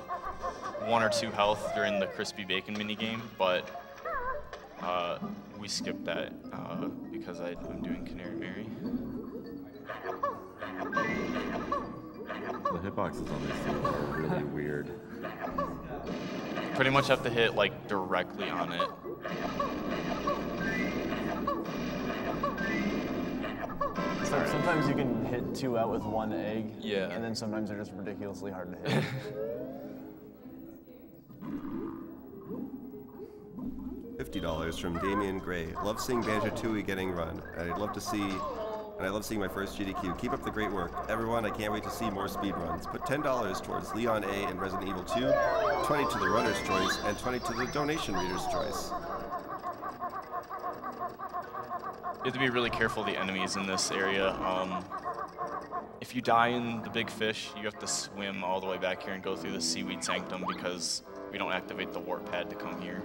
1 or 2 health during the crispy bacon minigame, but we skipped that because I'm doing Canary Mary. The hitboxes on these two are really weird. pretty much have to hit like directly on it. So sometimes you can hit 2 out with 1 egg. Yeah. And then sometimes they're just ridiculously hard to hit. $50 from Damian Gray. Love seeing Banjo-Tooie getting run. I love seeing my first Sgdq. Keep up the great work. Everyone, I can't wait to see more speedruns. Put $10 towards Leon A and Resident Evil 2, 20 to the runner's choice, and 20 to the donation reader's choice. You have to be really careful of the enemies in this area. If you die in the big fish, you have to swim all the way back here and go through the Seaweed Sanctum because we don't activate the warp pad to come here.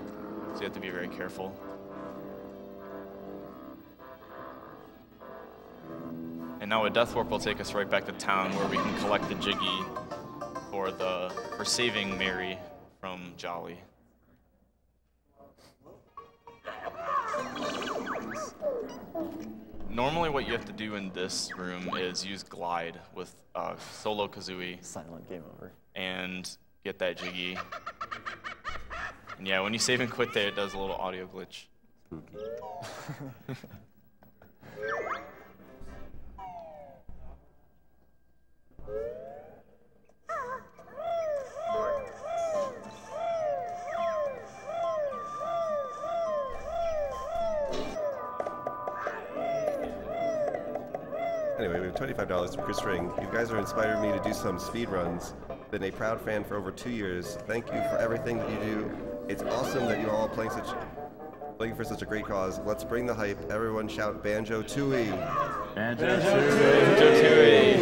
So you have to be very careful. And now a Death Warp will take us right back to town where we can collect the Jiggy for saving Mary from Jolly. Normally what you have to do in this room is use Glide with Solo Kazooie. Silent game over. And get that Jiggy. And yeah, when you save and quit there, it does a little audio glitch. Anyway, we have $25 from Chris Ring. You guys are inspired me to do some speed runs. Been a proud fan for over 2 years. Thank you for everything that you do. It's awesome that you all are playing for such a great cause. Let's bring the hype. Everyone shout Banjo-Tooie. Banjo-Tooie.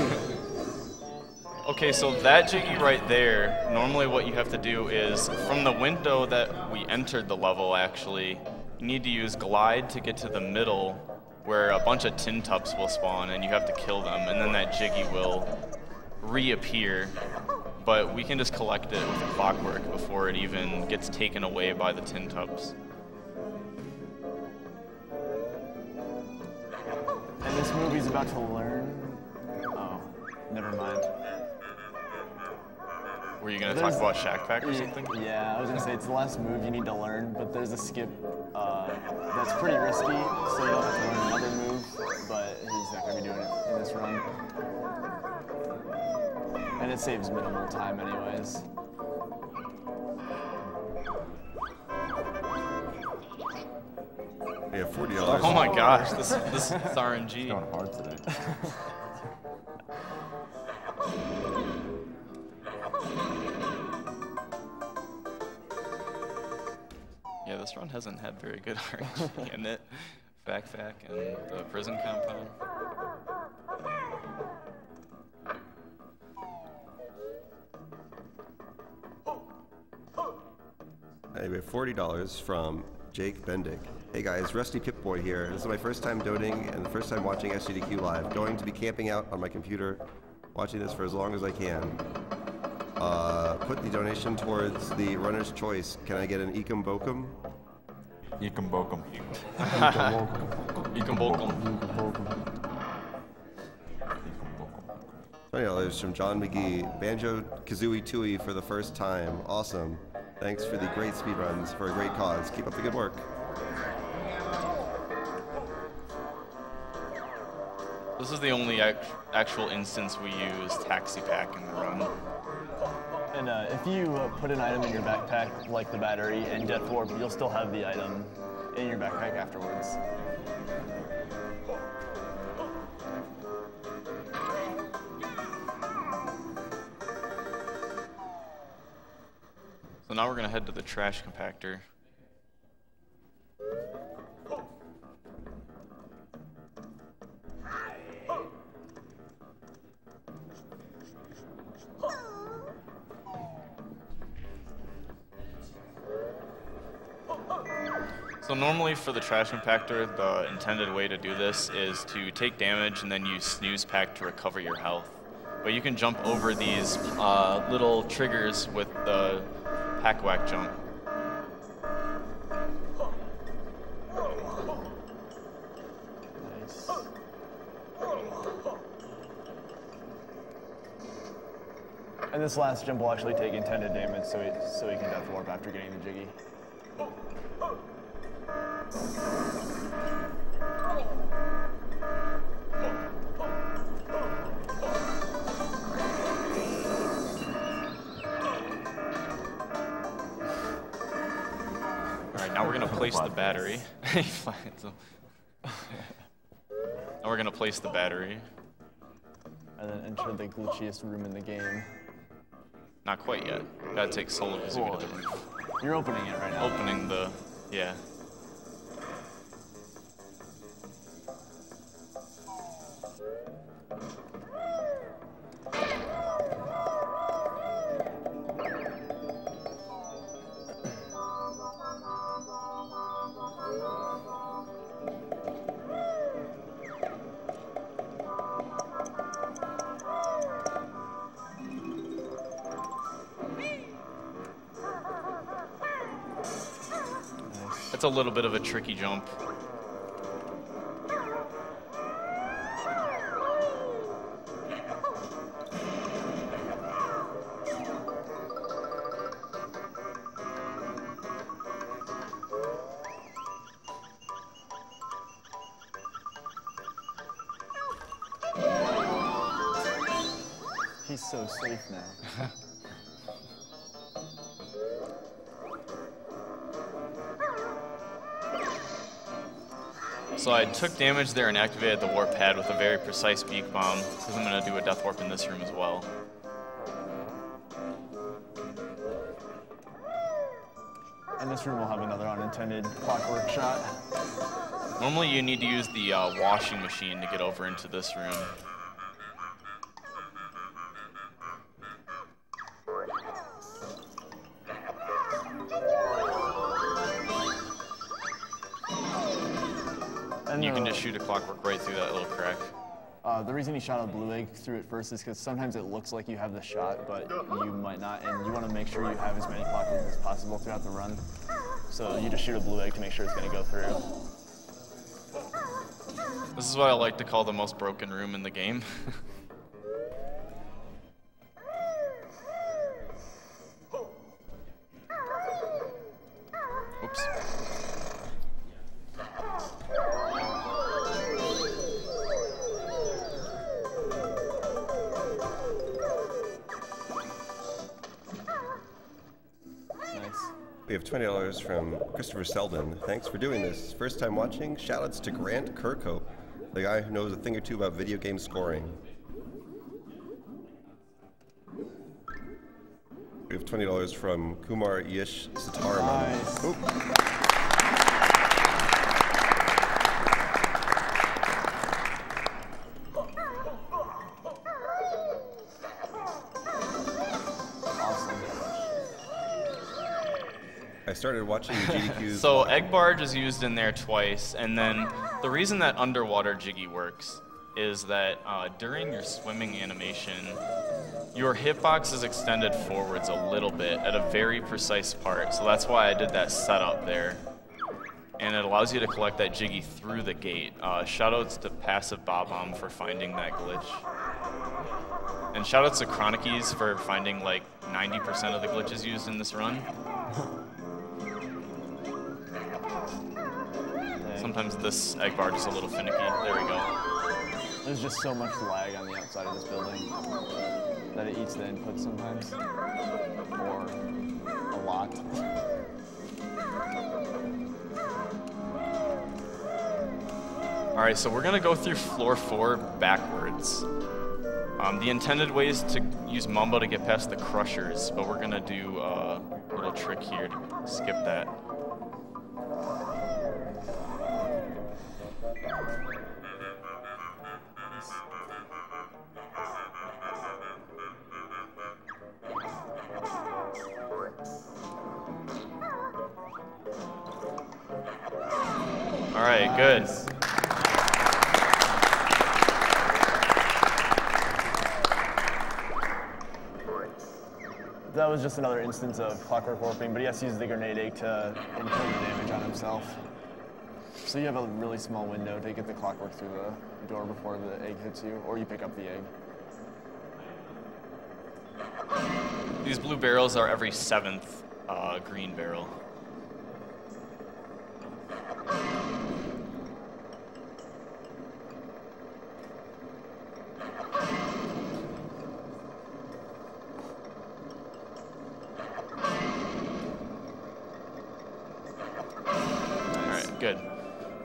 Okay, so that Jiggy right there, normally what you have to do is, from the window that we entered the level actually, you need to use Glide to get to the middle where a bunch of tin tups will spawn and you have to kill them, and then that Jiggy will reappear. But we can just collect it with clockwork before it even gets taken away by the tin tups. And this movie's about to learn. Oh, never mind. Were you going to talk about Shack Pack or something? Yeah, I was going to say it's the last move you need to learn, but there's a skip that's pretty risky, so you'll have to learn another move, but he's not going to be doing it in this run. And it saves minimal time anyways. We have $40. Oh my gosh, this is RNG. It's going hard today. Yeah, this run hasn't had very good RNG in it. Fac and the prison compound. Hey, we have $40 from Jake Bendick. Hey guys, Rusty Pip-Boy here. This is my first time donating and the first time watching Sgdq live. Going to be camping out on my computer, watching this for as long as I can. Put the donation towards the runner's choice. Can I get an Ekum Bokum? Ekum Bokum. Ekum Bokum. $20 from John McGee. Banjo-Kazooie Tooie for the first time. Awesome. Thanks for the great speedruns for a great cause. Keep up the good work. This is the only actual instance we use Taxi Pack in the run. And if you put an item in your backpack, like the battery and Death Warp, you'll still have the item in your backpack afterwards. So now we're going to head to the trash compactor. So normally for the trash compactor, the intended way to do this is to take damage and then use snooze pack to recover your health. But you can jump over these little triggers with the pack whack jump. And this last jump will actually take intended damage, so he can death warp after getting the jiggy. All right, now we're gonna place the battery. Now we're gonna place the battery. And then enter the glitchiest room in the game. Not quite yet. Gotta take Solo Kazooie to the roof. You're opening it right now. Opening the, yeah. It's a little bit of a tricky jump. He's so safe now. So I took damage there and activated the warp pad with a very precise beak bomb, because I'm going to do a death warp in this room as well. And this room will have another unintended clockwork shot. Normally you need to use the washing machine to get over into this room. And you can just shoot a clockwork right through that little crack. The reason he shot a blue egg through it first is because sometimes it looks like you have the shot, but you might not, and you want to make sure you have as many clockworks as possible throughout the run. So you just shoot a blue egg to make sure it's going to go through. This is what I like to call the most broken room in the game. Oops. We have $20 from Christopher Selden. Thanks for doing this. First time watching. Shoutouts to Grant Kirkhope, the guy who knows a thing or two about video game scoring. We have $20 from Kumar Yish Sitaraman. Nice. Oop. I started watching Sgdq's. So Egg Barge is used in there twice, and then the reason that underwater Jiggy works is that during your swimming animation, your hitbox is extended forwards a little bit at a very precise part. So that's why I did that setup there. And it allows you to collect that Jiggy through the gate. Shoutouts to Passive Bob-Omb for finding that glitch. And shoutouts to Chronicies for finding like 90% of the glitches used in this run. Sometimes this egg barge is a little finicky. There we go. There's just so much lag on the outside of this building that it eats the input sometimes. Or a lot. All right, so we're gonna go through floor 4 backwards. The intended way is to use Mumbo to get past the crushers, but we're gonna do a little trick here to skip that. All right, good. That was just another instance of clockwork warping, but he has to use the grenade egg to inflict damage on himself. So you have a really small window to get the clockwork through the door before the egg hits you, or you pick up the egg. These blue barrels are every 7th green barrel. Alright, good.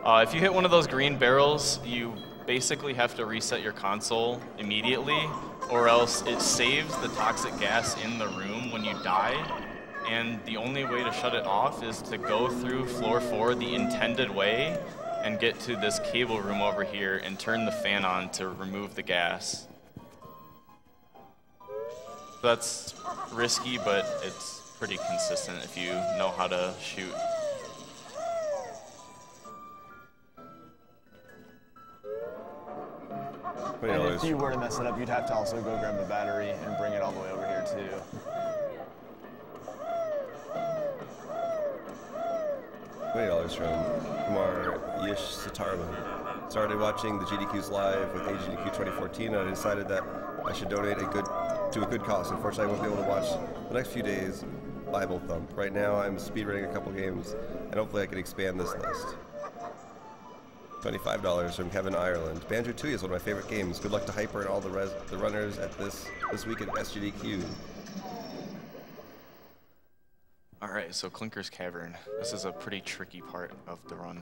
If you hit one of those green barrels, you basically have to reset your console immediately, or else it saves the toxic gas in the room when you die, and the only way to shut it off is to go through floor 4 the intended way and get to this cable room over here and turn the fan on to remove the gas. That's risky, but it's pretty consistent if you know how to shoot. And if you were to mess it up, you'd have to also go grab the battery and bring it all the way over here too. $20 from Kumar Yish Sitarman. Started watching the GDQs live with AGDQ 2014 and I decided that I should donate to a good cause. Unfortunately, I won't be able to watch the next few days Bible Thump. Right now, I'm speedrunning a couple games and hopefully I can expand this list. $25 from Kevin Ireland. Banjo-Tooie is one of my favorite games. Good luck to Hyper and all the runners at this week at Sgdq. Alright, so Clinker's Cavern. This is a pretty tricky part of the run.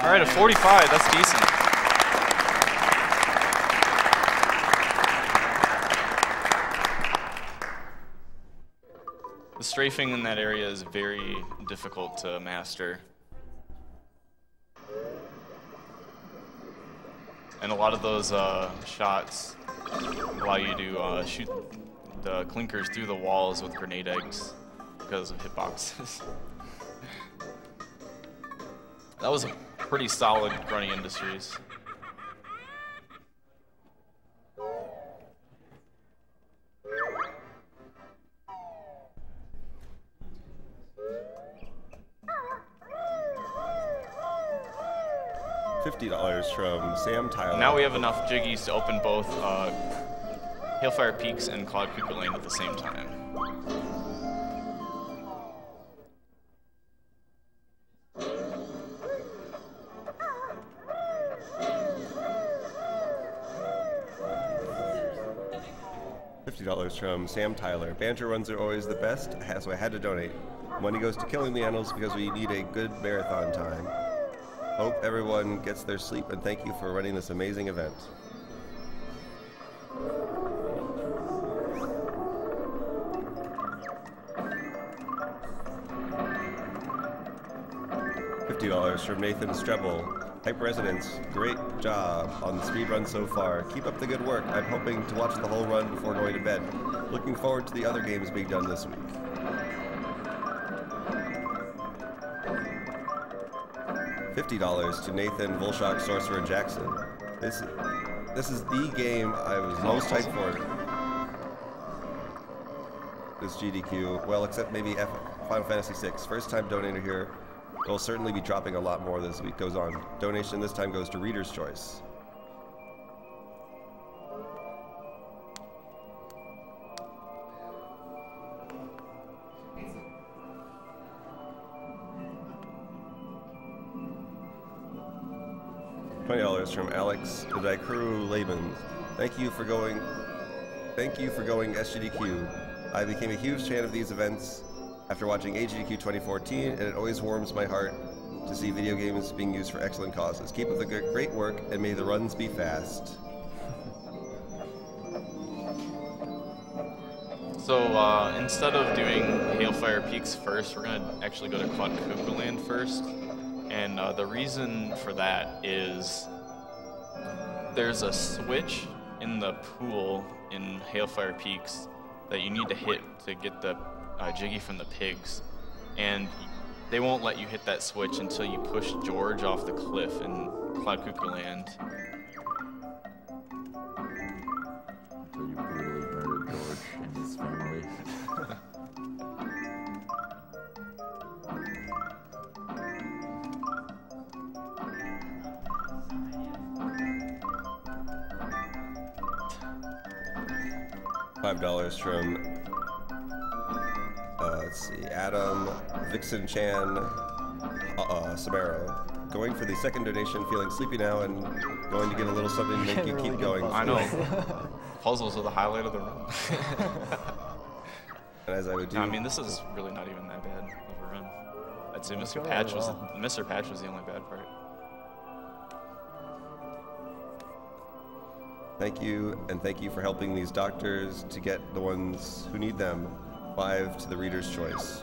Alright, a 45, that's decent. The strafing in that area is very difficult to master. And a lot of those shots allow you to shoot the clinkers through the walls with grenade eggs because of hitboxes. That was a pretty solid Grunny Industries. $50 from Sam Tyler. Now we have enough jiggies to open both Hailfire Peaks and Cloud Creeper Lane at the same time. $50 from Sam Tyler. Banjo runs are always the best, so I had to donate. Money goes to killing the animals because we need a good marathon time. Hope everyone gets their sleep and thank you for running this amazing event. $50 from Nathan Strebel. Hyperresonance, great job on the speed run so far. Keep up the good work. I'm hoping to watch the whole run before going to bed. Looking forward to the other games being done this week. $50 to Nathan Volshok Sorcerer Jackson. This is the game I was most hyped for. This GDQ, well, except maybe Final Fantasy VI. First time donator here. Will certainly be dropping a lot more as the week goes on. Donation this time goes to Reader's Choice. $20 from Alex Dicru Labens. Thank you for going Sgdq. I became a huge fan of these events after watching AGDQ 2014, and it always warms my heart to see video games being used for excellent causes. Keep up the great work, and may the runs be fast. So instead of doing Hailfire Peaks first, we're gonna actually go to Quadcuckoo Land first. And the reason for that is there's a switch in the pool in Hailfire Peaks that you need to hit to get the Jiggy from the pigs. And they won't let you hit that switch until you push George off the cliff in Quadcuckoo Land. Until you brutally murdered George and his family. $5 from, let's see, Adam, Vixen Chan, Samaro. Going for the second donation, feeling sleepy now, and going to give a little something to make you keep going. I know. Puzzles are the highlight of the run. And as I would do. No, I mean, this is really not even that bad of a run. I'd say Mr. Patch was the only bad part. Thank you, and thank you for helping these doctors to get the ones who need them. 5 to the reader's choice.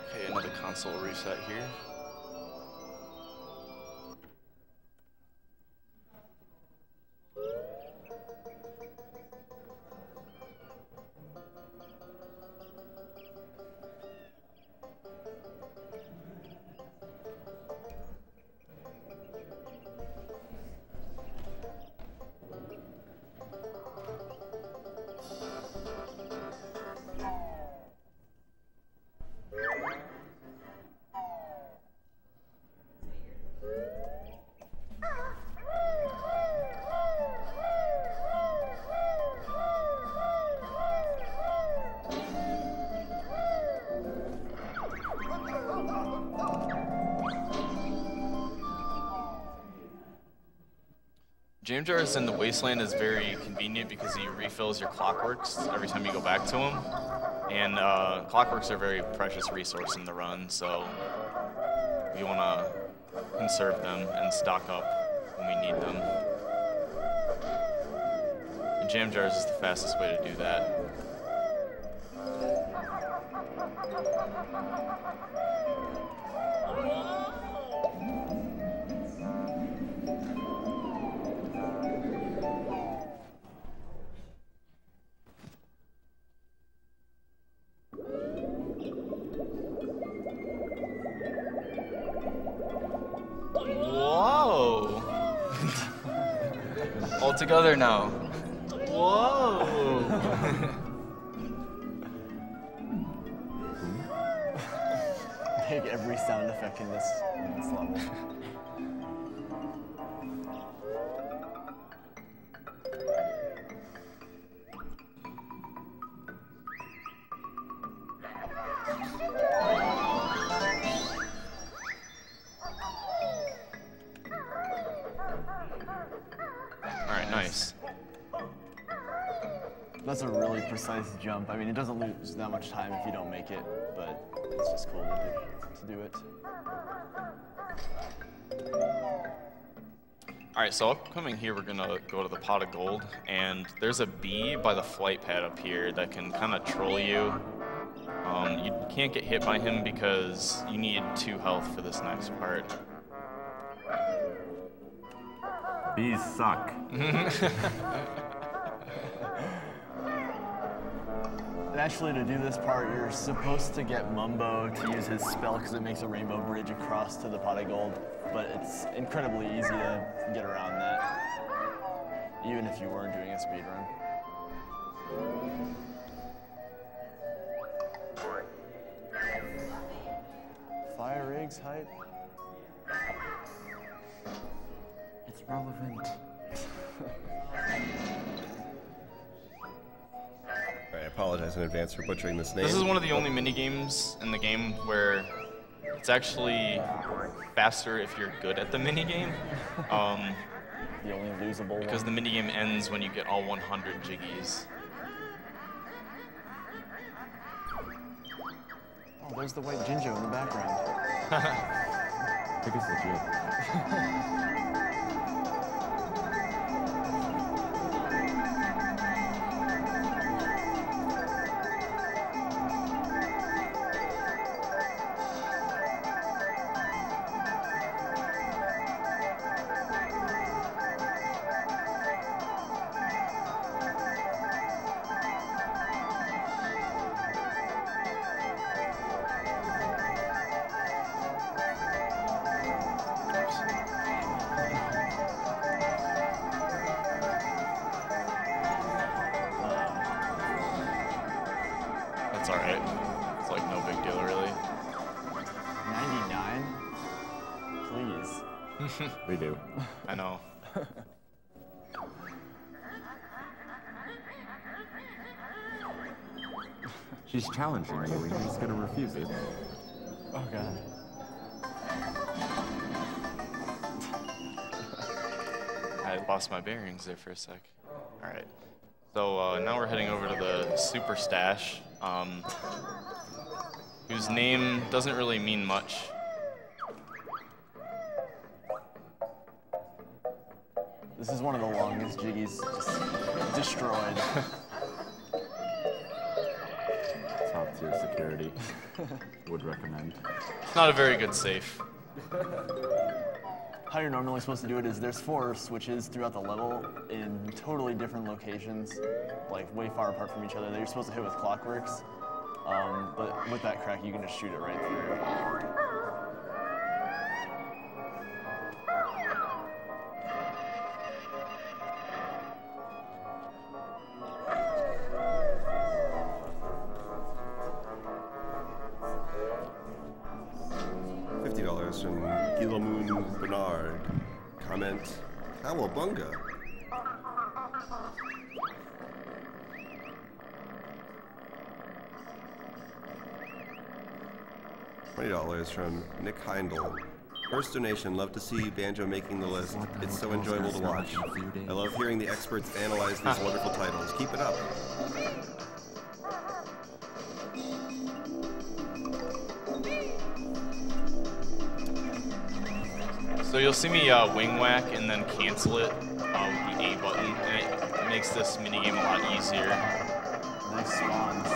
Okay, another console reset here. Jam Jars in the Wasteland is very convenient because he refills your Clockworks every time you go back to him. And Clockworks are a very precious resource in the run, so you want to conserve them and stock up when we need them. And Jam Jars is the fastest way to do that. Whoa! All together now. Whoa! Take every sound effect in this level. Alright, nice. That's a really precise jump. I mean, it doesn't lose that much time if you don't make it, but it's just cool to do it. Alright, so upcoming here, we're gonna go to the Pot of Gold, and there's a bee by the flight pad up here that can kind of troll you. You can't get hit by him because you need 2 health for this next part. Bees suck. And actually, to do this part, you're supposed to get Mumbo to use his spell because it makes a rainbow bridge across to the Pot of Gold, but it's incredibly easy to get around that, even if you weren't doing a speed run. Fire rigs hype. It's relevant. I apologize in advance for butchering this name. This is one of the only mini-games in the game where it's actually faster if you're good at the mini-game. The only losable because one. the minigame ends when you get all 100 Jiggies. Oh, there's the white Jinjo in the background. I think it's legit. It's alright. It's like no big deal, really. 99? Please. We do. I know. She's challenging you, and you're just gonna refuse it. Oh god. I lost my bearings there for a sec. Alright. So now we're heading over to the Super Stash, whose name doesn't really mean much. This is one of the longest jiggies just destroyed. Top tier security. Would recommend. It's not a very good safe. How you're normally supposed to do it is there's 4 switches throughout the level in totally different locations, like way far apart from each other that you're supposed to hit with clockworks. But with that crack, you can just shoot it right through. $50 from Gilamoon Bernard. Comment, Cowabunga. $20 from Nick Heindel. First donation, love to see Banjo making the list. It's so enjoyable to watch. I love hearing the experts analyze these wonderful titles. Keep it up. So you'll see me wing whack and then cancel it with the A button, and it makes this minigame a lot easier. Nice spawns.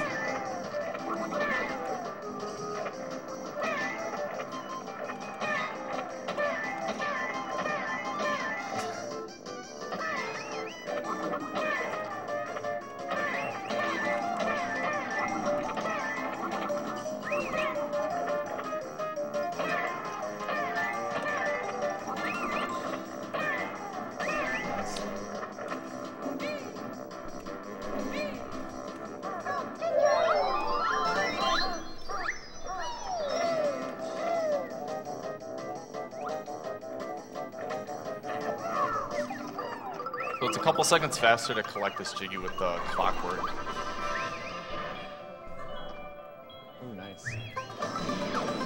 So it's a couple seconds faster to collect this jiggy with the clockwork. Ooh, nice.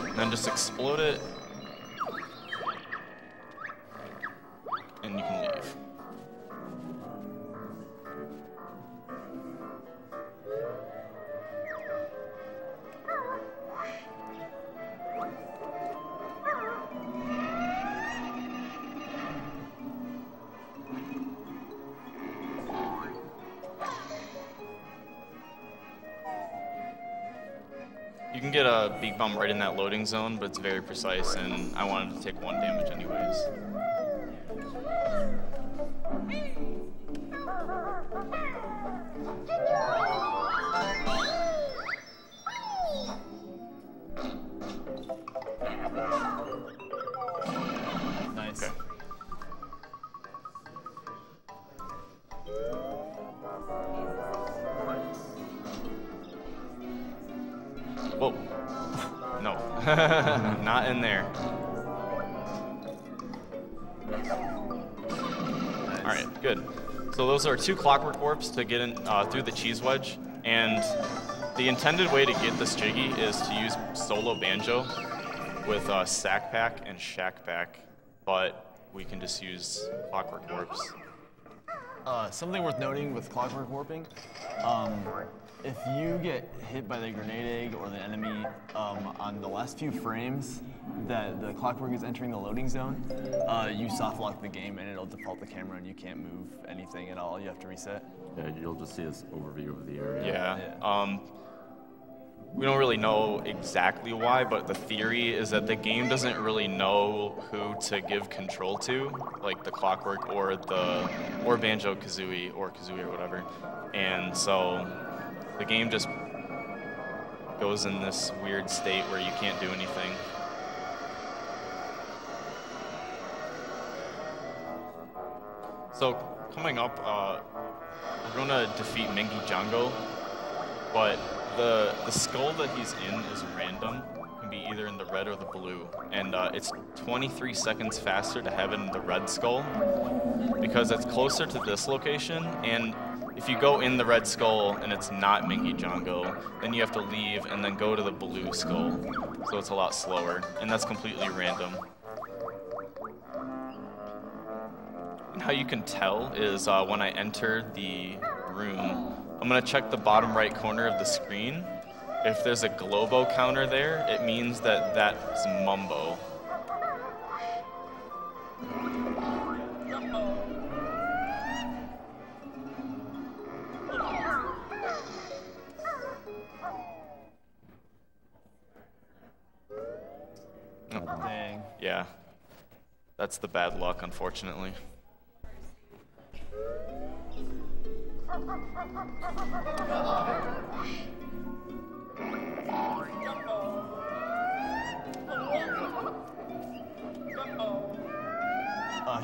And then just explode it. And you can leave. You can get a beak bomb right in that loading zone, but it's very precise, and I wanted to take 1 damage anyways. Nice. Okay. Whoa. No. Not in there. Alright, good. So those are 2 clockwork warps to get in through the cheese wedge, and the intended way to get this jiggy is to use solo banjo with sack pack and shack pack, but we can just use clockwork warps. Something worth noting with clockwork warping, if you get hit by the grenade egg or the enemy on the last few frames that the clockwork is entering the loading zone, you soft lock the game and it'll default the camera and you can't move anything at all. You have to reset. Yeah, you'll just see this overview of the area. Yeah. We don't really know exactly why, but the theory is that the game doesn't really know who to give control to, like the clockwork or Banjo-Kazooie or Kazooie or whatever. And so the game just goes in this weird state where you can't do anything. So coming up, we're gonna defeat Mengi Django, but The skull that he's in is random. It can be either in the red or the blue. And it's 23 seconds faster to have it in the red skull because it's closer to this location. And if you go in the red skull and it's not Minky Django, then you have to leave and then go to the blue skull. So it's a lot slower. And that's completely random. And how you can tell is when I enter the room, I'm gonna check the bottom right corner of the screen. If there's a Globo counter there, it means that that's Mumbo. Dang. Yeah, that's the bad luck, unfortunately.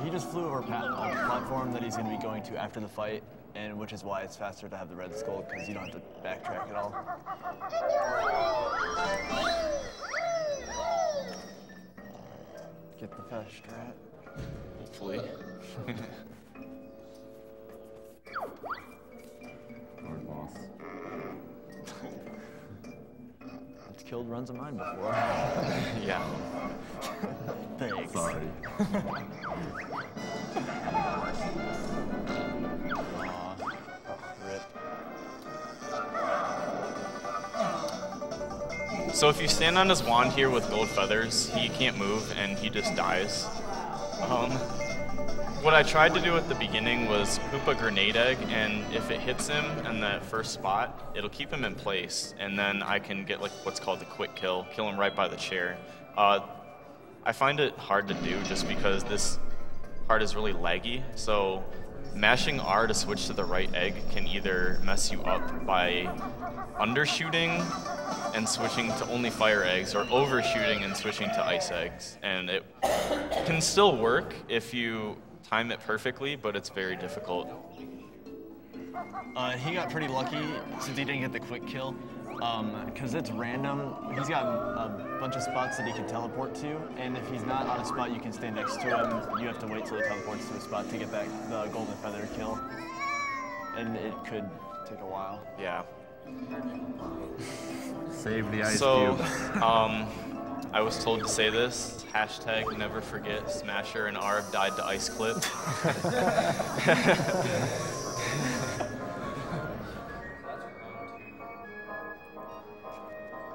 He just flew over a platform that he's going to be going to after the fight, and which is why it's faster to have the red skull, because you don't have to backtrack at all. Get the fast strat. Hopefully. Hard boss. It's killed runs of mine before. Yeah. Thanks. Sorry. Rip. So if you stand on his wand here with gold feathers, he can't move and he just dies. What I tried to do at the beginning was poop a grenade egg, and if it hits him in that first spot, it'll keep him in place, and then I can get like what's called the quick kill him right by the chair. I find it hard to do just because this part is really laggy, so mashing R to switch to the right egg can either mess you up by undershooting and switching to only fire eggs, or overshooting and switching to ice eggs. And it can still work if you time it perfectly, but it's very difficult. He got pretty lucky since he didn't get the quick kill, because it's random. He's got a bunch of spots that he can teleport to, and if he's not on a spot you can stay next to him, you have to wait till he teleports to a spot to get that the golden feather kill, and it could take a while. Yeah. Save the ice cube. cube. I was told to say this, hashtag never forget Smasher and Arb died to ice clip.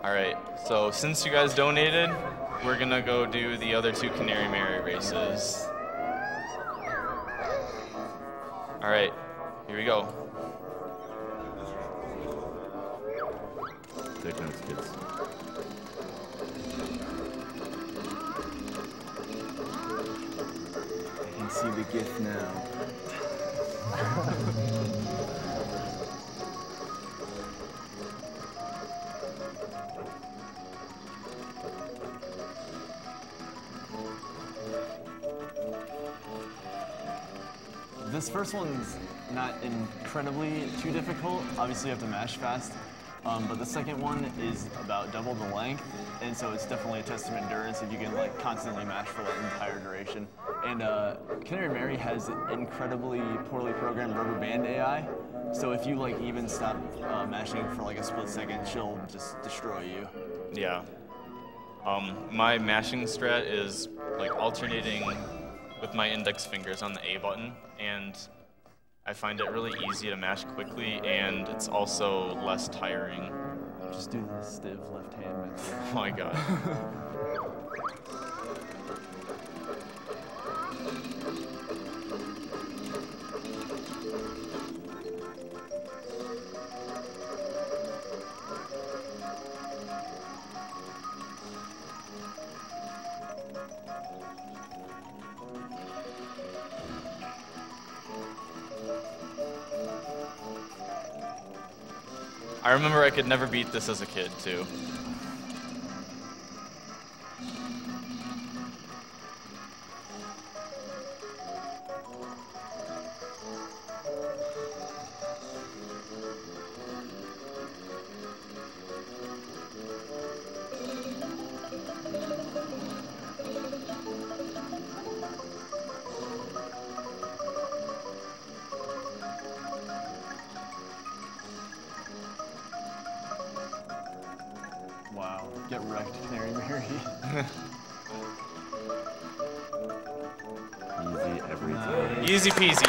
Alright, so since you guys donated, we're gonna go do the other two Canary Mary races. Alright, here we go. Take notes, kids. I can see the gift now. This first one's not incredibly too difficult. Obviously you have to mash fast. But the second one is about double the length, and so it's definitely a test of endurance if you can like constantly mash for that entire duration. And Canary Mary has incredibly poorly programmed rubber band AI, so if you like even stop mashing for like a split second, she'll just destroy you. Yeah. My mashing strat is like alternating with my index fingers on the A button, and I find it really easy to mash quickly, and it's also less tiring. Just do the stiff left hand method. Oh my god. I remember I could never beat this as a kid, too. Get wrecked, Mary Mary. Easy every time. Easy peasy.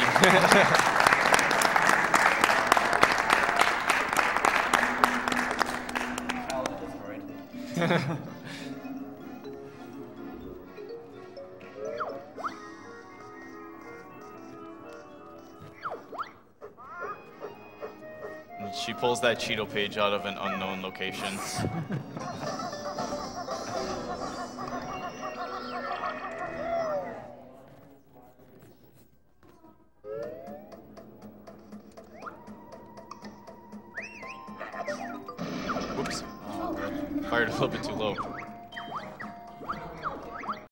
She pulls that Cheeto page out of an unknown location. Whoops. Fired a little bit too low.